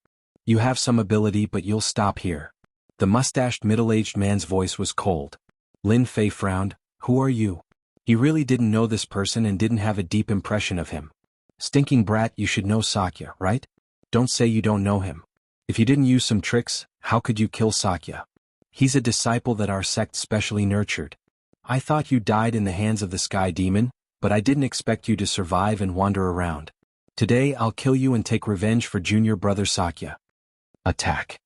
You have some ability, but you'll stop here. The mustached middle-aged man's voice was cold. Lin Fei frowned. Who are you? He really didn't know this person and didn't have a deep impression of him. Stinking brat, you should know Sakya, right? Don't say you don't know him. If you didn't use some tricks, how could you kill Sakya? He's a disciple that our sect specially nurtured. I thought you died in the hands of the Sky Demon, but I didn't expect you to survive and wander around. Today I'll kill you and take revenge for junior brother Sakya. Attack.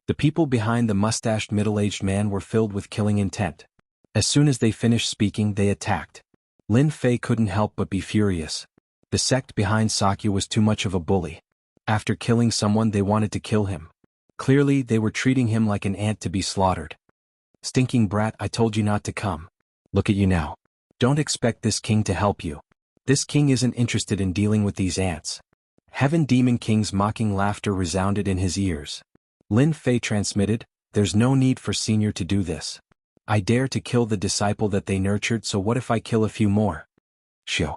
The people behind the mustached middle-aged man were filled with killing intent. As soon as they finished speaking, they attacked. Lin Fei couldn't help but be furious. The sect behind Sakya was too much of a bully. After killing someone, they wanted to kill him. Clearly, they were treating him like an ant to be slaughtered. Stinking brat, I told you not to come. Look at you now. Don't expect this king to help you. This king isn't interested in dealing with these ants. Heaven Demon King's mocking laughter resounded in his ears. Lin Fei transmitted, there's no need for senior to do this. I dare to kill the disciple that they nurtured, so what if I kill a few more? Shio.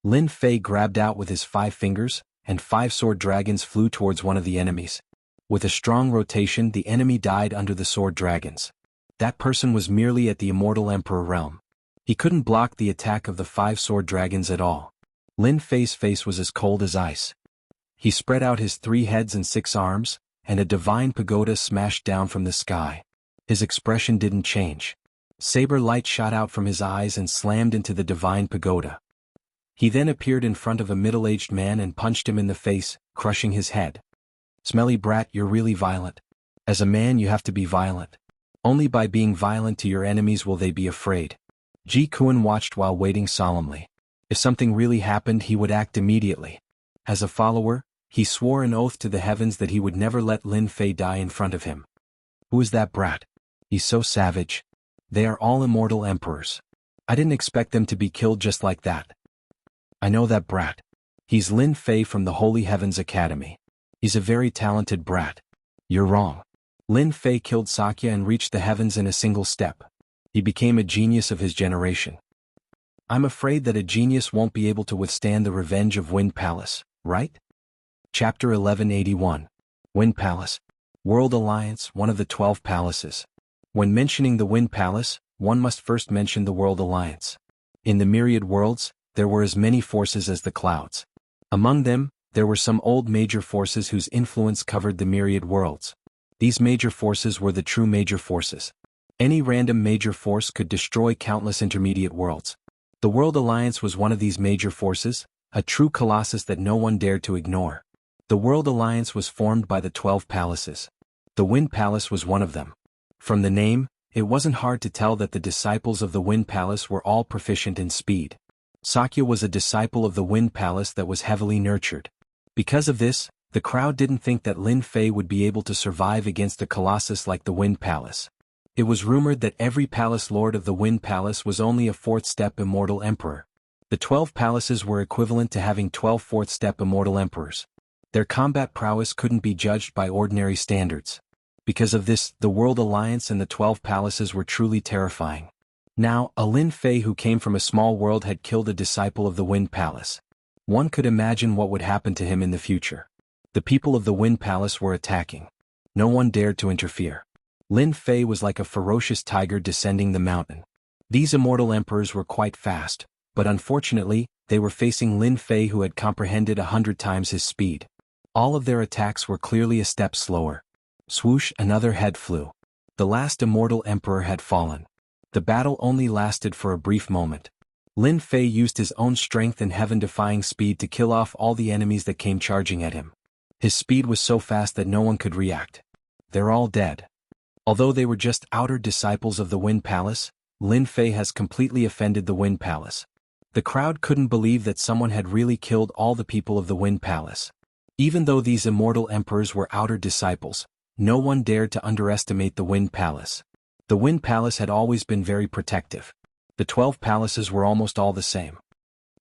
Lin Fei grabbed out with his 5 fingers, and 5 sword dragons flew towards one of the enemies. With a strong rotation, the enemy died under the sword dragons. That person was merely at the immortal emperor realm. He couldn't block the attack of the 5 sword dragons at all. Lin Fei's face was as cold as ice. He spread out his 3 heads and 6 arms, and a divine pagoda smashed down from the sky. His expression didn't change. Saber light shot out from his eyes and slammed into the divine pagoda. He then appeared in front of a middle-aged man and punched him in the face, crushing his head. Smelly brat, you're really violent. As a man, you have to be violent. Only by being violent to your enemies will they be afraid. Ji Kuan watched while waiting solemnly. If something really happened, he would act immediately. As a follower, he swore an oath to the heavens that he would never let Lin Fei die in front of him. Who is that brat? He's so savage. They are all immortal emperors. I didn't expect them to be killed just like that. I know that brat. He's Lin Fei from the Holy Heavens Academy. He's a very talented brat. You're wrong. Lin Fei killed Sakya and reached the heavens in a single step. He became a genius of his generation. I'm afraid that a genius won't be able to withstand the revenge of Wind Palace, right? Chapter 1181. Wind Palace. World Alliance, one of the 12 palaces. When mentioning the Wind Palace, one must first mention the World Alliance. In the myriad worlds, there were as many forces as the clouds. Among them, there were some old major forces whose influence covered the myriad worlds. These major forces were the true major forces. Any random major force could destroy countless intermediate worlds. The World Alliance was one of these major forces, a true colossus that no one dared to ignore. The World Alliance was formed by the 12 palaces. The Wind Palace was one of them. From the name, it wasn't hard to tell that the disciples of the Wind Palace were all proficient in speed. Sakya was a disciple of the Wind Palace that was heavily nurtured. Because of this, the crowd didn't think that Lin Fei would be able to survive against a colossus like the Wind Palace. It was rumored that every palace lord of the Wind Palace was only a fourth-step immortal emperor. The 12 palaces were equivalent to having 12 fourth-step immortal emperors. Their combat prowess couldn't be judged by ordinary standards. Because of this, the World Alliance and the 12 palaces were truly terrifying. Now, a Lin Fei who came from a small world had killed a disciple of the Wind Palace. One could imagine what would happen to him in the future. The people of the Wind Palace were attacking. No one dared to interfere. Lin Fei was like a ferocious tiger descending the mountain. These immortal emperors were quite fast, but unfortunately, they were facing Lin Fei who had comprehended 100 times his speed. All of their attacks were clearly a step slower. Swoosh, another head flew. The last immortal emperor had fallen. The battle only lasted for a brief moment. Lin Fei used his own strength and heaven-defying speed to kill off all the enemies that came charging at him. His speed was so fast that no one could react. They're all dead. Although they were just outer disciples of the Wind Palace, Lin Fei has completely offended the Wind Palace. The crowd couldn't believe that someone had really killed all the people of the Wind Palace. Even though these immortal emperors were outer disciples, no one dared to underestimate the Wind Palace. The Wind Palace had always been very protective. The 12 palaces were almost all the same.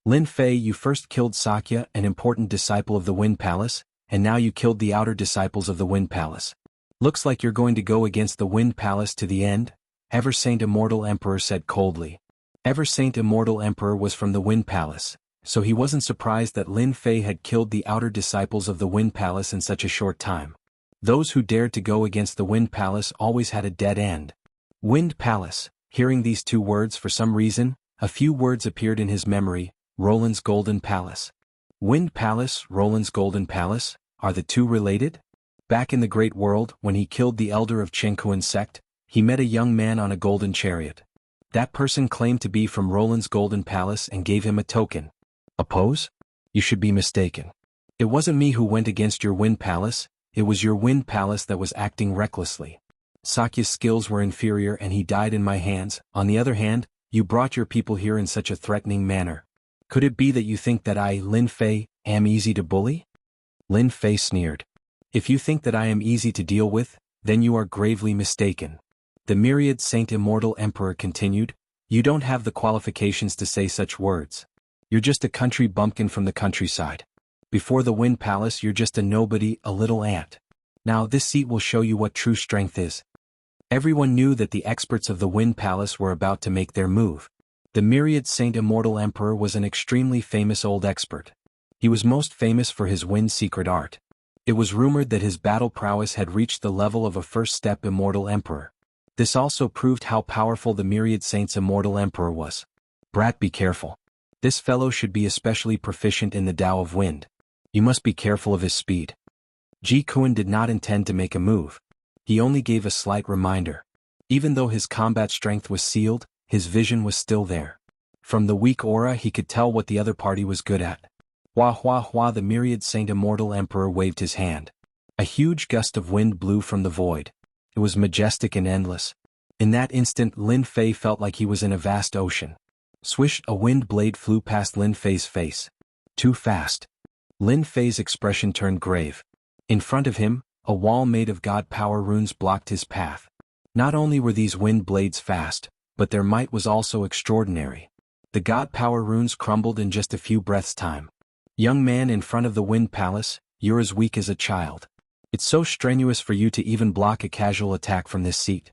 Lin Fei, you first killed Sakya, an important disciple of the Wind Palace, and now you killed the outer disciples of the Wind Palace. Looks like you're going to go against the Wind Palace to the end, Ever Saint Immortal Emperor said coldly. Ever Saint Immortal Emperor was from the Wind Palace, so he wasn't surprised that Lin Fei had killed the outer disciples of the Wind Palace in such a short time. Those who dared to go against the Wind Palace always had a dead end. Wind Palace. Hearing these two words for some reason, a few words appeared in his memory: Roland's Golden Palace. Wind Palace, Roland's Golden Palace, are the two related? Back in the Great World, when he killed the elder of Jianghu's sect, he met a young man on a golden chariot. That person claimed to be from Roland's Golden Palace and gave him a token. A pose? You should be mistaken. It wasn't me who went against your Wind Palace, it was your Wind Palace that was acting recklessly. Sakya's skills were inferior and he died in my hands. On the other hand, you brought your people here in such a threatening manner. Could it be that you think that I, Lin Fei, am easy to bully? Lin Fei sneered. If you think that I am easy to deal with, then you are gravely mistaken. The myriad Saint Immortal Emperor continued, you don't have the qualifications to say such words. You're just a country bumpkin from the countryside. Before the Wind Palace you're just a nobody, a little ant. Now this seat will show you what true strength is. Everyone knew that the experts of the Wind Palace were about to make their move. The myriad Saint Immortal Emperor was an extremely famous old expert. He was most famous for his wind secret art. It was rumored that his battle prowess had reached the level of a first-step Immortal Emperor. This also proved how powerful the myriad Saint's Immortal Emperor was. Brat, be careful. This fellow should be especially proficient in the Tao of Wind. You must be careful of his speed. Ji Kuan did not intend to make a move. He only gave a slight reminder. Even though his combat strength was sealed, his vision was still there. From the weak aura he could tell what the other party was good at. Hua hua hua, the myriad Saint Immortal Emperor waved his hand. A huge gust of wind blew from the void. It was majestic and endless. In that instant Lin Fei felt like he was in a vast ocean. Swish, a wind blade flew past Lin Fei's face. Too fast. Lin Fei's expression turned grave. In front of him, a wall made of god power runes blocked his path. Not only were these wind blades fast, but their might was also extraordinary. The god power runes crumbled in just a few breaths' time. Young man in front of the Wind Palace, you're as weak as a child. It's so strenuous for you to even block a casual attack from this seat.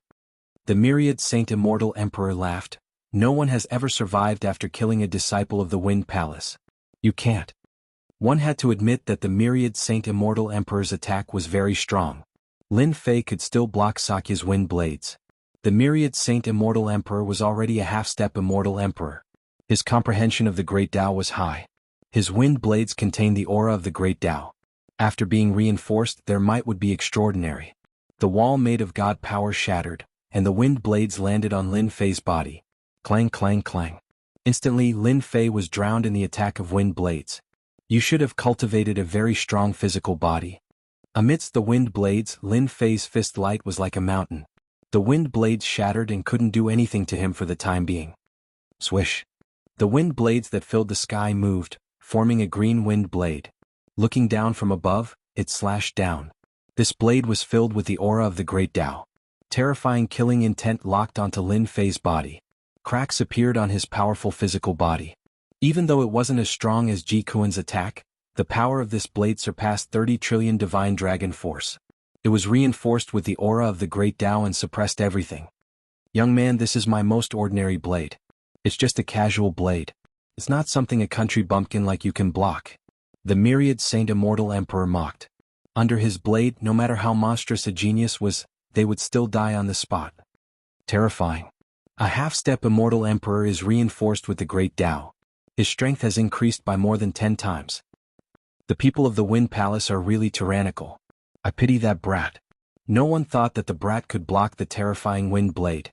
The myriad Saint Immortal Emperor laughed. No one has ever survived after killing a disciple of the Wind Palace. You can't. One had to admit that the myriad Saint Immortal Emperor's attack was very strong. Lin Fei could still block Sakya's wind blades. The myriad Saint Immortal Emperor was already a half-step Immortal Emperor. His comprehension of the Great Tao was high. His wind blades contained the aura of the Great Tao. After being reinforced, their might would be extraordinary. The wall made of god power shattered, and the wind blades landed on Lin Fei's body. Clang clang clang. Instantly Lin Fei was drowned in the attack of wind blades. You should have cultivated a very strong physical body. Amidst the wind blades, Lin Fei's fist light was like a mountain. The wind blades shattered and couldn't do anything to him for the time being. Swish. The wind blades that filled the sky moved, forming a green wind blade. Looking down from above, it slashed down. This blade was filled with the aura of the Great Tao. Terrifying killing intent locked onto Lin Fei's body. Cracks appeared on his powerful physical body. Even though it wasn't as strong as Ji Kuan's attack, the power of this blade surpassed 30 trillion divine dragon force. It was reinforced with the aura of the Great Tao and suppressed everything. Young man, this is my most ordinary blade. It's just a casual blade. It's not something a country bumpkin like you can block. The myriad Saint Immortal Emperor mocked. Under his blade, no matter how monstrous a genius was, they would still die on the spot. Terrifying. A half-step Immortal Emperor is reinforced with the Great Tao. His strength has increased by more than 10 times. The people of the Wind Palace are really tyrannical. I pity that brat. No one thought that the brat could block the terrifying wind blade.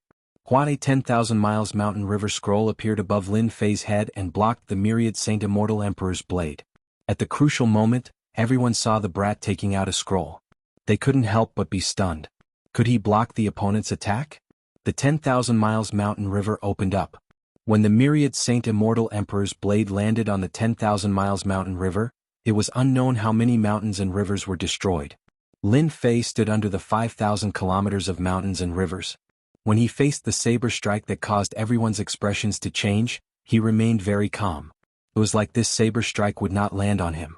A 10,000 miles mountain river scroll appeared above Lin Fei's head and blocked the myriad Saint Immortal Emperor's blade. At the crucial moment, everyone saw the brat taking out a scroll. They couldn't help but be stunned. Could he block the opponent's attack? The 10,000 miles mountain river opened up. When the myriad Saint Immortal Emperor's blade landed on the 10,000 miles mountain river, it was unknown how many mountains and rivers were destroyed. Lin Fei stood under the 5,000 kilometers of mountains and rivers. When he faced the saber strike that caused everyone's expressions to change, he remained very calm. It was like this saber strike would not land on him.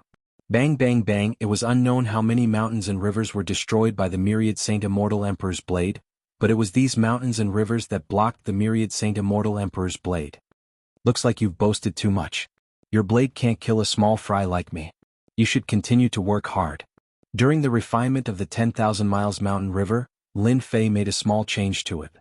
Bang bang bang, it was unknown how many mountains and rivers were destroyed by the myriad Saint Immortal Emperor's blade, but it was these mountains and rivers that blocked the myriad Saint Immortal Emperor's blade. Looks like you've boasted too much. Your blade can't kill a small fry like me. You should continue to work hard. During the refinement of the 10,000 miles mountain river, Lin Fei made a small change to it.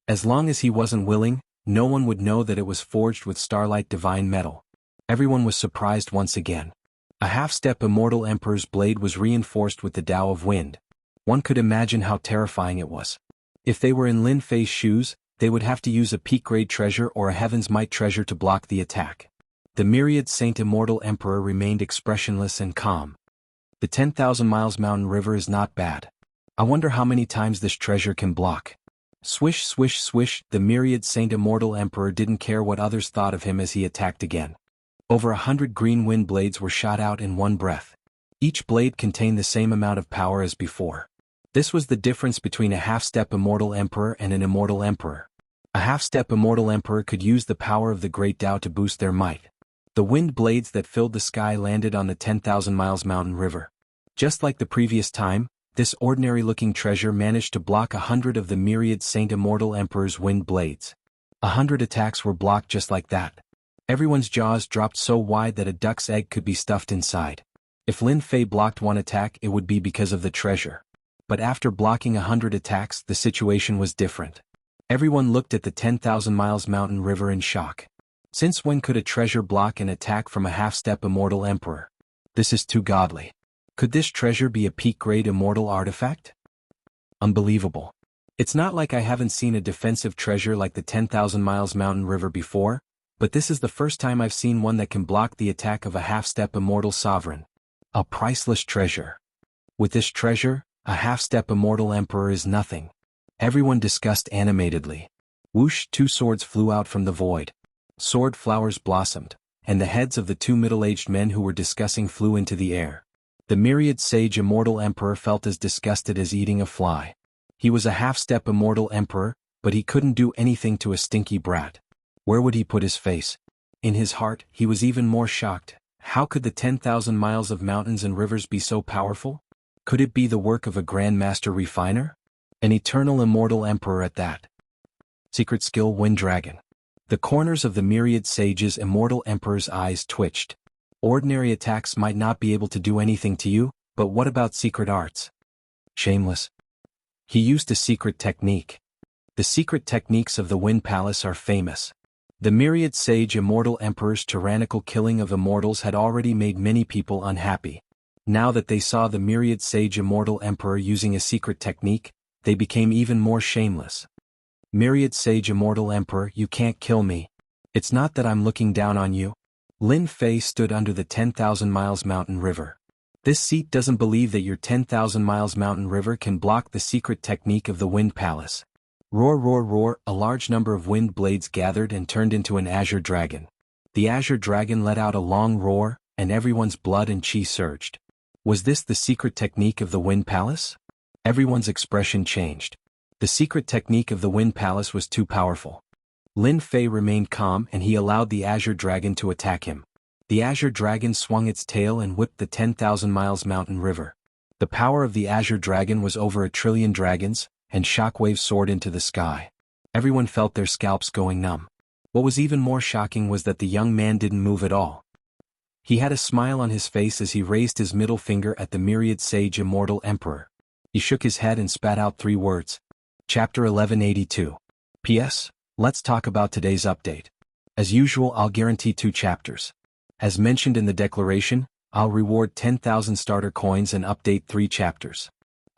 As long as he wasn't willing, no one would know that it was forged with starlight divine metal. Everyone was surprised once again. A half-step Immortal Emperor's blade was reinforced with the Tao of Wind. One could imagine how terrifying it was. If they were in Lin Fei's shoes, they would have to use a peak-grade treasure or a Heaven's Might treasure to block the attack. The myriad Saint Immortal Emperor remained expressionless and calm. The 10,000 miles mountain river is not bad. I wonder how many times this treasure can block. Swish swish swish, the myriad Saint Immortal Emperor didn't care what others thought of him as he attacked again. Over 100 green wind blades were shot out in one breath. Each blade contained the same amount of power as before. This was the difference between a half-step Immortal Emperor and an Immortal Emperor. A half-step Immortal Emperor could use the power of the Great Tao to boost their might. The wind blades that filled the sky landed on the 10,000 miles mountain river. Just like the previous time, this ordinary-looking treasure managed to block 100 of the myriad Saint Immortal Emperor's wind blades. 100 attacks were blocked just like that. Everyone's jaws dropped so wide that a duck's egg could be stuffed inside. If Lin Fei blocked one attack, it would be because of the treasure. But after blocking 100 attacks, the situation was different. Everyone looked at the 10,000 miles mountain river in shock. Since when could a treasure block an attack from a half-step Immortal Emperor? This is too godly. Could this treasure be a peak-grade immortal artifact? Unbelievable. It's not like I haven't seen a defensive treasure like the 10,000 miles mountain river before, but this is the first time I've seen one that can block the attack of a half-step immortal sovereign. A priceless treasure. With this treasure, a half-step Immortal Emperor is nothing. Everyone discussed animatedly. Whoosh, two swords flew out from the void. Sword flowers blossomed, and the heads of the two middle-aged men who were discussing flew into the air. The myriad sage Immortal Emperor felt as disgusted as eating a fly. He was a half-step Immortal Emperor, but he couldn't do anything to a stinky brat. Where would he put his face? In his heart, he was even more shocked. How could the 10,000 miles of mountains and rivers be so powerful? Could it be the work of a Grand Master Refiner? An eternal Immortal Emperor at that. Secret skill Wind Dragon. The corners of the myriad sage's Immortal Emperor's eyes twitched. Ordinary attacks might not be able to do anything to you, but what about secret arts? Shameless. He used a secret technique. The secret techniques of the Wind Palace are famous. The myriad sage Immortal Emperor's tyrannical killing of immortals had already made many people unhappy. Now that they saw the myriad sage Immortal Emperor using a secret technique, they became even more shameless. Myriad sage Immortal Emperor, you can't kill me. It's not that I'm looking down on you. Lin Fei stood under the 10,000 miles mountain river. This seat doesn't believe that your 10,000 miles mountain river can block the secret technique of the Wind Palace. Roar, roar, roar, a large number of wind blades gathered and turned into an azure dragon. The azure dragon let out a long roar, and everyone's blood and chi surged. Was this the secret technique of the Wind Palace? Everyone's expression changed. The secret technique of the Wind Palace was too powerful. Lin Fei remained calm and he allowed the azure dragon to attack him. The azure dragon swung its tail and whipped the 10,000 miles mountain river. The power of the azure dragon was over 1 trillion dragons, and shockwaves soared into the sky. Everyone felt their scalps going numb. What was even more shocking was that the young man didn't move at all. He had a smile on his face as he raised his middle finger at the myriad sage immortal emperor. He shook his head and spat out 3 words. Chapter 1182. P.S. Let's talk about today's update. As usual, I'll guarantee 2 chapters. As mentioned in the declaration, I'll reward 10,000 starter coins and update 3 chapters.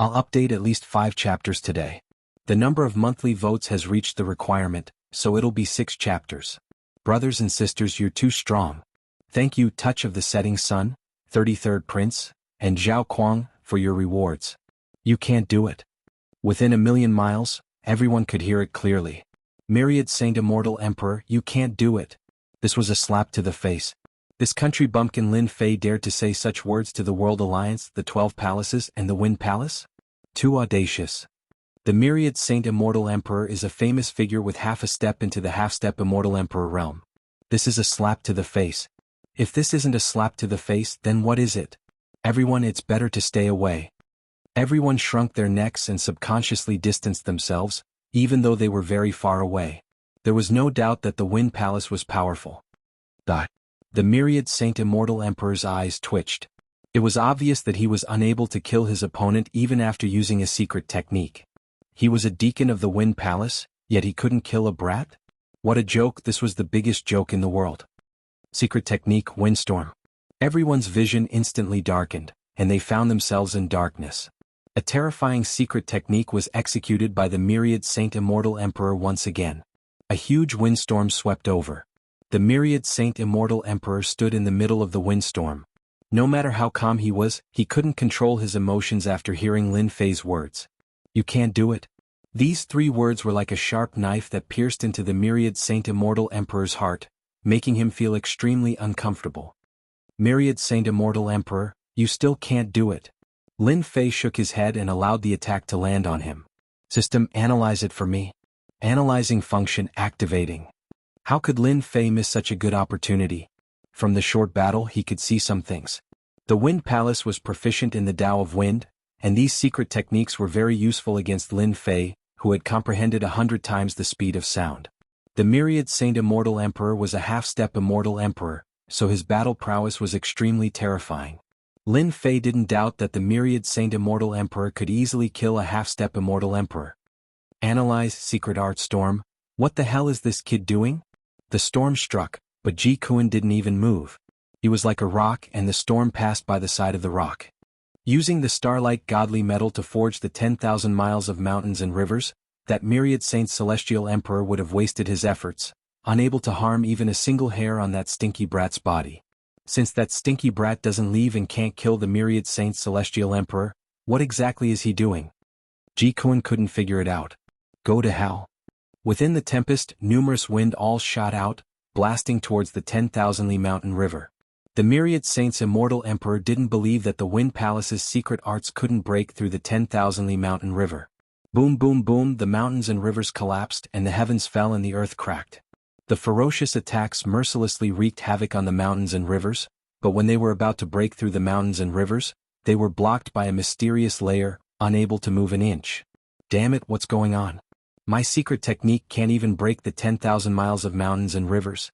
I'll update at least 5 chapters today. The number of monthly votes has reached the requirement, so it'll be 6 chapters. Brothers and sisters, you're too strong. Thank you, Touch of the Setting Sun, 33rd Prince, and Zhao Kuang, for your rewards. You can't do it. Within 1,000,000 miles, everyone could hear it clearly. Myriad Saint Immortal Emperor, you can't do it. This was a slap to the face. This country bumpkin Lin Fei dared to say such words to the World Alliance, the 12 Palaces, and the Wind Palace? Too audacious. The Myriad Saint Immortal Emperor is a famous figure with half a step into the half-step Immortal Emperor realm. This is a slap to the face. If this isn't a slap to the face, then what is it? Everyone, it's better to stay away. Everyone shrunk their necks and subconsciously distanced themselves, even though they were very far away. There was no doubt that the Wind Palace was powerful. The Myriad Saint Immortal Emperor's eyes twitched. It was obvious that he was unable to kill his opponent even after using a secret technique. He was a deacon of the Wind Palace, yet he couldn't kill a brat? What a joke! This was the biggest joke in the world. Secret technique, Windstorm. Everyone's vision instantly darkened, and they found themselves in darkness. A terrifying secret technique was executed by the Myriad Saint Immortal Emperor once again. A huge windstorm swept over. The Myriad Saint Immortal Emperor stood in the middle of the windstorm. No matter how calm he was, he couldn't control his emotions after hearing Lin Fei's words. You can't do it. These 3 words were like a sharp knife that pierced into the Myriad Saint Immortal Emperor's heart, making him feel extremely uncomfortable. Myriad Saint Immortal Emperor, you still can't do it. Lin Fei shook his head and allowed the attack to land on him. System, analyze it for me. Analyzing function activating. How could Lin Fei miss such a good opportunity? From the short battle he could see some things. The Wind Palace was proficient in the Tao of Wind, and these secret techniques were very useful against Lin Fei, who had comprehended 100 times the speed of sound. The Myriad Saint Immortal Emperor was a half-step Immortal Emperor, so his battle prowess was extremely terrifying. Lin Fei didn't doubt that the Myriad Saint Immortal Emperor could easily kill a half-step Immortal Emperor. Analyze secret art storm. What the hell is this kid doing? The storm struck, but Ji Kuan didn't even move. He was like a rock and the storm passed by the side of the rock. Using the starlight godly metal to forge the 10,000 miles of mountains and rivers, that Myriad Saint Celestial Emperor would have wasted his efforts, unable to harm even a single hair on that stinky brat's body. Since that stinky brat doesn't leave and can't kill the Myriad Saint Celestial Emperor, what exactly is he doing? Ji Kuan couldn't figure it out. Go to hell. Within the tempest, numerous wind alls shot out, blasting towards the 10,000-li mountain river. The Myriad Saint's Immortal Emperor didn't believe that the Wind Palace's secret arts couldn't break through the 10,000-li mountain river. Boom boom boom, the mountains and rivers collapsed and the heavens fell and the earth cracked. The ferocious attacks mercilessly wreaked havoc on the mountains and rivers, but when they were about to break through the mountains and rivers, they were blocked by a mysterious layer, unable to move an inch. Damn it, what's going on? My secret technique can't even break the 10,000 miles of mountains and rivers.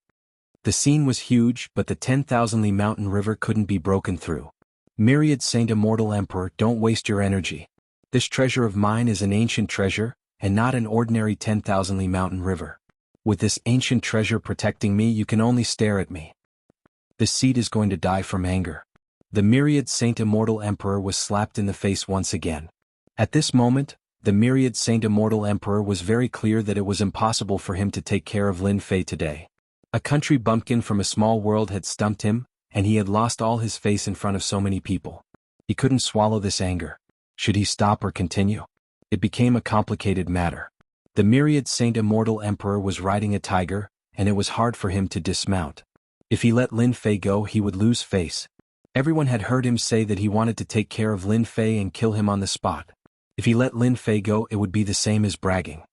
The scene was huge, but the 10,000-li mountain river couldn't be broken through. Myriad Saint Immortal Emperor, don't waste your energy. This treasure of mine is an ancient treasure, and not an ordinary 10,000-li mountain river. With this ancient treasure protecting me, you can only stare at me. This seed is going to die from anger. The Myriad Saint Immortal Emperor was slapped in the face once again. At this moment, the Myriad Saint Immortal Emperor was very clear that it was impossible for him to take care of Lin Fei today. A country bumpkin from a small world had stumped him, and he had lost all his face in front of so many people. He couldn't swallow this anger. Should he stop or continue? It became a complicated matter. The myriad Saint Immortal Emperor was riding a tiger, and it was hard for him to dismount. If he let Lin Fei go, he would lose face. Everyone had heard him say that he wanted to take care of Lin Fei and kill him on the spot. If he let Lin Fei go, it would be the same as bragging.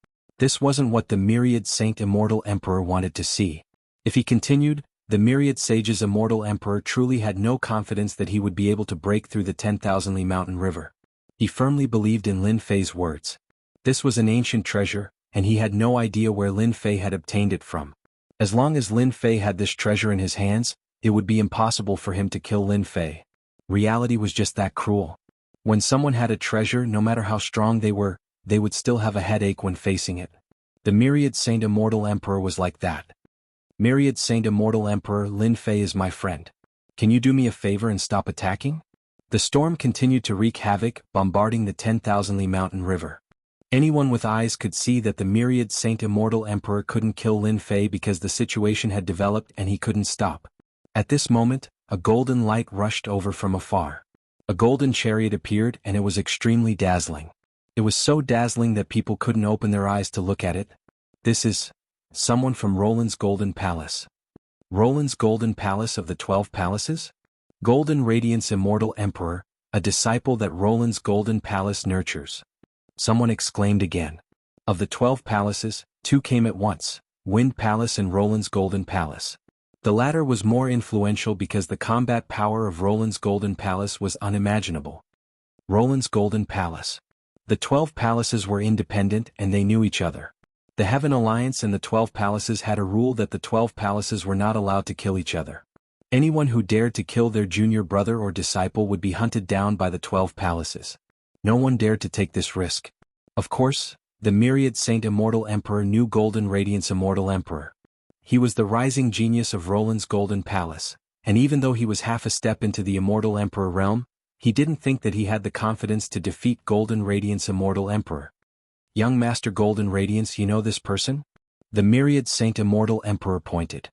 This wasn't what the myriad Saint Immortal Emperor wanted to see. If he continued, the myriad sage's Immortal Emperor truly had no confidence that he would be able to break through the 10,000 Li mountain river. He firmly believed in Lin Fei's words. This was an ancient treasure, and he had no idea where Lin Fei had obtained it from. As long as Lin Fei had this treasure in his hands, it would be impossible for him to kill Lin Fei. Reality was just that cruel. When someone had a treasure, no matter how strong they were, they would still have a headache when facing it. The myriad Saint Immortal Emperor was like that. Myriad Saint Immortal Emperor, Lin Fei is my friend. Can you do me a favor and stop attacking? The storm continued to wreak havoc, bombarding the 10,000 Li mountain river. Anyone with eyes could see that the myriad Saint Immortal Emperor couldn't kill Lin Fei because the situation had developed and he couldn't stop. At this moment, a golden light rushed over from afar. A golden chariot appeared and it was extremely dazzling. It was so dazzling that people couldn't open their eyes to look at it. This is someone from Roland's Golden Palace. Roland's Golden Palace of the 12 Palaces? Golden Radiance Immortal Emperor, a disciple that Roland's Golden Palace nurtures. Someone exclaimed again. Of the 12 palaces, 2 came at once, Wind Palace and Roland's Golden Palace. The latter was more influential because the combat power of Roland's Golden Palace was unimaginable. Roland's Golden Palace. The 12 palaces were independent and they knew each other. The Heaven Alliance and the 12 palaces had a rule that the 12 palaces were not allowed to kill each other. Anyone who dared to kill their junior brother or disciple would be hunted down by the 12 palaces. No one dared to take this risk. Of course, the myriad Saint Immortal Emperor knew Golden Radiance Immortal Emperor. He was the rising genius of Roland's Golden Palace, and even though he was half a step into the Immortal Emperor realm, he didn't think that he had the confidence to defeat Golden Radiance Immortal Emperor. Young Master Golden Radiance, you know this person? The myriad Saint Immortal Emperor pointed.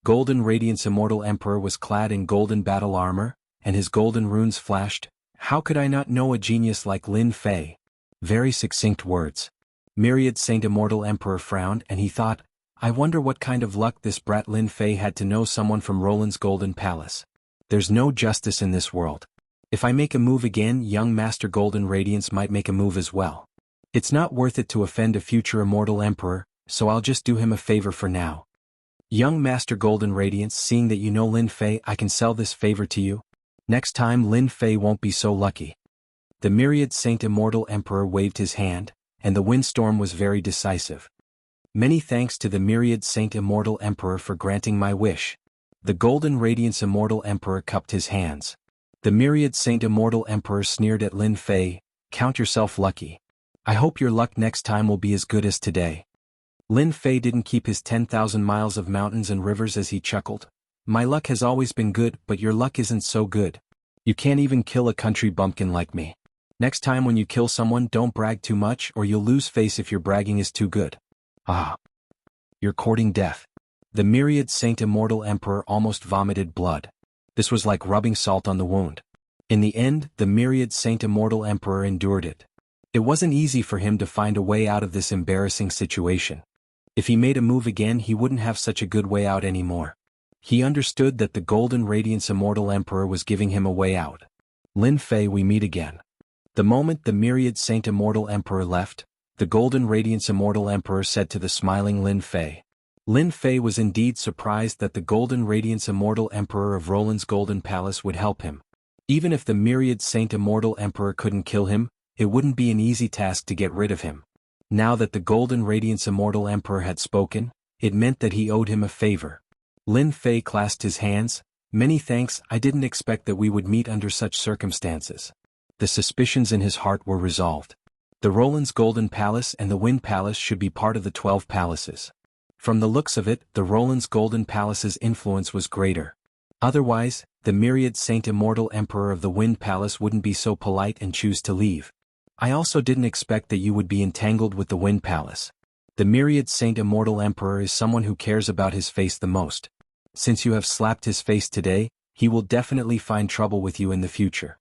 Golden Radiance Immortal Emperor was clad in golden battle armor, and his golden runes flashed. How could I not know a genius like Lin Fei? Very succinct words. Myriad Saint Immortal Emperor frowned and he thought, I wonder what kind of luck this brat Lin Fei had to know someone from Roland's Golden Palace. There's no justice in this world. If I make a move again, young Master Golden Radiance might make a move as well. It's not worth it to offend a future Immortal Emperor, so I'll just do him a favor for now. Young Master Golden Radiance, seeing that you know Lin Fei, I can sell this favor to you. Next time Lin Fei won't be so lucky. The myriad Saint Immortal Emperor waved his hand, and the windstorm was very decisive. Many thanks to the myriad Saint Immortal Emperor for granting my wish. The Golden Radiance Immortal Emperor cupped his hands. The myriad Saint Immortal Emperor sneered at Lin Fei, count yourself lucky. I hope your luck next time will be as good as today. Lin Fei didn't keep his 10,000 miles of mountains and rivers as he chuckled. My luck has always been good, but your luck isn't so good. You can't even kill a country bumpkin like me. Next time when you kill someone, don't brag too much or you'll lose face if your bragging is too good. Ah. You're courting death. The myriad Saint Immortal Emperor almost vomited blood. This was like rubbing salt on the wound. In the end, the myriad Saint Immortal Emperor endured it. It wasn't easy for him to find a way out of this embarrassing situation. If he made a move again, he wouldn't have such a good way out anymore. He understood that the Golden Radiance Immortal Emperor was giving him a way out. Lin Fei, we meet again. The moment the myriad Saint Immortal Emperor left, the Golden Radiance Immortal Emperor said to the smiling Lin Fei. Lin Fei was indeed surprised that the Golden Radiance Immortal Emperor of Roland's Golden Palace would help him. Even if the myriad Saint Immortal Emperor couldn't kill him, it wouldn't be an easy task to get rid of him. Now that the Golden Radiance Immortal Emperor had spoken, it meant that he owed him a favor. Lin Fei clasped his hands. Many thanks, I didn't expect that we would meet under such circumstances. The suspicions in his heart were resolved. The Roland's Golden Palace and the Wind Palace should be part of the 12 palaces. From the looks of it, the Roland's Golden Palace's influence was greater. Otherwise, the myriad Saint Immortal Emperor of the Wind Palace wouldn't be so polite and choose to leave. I also didn't expect that you would be entangled with the Wind Palace. The myriad Saint Immortal Emperor is someone who cares about his face the most. Since you have slapped his face today, he will definitely find trouble with you in the future.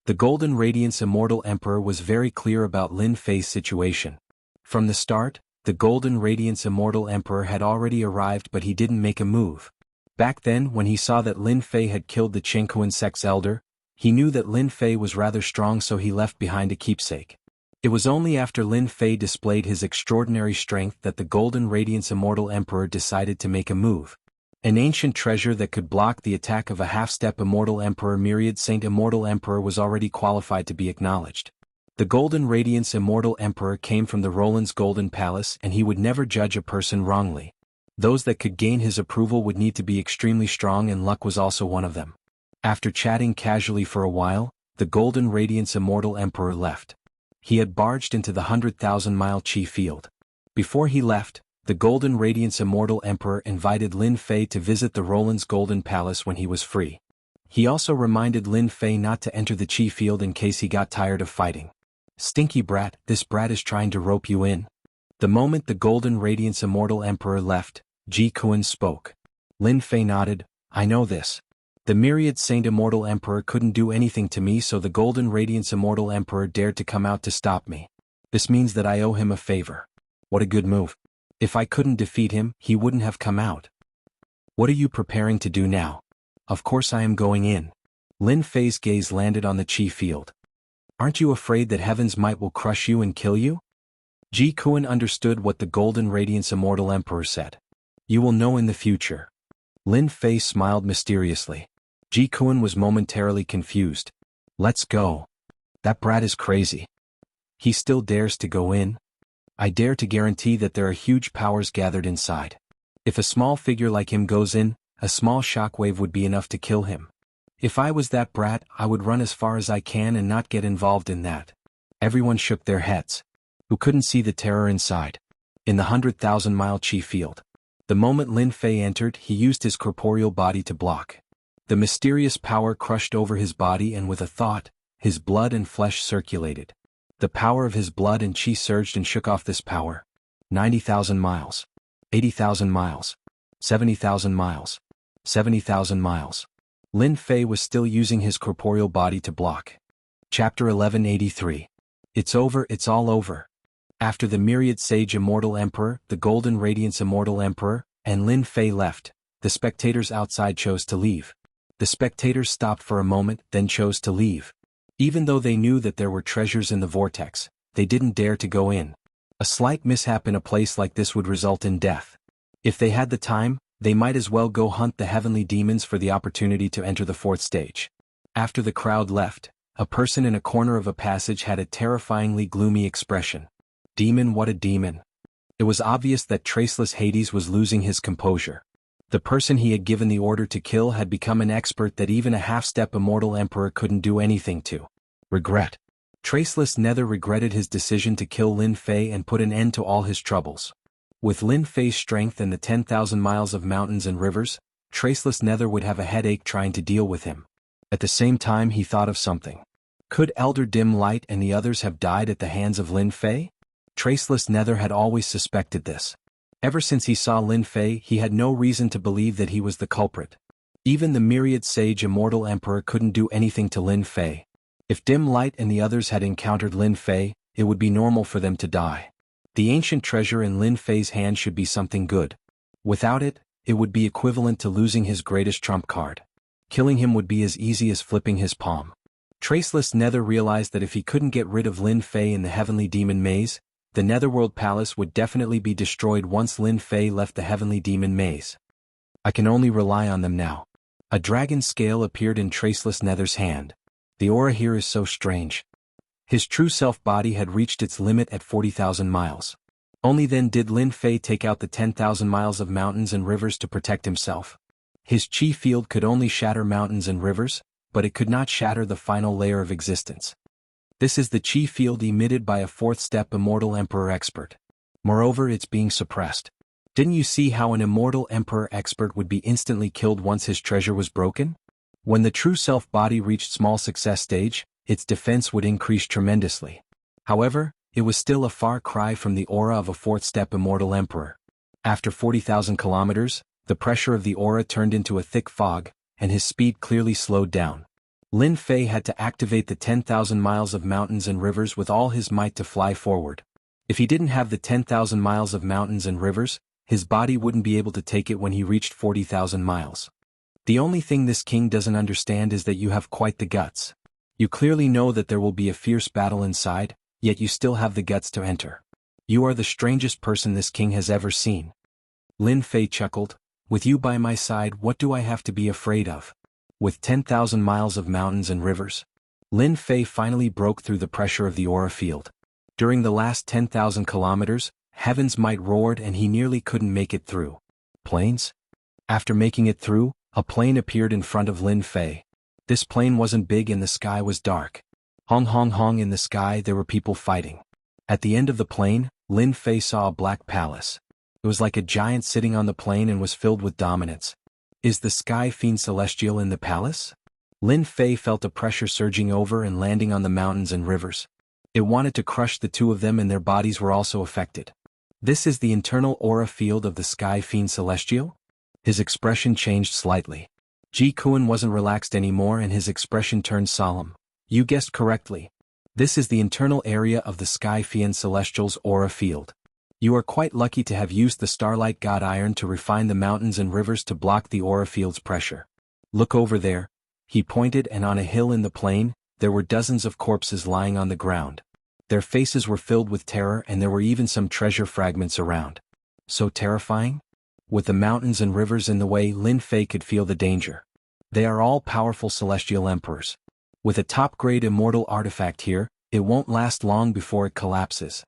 The Golden Radiance Immortal Emperor was very clear about Lin Fei's situation. From the start, The Golden Radiance Immortal Emperor had already arrived, but he didn't make a move. Back then, when he saw that Lin Fei had killed the Qingquan sect's elder, he knew that Lin Fei was rather strong, so he left behind a keepsake. It was only after Lin Fei displayed his extraordinary strength that the Golden Radiance Immortal Emperor decided to make a move. An ancient treasure that could block the attack of a half-step Immortal Emperor. Myriad Saint Immortal Emperor was already qualified to be acknowledged. The Golden Radiance Immortal Emperor came from the Roland's Golden Palace, and he would never judge a person wrongly. Those that could gain his approval would need to be extremely strong, and luck was also one of them. After chatting casually for a while, the Golden Radiance Immortal Emperor left. He had barged into the 100,000-mile Qi field. Before he left, the Golden Radiance Immortal Emperor invited Lin Fei to visit the Roland's Golden Palace when he was free. He also reminded Lin Fei not to enter the Qi field in case he got tired of fighting. "Stinky brat, this brat is trying to rope you in." The moment the Golden Radiance Immortal Emperor left, Jianghu spoke. Lin Fei nodded. "I know this. The Myriad Saint Immortal Emperor couldn't do anything to me, so the Golden Radiance Immortal Emperor dared to come out to stop me. This means that I owe him a favor. What a good move. If I couldn't defeat him, he wouldn't have come out. What are you preparing to do now?" "Of course I am going in." Lin Fei's gaze landed on the Qi field. "Aren't you afraid that Heaven's might will crush you and kill you?" Jianghu understood what the Golden Radiance Immortal Emperor said. "You will know in the future." Lin Fei smiled mysteriously. Jianghu was momentarily confused. "Let's go. That brat is crazy. He still dares to go in? I dare to guarantee that there are huge powers gathered inside. If a small figure like him goes in, a small shockwave would be enough to kill him. If I was that brat, I would run as far as I can and not get involved in that." Everyone shook their heads. Who couldn't see the terror inside? In the 100,000-mile Qi field. The moment Lin Fei entered, he used his corporeal body to block. The mysterious power crushed over his body, and with a thought, his blood and flesh circulated. The power of his blood and Qi surged and shook off this power. 90,000 miles. 80,000 miles. 70,000 miles. 70,000 miles. Lin Fei was still using his corporeal body to block. Chapter 1183. It's over, it's all over. After the Myriad Sage Immortal Emperor, the Golden Radiance Immortal Emperor, and Lin Fei left, the spectators outside chose to leave. The spectators stopped for a moment, then chose to leave. Even though they knew that there were treasures in the vortex, they didn't dare to go in. A slight mishap in a place like this would result in death. If they had the time, they might as well go hunt the heavenly demons for the opportunity to enter the fourth stage. After the crowd left, a person in a corner of a passage had a terrifyingly gloomy expression. "Demon, what a demon." It was obvious that Traceless Hades was losing his composure. The person he had given the order to kill had become an expert that even a half-step Immortal Emperor couldn't do anything to. Regret. Traceless Nether regretted his decision to kill Lin Fei and put an end to all his troubles. With Lin Fei's strength and the 10,000 miles of mountains and rivers, Traceless Nether would have a headache trying to deal with him. At the same time, he thought of something. Could Elder Dim Light and the others have died at the hands of Lin Fei? Traceless Nether had always suspected this. Ever since he saw Lin Fei, he had no reason to believe that he was the culprit. Even the Myriad Sage Immortal Emperor couldn't do anything to Lin Fei. If Dim Light and the others had encountered Lin Fei, it would be normal for them to die. The ancient treasure in Lin Fei's hand should be something good. Without it, it would be equivalent to losing his greatest trump card. Killing him would be as easy as flipping his palm. Traceless Nether realized that if he couldn't get rid of Lin Fei in the Heavenly Demon Maze, the Netherworld Palace would definitely be destroyed once Lin Fei left the Heavenly Demon Maze. "I can only rely on them now." A dragon scale appeared in Traceless Nether's hand. "The aura here is so strange." His true self body had reached its limit at 40,000 miles. Only then did Lin Fei take out the 10,000 miles of mountains and rivers to protect himself. His Qi field could only shatter mountains and rivers, but it could not shatter the final layer of existence. This is the Qi field emitted by a fourth-step Immortal Emperor expert. Moreover, it's being suppressed. Didn't you see how an Immortal Emperor expert would be instantly killed once his treasure was broken? When the true self body reached small success stage, its defense would increase tremendously. However, it was still a far cry from the aura of a fourth-step Immortal Emperor. After 40,000 kilometers, the pressure of the aura turned into a thick fog, and his speed clearly slowed down. Lin Fei had to activate the 10,000 miles of mountains and rivers with all his might to fly forward. If he didn't have the 10,000 miles of mountains and rivers, his body wouldn't be able to take it when he reached 40,000 miles. The only thing this king doesn't understand is that you have quite the guts. You clearly know that there will be a fierce battle inside, yet you still have the guts to enter. You are the strangest person this king has ever seen. Lin Fei chuckled, with you by my side, what do I have to be afraid of? With 10,000 miles of mountains and rivers. Lin Fei finally broke through the pressure of the aura field. During the last 10,000 kilometers, heavens might roared and he nearly couldn't make it through. Planes? After making it through, a plane appeared in front of Lin Fei. This plane wasn't big and the sky was dark. Hong hong hong in the sky there were people fighting. At the end of the plane, Lin Fei saw a black palace. It was like a giant sitting on the plane and was filled with dominance. Is the sky fiend celestial in the palace? Lin Fei felt a pressure surging over and landing on the mountains and rivers. It wanted to crush the two of them and their bodies were also affected. This is the internal aura field of the sky fiend celestial? His expression changed slightly. Ji Kuan wasn't relaxed anymore and his expression turned solemn. You guessed correctly. This is the internal area of the sky fiend celestial's aura field. You are quite lucky to have used the Starlight God Iron to refine the mountains and rivers to block the aura field's pressure. Look over there. He pointed, and on a hill in the plain, there were dozens of corpses lying on the ground. Their faces were filled with terror and there were even some treasure fragments around. So terrifying? With the mountains and rivers in the way, Lin Fei could feel the danger. They are all powerful celestial emperors. With a top-grade immortal artifact here, it won't last long before it collapses.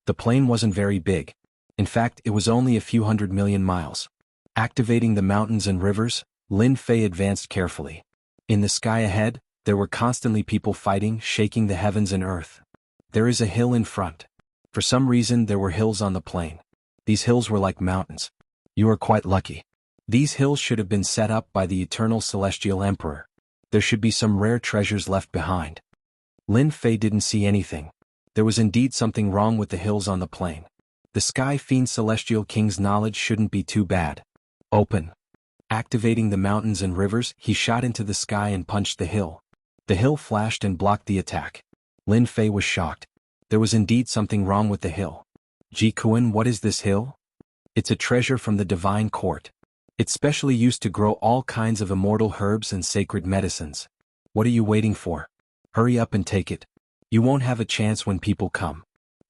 The plane wasn't very big. In fact, it was only a few 100 million miles. Activating the mountains and rivers, Lin Fei advanced carefully. In the sky ahead, there were constantly people fighting, shaking the heavens and earth. There is a hill in front. For some reason there were hills on the plane. These hills were like mountains. You are quite lucky. These hills should have been set up by the eternal celestial emperor. There should be some rare treasures left behind. Lin Fei didn't see anything. There was indeed something wrong with the hills on the plane. The Sky Fiend Celestial King's knowledge shouldn't be too bad. Open. Activating the mountains and rivers, he shot into the sky and punched the hill. The hill flashed and blocked the attack. Lin Fei was shocked. There was indeed something wrong with the hill. Ji Kuan, what is this hill? It's a treasure from the divine court. It's specially used to grow all kinds of immortal herbs and sacred medicines. What are you waiting for? Hurry up and take it. You won't have a chance when people come.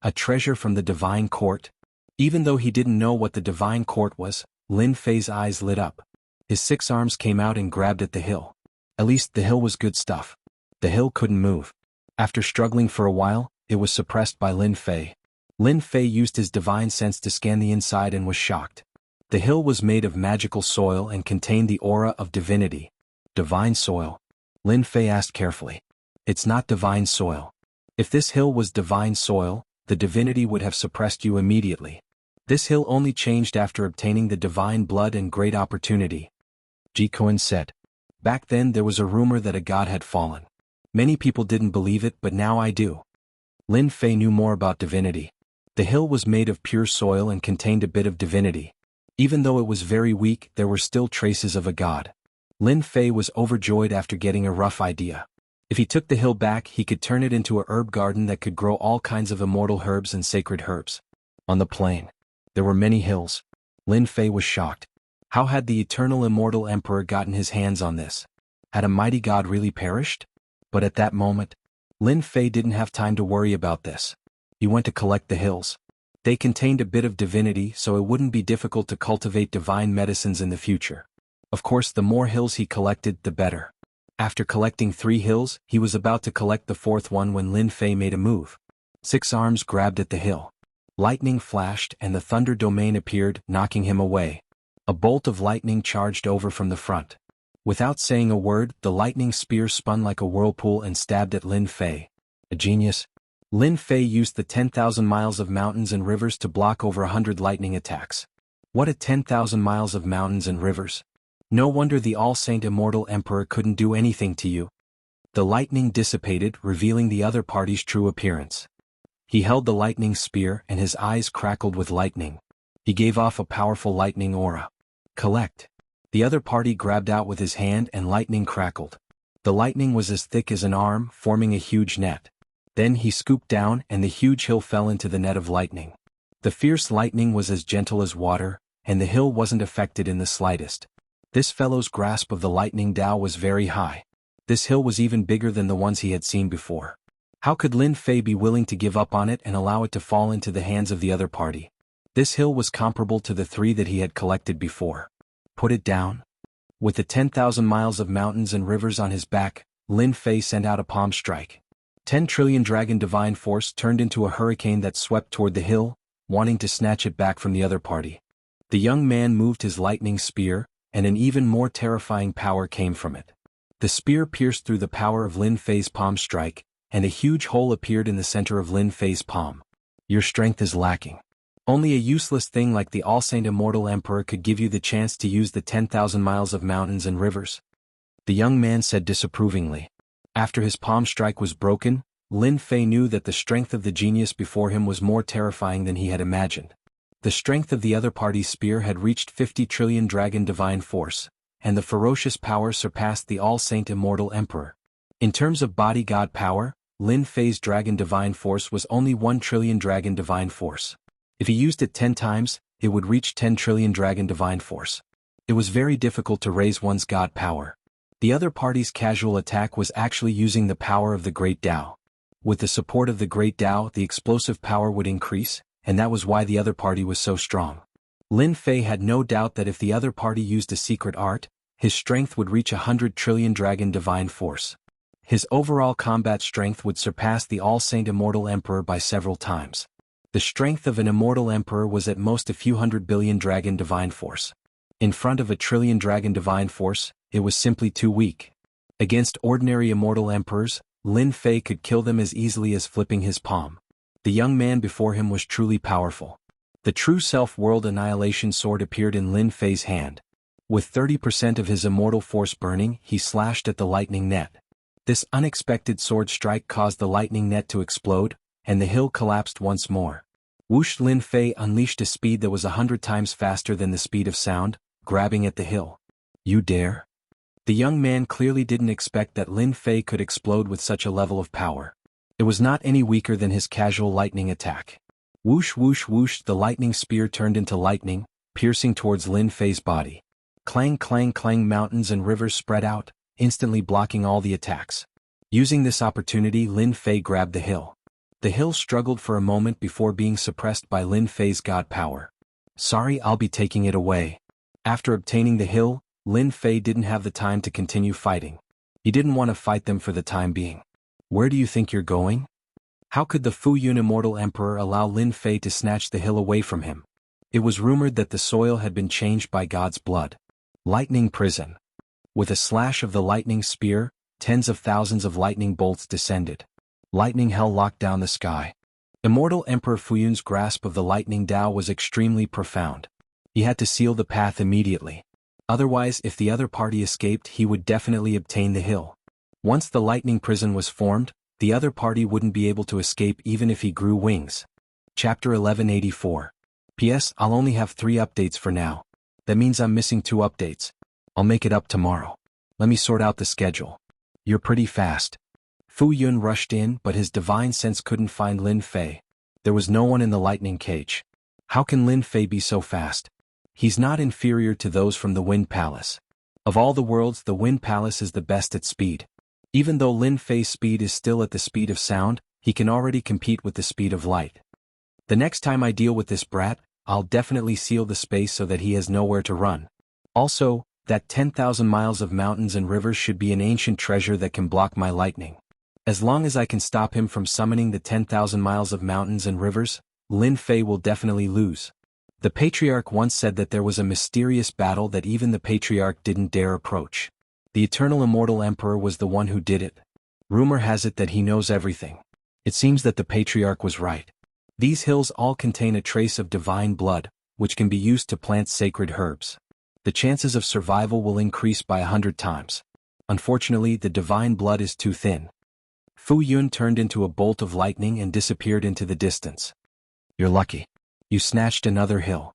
A treasure from the divine court? Even though he didn't know what the divine court was, Lin Fei's eyes lit up. His 6 arms came out and grabbed at the hill. At least the hill was good stuff. The hill couldn't move. After struggling for a while, it was suppressed by Lin Fei. Lin Fei used his divine sense to scan the inside and was shocked. The hill was made of magical soil and contained the aura of divinity. Divine soil? Lin Fei asked carefully. It's not divine soil. If this hill was divine soil, the divinity would have suppressed you immediately. This hill only changed after obtaining the divine blood and great opportunity. Ji Kuan said. Back then there was a rumor that a god had fallen. Many people didn't believe it, but now I do. Lin Fei knew more about divinity. The hill was made of pure soil and contained a bit of divinity. Even though it was very weak, there were still traces of a god. Lin Fei was overjoyed after getting a rough idea. If he took the hill back, he could turn it into a herb garden that could grow all kinds of immortal herbs and sacred herbs. On the plain, there were many hills. Lin Fei was shocked. How had the eternal immortal emperor gotten his hands on this? Had a mighty god really perished? But at that moment, Lin Fei didn't have time to worry about this. He went to collect the hills. They contained a bit of divinity, so it wouldn't be difficult to cultivate divine medicines in the future. Of course, the more hills he collected, the better. After collecting 3 hills, he was about to collect the 4th one when Lin Fei made a move. 6 arms grabbed at the hill. Lightning flashed and the thunder domain appeared, knocking him away. A bolt of lightning charged over from the front. Without saying a word, the lightning spear spun like a whirlpool and stabbed at Lin Fei. A genius. Lin Fei used the 10,000 miles of mountains and rivers to block over 100 lightning attacks. What a 10,000 miles of mountains and rivers. No wonder the All-Saint Immortal Emperor couldn't do anything to you. The lightning dissipated, revealing the other party's true appearance. He held the lightning spear and his eyes crackled with lightning. He gave off a powerful lightning aura. Collect. The other party grabbed out with his hand and lightning crackled. The lightning was as thick as an arm, forming a huge net. Then he scooped down and the huge hill fell into the net of lightning. The fierce lightning was as gentle as water, and the hill wasn't affected in the slightest. This fellow's grasp of the lightning Dao was very high. This hill was even bigger than the ones he had seen before. How could Lin Fei be willing to give up on it and allow it to fall into the hands of the other party? This hill was comparable to the 3 that he had collected before. Put it down? With the 10,000 miles of mountains and rivers on his back, Lin Fei sent out a palm strike. 10 trillion dragon divine force turned into a hurricane that swept toward the hill, wanting to snatch it back from the other party. The young man moved his lightning spear, and an even more terrifying power came from it. The spear pierced through the power of Lin Fei's palm strike, and a huge hole appeared in the center of Lin Fei's palm. Your strength is lacking. Only a useless thing like the All-Saint Immortal Emperor could give you the chance to use the 10,000 miles of mountains and rivers. The young man said disapprovingly. After his palm strike was broken, Lin Fei knew that the strength of the genius before him was more terrifying than he had imagined. The strength of the other party's spear had reached 50 trillion dragon divine force, and the ferocious power surpassed the All-Saint Immortal Emperor. In terms of body god power, Lin Fei's dragon divine force was only 1 trillion dragon divine force. If he used it 10 times, it would reach 10 trillion dragon divine force. It was very difficult to raise one's god power. The other party's casual attack was actually using the power of the Great Tao. With the support of the Great Tao, the explosive power would increase, and that was why the other party was so strong. Lin Fei had no doubt that if the other party used a secret art, his strength would reach 100 trillion dragon divine force. His overall combat strength would surpass the All-Saint Immortal Emperor by several times. The strength of an Immortal Emperor was at most a few hundred billion dragon divine force. In front of a trillion dragon divine force, it was simply too weak. Against ordinary Immortal Emperors, Lin Fei could kill them as easily as flipping his palm. The young man before him was truly powerful. The true self-world annihilation sword appeared in Lin Fei's hand. With 30% of his immortal force burning, he slashed at the lightning net. This unexpected sword strike caused the lightning net to explode, and the hill collapsed once more. Whoosh! Lin Fei unleashed a speed that was 100 times faster than the speed of sound, grabbing at the hill. You dare? The young man clearly didn't expect that Lin Fei could explode with such a level of power. It was not any weaker than his casual lightning attack. Whoosh whoosh whoosh! The lightning spear turned into lightning, piercing towards Lin Fei's body. Clang clang clang! Mountains and rivers spread out, instantly blocking all the attacks. Using this opportunity, Lin Fei grabbed the hill. The hill struggled for a moment before being suppressed by Lin Fei's god power. Sorry, I'll be taking it away. After obtaining the hill, Lin Fei didn't have the time to continue fighting. He didn't want to fight them for the time being. Where do you think you're going? How could the Fu Yun Immortal Emperor allow Lin Fei to snatch the hill away from him? It was rumored that the soil had been changed by God's blood. Lightning prison. With a slash of the lightning spear, tens of thousands of lightning bolts descended. Lightning hell locked down the sky. Immortal Emperor Fu Yun's grasp of the lightning Tao was extremely profound. He had to seal the path immediately. Otherwise, if the other party escaped, he would definitely obtain the hill. Once the lightning prison was formed, the other party wouldn't be able to escape even if he grew wings. Chapter 1184. P.S. I'll only have 3 updates for now. That means I'm missing 2 updates. I'll make it up tomorrow. Let me sort out the schedule. You're pretty fast. Fu Yun rushed in, but his divine sense couldn't find Lin Fei. There was no one in the lightning cage. How can Lin Fei be so fast? He's not inferior to those from the Wind Palace. Of all the worlds, the Wind Palace is the best at speed. Even though Lin Fei's speed is still at the speed of sound, he can already compete with the speed of light. The next time I deal with this brat, I'll definitely seal the space so that he has nowhere to run. Also, that 10,000 miles of mountains and rivers should be an ancient treasure that can block my lightning. As long as I can stop him from summoning the 10,000 miles of mountains and rivers, Lin Fei will definitely lose. The Patriarch once said that there was a mysterious battle that even the Patriarch didn't dare approach. The Eternal Immortal Emperor was the one who did it. Rumor has it that he knows everything. It seems that the Patriarch was right. These hills all contain a trace of divine blood, which can be used to plant sacred herbs. The chances of survival will increase by 100 times. Unfortunately, the divine blood is too thin. Fu Yun turned into a bolt of lightning and disappeared into the distance. You're lucky. You snatched another hill.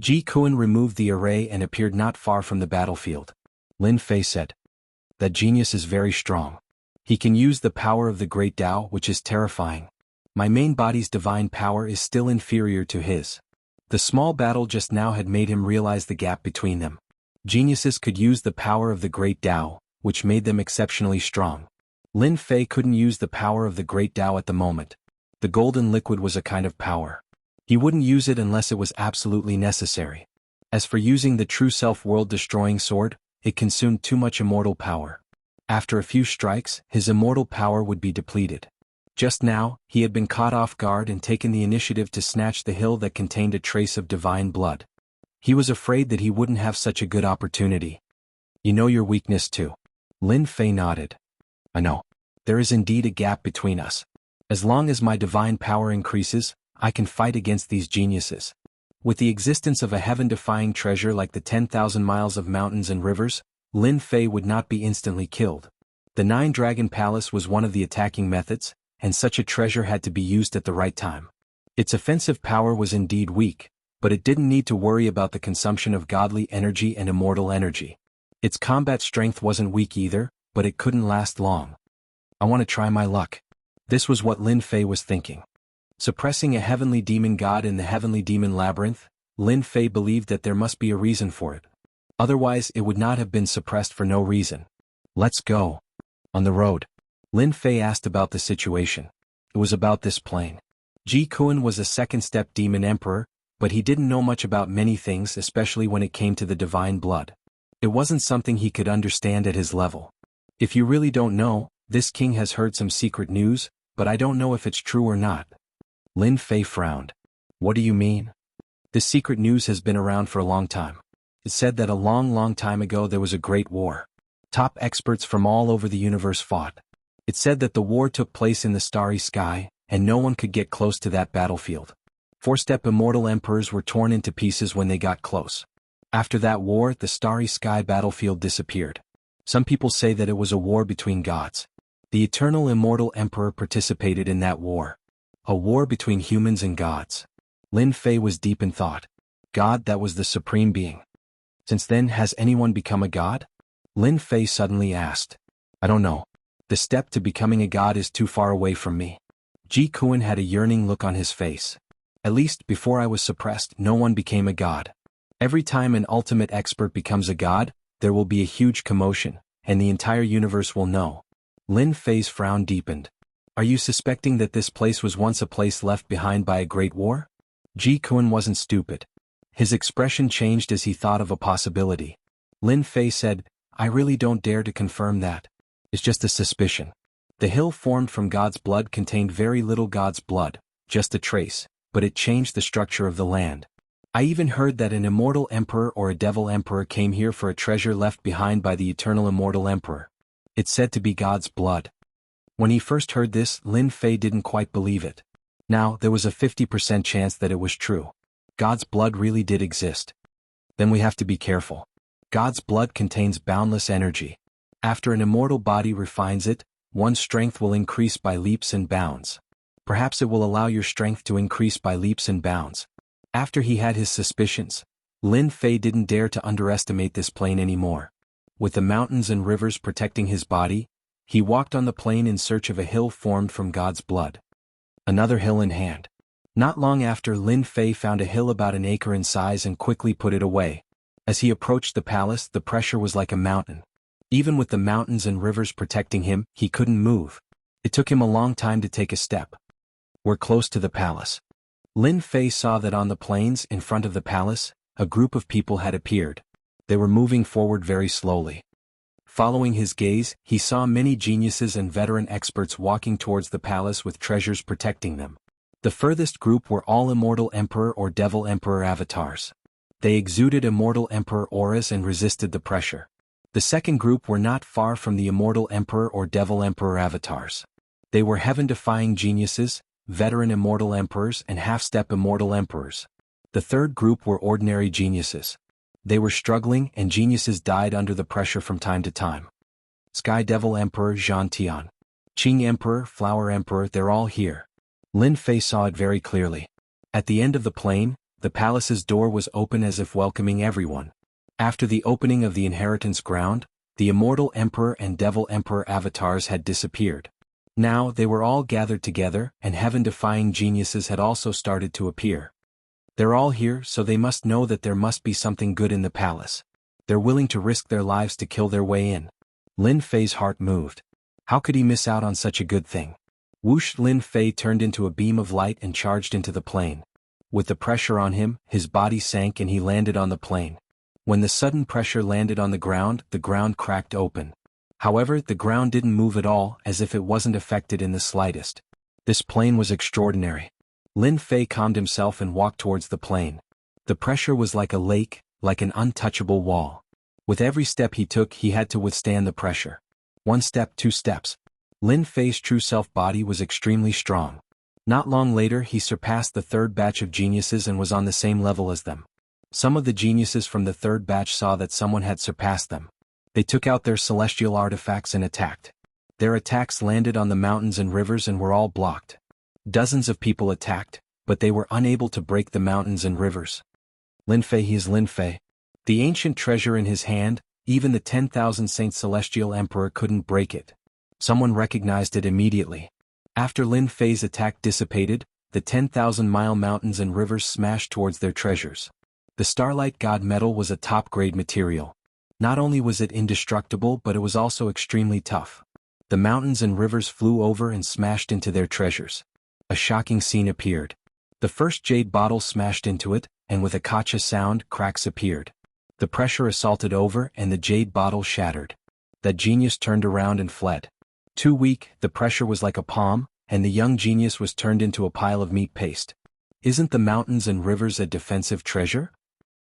Ji Kuan removed the array and appeared not far from the battlefield. Lin Fei said, that genius is very strong. He can use the power of the great Tao, which is terrifying. My main body's divine power is still inferior to his. The small battle just now had made him realize the gap between them. Geniuses could use the power of the great Tao, which made them exceptionally strong. Lin Fei couldn't use the power of the great Tao at the moment. The golden liquid was a kind of power. He wouldn't use it unless it was absolutely necessary. As for using the true self world-destroying sword, it consumed too much immortal power. After a few strikes, his immortal power would be depleted. Just now, he had been caught off guard and taken the initiative to snatch the hill that contained a trace of divine blood. He was afraid that he wouldn't have such a good opportunity. You know your weakness too. Lin Fei nodded. I know. There is indeed a gap between us. As long as my divine power increases, I can fight against these geniuses. With the existence of a heaven-defying treasure like the 10,000 miles of mountains and rivers, Lin Fei would not be instantly killed. The Nine-Dragon Palace was one of the attacking methods, and such a treasure had to be used at the right time. Its offensive power was indeed weak, but it didn't need to worry about the consumption of godly energy and immortal energy. Its combat strength wasn't weak either, but it couldn't last long. I want to try my luck. This was what Lin Fei was thinking. Suppressing a heavenly demon god in the heavenly demon labyrinth, Lin Fei believed that there must be a reason for it. Otherwise it would not have been suppressed for no reason. Let's go. On the road. Lin Fei asked about the situation. It was about this plane. Ji Kuan was a second-step demon emperor, but he didn't know much about many things, especially when it came to the divine blood. It wasn't something he could understand at his level. If you really don't know, this king has heard some secret news, but I don't know if it's true or not. Lin Fei frowned. What do you mean? This secret news has been around for a long time. It said that a long time ago there was a great war. Top experts from all over the universe fought. It said that the war took place in the starry sky, and no one could get close to that battlefield. Four-step immortal emperors were torn into pieces when they got close. After that war, the starry sky battlefield disappeared. Some people say that it was a war between gods. The eternal immortal emperor participated in that war. A war between humans and gods. Lin Fei was deep in thought. God, that was the supreme being. Since then, has anyone become a god? Lin Fei suddenly asked. I don't know. The step to becoming a god is too far away from me. Ji Kuan had a yearning look on his face. At least, before I was suppressed, no one became a god. Every time an ultimate expert becomes a god, there will be a huge commotion, and the entire universe will know. Lin Fei's frown deepened. Are you suspecting that this place was once a place left behind by a great war? Ji Kuan wasn't stupid. His expression changed as he thought of a possibility. Lin Fei said, I really don't dare to confirm that. It's just a suspicion. The hill formed from God's blood contained very little God's blood, just a trace, but it changed the structure of the land. I even heard that an immortal emperor or a devil emperor came here for a treasure left behind by the eternal immortal emperor. It's said to be God's blood. When he first heard this, Lin Fei didn't quite believe it. Now, there was a 50% chance that it was true. God's blood really did exist. Then we have to be careful. God's blood contains boundless energy. After an immortal body refines it, one's strength will increase by leaps and bounds. Perhaps it will allow your strength to increase by leaps and bounds. After he had his suspicions, Lin Fei didn't dare to underestimate this plane anymore. With the mountains and rivers protecting his body, he walked on the plain in search of a hill formed from God's blood. Another hill in hand. Not long after, Lin Fei found a hill about an acre in size and quickly put it away. As he approached the palace, the pressure was like a mountain. Even with the mountains and rivers protecting him, he couldn't move. It took him a long time to take a step. We're close to the palace. Lin Fei saw that on the plains in front of the palace, a group of people had appeared. They were moving forward very slowly. Following his gaze, he saw many geniuses and veteran experts walking towards the palace with treasures protecting them. The furthest group were all immortal emperor or devil emperor avatars. They exuded immortal emperor auras and resisted the pressure. The second group were not far from the immortal emperor or devil emperor avatars. They were heaven-defying geniuses, veteran immortal emperors and half-step immortal emperors. The third group were ordinary geniuses. They were struggling and geniuses died under the pressure from time to time. Sky Devil Emperor Zhan Tian, Qing Emperor, Flower Emperor, they're all here. Lin Fei saw it very clearly. At the end of the plain, the palace's door was open as if welcoming everyone. After the opening of the inheritance ground, The Immortal Emperor and Devil Emperor avatars had disappeared. Now they were all gathered together, and heaven-defying geniuses had also started to appear. They're all here, so they must know that there must be something good in the palace. They're willing to risk their lives to kill their way in. Lin Fei's heart moved. How could he miss out on such a good thing? Whoosh! Lin Fei turned into a beam of light and charged into the plane. With the pressure on him, his body sank and he landed on the plane. When the sudden pressure landed on the ground cracked open. However, the ground didn't move at all, as if it wasn't affected in the slightest. This plane was extraordinary. Lin Fei calmed himself and walked towards the plane. The pressure was like a lake, like an untouchable wall. With every step he took, he had to withstand the pressure. 1 step, 2 steps. Lin Fei's true self body was extremely strong. Not long later he surpassed the third batch of geniuses and was on the same level as them. Some of the geniuses from the third batch saw that someone had surpassed them. They took out their celestial artifacts and attacked. Their attacks landed on the mountains and rivers and were all blocked. Dozens of people attacked, but they were unable to break the mountains and rivers. Lin Fei, he is Lin Fei. The ancient treasure in his hand, even the 10,000 Saint Celestial Emperor couldn't break it. Someone recognized it immediately. After Lin Fei's attack dissipated, the 10,000-mile mountains and rivers smashed towards their treasures. The Starlight God metal was a top-grade material. Not only was it indestructible, but it was also extremely tough. The mountains and rivers flew over and smashed into their treasures. A shocking scene appeared. The first jade bottle smashed into it, and with a kacha sound, cracks appeared. The pressure assaulted over and the jade bottle shattered. That genius turned around and fled. Too weak, the pressure was like a palm, and the young genius was turned into a pile of meat paste. Isn't the mountains and rivers a defensive treasure?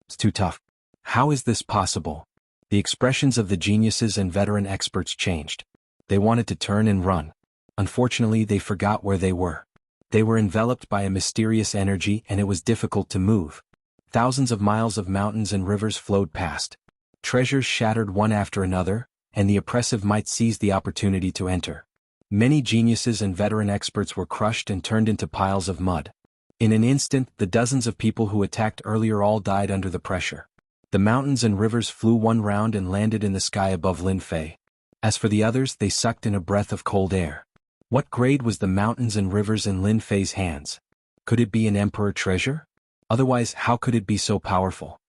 It's too tough. How is this possible? The expressions of the geniuses and veteran experts changed. They wanted to turn and run. Unfortunately, they forgot where they were. They were enveloped by a mysterious energy and it was difficult to move. Thousands of miles of mountains and rivers flowed past. Treasures shattered one after another, and the oppressive might seize the opportunity to enter. Many geniuses and veteran experts were crushed and turned into piles of mud. In an instant, the dozens of people who attacked earlier all died under the pressure. The mountains and rivers flew one round and landed in the sky above Lin Fei. As for the others, they sucked in a breath of cold air. What grade was the mountains and rivers in Lin Fei's hands? Could it be an emperor treasure? Otherwise, how could it be so powerful?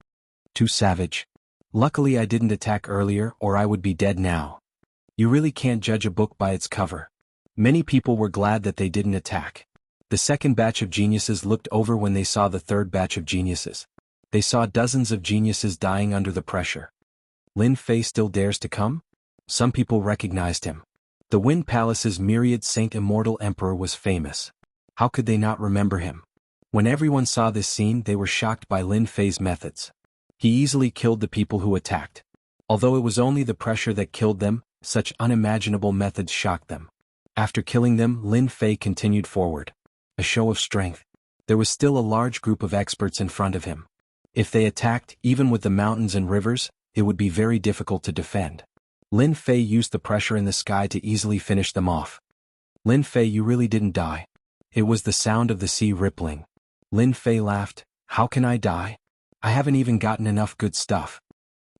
Too savage. Luckily I didn't attack earlier or I would be dead now. You really can't judge a book by its cover. Many people were glad that they didn't attack. The second batch of geniuses looked over when they saw the third batch of geniuses. They saw dozens of geniuses dying under the pressure. Lin Fei still dares to come? Some people recognized him. The Wind Palace's myriad Saint Immortal Emperor was famous. How could they not remember him? When everyone saw this scene, they were shocked by Lin Fei's methods. He easily killed the people who attacked. Although it was only the pressure that killed them, such unimaginable methods shocked them. After killing them, Lin Fei continued forward. A show of strength. There was still a large group of experts in front of him. If they attacked, even with the mountains and rivers, it would be very difficult to defend. Lin Fei used the pressure in the sky to easily finish them off. Lin Fei, you really didn't die. It was the sound of the sea rippling. Lin Fei laughed. How can I die? I haven't even gotten enough good stuff.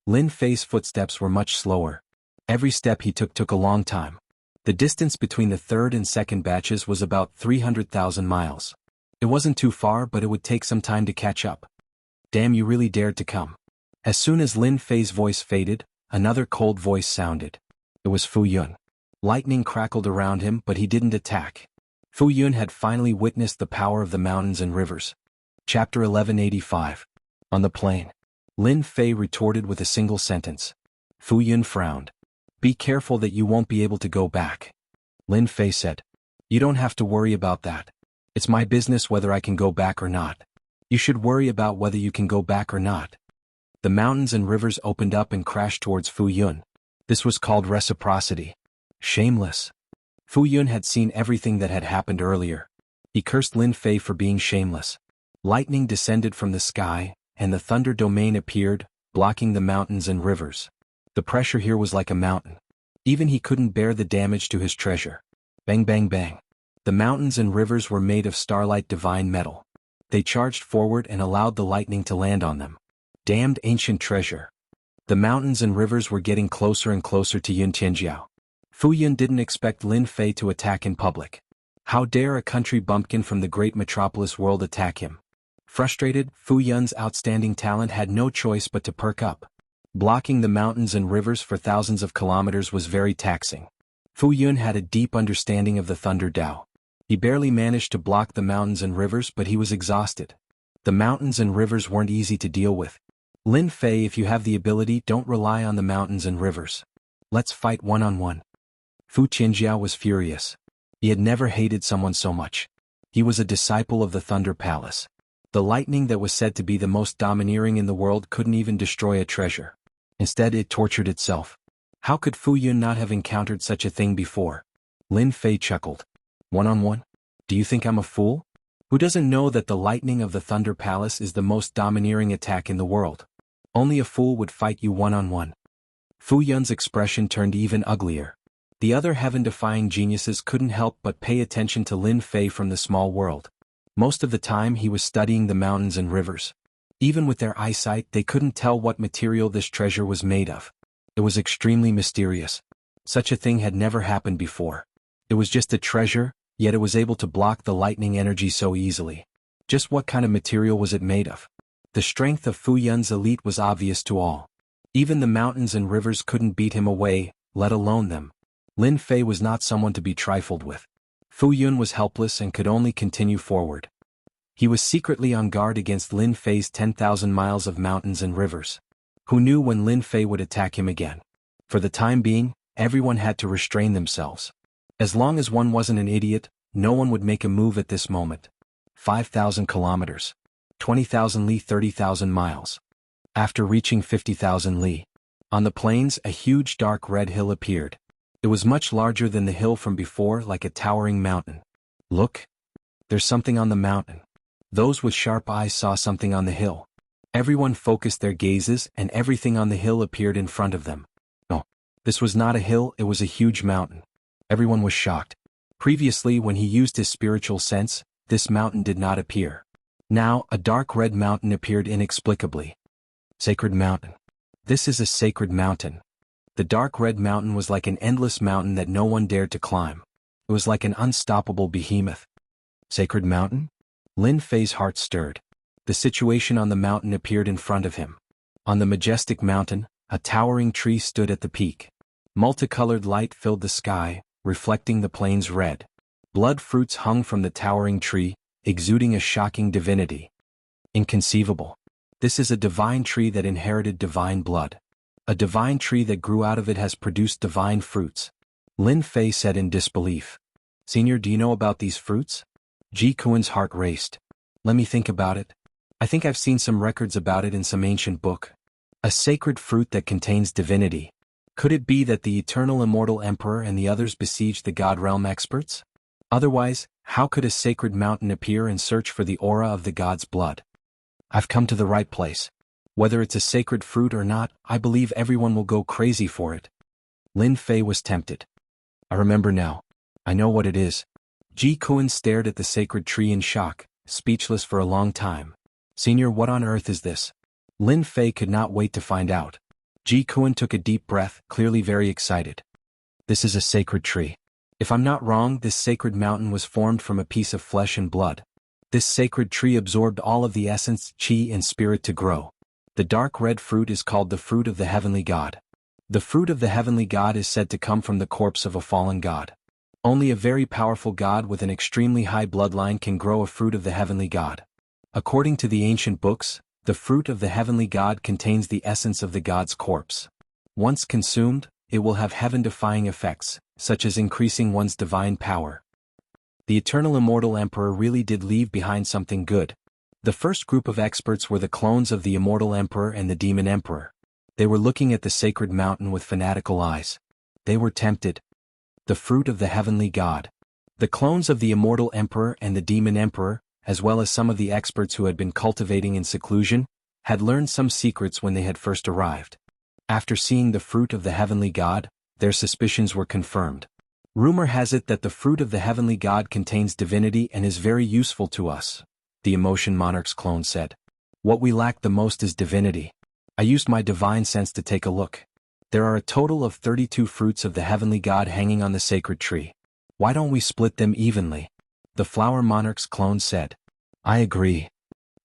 Lin Fei's footsteps were much slower. Every step he took a long time. The distance between the third and second batches was about 300,000 miles. It wasn't too far, but it would take some time to catch up. Damn, you really dared to come. As soon as Lin Fei's voice faded, another cold voice sounded. It was Fu Yun. Lightning crackled around him, but he didn't attack. Fu Yun had finally witnessed the power of the mountains and rivers. Chapter 1185. On the plain. Lin Fei retorted with a single sentence. Fu Yun frowned. Be careful that you won't be able to go back. Lin Fei said. You don't have to worry about that. It's my business whether I can go back or not. You should worry about whether you can go back or not. The mountains and rivers opened up and crashed towards Fu Yun. This was called reciprocity. Shameless. Fu Yun had seen everything that had happened earlier. He cursed Lin Fei for being shameless. Lightning descended from the sky, and the thunder domain appeared, blocking the mountains and rivers. The pressure here was like a mountain. Even he couldn't bear the damage to his treasure. Bang bang bang. The mountains and rivers were made of starlight divine metal. They charged forward and allowed the lightning to land on them. Damned ancient treasure. The mountains and rivers were getting closer and closer to Yun Tianjiao. Fu Yun didn't expect Lin Fei to attack in public. How dare a country bumpkin from the great metropolis world attack him? Frustrated, Fu Yun's outstanding talent had no choice but to perk up. Blocking the mountains and rivers for thousands of kilometers was very taxing. Fu Yun had a deep understanding of the Thunder Dao. He barely managed to block the mountains and rivers, but he was exhausted. The mountains and rivers weren't easy to deal with. Lin Fei, if you have the ability, don't rely on the mountains and rivers. Let's fight one-on-one. Fu Tianjiao was furious. He had never hated someone so much. He was a disciple of the Thunder Palace. The lightning that was said to be the most domineering in the world couldn't even destroy a treasure. Instead, it tortured itself. How could Fu Yun not have encountered such a thing before? Lin Fei chuckled. One-on-one? Do you think I'm a fool? Who doesn't know that the lightning of the Thunder Palace is the most domineering attack in the world? Only a fool would fight you one-on-one. Fu Yun's expression turned even uglier. The other heaven-defying geniuses couldn't help but pay attention to Lin Fei from the small world. Most of the time he was studying the mountains and rivers. Even with their eyesight, they couldn't tell what material this treasure was made of. It was extremely mysterious. Such a thing had never happened before. It was just a treasure, yet it was able to block the lightning energy so easily. Just what kind of material was it made of? The strength of Fu Yun's elite was obvious to all. Even the mountains and rivers couldn't beat him away, let alone them. Lin Fei was not someone to be trifled with. Fu Yun was helpless and could only continue forward. He was secretly on guard against Lin Fei's 10,000 miles of mountains and rivers. Who knew when Lin Fei would attack him again? For the time being, everyone had to restrain themselves. As long as one wasn't an idiot, no one would make a move at this moment. 5,000 kilometers. 20,000 li, 30,000 miles. After reaching 50,000 li. On the plains, a huge dark red hill appeared. It was much larger than the hill from before, like a towering mountain. Look! There's something on the mountain. Those with sharp eyes saw something on the hill. Everyone focused their gazes, and everything on the hill appeared in front of them. No, this was not a hill, it was a huge mountain. Everyone was shocked. Previously, when he used his spiritual sense, this mountain did not appear. Now, a dark red mountain appeared inexplicably. Sacred mountain. This is a sacred mountain. The dark red mountain was like an endless mountain that no one dared to climb. It was like an unstoppable behemoth. Sacred mountain? Lin Fei's heart stirred. The situation on the mountain appeared in front of him. On the majestic mountain, a towering tree stood at the peak. Multicolored light filled the sky, reflecting the plains red. Blood fruits hung from the towering tree, exuding a shocking divinity. Inconceivable. This is a divine tree that inherited divine blood. A divine tree that grew out of it has produced divine fruits. Lin Fei said in disbelief. Senior, do you know about these fruits? Ji Kuan's heart raced. Let me think about it. I think I've seen some records about it in some ancient book. A sacred fruit that contains divinity. Could it be that the eternal immortal emperor and the others besieged the God realm experts? Otherwise, how could a sacred mountain appear and search for the aura of the god's blood? I've come to the right place. Whether it's a sacred fruit or not, I believe everyone will go crazy for it. Lin Fei was tempted. I remember now. I know what it is. Ji Kuan stared at the sacred tree in shock, speechless for a long time. Senior, what on earth is this? Lin Fei could not wait to find out. Ji Kuan took a deep breath, clearly very excited. This is a sacred tree. If I'm not wrong, this sacred mountain was formed from a piece of flesh and blood. This sacred tree absorbed all of the essence, chi, and spirit to grow. The dark red fruit is called the fruit of the heavenly god. The fruit of the heavenly god is said to come from the corpse of a fallen god. Only a very powerful god with an extremely high bloodline can grow a fruit of the heavenly god. According to the ancient books, the fruit of the heavenly god contains the essence of the god's corpse. Once consumed, it will have heaven-defying effects, such as increasing one's divine power. The eternal immortal emperor really did leave behind something good. The first group of experts were the clones of the immortal emperor and the demon emperor. They were looking at the sacred mountain with fanatical eyes. They were tempted. The fruit of the heavenly god. The clones of the immortal emperor and the demon emperor, as well as some of the experts who had been cultivating in seclusion, had learned some secrets when they had first arrived. After seeing the fruit of the heavenly god, their suspicions were confirmed. Rumor has it that the fruit of the heavenly god contains divinity and is very useful to us, the Emotion Monarch's clone said. What we lack the most is divinity. I used my divine sense to take a look. There are a total of 32 fruits of the heavenly god hanging on the sacred tree. Why don't we split them evenly? The flower monarch's clone said. I agree.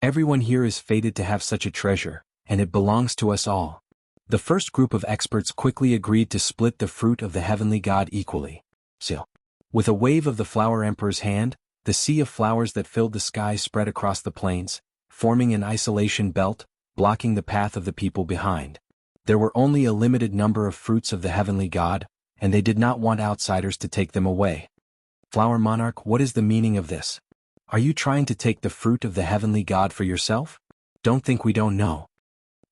Everyone here is fated to have such a treasure, and it belongs to us all. The first group of experts quickly agreed to split the fruit of the heavenly god equally. So, with a wave of the flower emperor's hand, the sea of flowers that filled the sky spread across the plains, forming an isolation belt, blocking the path of the people behind. There were only a limited number of fruits of the heavenly god, and they did not want outsiders to take them away. Flower monarch, what is the meaning of this? Are you trying to take the fruit of the heavenly god for yourself? Don't think we don't know.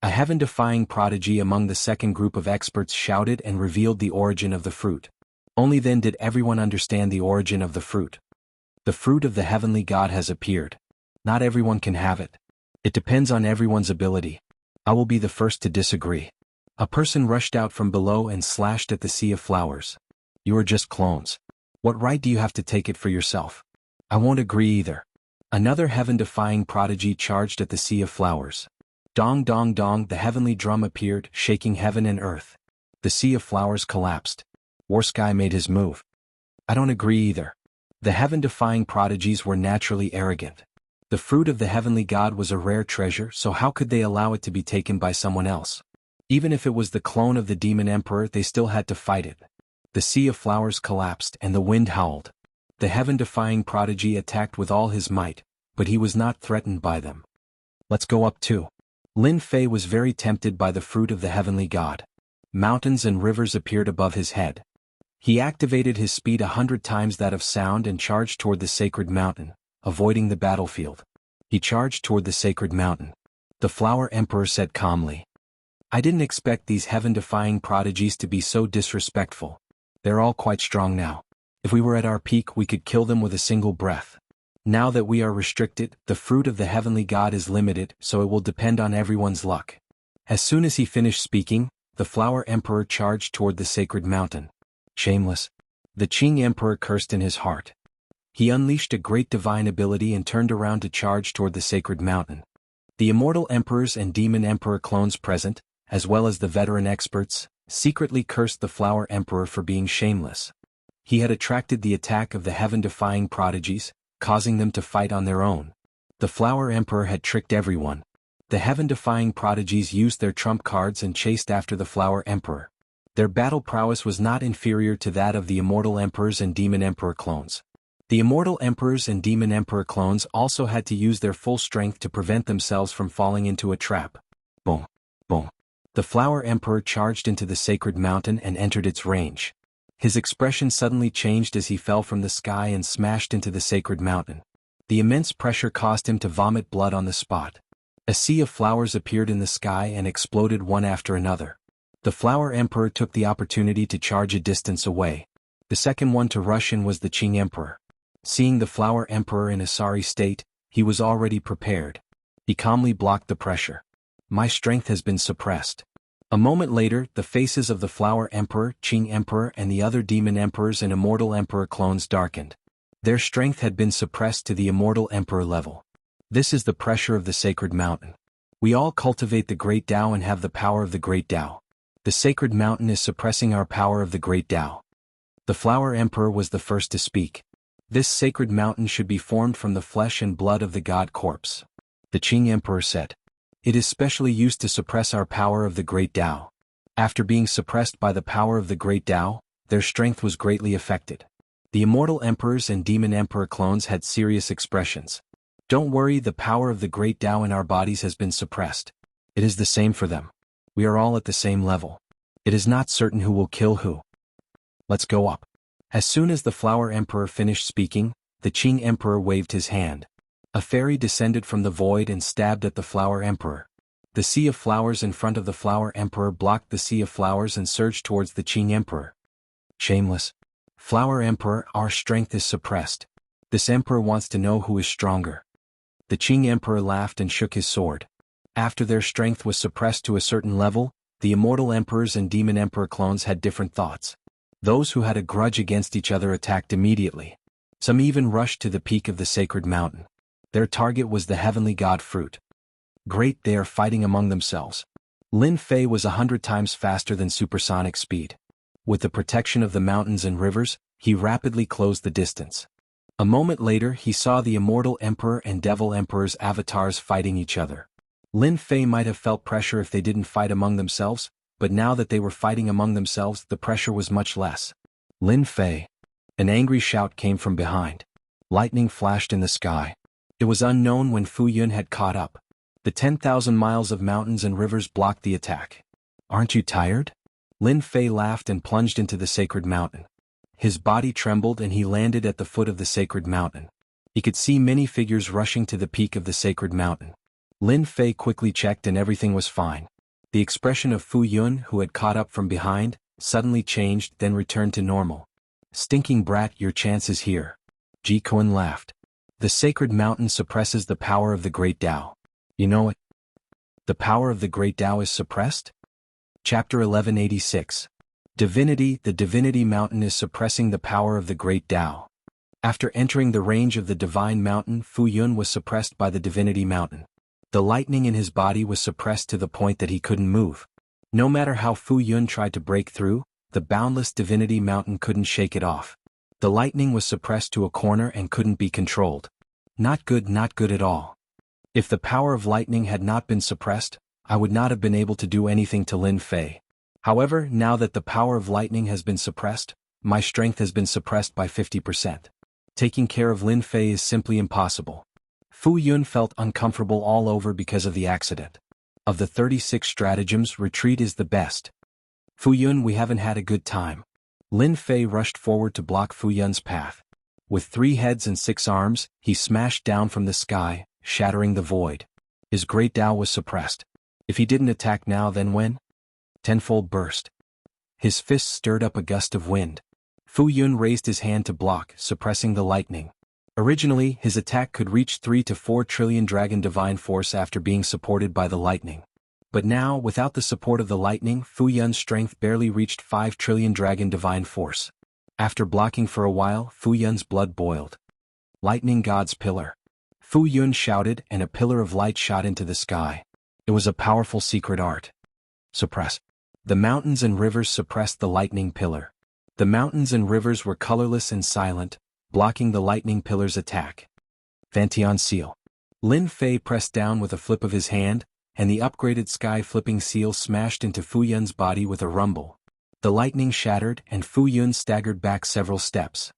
A heaven-defying prodigy among the second group of experts shouted and revealed the origin of the fruit. Only then did everyone understand the origin of the fruit. The fruit of the heavenly god has appeared. Not everyone can have it. It depends on everyone's ability. I will be the first to disagree. A person rushed out from below and slashed at the sea of flowers. You are just clones. What right do you have to take it for yourself? I won't agree either. Another heaven-defying prodigy charged at the sea of flowers. Dong dong dong, the heavenly drum appeared, shaking heaven and earth. The sea of flowers collapsed. Warsky made his move. I don't agree either. The heaven-defying prodigies were naturally arrogant. The fruit of the heavenly god was a rare treasure, so how could they allow it to be taken by someone else? Even if it was the clone of the demon emperor, they still had to fight it. The sea of flowers collapsed and the wind howled. The heaven-defying prodigy attacked with all his might, but he was not threatened by them. Let's go up too. Lin Fei was very tempted by the fruit of the heavenly god. Mountains and rivers appeared above his head. He activated his speed 100 times that of sound and charged toward the sacred mountain, avoiding the battlefield. He charged toward the sacred mountain. The flower emperor said calmly. I didn't expect these heaven-defying prodigies to be so disrespectful. They're all quite strong now. If we were at our peak, we could kill them with a single breath. Now that we are restricted, the fruit of the heavenly god is limited, so it will depend on everyone's luck. As soon as he finished speaking, the flower emperor charged toward the sacred mountain. Shameless. The Qing emperor cursed in his heart. He unleashed a great divine ability and turned around to charge toward the sacred mountain. The immortal emperors and demon emperor clones present, as well as the veteran experts, secretly cursed the flower emperor for being shameless. He had attracted the attack of the heaven-defying prodigies, causing them to fight on their own. The flower emperor had tricked everyone. The heaven-defying prodigies used their trump cards and chased after the flower emperor. Their battle prowess was not inferior to that of the immortal emperors and demon emperor clones. The immortal emperors and demon emperor clones also had to use their full strength to prevent themselves from falling into a trap. Boom, boom. The flower emperor charged into the sacred mountain and entered its range. His expression suddenly changed as he fell from the sky and smashed into the sacred mountain. The immense pressure caused him to vomit blood on the spot. A sea of flowers appeared in the sky and exploded one after another. The flower emperor took the opportunity to charge a distance away. The second one to rush in was the Qing emperor. Seeing the flower emperor in a sorry state, he was already prepared. He calmly blocked the pressure. My strength has been suppressed. A moment later, the faces of the flower emperor, Qing emperor, and the other demon emperors and immortal emperor clones darkened. Their strength had been suppressed to the immortal emperor level. This is the pressure of the sacred mountain. We all cultivate the great Tao and have the power of the great Tao. The sacred mountain is suppressing our power of the great Tao. The flower emperor was the first to speak. This sacred mountain should be formed from the flesh and blood of the god corpse. The Qing emperor said. It is specially used to suppress our power of the great Tao. After being suppressed by the power of the great Tao, their strength was greatly affected. The immortal emperors and demon emperor clones had serious expressions. Don't worry, the power of the great Tao in our bodies has been suppressed. It is the same for them. We are all at the same level. It is not certain who will kill who. Let's go up. As soon as the flower emperor finished speaking, the Qing emperor waved his hand. A fairy descended from the void and stabbed at the flower emperor. The sea of flowers in front of the flower emperor blocked the sea of flowers and surged towards the Qing emperor. Shameless. Flower emperor, our strength is suppressed. This emperor wants to know who is stronger. The Qing emperor laughed and shook his sword. After their strength was suppressed to a certain level, the immortal emperors and demon emperor clones had different thoughts. Those who had a grudge against each other attacked immediately. Some even rushed to the peak of the sacred mountain. Their target was the heavenly god fruit. Great, they are fighting among themselves. Lin Fei was 100 times faster than supersonic speed. With the protection of the mountains and rivers, he rapidly closed the distance. A moment later he saw the Immortal Emperor and Devil Emperor's avatars fighting each other. Lin Fei might have felt pressure if they didn't fight among themselves, but now that they were fighting among themselves the pressure was much less. Lin Fei. An angry shout came from behind. Lightning flashed in the sky. It was unknown when Fu Yun had caught up. The 10,000 miles of mountains and rivers blocked the attack. Aren't you tired? Lin Fei laughed and plunged into the sacred mountain. His body trembled and he landed at the foot of the sacred mountain. He could see many figures rushing to the peak of the sacred mountain. Lin Fei quickly checked and everything was fine. The expression of Fu Yun, who had caught up from behind, suddenly changed then returned to normal. Stinking brat, your chance is here. Ji Kun laughed. The sacred mountain suppresses the power of the great Tao. You know it? The power of the great Tao is suppressed? Chapter 1186. Divinity. The divinity mountain is suppressing the power of the great Tao. After entering the range of the divine mountain, Fu Yun was suppressed by the divinity mountain. The lightning in his body was suppressed to the point that he couldn't move. No matter how Fu Yun tried to break through, the boundless divinity mountain couldn't shake it off. The lightning was suppressed to a corner and couldn't be controlled. Not good at all. If the power of lightning had not been suppressed, I would not have been able to do anything to Lin Fei. However, now that the power of lightning has been suppressed, my strength has been suppressed by 50%. Taking care of Lin Fei is simply impossible. Fu Yun felt uncomfortable all over because of the accident. Of the 36 stratagems, retreat is the best. Fu Yun, we haven't had a good time. Lin Fei rushed forward to block Fu Yun's path. With 3 heads and 6 arms, he smashed down from the sky, shattering the void. His great Tao was suppressed. If he didn't attack now, then when? Tenfold burst. His fists stirred up a gust of wind. Fu Yun raised his hand to block, suppressing the lightning. Originally, his attack could reach 3 to 4 trillion dragon divine force after being supported by the lightning. But now, without the support of the lightning, Fu Yun's strength barely reached 5 trillion dragon divine force. After blocking for a while, Fu Yun's blood boiled. Lightning God's pillar. Fu Yun shouted and a pillar of light shot into the sky. It was a powerful secret art. Suppress. The mountains and rivers suppressed the lightning pillar. The mountains and rivers were colorless and silent, blocking the lightning pillar's attack. Fantian seal. Lin Fei pressed down with a flip of his hand, and the upgraded sky-flipping seal smashed into Fu Yun's body with a rumble. The lightning shattered and Fu Yun staggered back several steps.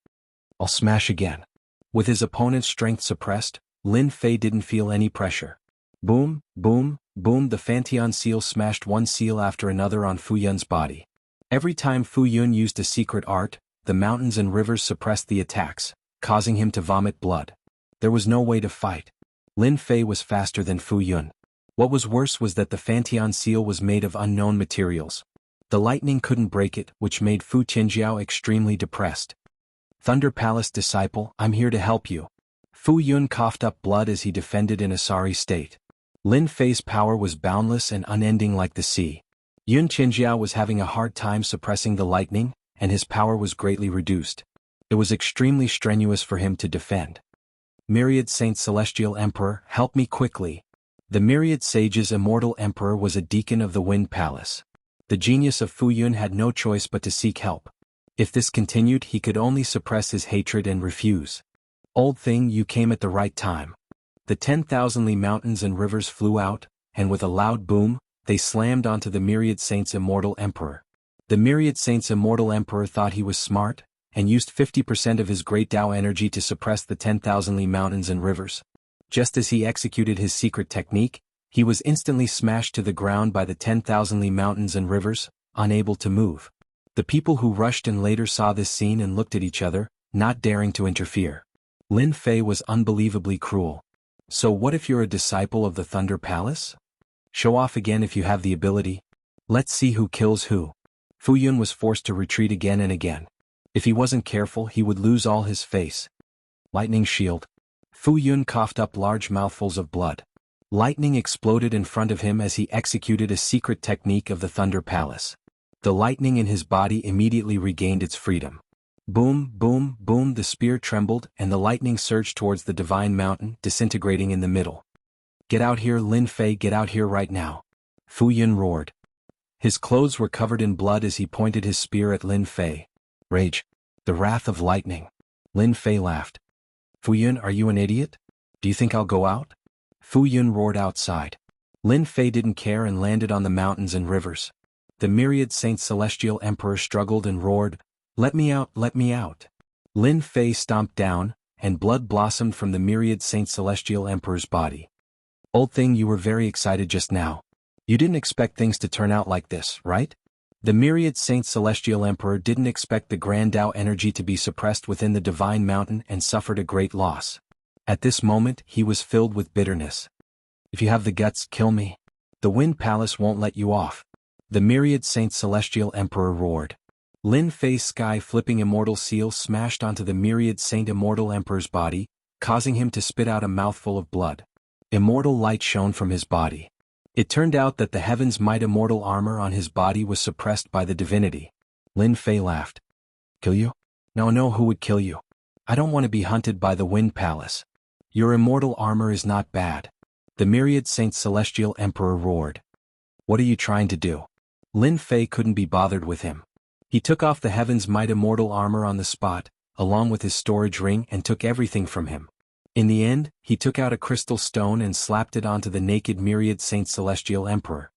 I'll smash again. With his opponent's strength suppressed, Lin Fei didn't feel any pressure. Boom, boom, boom, the Fantian seal smashed one seal after another on Fu Yun's body. Every time Fu Yun used a secret art, the mountains and rivers suppressed the attacks, causing him to vomit blood. There was no way to fight. Lin Fei was faster than Fu Yun. What was worse was that the Fantian seal was made of unknown materials. The lightning couldn't break it, which made Fu Qinjiao extremely depressed. Thunder Palace disciple, I'm here to help you. Fu Yun coughed up blood as he defended in a sorry state. Lin Fei's power was boundless and unending like the sea. Yun Qinjiao was having a hard time suppressing the lightning, and his power was greatly reduced. It was extremely strenuous for him to defend. Myriad Saint Celestial Emperor, help me quickly. The Myriad Sage's Immortal Emperor was a deacon of the Wind Palace. The genius of Fu Yun had no choice but to seek help. If this continued, he could only suppress his hatred and refuse. Old thing, you came at the right time. The 10,000 li mountains and rivers flew out, and with a loud boom, they slammed onto the Myriad Saint's Immortal Emperor. The Myriad Saint's Immortal Emperor thought he was smart, and used 50% of his great Tao energy to suppress the 10,000 li mountains and rivers. Just as he executed his secret technique, he was instantly smashed to the ground by the 10,000 li mountains and rivers, unable to move. The people who rushed and later saw this scene and looked at each other, not daring to interfere. Lin Fei was unbelievably cruel. So what if you're a disciple of the Thunder Palace? Show off again if you have the ability. Let's see who kills who. Fu Yun was forced to retreat again and again. If he wasn't careful, he would lose all his face. Lightning shield. Fu Yun coughed up large mouthfuls of blood. Lightning exploded in front of him as he executed a secret technique of the Thunder Palace. The lightning in his body immediately regained its freedom. Boom, boom, boom, the spear trembled and the lightning surged towards the divine mountain, disintegrating in the middle. Get out here, Lin Fei, get out here right now. Fu Yun roared. His clothes were covered in blood as he pointed his spear at Lin Fei. Rage. The wrath of lightning. Lin Fei laughed. Fu Yun, are you an idiot? Do you think I'll go out? Fu Yun roared outside. Lin Fei didn't care and landed on the mountains and rivers. The myriad Saint Celestial Emperor struggled and roared, "Let me out, let me out." Lin Fei stomped down, and blood blossomed from the myriad Saint Celestial Emperor's body. Old thing, you were very excited just now. You didn't expect things to turn out like this, right? The myriad Saint Celestial Emperor didn't expect the Grand Tao energy to be suppressed within the Divine Mountain and suffered a great loss. At this moment, he was filled with bitterness. If you have the guts, kill me. The Wind Palace won't let you off. The myriad Saint Celestial Emperor roared. Lin Fei's sky-flipping immortal seal smashed onto the myriad Saint Immortal Emperor's body, causing him to spit out a mouthful of blood. Immortal light shone from his body. It turned out that the Heaven's Might immortal armor on his body was suppressed by the divinity. Lin Fei laughed. Kill you? No, who would kill you? I don't want to be hunted by the Wind Palace. Your immortal armor is not bad. The myriad Saint Celestial Emperor roared. What are you trying to do? Lin Fei couldn't be bothered with him. He took off the Heaven's Might immortal armor on the spot, along with his storage ring, and took everything from him. In the end, he took out a crystal stone and slapped it onto the naked myriad Saint Celestial Emperor.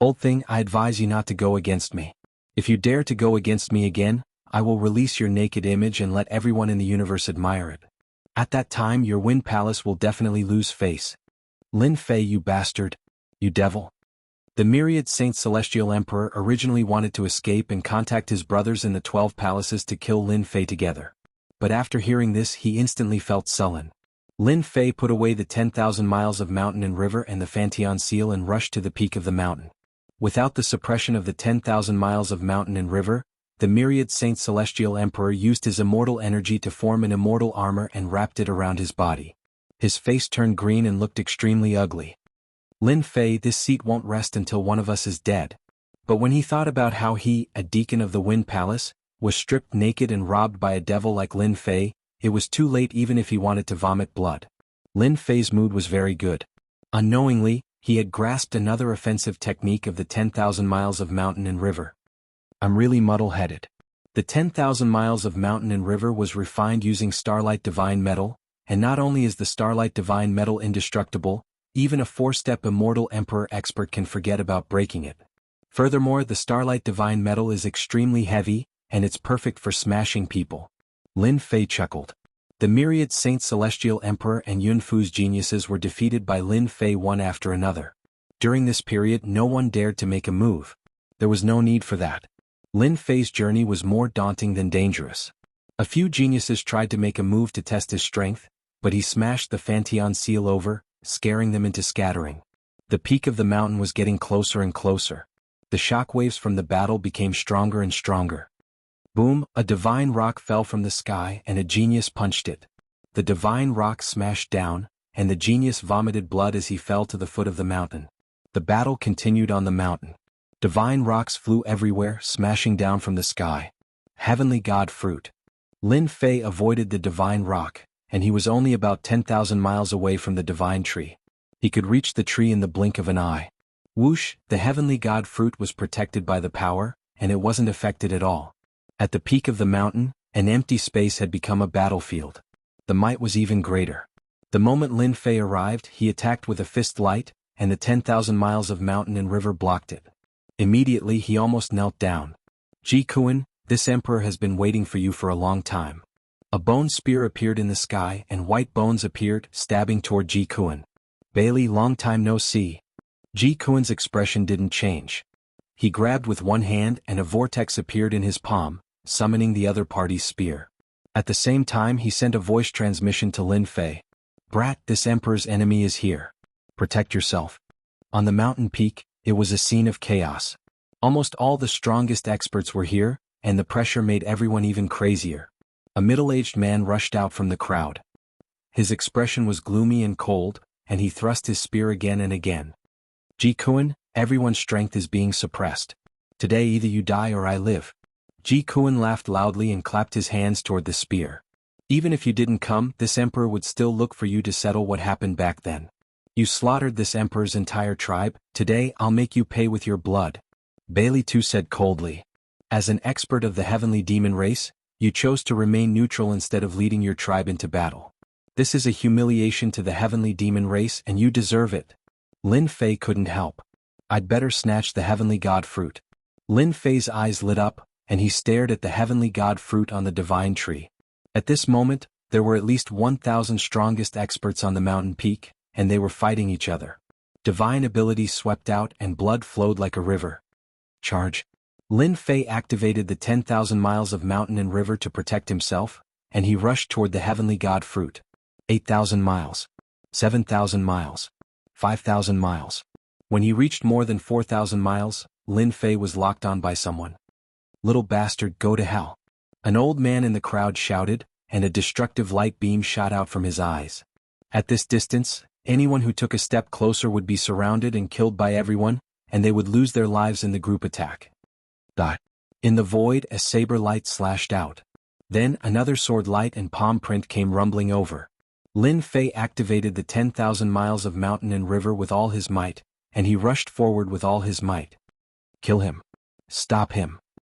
Old thing, I advise you not to go against me. If you dare to go against me again, I will release your naked image and let everyone in the universe admire it. At that time your Wind Palace will definitely lose face. Lin Fei, you bastard. You devil. The myriad Saint Celestial Emperor originally wanted to escape and contact his brothers in the 12 palaces to kill Lin Fei together. But after hearing this, he instantly felt sullen. Lin Fei put away the 10,000 miles of mountain and river and the Fantian seal and rushed to the peak of the mountain. Without the suppression of the 10,000 miles of mountain and river, the myriad Saint Celestial Emperor used his immortal energy to form an immortal armor and wrapped it around his body. His face turned green and looked extremely ugly. Lin Fei, this seat won't rest until one of us is dead. But when he thought about how he, a deacon of the Wind Palace, was stripped naked and robbed by a devil like Lin Fei, it was too late even if he wanted to vomit blood. Lin Fei's mood was very good. Unknowingly, he had grasped another offensive technique of the 10,000 miles of mountain and river. I'm really muddle-headed. The 10,000 miles of mountain and river was refined using Starlight Divine Metal, and not only is the Starlight Divine Metal indestructible, even a 4-step Immortal Emperor expert can forget about breaking it. Furthermore, the Starlight Divine Metal is extremely heavy, and it's perfect for smashing people. Lin Fei chuckled. The myriad Saint Celestial Emperor and Yun Fu's geniuses were defeated by Lin Fei one after another. During this period, no one dared to make a move. There was no need for that. Lin Fei's journey was more daunting than dangerous. A few geniuses tried to make a move to test his strength, but he smashed the Fantian seal over, scaring them into scattering. The peak of the mountain was getting closer and closer. The shockwaves from the battle became stronger and stronger. Boom, a divine rock fell from the sky and a genius punched it. The divine rock smashed down, and the genius vomited blood as he fell to the foot of the mountain. The battle continued on the mountain. Divine rocks flew everywhere, smashing down from the sky. Heavenly God fruit. Lin Fei avoided the divine rock, and he was only about 10,000 miles away from the divine tree. He could reach the tree in the blink of an eye. Whoosh, the heavenly God fruit was protected by the power, and it wasn't affected at all. At the peak of the mountain, an empty space had become a battlefield. The might was even greater. The moment Lin Fei arrived, he attacked with a fist light, and the 10,000 miles of mountain and river blocked it. Immediately he almost knelt down. Ji Kuan, this emperor has been waiting for you for a long time. A bone spear appeared in the sky and white bones appeared, stabbing toward Ji Kuan. Bailey, long time no see. Ji Kuan's expression didn't change. He grabbed with one hand and a vortex appeared in his palm, summoning the other party's spear. At the same time he sent a voice transmission to Lin Fei. Brat, this emperor's enemy is here. Protect yourself. On the mountain peak, it was a scene of chaos. Almost all the strongest experts were here, and the pressure made everyone even crazier. A middle-aged man rushed out from the crowd. His expression was gloomy and cold, and he thrust his spear again and again. Ji Kuan, everyone's strength is being suppressed. Today either you die or I live. Ji Kuan laughed loudly and clapped his hands toward the spear. Even if you didn't come, this emperor would still look for you to settle what happened back then. You slaughtered this emperor's entire tribe, today I'll make you pay with your blood. Bailey too said coldly. As an expert of the heavenly demon race, you chose to remain neutral instead of leading your tribe into battle. This is a humiliation to the heavenly demon race and you deserve it. Lin Fei couldn't help. I'd better snatch the heavenly god fruit. Lin Fei's eyes lit up, and he stared at the heavenly god fruit on the divine tree. At this moment, there were at least 1,000 strongest experts on the mountain peak, and they were fighting each other. Divine abilities swept out and blood flowed like a river. Charge. Lin Fei activated the 10,000 miles of mountain and river to protect himself, and he rushed toward the heavenly god fruit. 8,000 miles. 7,000 miles. 5,000 miles. When he reached more than 4,000 miles, Lin Fei was locked on by someone. Little bastard, go to hell. An old man in the crowd shouted, and a destructive light beam shot out from his eyes. At this distance, anyone who took a step closer would be surrounded and killed by everyone, and they would lose their lives in the group attack. In the void, a saber light slashed out. Then another sword light and palm print came rumbling over. Lin Fei activated the 10,000 miles of mountain and river with all his might, and he rushed forward with all his might. Kill him. Stop him.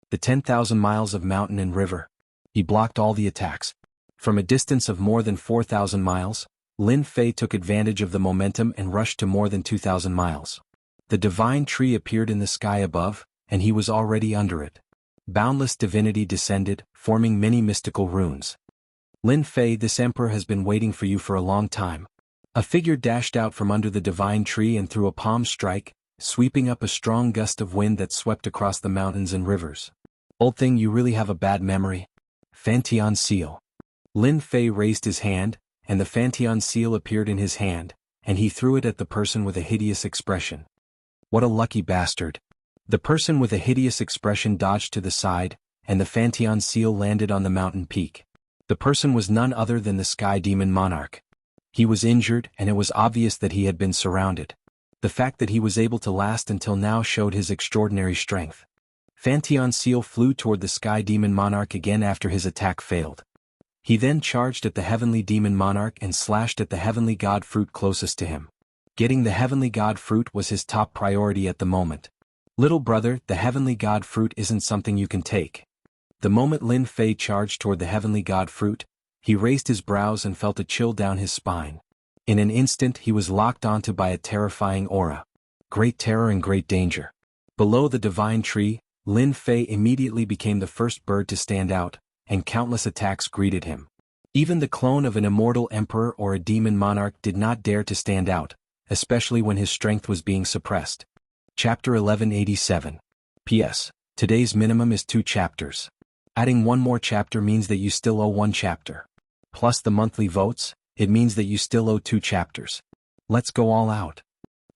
The 10,000 miles of mountain and river. He blocked all the attacks. From a distance of more than 4,000 miles, Lin Fei took advantage of the momentum and rushed to more than 2,000 miles. The divine tree appeared in the sky above, and he was already under it. Boundless divinity descended, forming many mystical runes. Lin Fei, this emperor has been waiting for you for a long time. A figure dashed out from under the divine tree and threw a palm strike, sweeping up a strong gust of wind that swept across the mountains and rivers. Old thing, you really have a bad memory. Fantian seal. Lin Fei raised his hand, and the Fantian seal appeared in his hand, and he threw it at the person with a hideous expression. What a lucky bastard. The person with a hideous expression dodged to the side, and the Fantian seal landed on the mountain peak. The person was none other than the Sky Demon Monarch. He was injured, and it was obvious that he had been surrounded. The fact that he was able to last until now showed his extraordinary strength. Fantian seal flew toward the Sky Demon Monarch again after his attack failed. He then charged at the Heavenly Demon Monarch and slashed at the Heavenly God Fruit closest to him. Getting the Heavenly God Fruit was his top priority at the moment. Little brother, the Heavenly God Fruit isn't something you can take. The moment Lin Fei charged toward the Heavenly God Fruit, he raised his brows and felt a chill down his spine. In an instant he was locked onto by a terrifying aura. Great terror and great danger. Below the divine tree, Lin Fei immediately became the first bird to stand out, and countless attacks greeted him. Even the clone of an immortal emperor or a demon monarch did not dare to stand out, especially when his strength was being suppressed. Chapter 1187. P.S. Today's minimum is 2 chapters. Adding one more chapter means that you still owe 1 chapter. Plus the monthly votes, it means that you still owe 2 chapters. Let's go all out.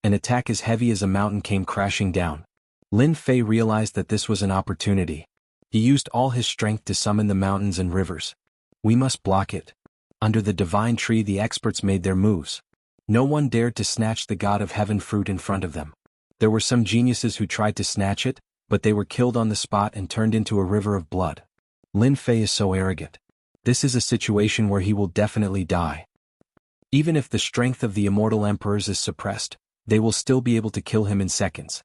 An attack as heavy as a mountain came crashing down. Lin Fei realized that this was an opportunity. He used all his strength to summon the mountains and rivers. We must block it. Under the divine tree the experts made their moves. No one dared to snatch the God of Heaven fruit in front of them. There were some geniuses who tried to snatch it, but they were killed on the spot and turned into a river of blood. Lin Fei is so arrogant. This is a situation where he will definitely die. Even if the strength of the immortal emperors is suppressed, they will still be able to kill him in seconds.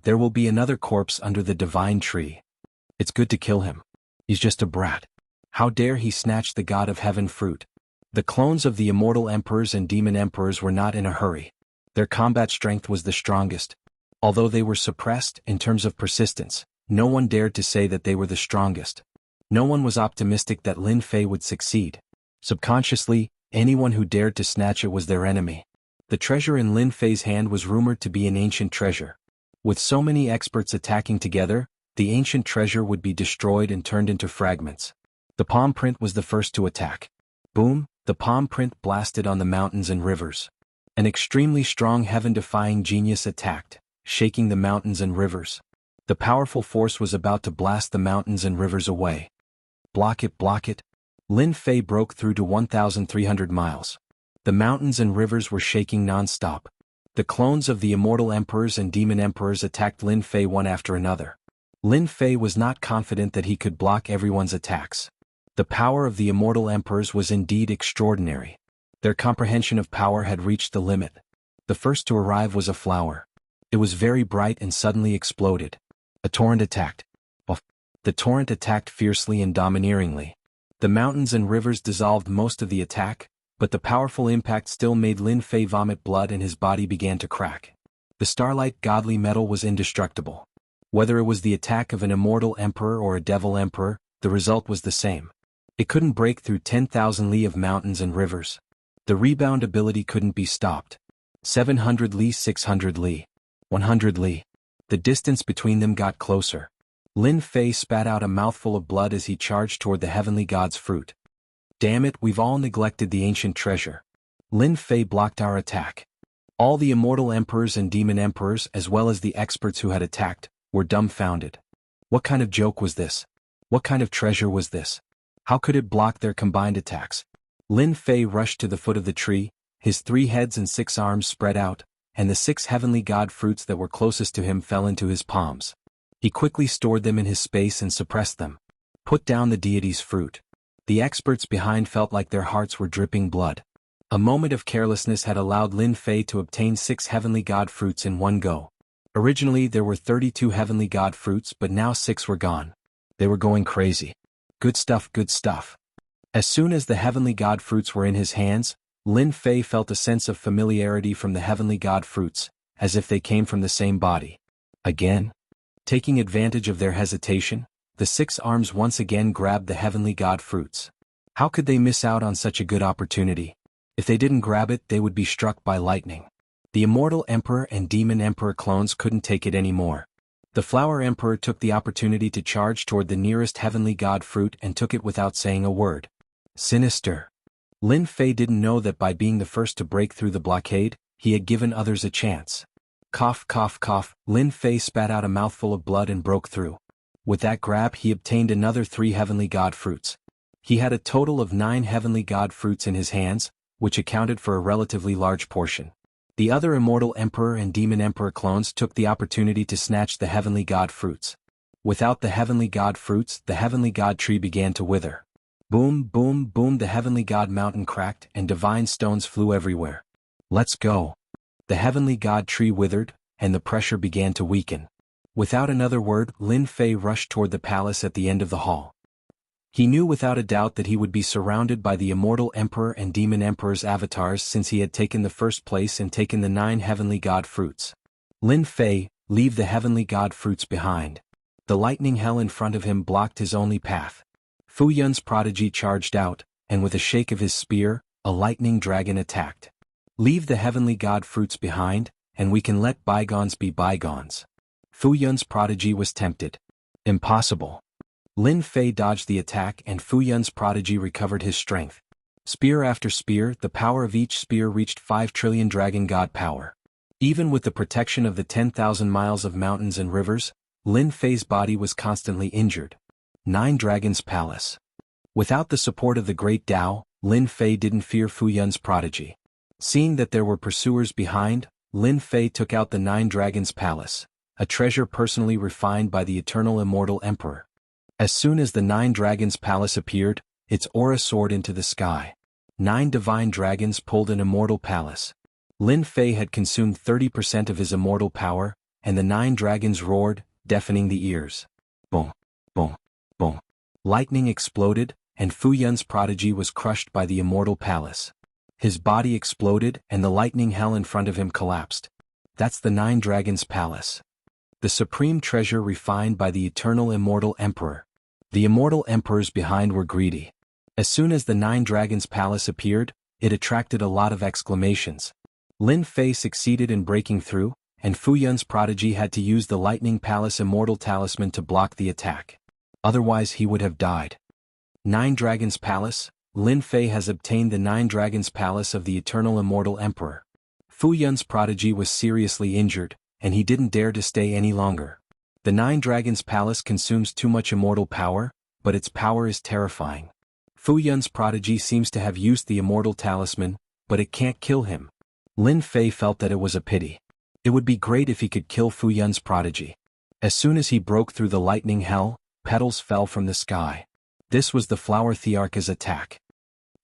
There will be another corpse under the divine tree. It's good to kill him. He's just a brat. How dare he snatch the God of Heaven fruit? The clones of the immortal emperors and demon emperors were not in a hurry. Their combat strength was the strongest. Although they were suppressed in terms of persistence, no one dared to say that they were the strongest. No one was optimistic that Lin Fei would succeed. Subconsciously, anyone who dared to snatch it was their enemy. The treasure in Lin Fei's hand was rumored to be an ancient treasure. With so many experts attacking together, the ancient treasure would be destroyed and turned into fragments. The palm print was the first to attack. Boom, the palm print blasted on the mountains and rivers. An extremely strong heaven-defying genius attacked, shaking the mountains and rivers. The powerful force was about to blast the mountains and rivers away. Block it, block it. Lin Fei broke through to 1,300 miles. The mountains and rivers were shaking non-stop. The clones of the immortal emperors and demon emperors attacked Lin Fei one after another. Lin Fei was not confident that he could block everyone's attacks. The power of the immortal emperors was indeed extraordinary. Their comprehension of power had reached the limit. The The first to arrive was a flower. It was very bright and suddenly exploded. A torrent attacked. The torrent attacked fiercely and domineeringly. The mountains and rivers dissolved most of the attack, but the powerful impact still made Lin Fei vomit blood and his body began to crack. The starlight godly metal was indestructible. Whether it was the attack of an immortal emperor or a devil emperor, the result was the same. It couldn't break through 10,000 li of mountains and rivers. The rebound ability couldn't be stopped. 700 li, 600 li, 100 li. The distance between them got closer. Lin Fei spat out a mouthful of blood as he charged toward the heavenly god's fruit. Damn it, we've all neglected the ancient treasure. Lin Fei blocked our attack. All the immortal emperors and demon emperors, as well as the experts who had attacked, were dumbfounded. What kind of joke was this? What kind of treasure was this? How could it block their combined attacks? Lin Fei rushed to the foot of the tree, his 3 heads and 6 arms spread out, and the 6 heavenly god fruits that were closest to him fell into his palms. He quickly stored them in his space and suppressed them. Put down the deity's fruit. The experts behind felt like their hearts were dripping blood. A moment of carelessness had allowed Lin Fei to obtain 6 heavenly god fruits in one go. Originally there were 32 heavenly god fruits, but now 6 were gone. They were going crazy. Good stuff, good stuff. As soon as the heavenly god fruits were in his hands, Lin Fei felt a sense of familiarity from the heavenly god fruits, as if they came from the same body. Again? Taking advantage of their hesitation, the 6 arms once again grabbed the heavenly god fruits. How could they miss out on such a good opportunity? If they didn't grab it, they would be struck by lightning. The immortal emperor and demon emperor clones couldn't take it anymore. The flower emperor took the opportunity to charge toward the nearest heavenly god fruit and took it without saying a word. Sinister. Lin Fei didn't know that by being the first to break through the blockade, he had given others a chance. Cough, cough, cough. Lin Fei spat out a mouthful of blood and broke through. With that grab he obtained another 3 heavenly god fruits. He had a total of 9 heavenly god fruits in his hands, which accounted for a relatively large portion. The other immortal emperor and demon emperor clones took the opportunity to snatch the heavenly god fruits. Without the heavenly god fruits, the heavenly god tree began to wither. Boom, boom, boom, the heavenly god mountain cracked and divine stones flew everywhere. Let's go. The heavenly god tree withered, and the pressure began to weaken. Without another word, Lin Fei rushed toward the palace at the end of the hall. He knew without a doubt that he would be surrounded by the immortal emperor and demon emperor's avatars since he had taken the first place and taken the 9 heavenly god fruits. Lin Fei, leave the heavenly god fruits behind. The lightning hell in front of him blocked his only path. Fu Yun's prodigy charged out, and with a shake of his spear, a lightning dragon attacked. Leave the heavenly god fruits behind, and we can let bygones be bygones. Fu Yun's prodigy was tempted. Impossible. Lin Fei dodged the attack and Fu Yun's prodigy recovered his strength. Spear after spear, the power of each spear reached 5 trillion dragon god power. Even with the protection of the 10,000 miles of mountains and rivers, Lin Fei's body was constantly injured. 9 Dragons Palace. Without the support of the Great Tao, Lin Fei didn't fear Fu Yun's prodigy. Seeing that there were pursuers behind, Lin Fei took out the 9 Dragons Palace, a treasure personally refined by the eternal immortal emperor. As soon as the 9 Dragons Palace appeared, its aura soared into the sky. 9 divine dragons pulled an immortal palace. Lin Fei had consumed 30% of his immortal power, and the 9 dragons roared, deafening the ears. Boom, boom, boom. Lightning exploded, and Fu Yun's prodigy was crushed by the immortal palace. His body exploded and the lightning hell in front of him collapsed. That's the 9 Dragons Palace. The supreme treasure refined by the eternal immortal emperor. The immortal emperors behind were greedy. As soon as the 9 Dragons Palace appeared, it attracted a lot of exclamations. Lin Fei succeeded in breaking through, and Fu Yun's prodigy had to use the Lightning Palace Immortal Talisman to block the attack. Otherwise he would have died. 9 Dragons Palace. Lin Fei has obtained the 9 Dragons Palace of the Eternal Immortal Emperor. Fu Yun's prodigy was seriously injured, and he didn't dare to stay any longer. The 9 Dragons Palace consumes too much immortal power, but its power is terrifying. Fu Yun's prodigy seems to have used the Immortal Talisman, but it can't kill him. Lin Fei felt that it was a pity. It would be great if he could kill Fu Yun's prodigy. As soon as he broke through the lightning hell, petals fell from the sky. This was the flower Thearcha's attack.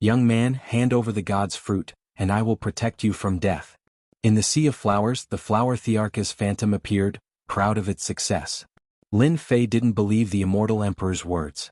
Young man, hand over the god's fruit, and I will protect you from death. In the sea of flowers, the flower Thearcha's phantom appeared, proud of its success. Lin Fei didn't believe the immortal emperor's words.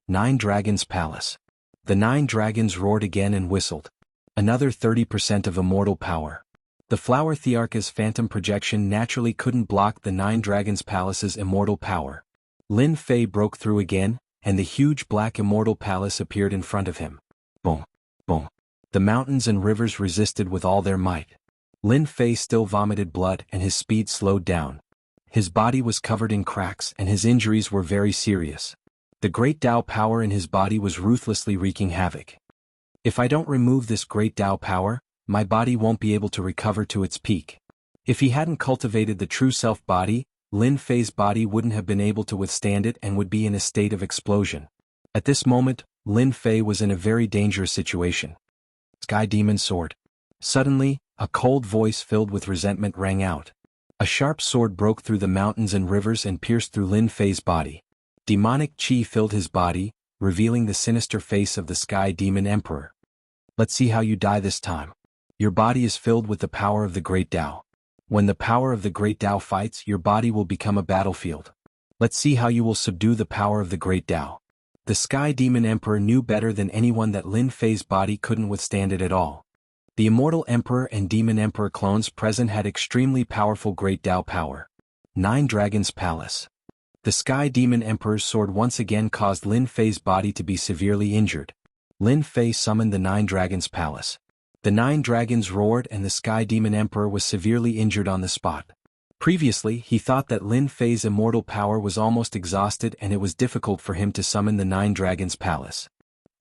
9 Dragons Palace. The 9 dragons roared again and whistled. Another 30% of immortal power. The flower Thearcha's phantom projection naturally couldn't block the 9 dragons palace's immortal power. Lin Fei broke through again, and the huge black immortal palace appeared in front of him. Boom! Boom! The mountains and rivers resisted with all their might. Lin Fei still vomited blood and his speed slowed down. His body was covered in cracks and his injuries were very serious. The great Tao power in his body was ruthlessly wreaking havoc. If I don't remove this great Tao power, my body won't be able to recover to its peak. If he hadn't cultivated the true self body, Lin Fei's body wouldn't have been able to withstand it and would be in a state of explosion. At this moment, Lin Fei was in a very dangerous situation. Sky Demon Sword. Suddenly, a cold voice filled with resentment rang out. A sharp sword broke through the mountains and rivers and pierced through Lin Fei's body. Demonic chi filled his body, revealing the sinister face of the Sky Demon Emperor. Let's see how you die this time. Your body is filled with the power of the Great Tao. When the power of the Great Tao fights, your body will become a battlefield. Let's see how you will subdue the power of the Great Tao. The Sky Demon Emperor knew better than anyone that Lin Fei's body couldn't withstand it at all. The Immortal Emperor and Demon Emperor clones present had extremely powerful Great Tao power. 9 Dragons Palace. The Sky Demon Emperor's sword once again caused Lin Fei's body to be severely injured. Lin Fei summoned the 9 Dragons Palace. The 9 dragons roared and the Sky Demon Emperor was severely injured on the spot. Previously, he thought that Lin Fei's immortal power was almost exhausted and it was difficult for him to summon the 9 Dragons Palace.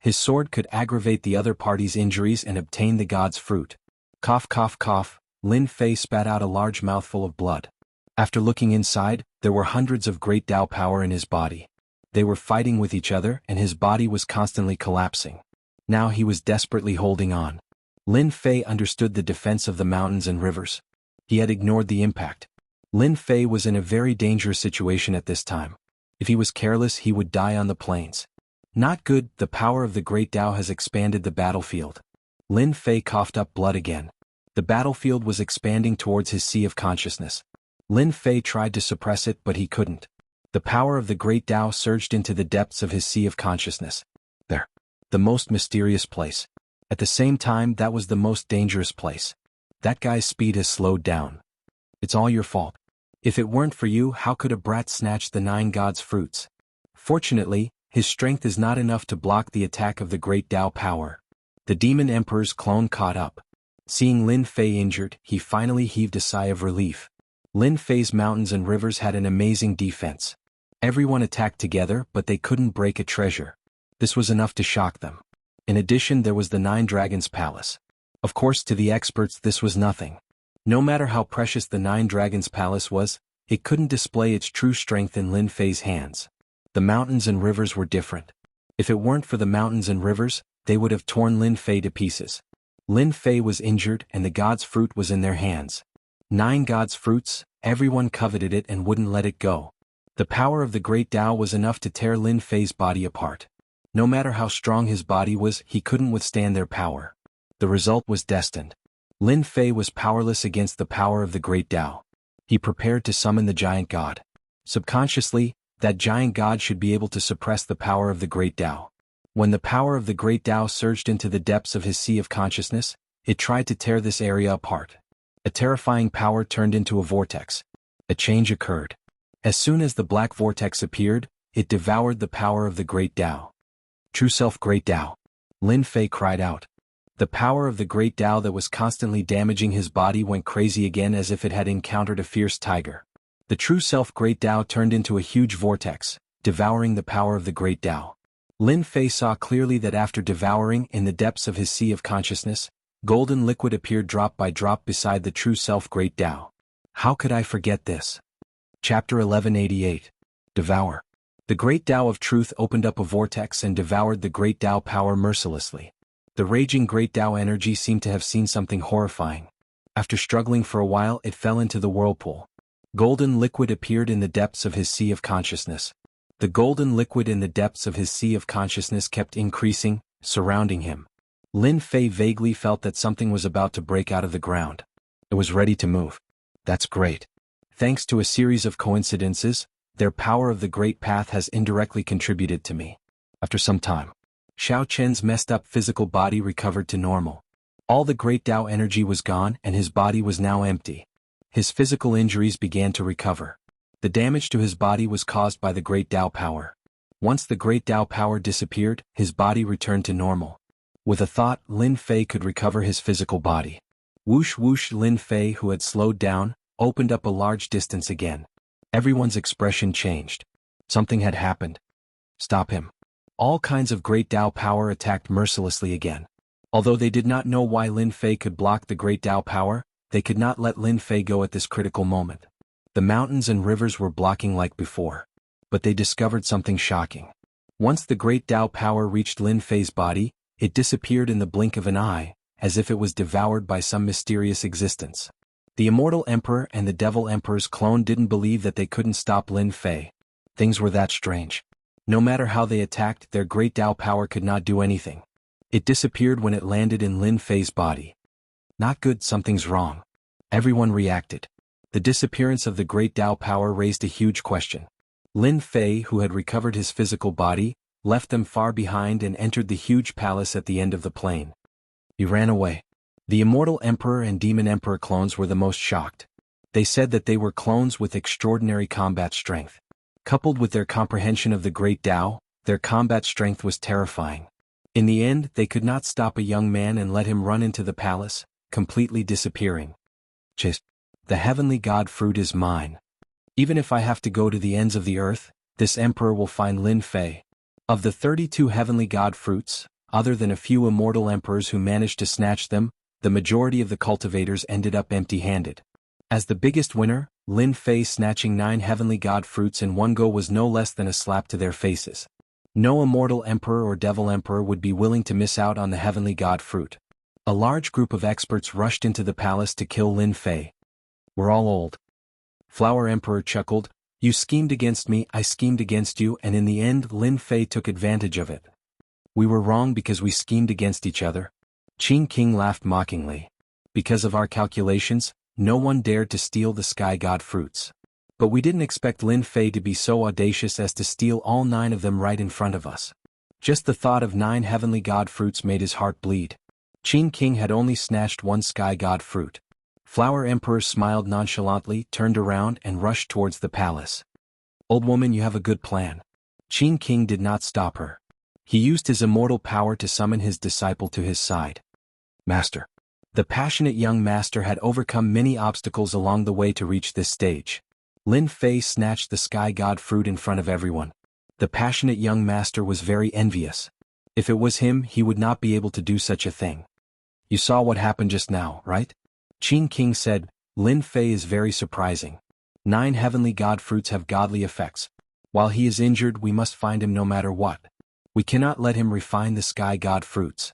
His sword could aggravate the other party's injuries and obtain the god's fruit. Cough cough cough, Lin Fei spat out a large mouthful of blood. After looking inside, there were hundreds of great Tao power in his body. They were fighting with each other and his body was constantly collapsing. Now he was desperately holding on. Lin Fei understood the defense of the mountains and rivers. He had ignored the impact. Lin Fei was in a very dangerous situation at this time. If he was careless, he would die on the plains. Not good, the power of the Great Tao has expanded the battlefield. Lin Fei coughed up blood again. The battlefield was expanding towards his sea of consciousness. Lin Fei tried to suppress it but he couldn't. The power of the Great Tao surged into the depths of his sea of consciousness. There. The most mysterious place. At the same time, that was the most dangerous place. That guy's speed has slowed down. It's all your fault. If it weren't for you, how could a brat snatch the 9 gods' fruits? Fortunately, his strength is not enough to block the attack of the Great Tao power. The Demon Emperor's clone caught up. Seeing Lin Fei injured, he finally heaved a sigh of relief. Lin Fei's mountains and rivers had an amazing defense. Everyone attacked together, but they couldn't break a treasure. This was enough to shock them. In addition, there was the 9 Dragons Palace. Of course, to the experts this was nothing. No matter how precious the 9 Dragons Palace was, it couldn't display its true strength in Lin Fei's hands. The mountains and rivers were different. If it weren't for the mountains and rivers, they would have torn Lin Fei to pieces. Lin Fei was injured and the god's fruit was in their hands. 9 god's fruits, everyone coveted it and wouldn't let it go. The power of the Great Tao was enough to tear Lin Fei's body apart. No matter how strong his body was, he couldn't withstand their power. The result was destined. Lin Fei was powerless against the power of the Great Tao. He prepared to summon the giant god. Subconsciously, that giant god should be able to suppress the power of the Great Tao. When the power of the Great Tao surged into the depths of his sea of consciousness, it tried to tear this area apart. A terrifying power turned into a vortex. A change occurred. As soon as the black vortex appeared, it devoured the power of the Great Tao. True Self Great Tao. Lin Fei cried out. The power of the Great Tao that was constantly damaging his body went crazy again as if it had encountered a fierce tiger. The True Self Great Tao turned into a huge vortex, devouring the power of the Great Tao. Lin Fei saw clearly that after devouring in the depths of his sea of consciousness, golden liquid appeared drop by drop beside the True Self Great Tao. How could I forget this? Chapter 1188. Devour. The Great Tao of Truth opened up a vortex and devoured the Great Tao power mercilessly. The raging Great Tao energy seemed to have seen something horrifying. After struggling for a while, it fell into the whirlpool. Golden liquid appeared in the depths of his sea of consciousness. The golden liquid in the depths of his sea of consciousness kept increasing, surrounding him. Lin Fei vaguely felt that something was about to break out of the ground. It was ready to move. That's great. Thanks to a series of coincidences, their power of the Great Path has indirectly contributed to me. After some time, Xiao Chen's messed up physical body recovered to normal. All the Great Tao energy was gone and his body was now empty. His physical injuries began to recover. The damage to his body was caused by the Great Tao power. Once the Great Tao power disappeared, his body returned to normal. With a thought, Lin Fei could recover his physical body. Whoosh whoosh. Lin Fei, who had slowed down, opened up a large distance again. Everyone's expression changed. Something had happened. Stop him. All kinds of Great Tao power attacked mercilessly again. Although they did not know why Lin Fei could block the Great Tao power, they could not let Lin Fei go at this critical moment. The mountains and rivers were blocking like before. But they discovered something shocking. Once the Great Tao power reached Lin Fei's body, it disappeared in the blink of an eye, as if it was devoured by some mysterious existence. The Immortal Emperor and the Devil Emperor's clone didn't believe that they couldn't stop Lin Fei. Things were that strange. No matter how they attacked, their Great Tao power could not do anything. It disappeared when it landed in Lin Fei's body. Not good, something's wrong. Everyone reacted. The disappearance of the Great Tao power raised a huge question. Lin Fei, who had recovered his physical body, left them far behind and entered the huge palace at the end of the plain. He ran away. The Immortal Emperor and Demon Emperor clones were the most shocked. They said that they were clones with extraordinary combat strength. Coupled with their comprehension of the Great Tao, their combat strength was terrifying. In the end, they could not stop a young man and let him run into the palace, completely disappearing. Chase. The heavenly god fruit is mine. Even if I have to go to the ends of the earth, this emperor will find Lin Fei. Of the 32 heavenly god fruits, other than a few immortal emperors who managed to snatch them, the majority of the cultivators ended up empty-handed. As the biggest winner, Lin Fei snatching 9 heavenly god fruits in one go was no less than a slap to their faces. No immortal emperor or devil emperor would be willing to miss out on the heavenly god fruit. A large group of experts rushed into the palace to kill Lin Fei. We're all old. Flower Emperor chuckled, you schemed against me, I schemed against you, and in the end Lin Fei took advantage of it. We were wrong because we schemed against each other. Qin King laughed mockingly. Because of our calculations, no one dared to steal the sky god fruits. But we didn't expect Lin Fei to be so audacious as to steal all 9 of them right in front of us. Just the thought of 9 heavenly god fruits made his heart bleed. Qin King had only snatched 1 sky god fruit. Flower Emperor smiled nonchalantly, turned around and rushed towards the palace. Old woman, you have a good plan. Qin King did not stop her. He used his immortal power to summon his disciple to his side. Master. The passionate young master had overcome many obstacles along the way to reach this stage. Lin Fei snatched the sky god fruit in front of everyone. The passionate young master was very envious. If it was him, he would not be able to do such a thing. You saw what happened just now, right? Qin King said, Lin Fei is very surprising. 9 heavenly god fruits have godly effects. While he is injured, we must find him no matter what. We cannot let him refine the sky god fruits.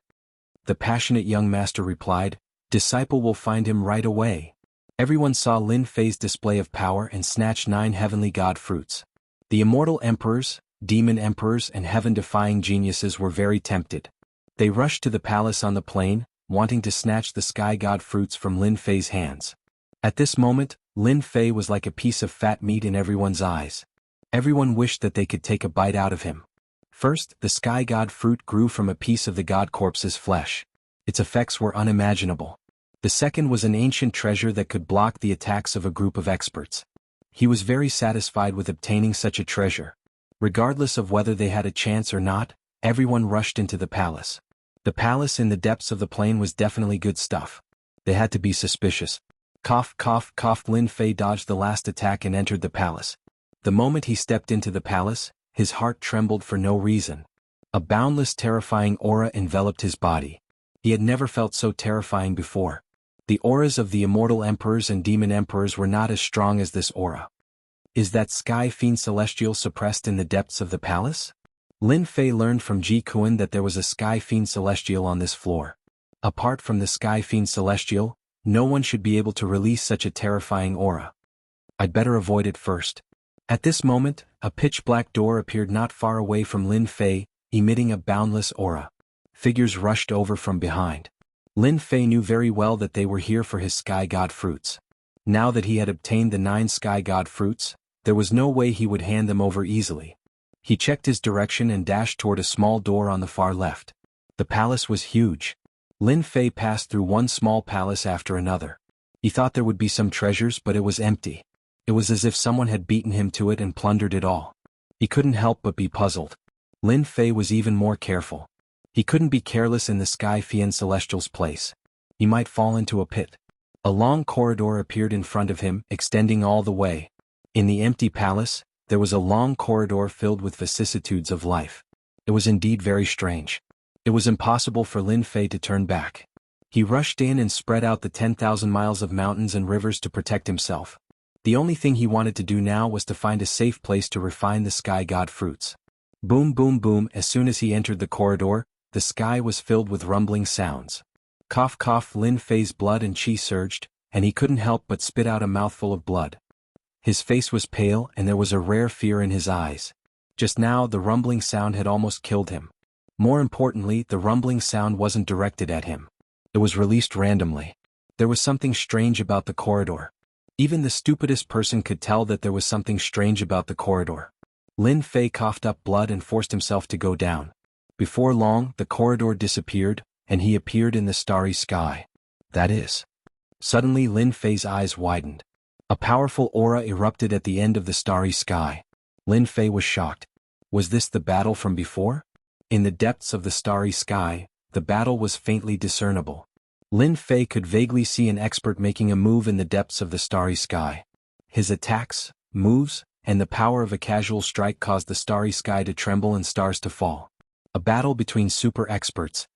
The passionate young master replied, disciple will find him right away. Everyone saw Lin Fei's display of power and snatched 9 heavenly god fruits. The immortal emperors, demon emperors and heaven-defying geniuses were very tempted. They rushed to the palace on the plain, wanting to snatch the sky god fruits from Lin Fei's hands. At this moment, Lin Fei was like a piece of fat meat in everyone's eyes. Everyone wished that they could take a bite out of him. First, the sky god fruit grew from a piece of the god corpse's flesh. Its effects were unimaginable. The second was an ancient treasure that could block the attacks of a group of experts. He was very satisfied with obtaining such a treasure. Regardless of whether they had a chance or not, everyone rushed into the palace. The palace in the depths of the plain was definitely good stuff. They had to be suspicious. Cough, cough, cough. Lin Fei dodged the last attack and entered the palace. The moment he stepped into the palace, his heart trembled for no reason. A boundless, terrifying aura enveloped his body. He had never felt so terrifying before. The auras of the immortal emperors and demon emperors were not as strong as this aura. Is that sky fiend celestial suppressed in the depths of the palace? Lin Fei learned from Ji Kuan that there was a sky fiend celestial on this floor. Apart from the sky fiend celestial, no one should be able to release such a terrifying aura. I'd better avoid it first. At this moment, a pitch-black door appeared not far away from Lin Fei, emitting a boundless aura. Figures rushed over from behind. Lin Fei knew very well that they were here for his sky god fruits. Now that he had obtained the 9 sky god fruits, there was no way he would hand them over easily. He checked his direction and dashed toward a small door on the far left. The palace was huge. Lin Fei passed through one small palace after another. He thought there would be some treasures, but it was empty. It was as if someone had beaten him to it and plundered it all. He couldn't help but be puzzled. Lin Fei was even more careful. He couldn't be careless in the Sky Fian Celestial's place. He might fall into a pit. A long corridor appeared in front of him, extending all the way. In the empty palace, there was a long corridor filled with vicissitudes of life. It was indeed very strange. It was impossible for Lin Fei to turn back. He rushed in and spread out the 10,000 miles of mountains and rivers to protect himself. The only thing he wanted to do now was to find a safe place to refine the sky god fruits. Boom boom boom. As soon as he entered the corridor, the sky was filled with rumbling sounds. Cough cough. Lin Fei's blood and qi surged, and he couldn't help but spit out a mouthful of blood. His face was pale and there was a rare fear in his eyes. Just now the rumbling sound had almost killed him. More importantly, the rumbling sound wasn't directed at him. It was released randomly. There was something strange about the corridor. Even the stupidest person could tell that there was something strange about the corridor. Lin Fei coughed up blood and forced himself to go down. Before long, the corridor disappeared, and he appeared in the starry sky. That is. Suddenly Lin Fei's eyes widened. A powerful aura erupted at the end of the starry sky. Lin Fei was shocked. Was this the battle from before? In the depths of the starry sky, the battle was faintly discernible. Lin Fei could vaguely see an expert making a move in the depths of the starry sky. His attacks, moves, and the power of a casual strike caused the starry sky to tremble and stars to fall. A battle between super experts.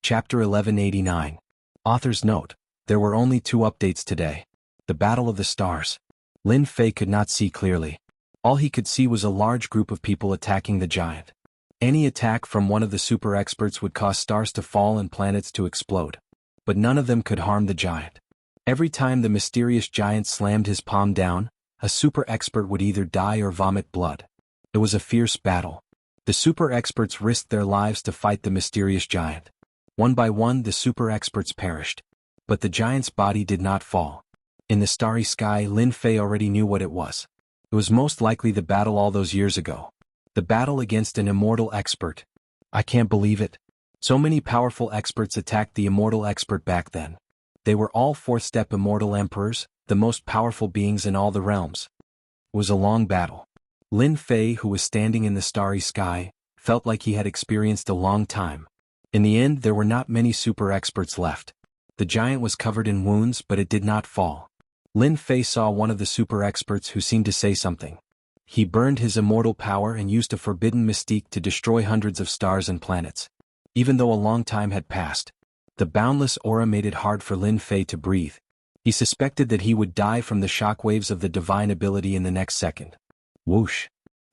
Chapter 1189. Author's note: there were only 2 updates today. The Battle of the Stars. Lin Fei could not see clearly. All he could see was a large group of people attacking the giant. Any attack from one of the super experts would cause stars to fall and planets to explode. But none of them could harm the giant. Every time the mysterious giant slammed his palm down, a super expert would either die or vomit blood. It was a fierce battle. The super experts risked their lives to fight the mysterious giant. One by one the super experts perished. But the giant's body did not fall. In the starry sky, Lin Fei already knew what it was. It was most likely the battle all those years ago. The battle against an immortal expert. I can't believe it. So many powerful experts attacked the immortal expert back then. They were all 4th-step immortal emperors, the most powerful beings in all the realms. It was a long battle. Lin Fei, who was standing in the starry sky, felt like he had experienced a long time. In the end, there were not many super experts left. The giant was covered in wounds, but it did not fall. Lin Fei saw one of the super experts who seemed to say something. He burned his immortal power and used a forbidden mystique to destroy hundreds of stars and planets. Even though a long time had passed, the boundless aura made it hard for Lin Fei to breathe. He suspected that he would die from the shockwaves of the divine ability in the next second. Whoosh!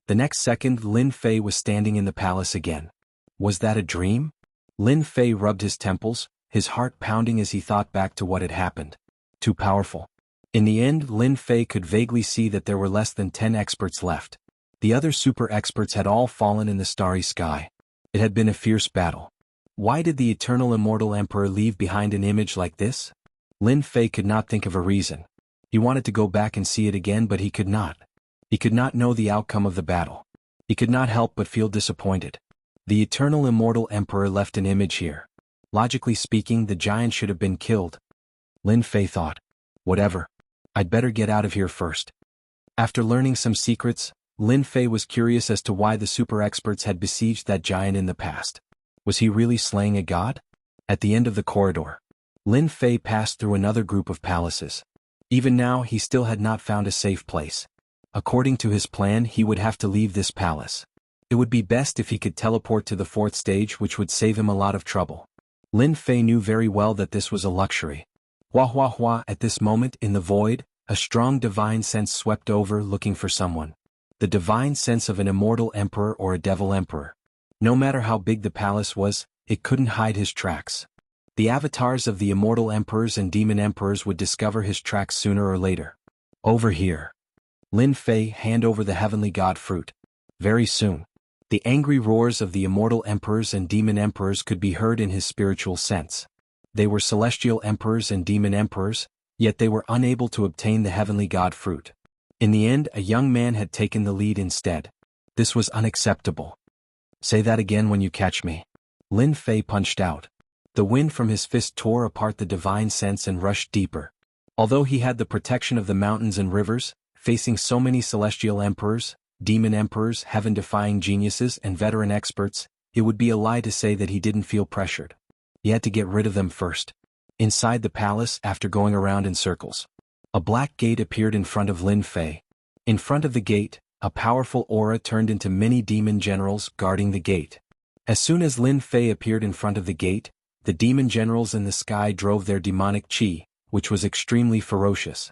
The next second, Lin Fei was standing in the palace again. Was that a dream? Lin Fei rubbed his temples, his heart pounding as he thought back to what had happened. Too powerful. In the end, Lin Fei could vaguely see that there were less than 10 experts left. The other super experts had all fallen in the starry sky. It had been a fierce battle. Why did the eternal immortal emperor leave behind an image like this? Lin Fei could not think of a reason. He wanted to go back and see it again, but he could not. He could not know the outcome of the battle. He could not help but feel disappointed. The eternal immortal emperor left an image here. Logically speaking, the giant should have been killed. Lin Fei thought. Whatever. I'd better get out of here first. After learning some secrets, Lin Fei was curious as to why the super experts had besieged that giant in the past. Was he really slaying a god? At the end of the corridor, Lin Fei passed through another group of palaces. Even now, he still had not found a safe place. According to his plan, he would have to leave this palace. It would be best if he could teleport to the 4th stage, which would save him a lot of trouble. Lin Fei knew very well that this was a luxury. Hua hua hua. At this moment, in the void, a strong divine sense swept over, looking for someone. The divine sense of an immortal emperor or a devil emperor. No matter how big the palace was, it couldn't hide his tracks. The avatars of the immortal emperors and demon emperors would discover his tracks sooner or later. Over here. Lin Fei, hand over the heavenly god fruit. Very soon. The angry roars of the immortal emperors and demon emperors could be heard in his spiritual sense. They were celestial emperors and demon emperors, yet they were unable to obtain the heavenly god fruit. In the end, a young man had taken the lead instead. This was unacceptable. Say that again when you catch me. Lin Fei punched out. The wind from his fist tore apart the divine sense and rushed deeper. Although he had the protection of the mountains and rivers, facing so many celestial emperors, demon emperors, heaven-defying geniuses, and veteran experts, it would be a lie to say that he didn't feel pressured. He had to get rid of them first. Inside the palace, after going around in circles, a black gate appeared in front of Lin Fei. In front of the gate, a powerful aura turned into many demon generals guarding the gate. As soon as Lin Fei appeared in front of the gate, the demon generals in the sky drove their demonic qi, which was extremely ferocious.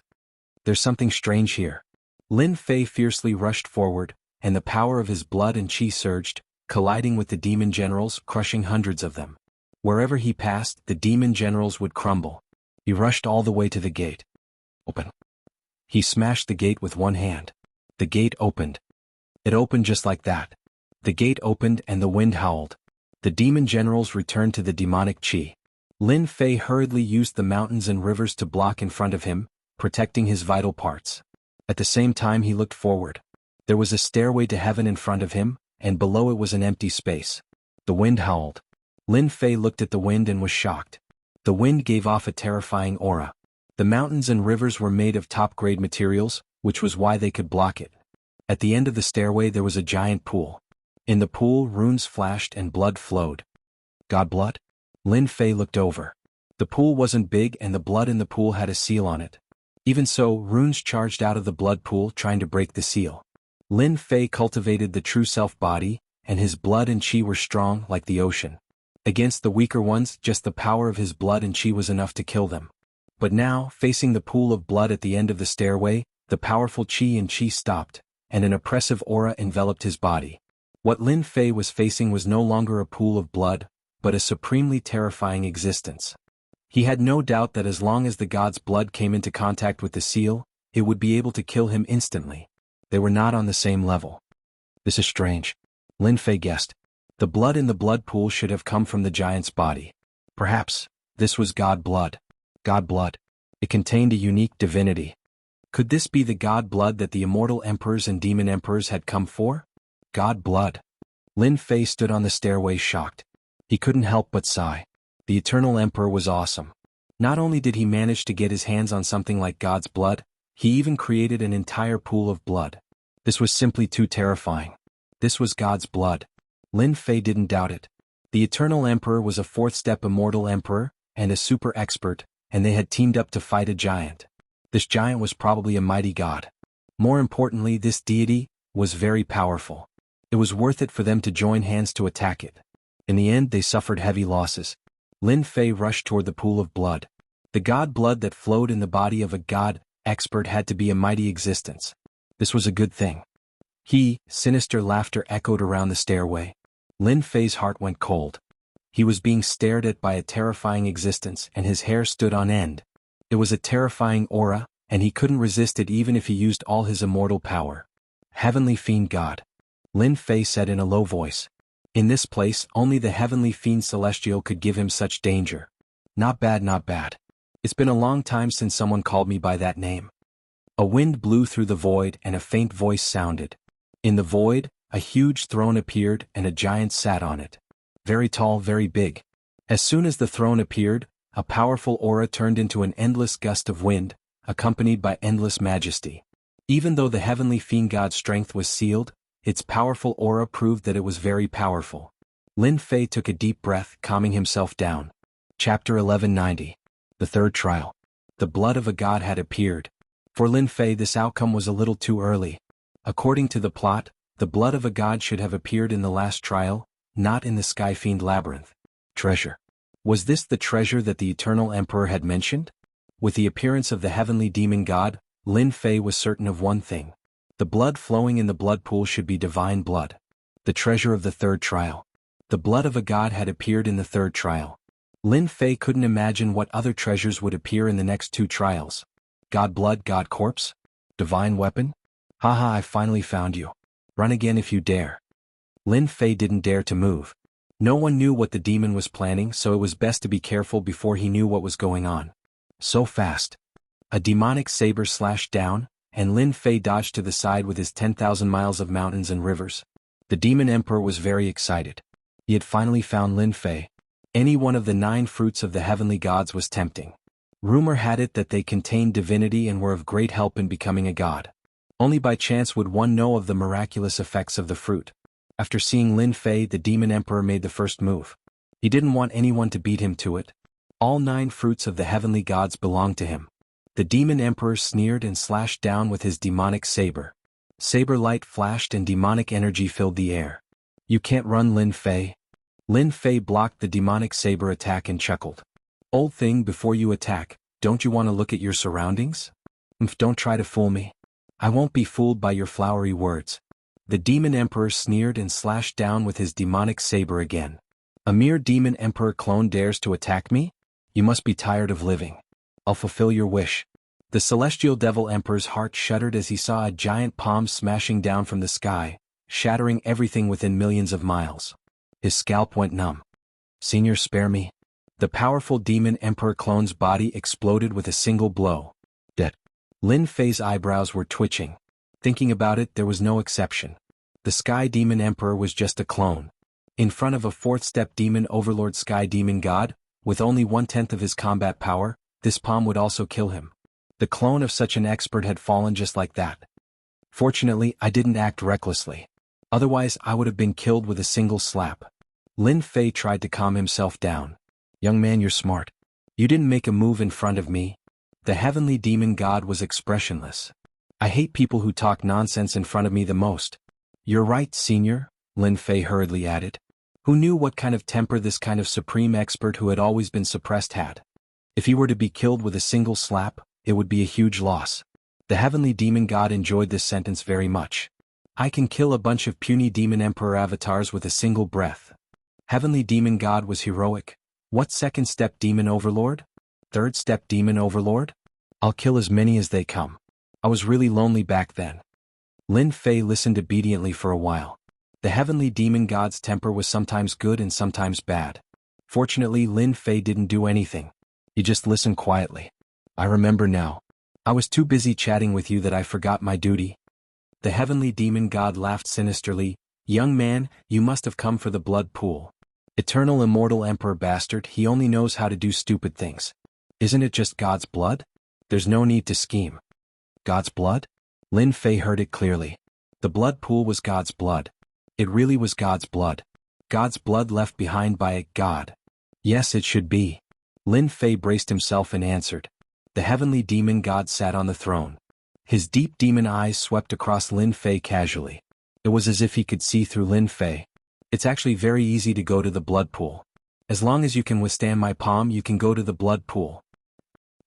There's something strange here. Lin Fei fiercely rushed forward, and the power of his blood and qi surged, colliding with the demon generals, crushing hundreds of them. Wherever he passed, the demon generals would crumble. He rushed all the way to the gate. Open. He smashed the gate with one hand. The gate opened. It opened just like that. The gate opened and the wind howled. The demon generals returned to the demonic qi. Lin Fei hurriedly used the mountains and rivers to block in front of him, protecting his vital parts. At the same time he looked forward. There was a stairway to heaven in front of him, and below it was an empty space. The wind howled. Lin Fei looked at the wind and was shocked. The wind gave off a terrifying aura. The mountains and rivers were made of top-grade materials, which was why they could block it. At the end of the stairway there was a giant pool. In the pool runes flashed and blood flowed. God blood? Lin Fei looked over. The pool wasn't big and the blood in the pool had a seal on it. Even so, runes charged out of the blood pool trying to break the seal. Lin Fei cultivated the true self body, and his blood and qi were strong like the ocean. Against the weaker ones, just the power of his blood and qi was enough to kill them. But now, facing the pool of blood at the end of the stairway, the powerful qi and qi stopped, and an oppressive aura enveloped his body. What Lin Fei was facing was no longer a pool of blood, but a supremely terrifying existence. He had no doubt that as long as the god's blood came into contact with the seal, it would be able to kill him instantly. They were not on the same level. This is strange. Lin Fei guessed. The blood in the blood pool should have come from the giant's body. Perhaps, this was god blood. God blood. It contained a unique divinity. Could this be the god blood that the immortal emperors and demon emperors had come for? God blood. Lin Fei stood on the stairway shocked. He couldn't help but sigh. The eternal emperor was awesome. Not only did he manage to get his hands on something like God's blood, he even created an entire pool of blood. This was simply too terrifying. This was God's blood. Lin Fei didn't doubt it. The eternal emperor was a fourth-step immortal emperor, and a super expert, and they had teamed up to fight a giant. This giant was probably a mighty god. More importantly, this deity was very powerful. It was worth it for them to join hands to attack it. In the end, they suffered heavy losses. Lin Fei rushed toward the pool of blood. The god blood that flowed in the body of a god expert had to be a mighty existence. This was a good thing. Sinister laughter echoed around the stairway. Lin Fei's heart went cold. He was being stared at by a terrifying existence and his hair stood on end. It was a terrifying aura, and he couldn't resist it even if he used all his immortal power. Heavenly Fiend God. Lin Fei said in a low voice. In this place, only the Heavenly Fiend Celestial could give him such danger. Not bad, not bad. It's been a long time since someone called me by that name. A wind blew through the void and a faint voice sounded. In the void, a huge throne appeared and a giant sat on it. Very tall, very big. As soon as the throne appeared, a powerful aura turned into an endless gust of wind, accompanied by endless majesty. Even though the Heavenly Fiend God's strength was sealed, its powerful aura proved that it was very powerful. Lin Fei took a deep breath, calming himself down. Chapter 1190. The Third Trial. The blood of a god had appeared. For Lin Fei, this outcome was a little too early. According to the plot, the blood of a god should have appeared in the last trial, not in the Sky Fiend Labyrinth. Treasure. Was this the treasure that the Eternal Emperor had mentioned? With the appearance of the heavenly demon god, Lin Fei was certain of one thing. The blood flowing in the blood pool should be divine blood. The treasure of the third trial. The blood of a god had appeared in the third trial. Lin Fei couldn't imagine what other treasures would appear in the next two trials. God blood, god corpse? Divine weapon? Haha, I finally found you. Run again if you dare. Lin Fei didn't dare to move. No one knew what the demon was planning, so it was best to be careful before he knew what was going on. So fast. A demonic saber slashed down, and Lin Fei dodged to the side with his 10,000 miles of mountains and rivers. The demon emperor was very excited. He had finally found Lin Fei. Any one of the 9 fruits of the heavenly gods was tempting. Rumor had it that they contained divinity and were of great help in becoming a god. Only by chance would one know of the miraculous effects of the fruit. After seeing Lin Fei, the demon emperor made the first move. He didn't want anyone to beat him to it. All 9 fruits of the heavenly gods belonged to him. The demon emperor sneered and slashed down with his demonic saber. Saber light flashed and demonic energy filled the air. You can't run, Lin Fei. Lin Fei blocked the demonic saber attack and chuckled. Old thing, before you attack, don't you want to look at your surroundings? Don't try to fool me. I won't be fooled by your flowery words. The demon emperor sneered and slashed down with his demonic saber again. A mere demon emperor clone dares to attack me? You must be tired of living. I'll fulfill your wish. The celestial devil emperor's heart shuddered as he saw a giant palm smashing down from the sky, shattering everything within millions of miles. His scalp went numb. Senior, spare me. The powerful demon emperor clone's body exploded with a single blow. Dead. Lin Fei's eyebrows were twitching. Thinking about it, there was no exception. The Sky Demon Emperor was just a clone. In front of a 4th-step demon overlord Sky Demon God, with only 1/10 of his combat power, this palm would also kill him. The clone of such an expert had fallen just like that. Fortunately, I didn't act recklessly. Otherwise, I would have been killed with a single slap. Lin Fei tried to calm himself down. Young man, you're smart. You didn't make a move in front of me. The heavenly demon god was expressionless. I hate people who talk nonsense in front of me the most. You're right, senior, Lin Fei hurriedly added. Who knew what kind of temper this kind of supreme expert who had always been suppressed had? If he were to be killed with a single slap, it would be a huge loss. The heavenly demon god enjoyed this sentence very much. I can kill a bunch of puny demon emperor avatars with a single breath. Heavenly demon god was heroic. What 2nd-step demon overlord? 3rd-step demon overlord? I'll kill as many as they come. I was really lonely back then. Lin Fei listened obediently for a while. The heavenly demon god's temper was sometimes good and sometimes bad. Fortunately, Lin Fei didn't do anything. He just listened quietly. I remember now. I was too busy chatting with you that I forgot my duty. The heavenly demon god laughed sinisterly. Young man, you must have come for the blood pool. Eternal immortal emperor bastard, he only knows how to do stupid things. Isn't it just God's blood? There's no need to scheme. God's blood? Lin Fei heard it clearly. The blood pool was God's blood. It really was God's blood. God's blood left behind by a god. Yes, it should be. Lin Fei braced himself and answered. The heavenly demon god sat on the throne. His deep demon eyes swept across Lin Fei casually. It was as if he could see through Lin Fei. It's actually very easy to go to the blood pool. As long as you can withstand my palm, you can go to the blood pool.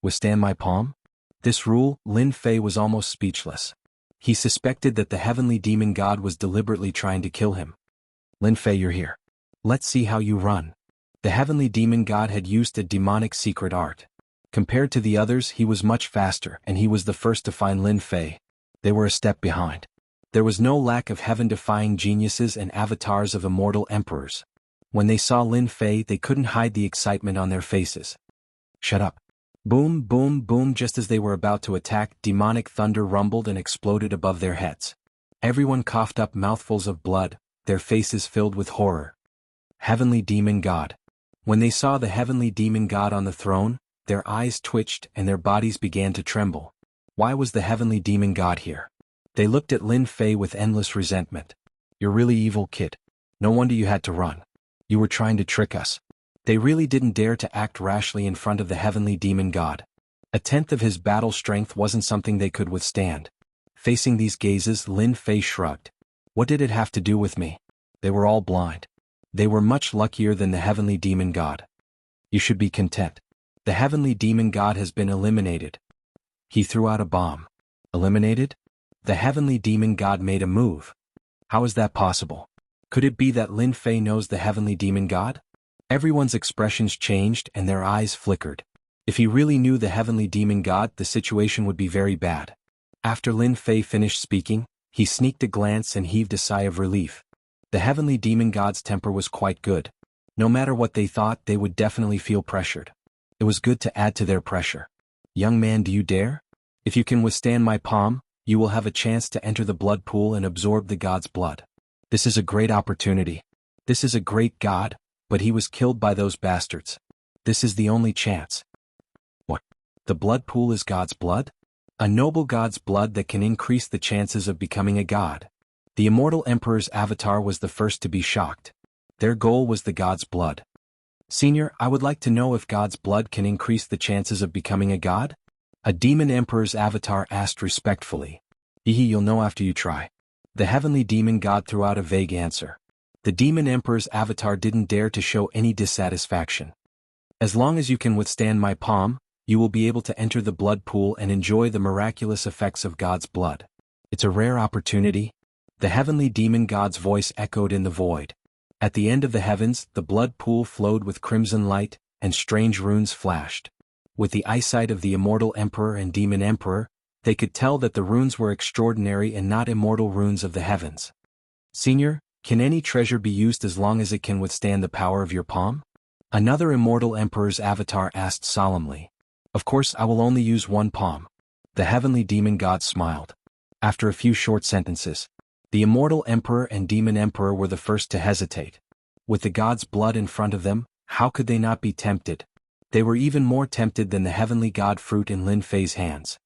Withstand my palm? This rule, Lin Fei was almost speechless. He suspected that the heavenly demon god was deliberately trying to kill him. Lin Fei, you're here. Let's see how you run. The heavenly demon god had used a demonic secret art. Compared to the others, he was much faster, and he was the first to find Lin Fei. They were a step behind. There was no lack of heaven-defying geniuses and avatars of immortal emperors. When they saw Lin Fei, they couldn't hide the excitement on their faces. Shut up. Boom, boom, boom. Just as they were about to attack, demonic thunder rumbled and exploded above their heads. Everyone coughed up mouthfuls of blood, their faces filled with horror. Heavenly demon god. When they saw the heavenly demon god on the throne, their eyes twitched and their bodies began to tremble. Why was the heavenly demon god here? They looked at Lin Fei with endless resentment. You're really evil, kid. No wonder you had to run. You were trying to trick us. They really didn't dare to act rashly in front of the heavenly demon god. 1/10 of his battle strength wasn't something they could withstand. Facing these gazes, Lin Fei shrugged. What did it have to do with me? They were all blind. They were much luckier than the heavenly demon god. You should be content. The heavenly demon god has been eliminated. He threw out a bomb. Eliminated? The heavenly demon god made a move. How is that possible? Could it be that Lin Fei knows the heavenly demon god? Everyone's expressions changed and their eyes flickered. If he really knew the heavenly demon god, the situation would be very bad. After Lin Fei finished speaking, he sneaked a glance and heaved a sigh of relief. The heavenly demon god's temper was quite good. No matter what they thought, they would definitely feel pressured. It was good to add to their pressure. Young man, do you dare? If you can withstand my palm, you will have a chance to enter the blood pool and absorb the god's blood. This is a great opportunity. This is a great god, but he was killed by those bastards. This is the only chance. What? The blood pool is God's blood? A noble god's blood that can increase the chances of becoming a god. The immortal emperor's avatar was the first to be shocked. Their goal was the god's blood. Senior, I would like to know if God's blood can increase the chances of becoming a god? A demon emperor's avatar asked respectfully. You'll know after you try. The heavenly demon god threw out a vague answer. The demon emperor's avatar didn't dare to show any dissatisfaction. As long as you can withstand my palm, you will be able to enter the blood pool and enjoy the miraculous effects of God's blood. It's a rare opportunity. The heavenly demon god's voice echoed in the void. At the end of the heavens, the blood pool flowed with crimson light, and strange runes flashed. With the eyesight of the immortal emperor and demon emperor, they could tell that the runes were extraordinary and not immortal runes of the heavens. Senior, can any treasure be used as long as it can withstand the power of your palm? Another immortal emperor's avatar asked solemnly. Of course, I will only use one palm. The heavenly demon god smiled. After a few short sentences, the immortal emperor and demon emperor were the first to hesitate. With the god's blood in front of them, how could they not be tempted? They were even more tempted than the heavenly god fruit in Lin Fei's hands.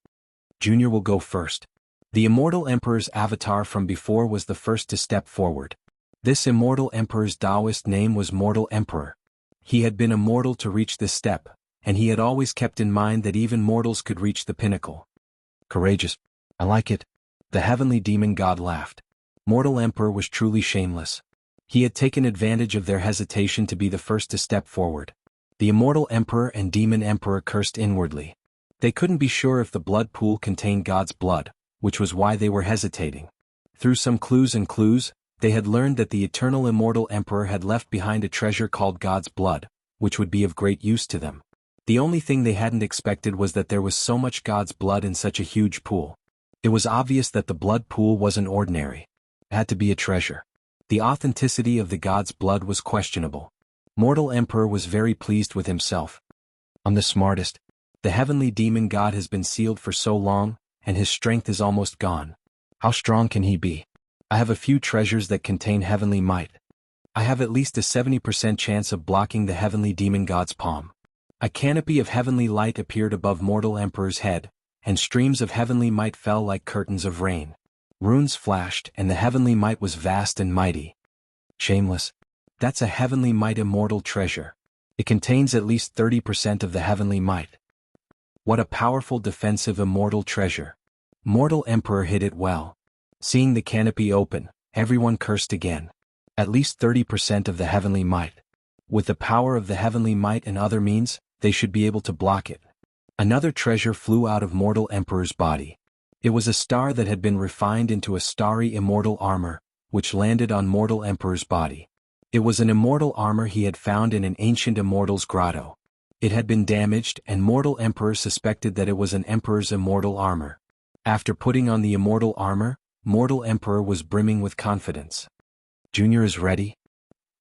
Junior will go first. The immortal emperor's avatar from before was the first to step forward. This immortal emperor's Taoist name was Mortal Emperor. He had been immortal to reach this step, and he had always kept in mind that even mortals could reach the pinnacle. Courageous. I like it. The heavenly demon god laughed. Mortal Emperor was truly shameless. He had taken advantage of their hesitation to be the first to step forward. The immortal emperor and demon emperor cursed inwardly. They couldn't be sure if the blood pool contained God's blood, which was why they were hesitating. Through some clues, they had learned that the eternal immortal emperor had left behind a treasure called God's blood, which would be of great use to them. The only thing they hadn't expected was that there was so much God's blood in such a huge pool. It was obvious that the blood pool wasn't ordinary. It had to be a treasure. The authenticity of the god's blood was questionable. Mortal Emperor was very pleased with himself. I'm the smartest. The heavenly demon god has been sealed for so long, and his strength is almost gone. How strong can he be? I have a few treasures that contain heavenly might. I have at least a 70% chance of blocking the heavenly demon god's palm. A canopy of heavenly light appeared above Mortal Emperor's head, and streams of heavenly might fell like curtains of rain. Runes flashed, and the heavenly might was vast and mighty. Shameless. That's a heavenly might immortal treasure. It contains at least 30% of the heavenly might. What a powerful defensive immortal treasure. Mortal Emperor hid it well. Seeing the canopy open, everyone cursed again. At least 30% of the heavenly might. With the power of the heavenly might and other means, they should be able to block it. Another treasure flew out of Mortal Emperor's body. It was a star that had been refined into a starry immortal armor, which landed on Mortal Emperor's body. It was an immortal armor he had found in an ancient immortal's grotto. It had been damaged, and Mortal Emperor suspected that it was an emperor's immortal armor. After putting on the immortal armor, Mortal Emperor was brimming with confidence. Junior is ready.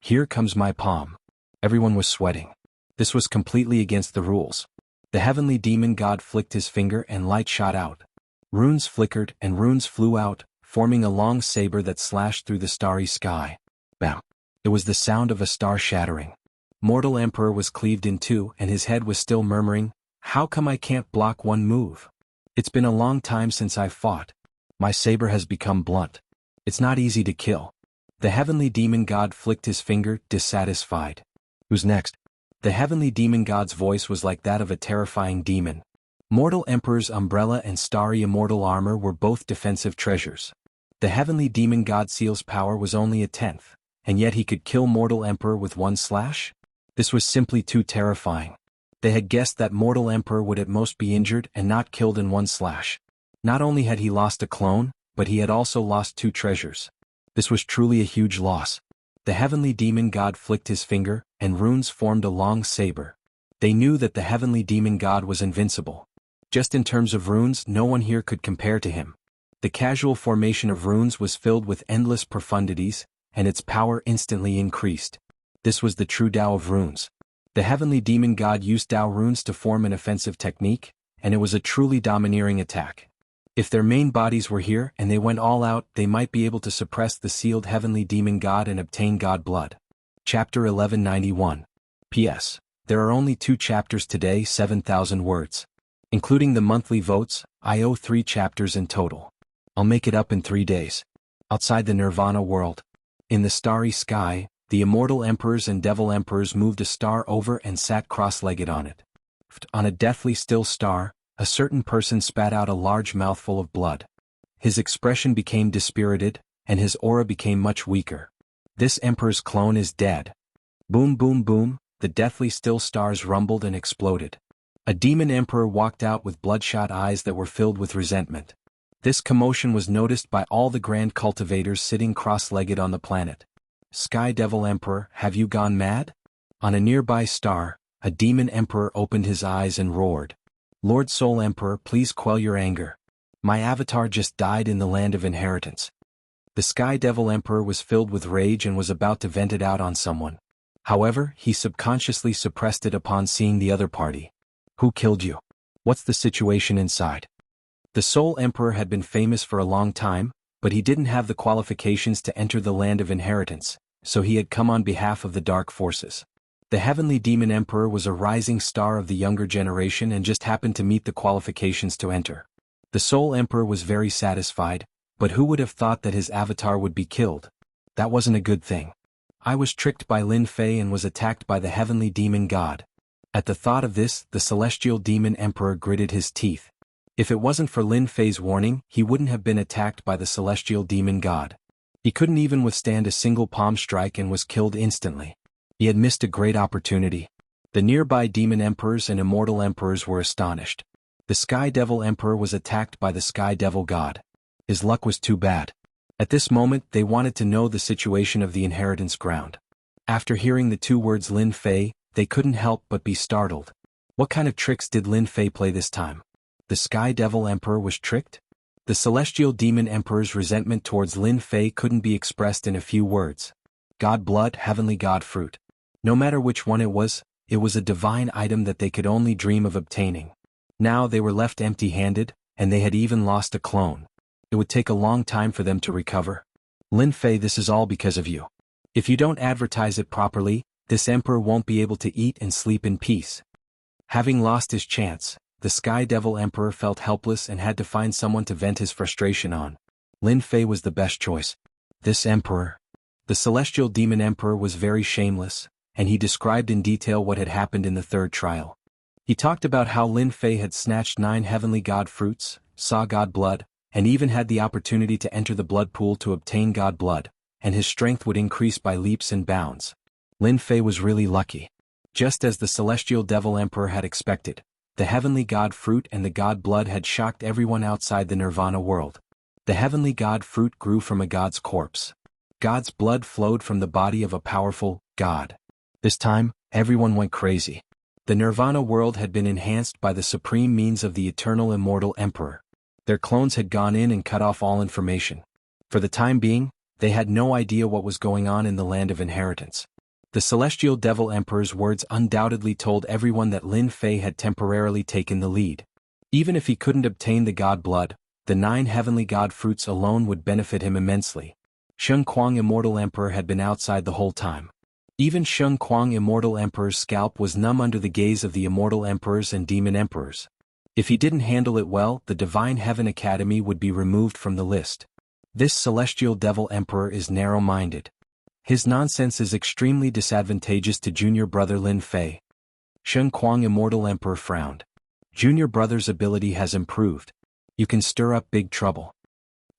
Here comes my palm. Everyone was sweating. This was completely against the rules. The heavenly demon god flicked his finger and light shot out. Runes flickered and runes flew out, forming a long saber that slashed through the starry sky. Bam! It was the sound of a star shattering. Mortal Emperor was cleaved in two, and his head was still murmuring, "How come I can't block one move? It's been a long time since I've fought. My saber has become blunt. It's not easy to kill." The heavenly demon god flicked his finger, dissatisfied. Who's next? The heavenly demon god's voice was like that of a terrifying demon. Mortal Emperor's umbrella and starry immortal armor were both defensive treasures. The heavenly demon god seal's power was only a tenth, and yet he could kill Mortal Emperor with one slash? This was simply too terrifying. They had guessed that Mortal Emperor would at most be injured and not killed in one slash. Not only had he lost a clone, but he had also lost two treasures. This was truly a huge loss. The heavenly demon god flicked his finger, and runes formed a long saber. They knew that the heavenly demon god was invincible. Just in terms of runes, no one here could compare to him. The casual formation of runes was filled with endless profundities, and its power instantly increased. This was the true Tao of runes. The heavenly demon god used Tao runes to form an offensive technique, and it was a truly domineering attack. If their main bodies were here and they went all out, they might be able to suppress the sealed heavenly demon god and obtain god blood. Chapter 1191. P.S. There are only 2 chapters today, 7,000 words. Including the monthly votes, I owe 3 chapters in total. I'll make it up in 3 days. Outside the Nirvana world. In the starry sky, the immortal emperors and devil emperors moved a star over and sat cross-legged on it. On a deathly still star, a certain person spat out a large mouthful of blood. His expression became dispirited, and his aura became much weaker. This emperor's clone is dead. Boom boom boom, the deathly still stars rumbled and exploded. A demon emperor walked out with bloodshot eyes that were filled with resentment. This commotion was noticed by all the grand cultivators sitting cross-legged on the planet. Sky Devil Emperor, have you gone mad? On a nearby star, a demon emperor opened his eyes and roared. Lord Soul Emperor, please quell your anger. My avatar just died in the land of inheritance. The Sky Devil Emperor was filled with rage and was about to vent it out on someone. However, he subconsciously suppressed it upon seeing the other party. Who killed you? What's the situation inside? The Soul Emperor had been famous for a long time, but he didn't have the qualifications to enter the land of inheritance, so he had come on behalf of the dark forces. The Heavenly Demon Emperor was a rising star of the younger generation and just happened to meet the qualifications to enter. The Soul Emperor was very satisfied, but who would have thought that his avatar would be killed? That wasn't a good thing. I was tricked by Lin Fei and was attacked by the Heavenly Demon God. At the thought of this, the Celestial Demon Emperor gritted his teeth. If it wasn't for Lin Fei's warning, he wouldn't have been attacked by the Celestial Demon God. He couldn't even withstand a single palm strike and was killed instantly. He had missed a great opportunity. The nearby demon emperors and immortal emperors were astonished. The Sky Devil Emperor was attacked by the Sky Devil God. His luck was too bad. At this moment, they wanted to know the situation of the inheritance ground. After hearing the 2 words Lin Fei, they couldn't help but be startled. What kind of tricks did Lin Fei play this time? The Sky Devil Emperor was tricked? The Celestial Demon Emperor's resentment towards Lin Fei couldn't be expressed in a few words. God blood, heavenly god fruit. No matter which one it was a divine item that they could only dream of obtaining. Now they were left empty-handed, and they had even lost a clone. It would take a long time for them to recover. Lin Fei, this is all because of you. If you don't advertise it properly, this emperor won't be able to eat and sleep in peace. Having lost his chance, the Sky Devil Emperor felt helpless and had to find someone to vent his frustration on. Lin Fei was the best choice. This emperor. The Celestial Demon Emperor was very shameless, and he described in detail what had happened in the 3rd trial. He talked about how Lin Fei had snatched 9 heavenly god fruits, saw god blood, and even had the opportunity to enter the blood pool to obtain god blood, and his strength would increase by leaps and bounds. Lin Fei was really lucky. Just as the Celestial Devil Emperor had expected, the heavenly god fruit and the god blood had shocked everyone outside the Nirvana world. The heavenly god fruit grew from a god's corpse. God's blood flowed from the body of a powerful god. This time, everyone went crazy. The Nirvana world had been enhanced by the supreme means of the eternal immortal emperor. Their clones had gone in and cut off all information. For the time being, they had no idea what was going on in the land of inheritance. The Celestial Devil Emperor's words undoubtedly told everyone that Lin Fei had temporarily taken the lead. Even if he couldn't obtain the god blood, the 9 heavenly god fruits alone would benefit him immensely. Sheng Kuang Immortal Emperor had been outside the whole time. Even Sheng Kuang Immortal Emperor's scalp was numb under the gaze of the Immortal Emperors and Demon Emperors. If he didn't handle it well, the Divine Heaven Academy would be removed from the list. This Celestial Devil Emperor is narrow-minded. His nonsense is extremely disadvantageous to junior brother Lin Fei. Sheng Kuang Immortal Emperor frowned. Junior brother's ability has improved. You can stir up big trouble.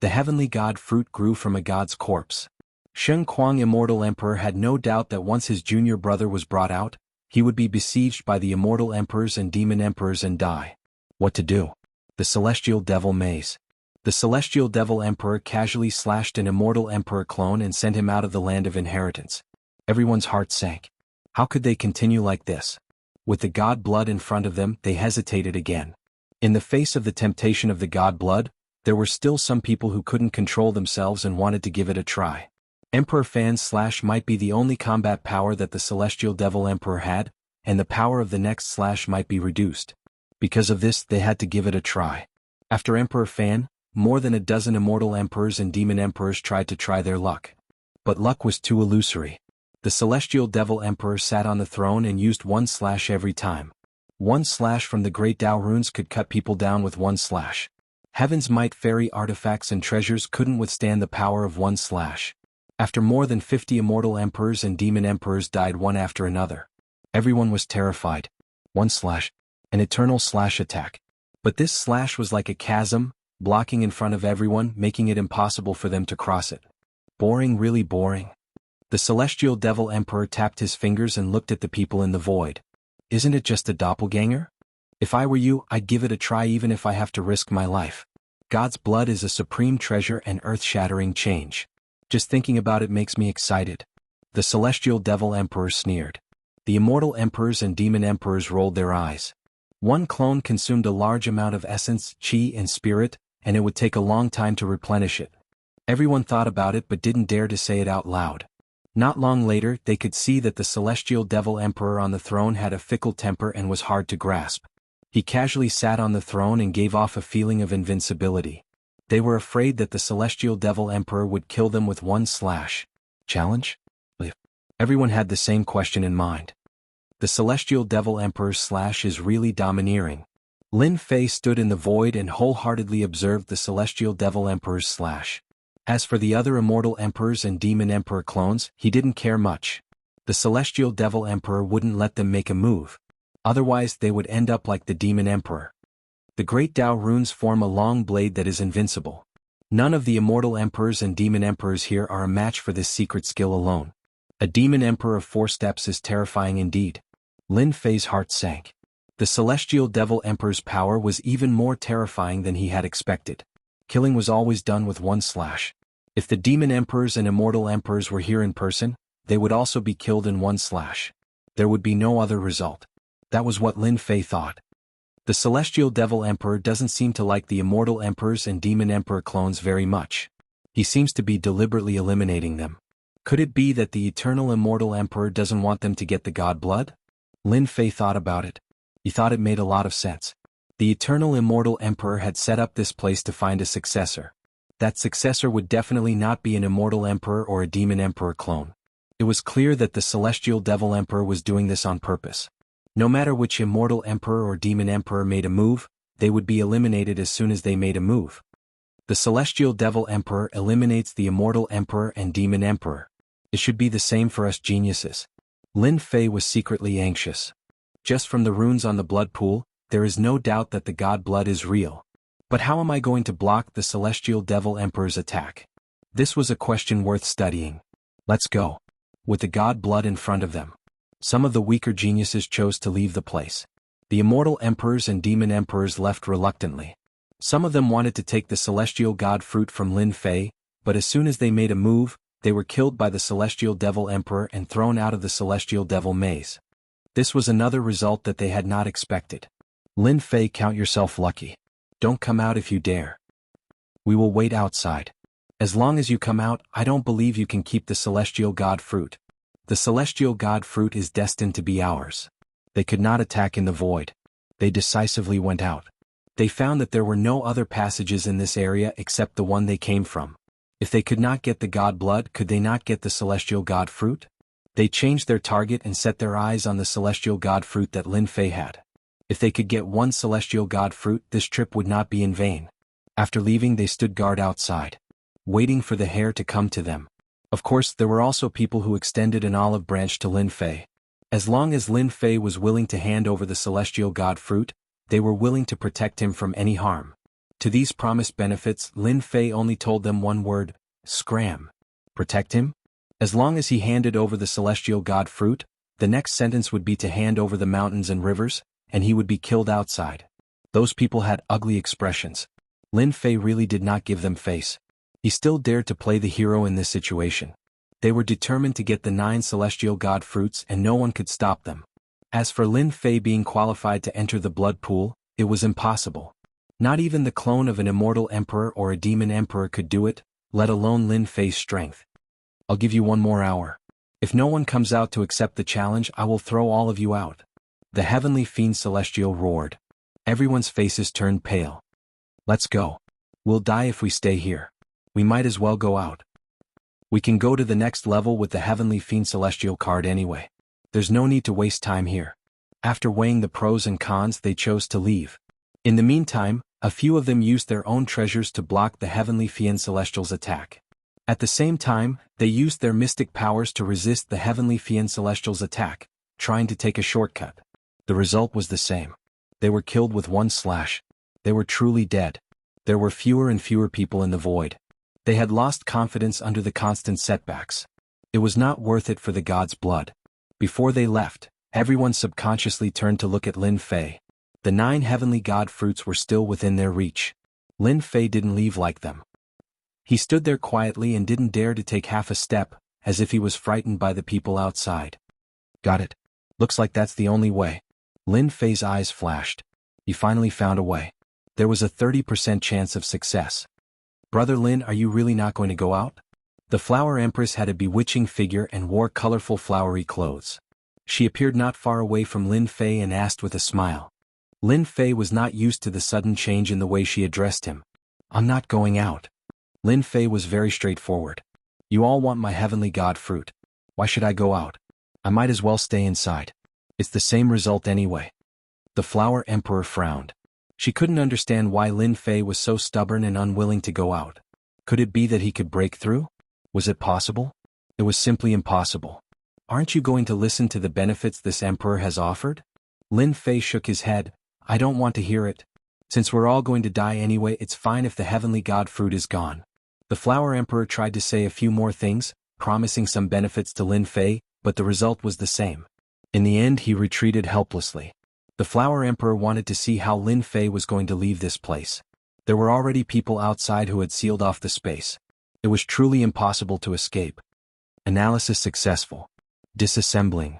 The heavenly god fruit grew from a god's corpse. Sheng Kuang Immortal Emperor had no doubt that once his junior brother was brought out, he would be besieged by the immortal emperors and demon emperors and die. What to do? The Celestial Devil Maze. The Celestial Devil Emperor casually slashed an immortal emperor clone and sent him out of the land of inheritance. Everyone's heart sank. How could they continue like this? With the god blood in front of them, they hesitated again. In the face of the temptation of the god blood, there were still some people who couldn't control themselves and wanted to give it a try. Emperor Fan's slash might be the only combat power that the Celestial Devil Emperor had, and the power of the next slash might be reduced. Because of this, they had to give it a try. After Emperor Fan, more than a dozen immortal emperors and demon emperors tried to try their luck. But luck was too illusory. The Celestial Devil Emperor sat on the throne and used one slash every time. One slash from the Great Tao runes could cut people down with one slash. Heaven's Might fairy artifacts and treasures couldn't withstand the power of one slash. After more than 50 immortal emperors and demon emperors died one after another. Everyone was terrified. One slash. An eternal slash attack. But this slash was like a chasm, blocking in front of everyone, making it impossible for them to cross it. Boring, really boring. The Celestial Devil Emperor tapped his fingers and looked at the people in the void. Isn't it just a doppelganger? If I were you, I'd give it a try even if I have to risk my life. God's blood is a supreme treasure and earth-shattering change. Just thinking about it makes me excited. The Celestial Devil Emperor sneered. The immortal emperors and demon emperors rolled their eyes. One clone consumed a large amount of essence, chi, and spirit, and it would take a long time to replenish it. Everyone thought about it but didn't dare to say it out loud. Not long later, they could see that the Celestial Devil Emperor on the throne had a fickle temper and was hard to grasp. He casually sat on the throne and gave off a feeling of invincibility. They were afraid that the Celestial Devil Emperor would kill them with one slash. Challenge? Everyone had the same question in mind. The Celestial Devil Emperor's slash is really domineering. Lin Fei stood in the void and wholeheartedly observed the Celestial Devil Emperor's slash. As for the other immortal emperors and demon emperor clones, he didn't care much. The Celestial Devil Emperor wouldn't let them make a move. Otherwise they would end up like the demon emperor. The Great Tao runes form a long blade that is invincible. None of the immortal emperors and demon emperors here are a match for this secret skill alone. A demon emperor of 4 steps is terrifying indeed. Lin Fei's heart sank. The Celestial Devil Emperor's power was even more terrifying than he had expected. Killing was always done with one slash. If the demon emperors and immortal emperors were here in person, they would also be killed in one slash. There would be no other result. That was what Lin Fei thought. The Celestial Devil Emperor doesn't seem to like the immortal emperors and demon emperor clones very much. He seems to be deliberately eliminating them. Could it be that the eternal immortal emperor doesn't want them to get the god blood? Lin Fei thought about it. He thought it made a lot of sense. The eternal immortal emperor had set up this place to find a successor. That successor would definitely not be an immortal emperor or a demon emperor clone. It was clear that the Celestial Devil Emperor was doing this on purpose. No matter which immortal emperor or demon emperor made a move, they would be eliminated as soon as they made a move. The Celestial Devil Emperor eliminates the immortal emperor and demon emperor. It should be the same for us geniuses. Lin Fei was secretly anxious. Just from the runes on the blood pool, there is no doubt that the god blood is real. But how am I going to block the Celestial Devil Emperor's attack? This was a question worth studying. Let's go. With the god blood in front of them. Some of the weaker geniuses chose to leave the place. The immortal emperors and demon emperors left reluctantly. Some of them wanted to take the celestial god fruit from Lin Fei, but as soon as they made a move, they were killed by the Celestial Devil Emperor and thrown out of the Celestial Devil Maze. This was another result that they had not expected. Lin Fei, count yourself lucky. Don't come out if you dare. We will wait outside. As long as you come out, I don't believe you can keep the Celestial God Fruit. The Celestial God Fruit is destined to be ours. They could not attack in the void. They decisively went out. They found that there were no other passages in this area except the one they came from. If they could not get the God Blood, could they not get the Celestial God Fruit? They changed their target and set their eyes on the Celestial God Fruit that Lin Fei had. If they could get one Celestial God Fruit, this trip would not be in vain. After leaving, they stood guard outside, waiting for the hare to come to them. Of course, there were also people who extended an olive branch to Lin Fei. As long as Lin Fei was willing to hand over the Celestial God Fruit, they were willing to protect him from any harm. To these promised benefits, Lin Fei only told them one word: scram. Protect him? As long as he handed over the Celestial God Fruit, the next sentence would be to hand over the mountains and rivers, and he would be killed outside. Those people had ugly expressions. Lin Fei really did not give them face. He still dared to play the hero in this situation. They were determined to get the 9 Celestial God Fruits and no one could stop them. As for Lin Fei being qualified to enter the blood pool, it was impossible. Not even the clone of an immortal emperor or a demon emperor could do it, let alone Lin Fei's strength. I'll give you 1 more hour. If no one comes out to accept the challenge, I will throw all of you out." The heavenly fiend celestial roared. Everyone's faces turned pale. "Let's go. We'll die if we stay here. We might as well go out. We can go to the next level with the heavenly fiend celestial card anyway. There's no need to waste time here." After weighing the pros and cons, they chose to leave. In the meantime, a few of them used their own treasures to block the heavenly fiend celestial's attack. At the same time, they used their mystic powers to resist the heavenly fiend celestial's attack, trying to take a shortcut. The result was the same. They were killed with one slash. They were truly dead. There were fewer and fewer people in the void. They had lost confidence under the constant setbacks. It was not worth it for the god's blood. Before they left, everyone subconsciously turned to look at Lin Fei. The 9 heavenly god fruits were still within their reach. Lin Fei didn't leave like them. He stood there quietly and didn't dare to take half a step, as if he was frightened by the people outside. "Got it. Looks like that's the only way." Lin Fei's eyes flashed. He finally found a way. There was a 30% chance of success. "Brother Lin, are you really not going to go out?" The Flower Empress had a bewitching figure and wore colorful flowery clothes. She appeared not far away from Lin Fei and asked with a smile. Lin Fei was not used to the sudden change in the way she addressed him. "I'm not going out." Lin Fei was very straightforward. "You all want my heavenly god fruit. Why should I go out? I might as well stay inside. It's the same result anyway." The Flower Emperor frowned. She couldn't understand why Lin Fei was so stubborn and unwilling to go out. Could it be that he could break through? Was it possible? It was simply impossible. "Aren't you going to listen to the benefits this emperor has offered?" Lin Fei shook his head. "I don't want to hear it. Since we're all going to die anyway, it's fine if the heavenly god fruit is gone." The Flower Emperor tried to say a few more things, promising some benefits to Lin Fei, but the result was the same. In the end, he retreated helplessly. The Flower Emperor wanted to see how Lin Fei was going to leave this place. There were already people outside who had sealed off the space. It was truly impossible to escape. Analysis successful. Disassembling.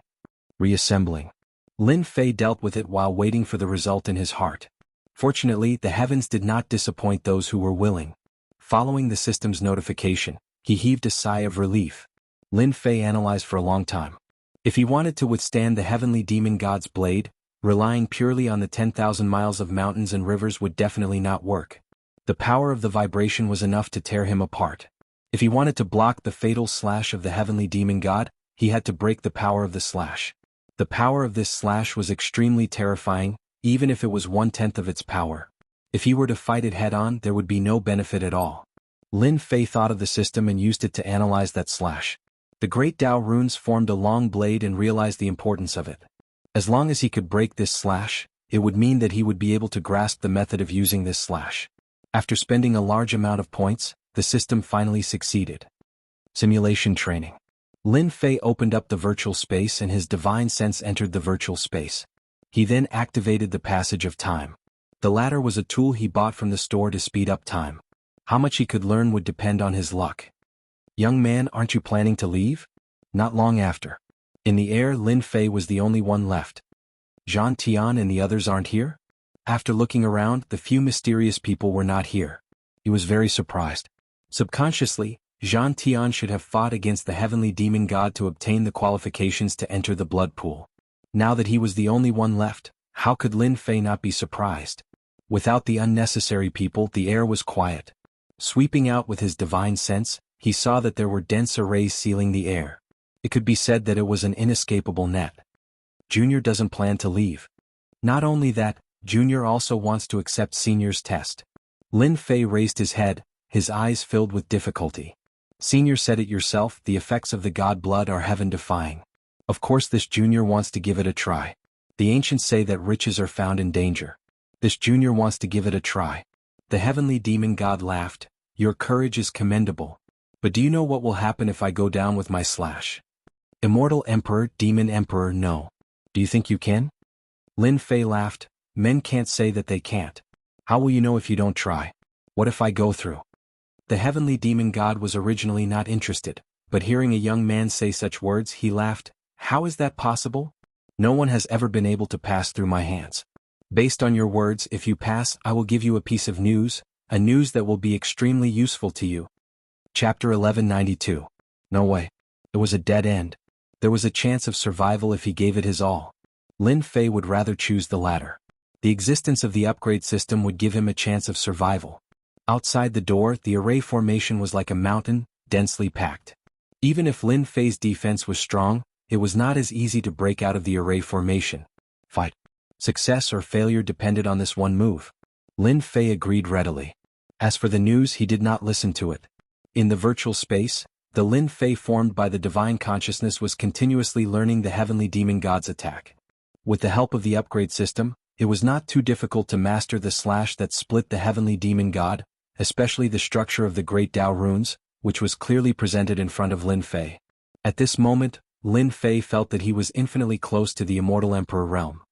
Reassembling. Lin Fei dealt with it while waiting for the result in his heart. Fortunately, the heavens did not disappoint those who were willing. Following the system's notification, he heaved a sigh of relief. Lin Fei analyzed for a long time. If he wanted to withstand the heavenly demon god's blade, relying purely on the 10,000 miles of mountains and rivers would definitely not work. The power of the vibration was enough to tear him apart. If he wanted to block the fatal slash of the heavenly demon god, he had to break the power of the slash. The power of this slash was extremely terrifying, even if it was 1/10 of its power. If he were to fight it head-on, there would be no benefit at all. Lin Fei thought of the system and used it to analyze that slash. The Great Tao runes formed a long blade and realized the importance of it. As long as he could break this slash, it would mean that he would be able to grasp the method of using this slash. After spending a large amount of points, the system finally succeeded. Simulation training. Lin Fei opened up the virtual space and his divine sense entered the virtual space. He then activated the passage of time. The latter was a tool he bought from the store to speed up time. How much he could learn would depend on his luck. "Young man, aren't you planning to leave?" Not long after. In the air, Lin Fei was the only one left. "Zhan Tian and the others aren't here?" After looking around, the few mysterious people were not here. He was very surprised. Subconsciously, Zhan Tian should have fought against the heavenly demon god to obtain the qualifications to enter the blood pool. Now that he was the only one left, how could Lin Fei not be surprised? Without the unnecessary people, the air was quiet. Sweeping out with his divine sense, he saw that there were dense arrays sealing the air. It could be said that it was an inescapable net. Junior doesn't plan to leave. Not only that, Junior also wants to accept Senior's test. Lin Fei raised his head, his eyes filled with difficulty. "Senior said it yourself, the effects of the god blood are heaven-defying. Of course this Junior wants to give it a try. The ancients say that riches are found in danger. This Junior wants to give it a try." The heavenly demon god laughed. "Your courage is commendable. But do you know what will happen if I go down with my slash?" "Immortal Emperor, Demon Emperor, no. Do you think you can?" Lin Fei laughed. "Men can't say that they can't. How will you know if you don't try? What if I go through?" The heavenly demon god was originally not interested, but hearing a young man say such words, he laughed. "How is that possible? No one has ever been able to pass through my hands. Based on your words, if you pass, I will give you a piece of news, a news that will be extremely useful to you." Chapter 1192. No way. It was a dead end. There was a chance of survival if he gave it his all. Lin Fei would rather choose the latter. The existence of the upgrade system would give him a chance of survival. Outside the door, the array formation was like a mountain, densely packed. Even if Lin Fei's defense was strong, it was not as easy to break out of the array formation. Fight. Success or failure depended on this one move. Lin Fei agreed readily. As for the news, he did not listen to it. In the virtual space, the Lin Fei formed by the divine consciousness was continuously learning the heavenly demon god's attack. With the help of the upgrade system, it was not too difficult to master the slash that split the heavenly demon god, especially the structure of the great Tao runes, which was clearly presented in front of Lin Fei. At this moment, Lin Fei felt that he was infinitely close to the immortal emperor realm.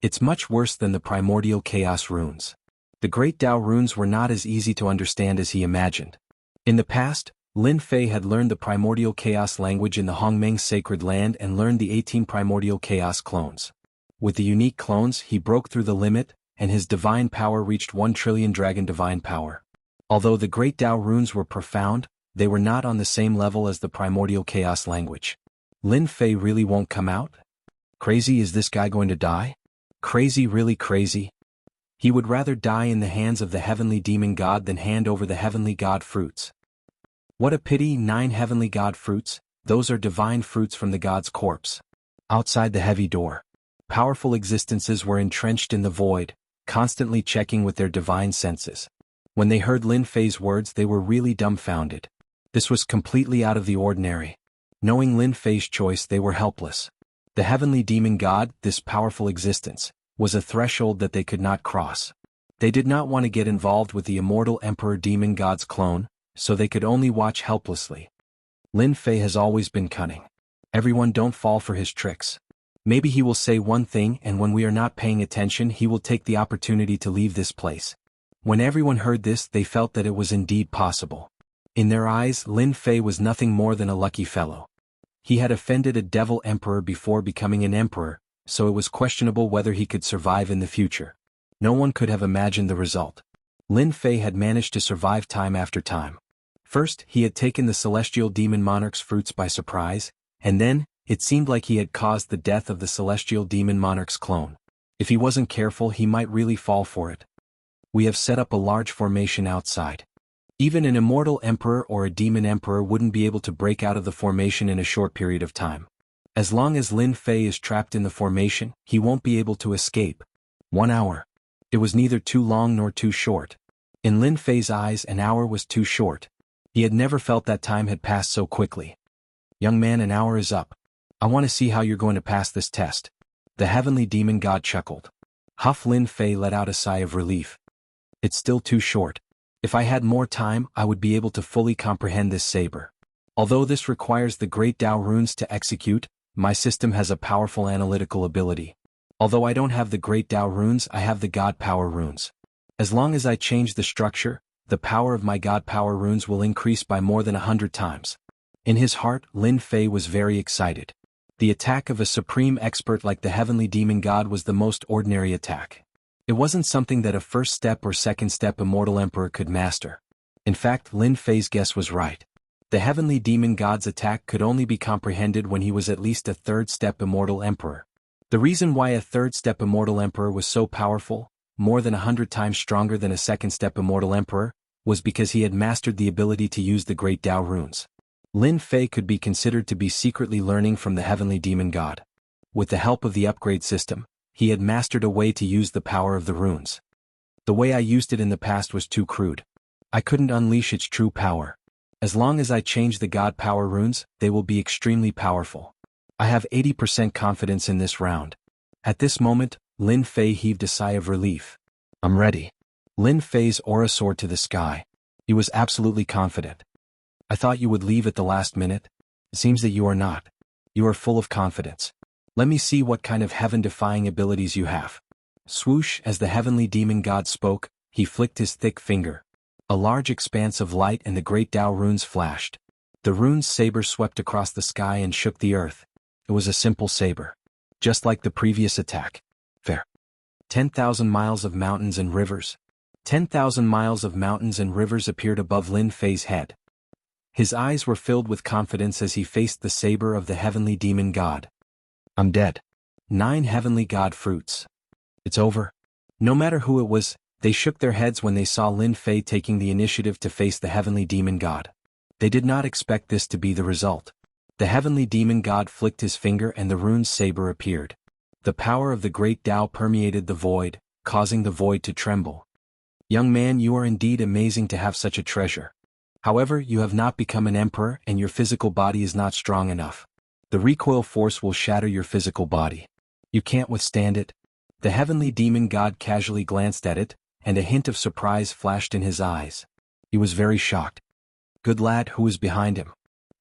It's much worse than the primordial chaos runes. The great Tao runes were not as easy to understand as he imagined. In the past, Lin Fei had learned the primordial chaos language in the Hongmeng sacred land and learned the 18 primordial chaos clones. With the unique clones, he broke through the limit, and his divine power reached 1 trillion dragon divine power. Although the great Tao runes were profound, they were not on the same level as the primordial chaos language. Lin Fei really won't come out? Crazy, is this guy going to die? Crazy, really crazy? He would rather die in the hands of the heavenly demon god than hand over the heavenly god fruits. What a pity, 9 heavenly god fruits, those are divine fruits from the god's corpse. Outside the heavy door, powerful existences were entrenched in the void, constantly checking with their divine senses. When they heard Lin Fei's words, they were really dumbfounded. This was completely out of the ordinary. Knowing Lin Fei's choice, they were helpless. The heavenly demon god, this powerful existence, was a threshold that they could not cross. They did not want to get involved with the immortal emperor demon god's clone, so they could only watch helplessly. Lin Fei has always been cunning. Everyone don't fall for his tricks. Maybe he will say one thing, and when we are not paying attention, he will take the opportunity to leave this place. When everyone heard this, they felt that it was indeed possible. In their eyes, Lin Fei was nothing more than a lucky fellow. He had offended a devil emperor before becoming an emperor, so it was questionable whether he could survive in the future. No one could have imagined the result. Lin Fei had managed to survive time after time. First, he had taken the celestial demon monarch's fruits by surprise, and then, it seemed like he had caused the death of the celestial demon monarch's clone. If he wasn't careful, he might really fall for it. We have set up a large formation outside. Even an immortal emperor or a demon emperor wouldn't be able to break out of the formation in a short period of time. As long as Lin Fei is trapped in the formation, he won't be able to escape. 1 hour. It was neither too long nor too short. In Lin Fei's eyes, an hour was too short. He had never felt that time had passed so quickly. Young man, an hour is up. I want to see how you're going to pass this test. The heavenly demon god chuckled. Huff. Lin Fei let out a sigh of relief. It's still too short. If I had more time, I would be able to fully comprehend this saber. Although this requires the great Tao runes to execute, my system has a powerful analytical ability. Although I don't have the great Tao runes, I have the god power runes. As long as I change the structure, the power of my god power runes will increase by more than 100 times. In his heart, Lin Fei was very excited. The attack of a supreme expert like the heavenly demon god was the most ordinary attack. It wasn't something that a first step or second step immortal emperor could master. In fact, Lin Fei's guess was right. The heavenly demon god's attack could only be comprehended when he was at least a third step immortal emperor. The reason why a third step immortal emperor was so powerful, more than 100 times stronger than a second step immortal emperor, was because he had mastered the ability to use the great Tao runes. Lin Fei could be considered to be secretly learning from the heavenly demon god. With the help of the upgrade system, he had mastered a way to use the power of the runes. The way I used it in the past was too crude. I couldn't unleash its true power. As long as I change the god power runes, they will be extremely powerful. I have 80% confidence in this round. At this moment, Lin Fei heaved a sigh of relief. I'm ready. Lin Fei's aura soared to the sky. He was absolutely confident. I thought you would leave at the last minute. It seems that you are not. You are full of confidence. Let me see what kind of heaven-defying abilities you have. Swoosh, as the heavenly demon god spoke, he flicked his thick finger. A large expanse of light and the great Tao runes flashed. The rune's saber swept across the sky and shook the earth. It was a simple saber. Just like the previous attack. Fair. 10,000 miles of mountains and rivers. 10,000 miles of mountains and rivers appeared above Lin Fei's head. His eyes were filled with confidence as he faced the saber of the heavenly demon god. I'm dead. 9 heavenly god fruits. It's over. No matter who it was, they shook their heads when they saw Lin Fei taking the initiative to face the heavenly demon god. They did not expect this to be the result. The heavenly demon god flicked his finger and the rune's saber appeared. The power of the great Tao permeated the void, causing the void to tremble. Young man, you are indeed amazing to have such a treasure. However, you have not become an emperor and your physical body is not strong enough. The recoil force will shatter your physical body. You can't withstand it. The heavenly demon god casually glanced at it, and a hint of surprise flashed in his eyes. He was very shocked. Good lad, who was behind him?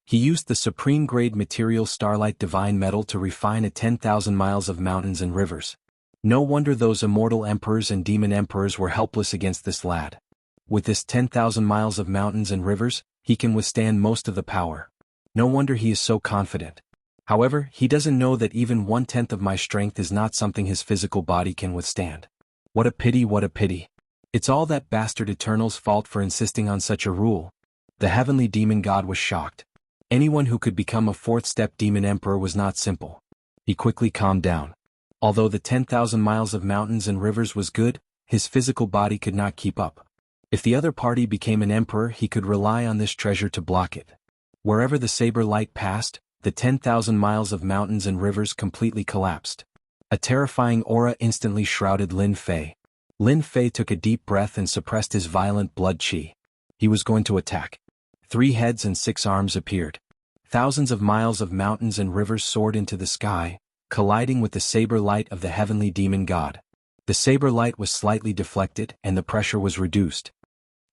He used the supreme-grade material Starlight Divine Metal to refine a 10,000 miles of mountains and rivers. No wonder those immortal emperors and demon emperors were helpless against this lad. With this 10,000 miles of mountains and rivers, he can withstand most of the power. No wonder he is so confident. However, he doesn't know that even 1/10 of my strength is not something his physical body can withstand. What a pity, what a pity. It's all that bastard Eternal's fault for insisting on such a rule. The heavenly demon god was shocked. Anyone who could become a 4th-step demon emperor was not simple. He quickly calmed down. Although the 10,000 miles of mountains and rivers was good, his physical body could not keep up. If the other party became an emperor, he could rely on this treasure to block it. Wherever the saber light passed, the 10,000 miles of mountains and rivers completely collapsed. A terrifying aura instantly shrouded Lin Fei. Lin Fei took a deep breath and suppressed his violent blood qi. He was going to attack. 3 heads and 6 arms appeared. Thousands of miles of mountains and rivers soared into the sky, colliding with the saber light of the heavenly demon god. The saber light was slightly deflected and the pressure was reduced.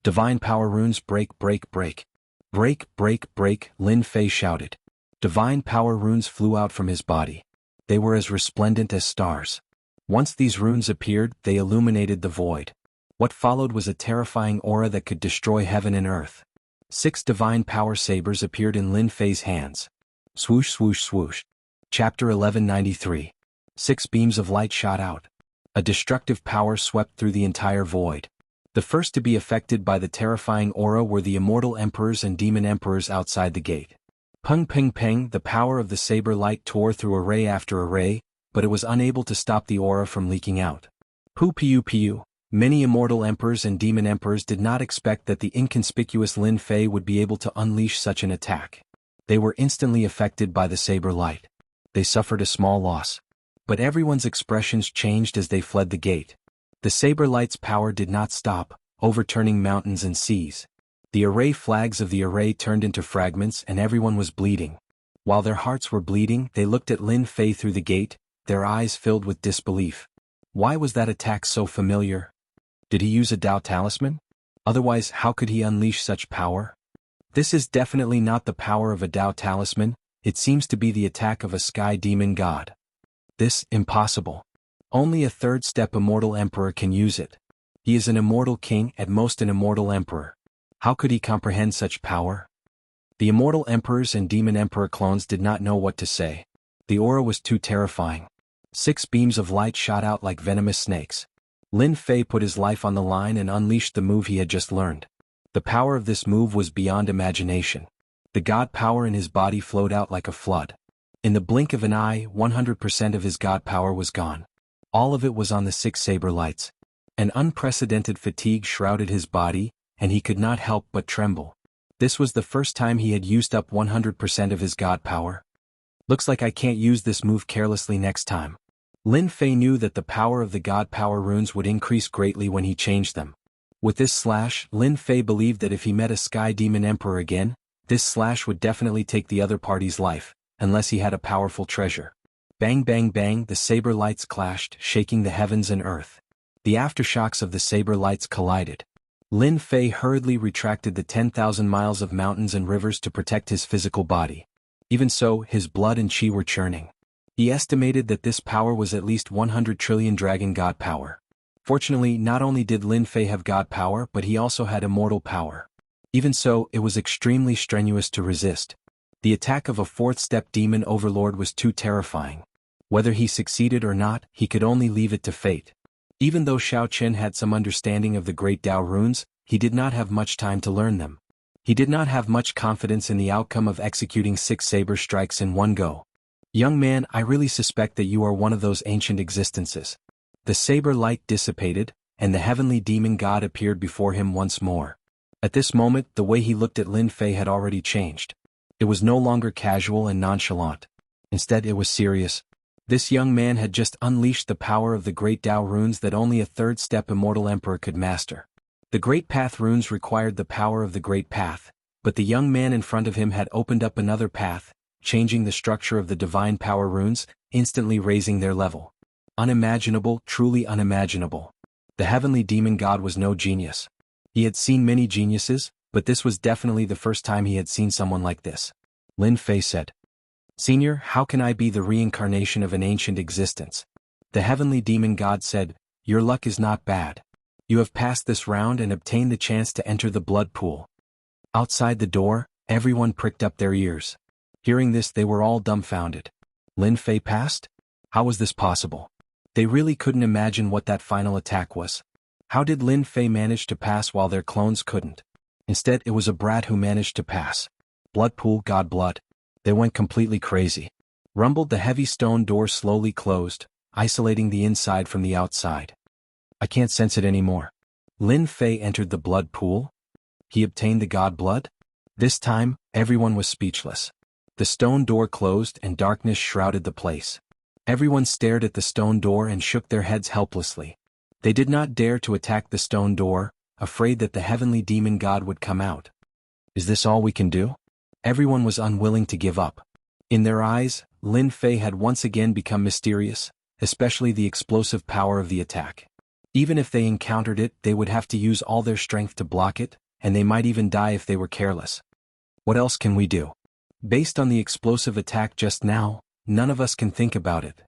Divine power runes break, break, break. Break, break, break, Lin Fei shouted. Divine power runes flew out from his body. They were as resplendent as stars. Once these runes appeared, they illuminated the void. What followed was a terrifying aura that could destroy heaven and earth. 6 divine power sabers appeared in Lin Fei's hands. Swoosh, swoosh, swoosh. Chapter 1193. 6 beams of light shot out. A destructive power swept through the entire void. The first to be affected by the terrifying aura were the immortal emperors and demon emperors outside the gate. Peng peng peng, the power of the saber light tore through array after array, but it was unable to stop the aura from leaking out. Pu piu piu. Many immortal emperors and demon emperors did not expect that the inconspicuous Lin Fei would be able to unleash such an attack. They were instantly affected by the saber light. They suffered a small loss. But everyone's expressions changed as they fled the gate. The saber light's power did not stop, overturning mountains and seas. The array flags of the array turned into fragments and everyone was bleeding. While their hearts were bleeding, they looked at Lin Fei through the gate, their eyes filled with disbelief. Why was that attack so familiar? Did he use a Tao talisman? Otherwise, how could he unleash such power? This is definitely not the power of a Tao talisman, it seems to be the attack of a sky demon god. This, impossible. Only a 3rd-step immortal emperor can use it. He is an immortal king, at most an immortal emperor. How could he comprehend such power? The immortal emperors and demon emperor clones did not know what to say. The aura was too terrifying. 6 beams of light shot out like venomous snakes. Lin Fei put his life on the line and unleashed the move he had just learned. The power of this move was beyond imagination. The god power in his body flowed out like a flood. In the blink of an eye, 100% of his god power was gone. All of it was on the 6 saber lights. An unprecedented fatigue shrouded his body, and he could not help but tremble. This was the first time he had used up 100% of his god power. Looks like I can't use this move carelessly next time. Lin Fei knew that the power of the god power runes would increase greatly when he changed them. With this slash, Lin Fei believed that if he met a sky demon emperor again, this slash would definitely take the other party's life, unless he had a powerful treasure. Bang bang bang, the saber lights clashed, shaking the heavens and earth. The aftershocks of the saber lights collided. Lin Fei hurriedly retracted the 10,000 miles of mountains and rivers to protect his physical body. Even so, his blood and qi were churning. He estimated that this power was at least 100 trillion dragon god power. Fortunately, not only did Lin Fei have god power, but he also had immortal power. Even so, it was extremely strenuous to resist. The attack of a 4th-step demon overlord was too terrifying. Whether he succeeded or not, he could only leave it to fate. Even though Xiao Qian had some understanding of the great Tao runes, he did not have much time to learn them. He did not have much confidence in the outcome of executing 6 saber strikes in one go. Young man, I really suspect that you are one of those ancient existences. The saber light dissipated, and the heavenly demon god appeared before him once more. At this moment, the way he looked at Lin Fei had already changed. It was no longer casual and nonchalant. Instead, it was serious. This young man had just unleashed the power of the great Tao runes that only a third-step immortal emperor could master. The Great Path runes required the power of the Great Path, but the young man in front of him had opened up another path, changing the structure of the divine power runes, instantly raising their level. Unimaginable, truly unimaginable. The heavenly demon god was no genius. He had seen many geniuses, but this was definitely the first time he had seen someone like this. Lin Fei said, "Senior, how can I be the reincarnation of an ancient existence?" The heavenly demon god said, "Your luck is not bad. You have passed this round and obtained the chance to enter the blood pool." Outside the door, everyone pricked up their ears. Hearing this, they were all dumbfounded. Lin Fei passed? How was this possible? They really couldn't imagine what that final attack was. How did Lin Fei manage to pass while their clones couldn't? Instead, it was a brat who managed to pass. Blood pool, god blood. They went completely crazy. Rumbled, the heavy stone door slowly closed, isolating the inside from the outside. I can't sense it anymore. Lin Fei entered the blood pool. He obtained the god blood? This time, everyone was speechless. The stone door closed and darkness shrouded the place. Everyone stared at the stone door and shook their heads helplessly. They did not dare to attack the stone door, afraid that the heavenly demon god would come out. Is this all we can do? Everyone was unwilling to give up. In their eyes, Lin Fei had once again become mysterious, especially the explosive power of the attack. Even if they encountered it, they would have to use all their strength to block it, and they might even die if they were careless. What else can we do? Based on the explosive attack just now, none of us can think about it.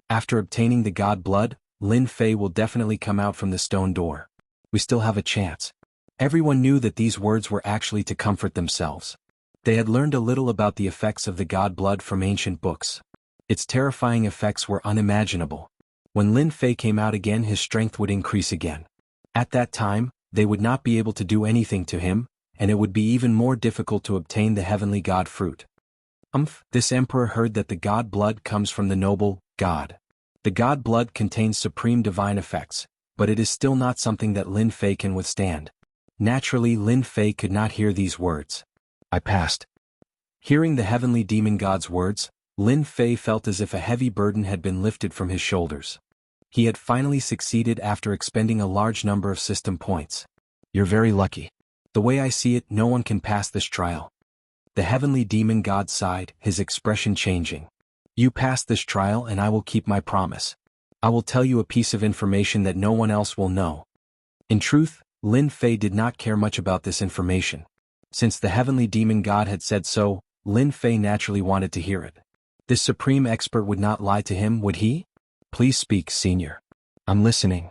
After obtaining the god blood, Lin Fei will definitely come out from the stone door. We still have a chance. Everyone knew that these words were actually to comfort themselves. They had learned a little about the effects of the god blood from ancient books. Its terrifying effects were unimaginable. When Lin Fei came out again, his strength would increase again. At that time, they would not be able to do anything to him, and it would be even more difficult to obtain the heavenly god fruit. This emperor heard that the god blood comes from the noble god. The god blood contains supreme divine effects, but it is still not something that Lin Fei can withstand. Naturally, Lin Fei could not hear these words. I passed. Hearing the heavenly demon god's words, Lin Fei felt as if a heavy burden had been lifted from his shoulders. He had finally succeeded after expending a large number of system points. You're very lucky. The way I see it, no one can pass this trial. The heavenly demon god sighed, his expression changing. You passed this trial and I will keep my promise. I will tell you a piece of information that no one else will know. In truth, Lin Fei did not care much about this information. Since the heavenly demon god had said so, Lin Fei naturally wanted to hear it. This supreme expert would not lie to him, would he? Please speak, senior. I'm listening.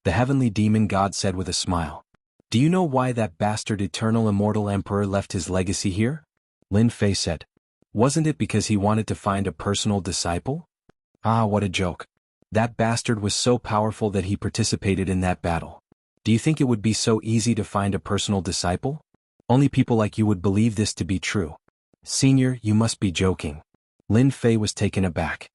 The heavenly demon god said with a smile. Do you know why that bastard eternal immortal emperor left his legacy here? Lin Fei said. Wasn't it because he wanted to find a personal disciple? Ah, what a joke. That bastard was so powerful that he participated in that battle. Do you think it would be so easy to find a personal disciple? Only people like you would believe this to be true. Senior, you must be joking. Lin Fei was taken aback.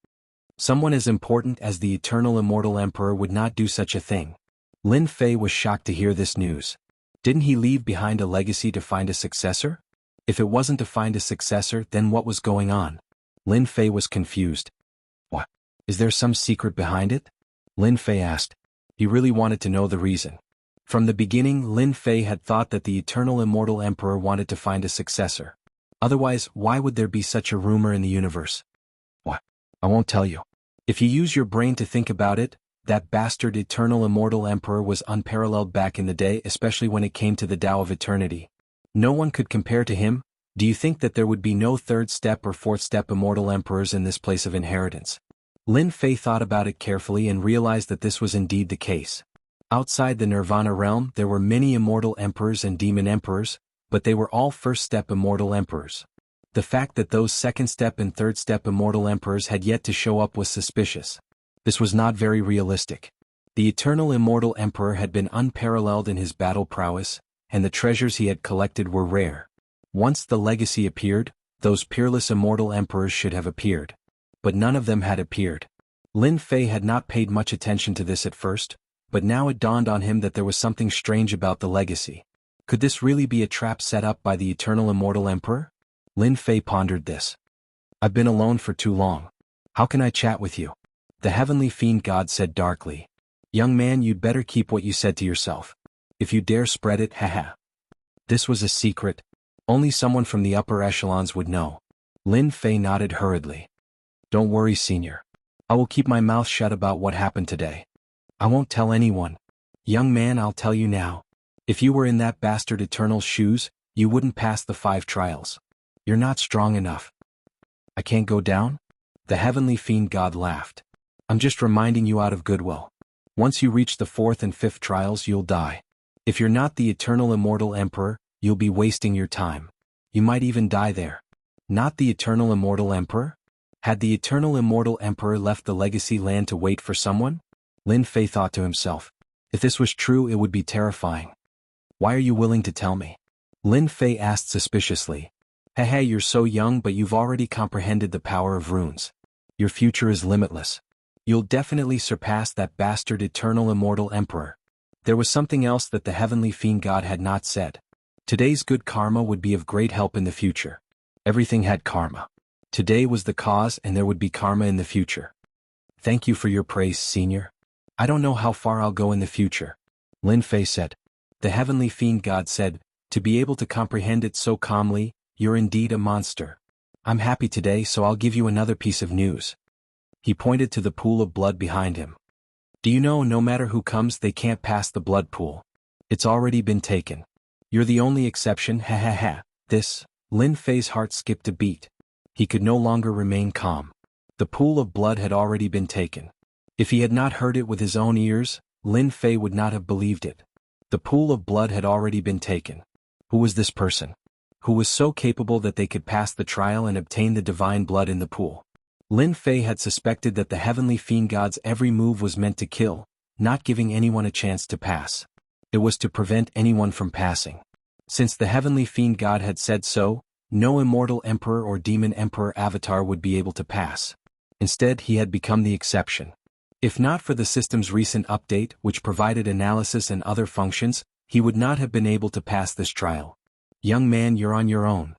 Someone as important as the eternal immortal emperor would not do such a thing. Lin Fei was shocked to hear this news. Didn't he leave behind a legacy to find a successor? If it wasn't to find a successor, then what was going on? Lin Fei was confused. What? Is there some secret behind it? Lin Fei asked. He really wanted to know the reason. From the beginning, Lin Fei had thought that the eternal immortal emperor wanted to find a successor. Otherwise, why would there be such a rumor in the universe? What? I won't tell you. If you use your brain to think about it, that bastard eternal immortal emperor was unparalleled back in the day, especially when it came to the Tao of eternity. No one could compare to him. Do you think that there would be no third step or fourth step immortal emperors in this place of inheritance? Lin Fei thought about it carefully and realized that this was indeed the case. Outside the Nirvana realm, there were many immortal emperors and demon emperors, but they were all first-step immortal emperors. The fact that those second-step and third-step immortal emperors had yet to show up was suspicious. This was not very realistic. The eternal immortal emperor had been unparalleled in his battle prowess, and the treasures he had collected were rare. Once the legacy appeared, those peerless immortal emperors should have appeared. But none of them had appeared. Lin Fei had not paid much attention to this at first, but now it dawned on him that there was something strange about the legacy. Could this really be a trap set up by the eternal immortal emperor? Lin Fei pondered this. I've been alone for too long. How can I chat with you? The heavenly fiend god said darkly. Young man, you'd better keep what you said to yourself. If you dare spread it, haha. This was a secret. Only someone from the upper echelons would know. Lin Fei nodded hurriedly. Don't worry, senior. I will keep my mouth shut about what happened today. I won't tell anyone. Young man, I'll tell you now. If you were in that bastard Eternal's shoes, you wouldn't pass the 5 trials. You're not strong enough. I can't go down? The heavenly fiend god laughed. I'm just reminding you out of goodwill. Once you reach the 4th and 5th trials, you'll die. If you're not the eternal immortal emperor, you'll be wasting your time. You might even die there. Not the eternal immortal emperor? Had the eternal immortal emperor left the legacy land to wait for someone? Lin Fei thought to himself. If this was true, it would be terrifying. Why are you willing to tell me? Lin Fei asked suspiciously. Hey, you're so young, but you've already comprehended the power of runes. Your future is limitless. You'll definitely surpass that bastard eternal immortal emperor. There was something else that the heavenly fiend god had not said. Today's good karma would be of great help in the future. Everything had karma. Today was the cause, and there would be karma in the future. Thank you for your praise, senior. I don't know how far I'll go in the future. Lin Fei said. The heavenly fiend god said, to be able to comprehend it so calmly, you're indeed a monster. I'm happy today, so I'll give you another piece of news. He pointed to the pool of blood behind him. Do you know, no matter who comes, they can't pass the blood pool. It's already been taken. You're the only exception, ha ha ha. This, Lin Fei's heart skipped a beat. He could no longer remain calm. The pool of blood had already been taken. If he had not heard it with his own ears, Lin Fei would not have believed it. The pool of blood had already been taken. Who was this person? Who was so capable that they could pass the trial and obtain the divine blood in the pool? Lin Fei had suspected that the heavenly fiend god's every move was meant to kill, not giving anyone a chance to pass. It was to prevent anyone from passing. Since the heavenly fiend god had said so, no immortal emperor or demon emperor avatar would be able to pass. Instead, he had become the exception. If not for the system's recent update, which provided analysis and other functions, he would not have been able to pass this trial. Young man, you're on your own.